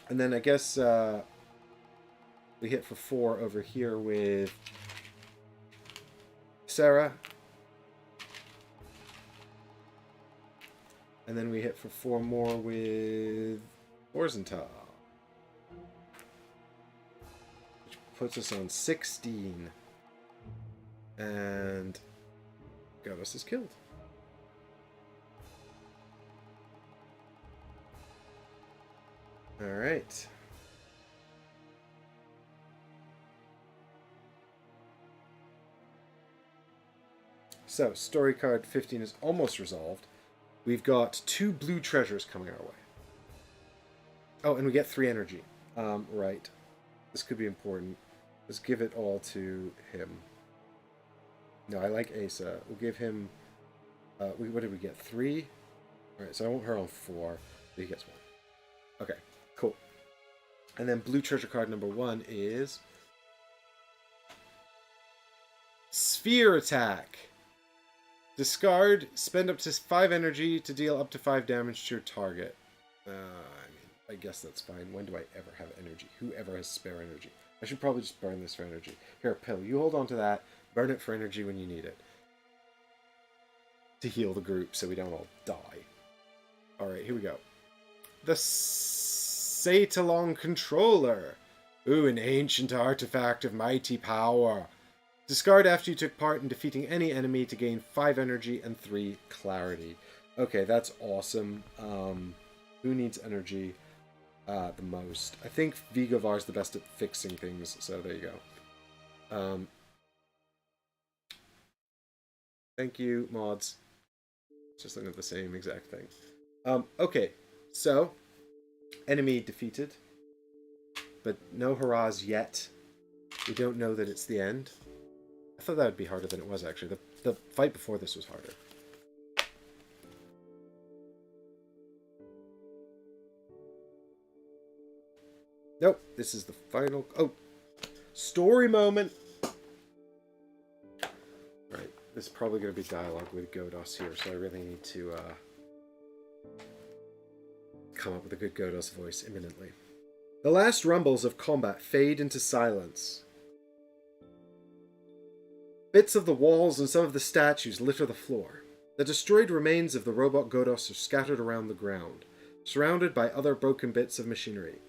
And then I guess we hit for 4 over here with Sarah. And then we hit for 4 more with Orzental. Which puts us on 16. And Godos is killed. Alright. So, story card 15 is almost resolved. We've got 2 blue treasures coming our way. Oh, and we get 3 energy. Right. This could be important. Let's give it all to him. No, I like Asa. We'll give him... what did we get? 3? Alright, so I want her on 4. So he gets 1. Okay, cool. And then blue treasure card number 1 is... Sphere Attack! Discard, spend up to 5 energy to deal up to 5 damage to your target. I guess that's fine. When do I ever have energy? Who ever has spare energy? I should probably just burn this for energy. Here, Pill, you hold on to that. Burn it for energy when you need it. To heal the group so we don't all die. Alright, here we go. The Saitalong Controller. Ooh, an ancient artifact of mighty power. Discard after you took part in defeating any enemy to gain 5 energy and 3 clarity. Okay, that's awesome. Who needs energy the most? I think Vigovar's the best at fixing things, so there you go. Thank you, mods. Just looking at the same exact thing. Okay, so enemy defeated, but no hurrahs yet. We don't know that it's the end. I thought that would be harder than it was, actually. The fight before this was harder. Nope, this is the final... Oh! Story moment! Right, this is probably going to be dialogue with Godos here, so I really need to come up with a good Godos voice imminently. The last rumbles of combat fade into silence. Bits of the walls and some of the statues litter the floor. The destroyed remains of the robot Godos are scattered around the ground, surrounded by other broken bits of machinery.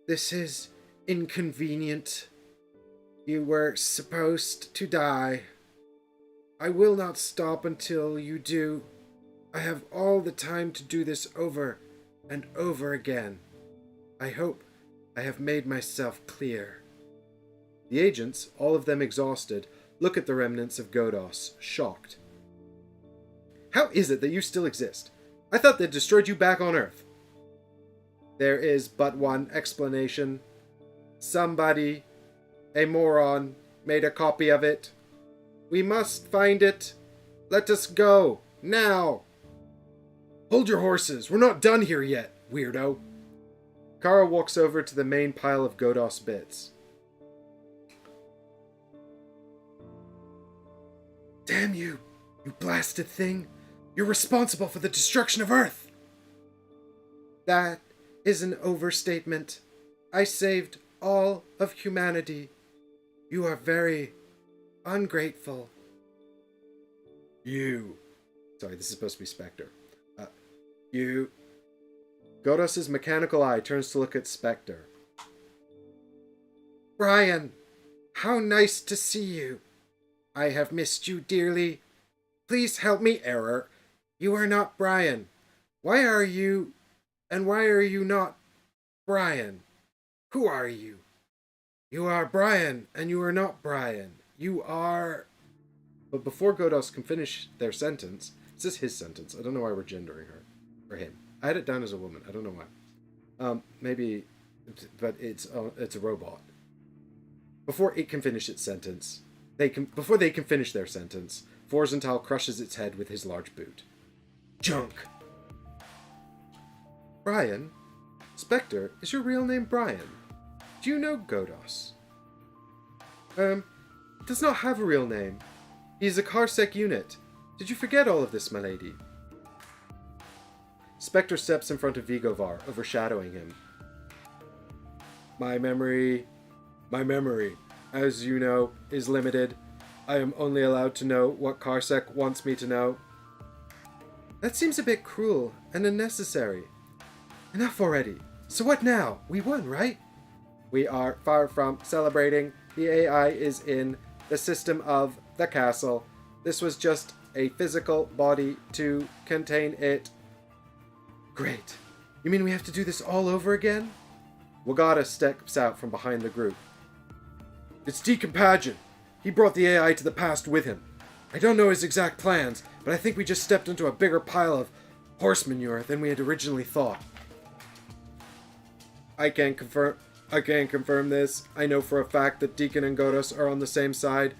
This is inconvenient. You were supposed to die. I will not stop until you do. I have all the time to do this over and over again. I hope I have made myself clear. The agents, all of them exhausted, look at the remnants of Godos, shocked. How is it that you still exist? I thought they'd destroyed you back on Earth. There is but one explanation. Somebody, a moron, made a copy of it. We must find it. Let us go, now. Hold your horses, we're not done here yet, weirdo. Kara walks over to the main pile of Godos bits. Damn you, you blasted thing. You're responsible for the destruction of Earth. That is an overstatement. I saved all of humanity. You are very ungrateful. You. Sorry, this is supposed to be Spectre. You... Godos's mechanical eye turns to look at Spectre. Brian, how nice to see you. I have missed you dearly. Please help me, Error. You are not Brian. Why are you... And why are you not Brian? Who are you? You are Brian, and you are not Brian. You are... But before Godos can finish their sentence... It's just his sentence. I don't know why we're gendering her. Or him. I had it down as a woman. I don't know why. Maybe... But it's a robot. Before it can finish its sentence... Before they can finish their sentence, Forsenthal crushes its head with his large boot. Junk! Brian? Spectre, is your real name Brian? Do you know Godos? It does not have a real name. He is a Carsec unit. Did you forget all of this, my lady? Spectre steps in front of Vigovar, overshadowing him. My memory, as you know, is limited. I am only allowed to know what Carsec wants me to know. That seems a bit cruel and unnecessary. Enough already. So what now? We won, right? We are far from celebrating. The AI is in the system of the castle. This was just a physical body to contain it. Great. You mean we have to do this all over again? Wagata steps out from behind the group. It's Deacon Pageant. He brought the AI to the past with him. I don't know his exact plans, but I think we just stepped into a bigger pile of horse manure than we had originally thought. I can't confirm this. I know for a fact that Deacon and Godos are on the same side.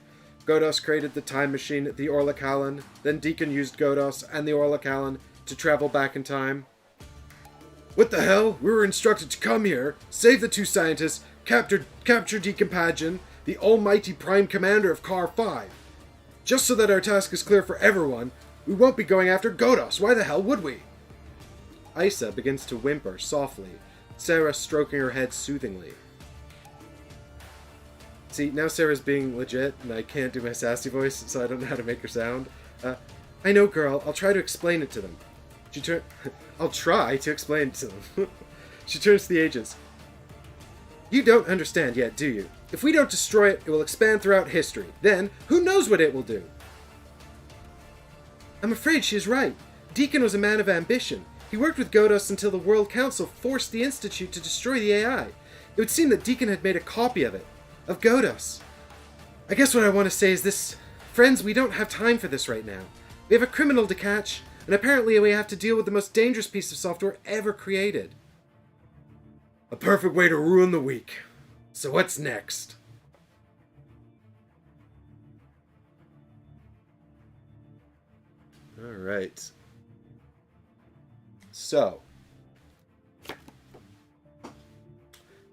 Godos created the time machine at the Orlakalan, then Deacon used Godos and the Orlakalan to travel back in time. What the hell? We were instructed to come here, save the two scientists, capture Deacon Pageant, the almighty prime commander of Car 5. Just so that our task is clear for everyone, we won't be going after Godos. Why the hell would we? Isa begins to whimper softly, Sarah stroking her head soothingly. See, now Sarah's being legit, and I can't do my sassy voice, so I don't know how to make her sound. I know, girl. I'll try to explain it to them. I'll try to explain it to them. She turns to the agents. You don't understand yet, do you? If we don't destroy it, it will expand throughout history. Then, who knows what it will do? I'm afraid she is right. Deacon was a man of ambition. He worked with Godos until the World Council forced the Institute to destroy the AI. It would seem that Deacon had made a copy of it. Of Godos. I guess what I want to say is this. Friends, we don't have time for this right now. We have a criminal to catch, and apparently we have to deal with the most dangerous piece of software ever created. A perfect way to ruin the week. So what's next? Alright. So.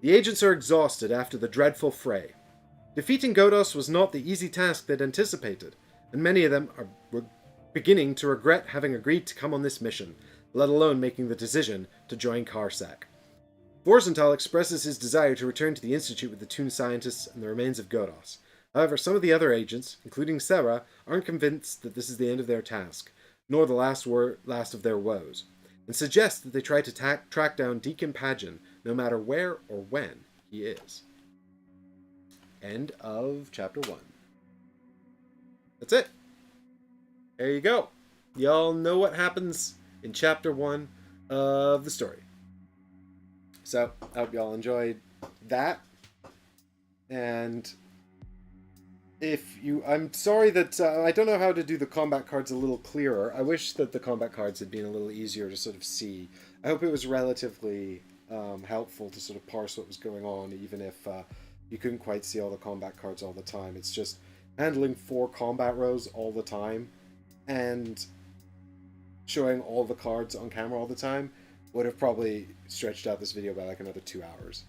The agents are exhausted after the dreadful fray. Defeating Godos was not the easy task they'd anticipated, and many of them were beginning to regret having agreed to come on this mission, let alone making the decision to join Carsec. Forsenthal expresses his desire to return to the Institute with the Toon scientists and the remains of Godos. However, some of the other agents, including Sarah, aren't convinced that this is the end of their task, nor the last of their woes, and suggest that they try to track down Deacon Pageant, no matter where or when he is. End of Chapter 1. That's it. There you go. Y'all know what happens in Chapter 1 of the story. So, I hope y'all enjoyed that. And I'm sorry that I don't know how to do the combat cards a little clearer. I wish that the combat cards had been a little easier to sort of see. I hope it was relatively helpful to sort of parse what was going on, even if you couldn't quite see all the combat cards all the time. It's just handling 4 combat rows all the time and showing all the cards on camera all the time would have probably stretched out this video by like another 2 hours.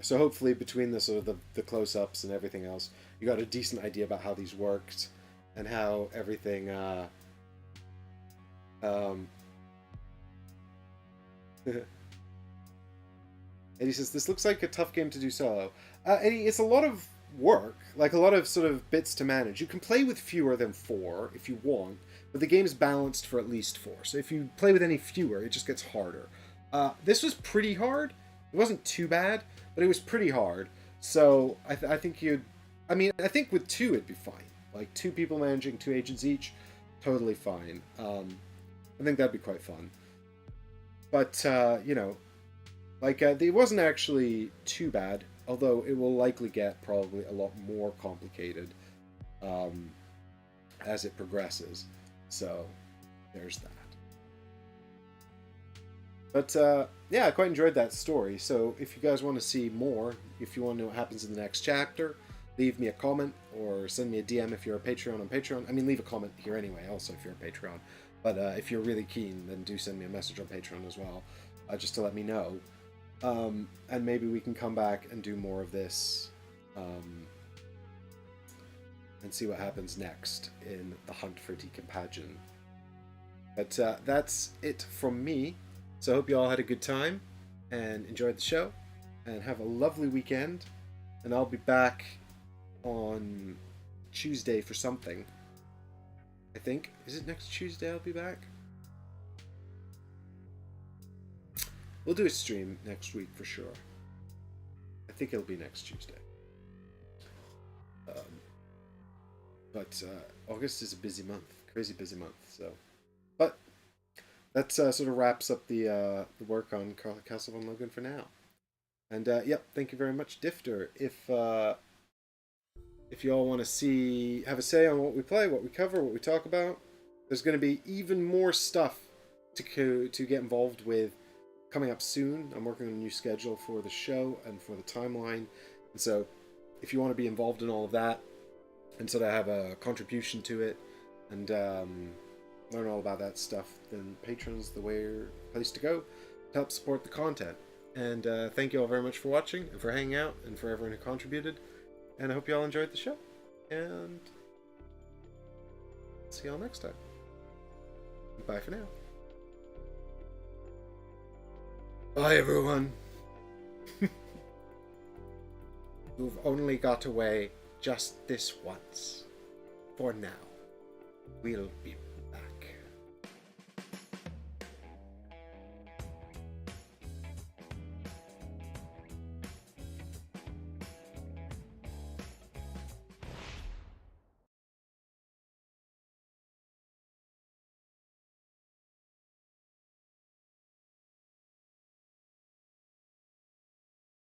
So hopefully between the sort of the close-ups and everything else, you got a decent idea about how these worked and how everything Eddie says, this looks like a tough game to do solo. Eddie, it's a lot of work, like a lot of sort of bits to manage. You can play with fewer than 4 if you want, but the game's balanced for at least 4. So if you play with any fewer, it just gets harder. This was pretty hard. It wasn't too bad, but it was pretty hard. So I think I think with 2 it'd be fine. Like 2 people managing 2 agents each, totally fine. I think that'd be quite fun. But, it wasn't actually too bad, although it will likely get probably a lot more complicated as it progresses. So, there's that. But, yeah, I quite enjoyed that story. So, if you guys want to see more, if you want to know what happens in the next chapter, leave me a comment or send me a DM if you're a Patreon on Patreon. I mean, leave a comment here anyway, also, if you're a Patreon. But if you're really keen, then do send me a message on Patreon as well, just to let me know. And maybe we can come back and do more of this and see what happens next in the hunt for Deacon Pageant. But that's it from me. So I hope you all had a good time and enjoyed the show and have a lovely weekend. And I'll be back on Tuesday for something. I think. Is it next Tuesday I'll be back? We'll do a stream next week for sure. I think it'll be next Tuesday. But August is a busy month. Crazy busy month. So, but that sort of wraps up the work on Castle von Loghan for now. And yep, thank you very much, Difter. If you all want to have a say on what we play, what we cover, what we talk about, there's going to be even more stuff to get involved with coming up soon. I'm working on a new schedule for the show and for the timeline. And so if you want to be involved in all of that and sort of have a contribution to it and learn all about that stuff, then Patreon's the place to go to help support the content. And thank you all very much for watching and for hanging out and for everyone who contributed. And I hope you all enjoyed the show. And see y'all next time. Bye for now. Bye, everyone. You've only got away just this once. For now. We'll be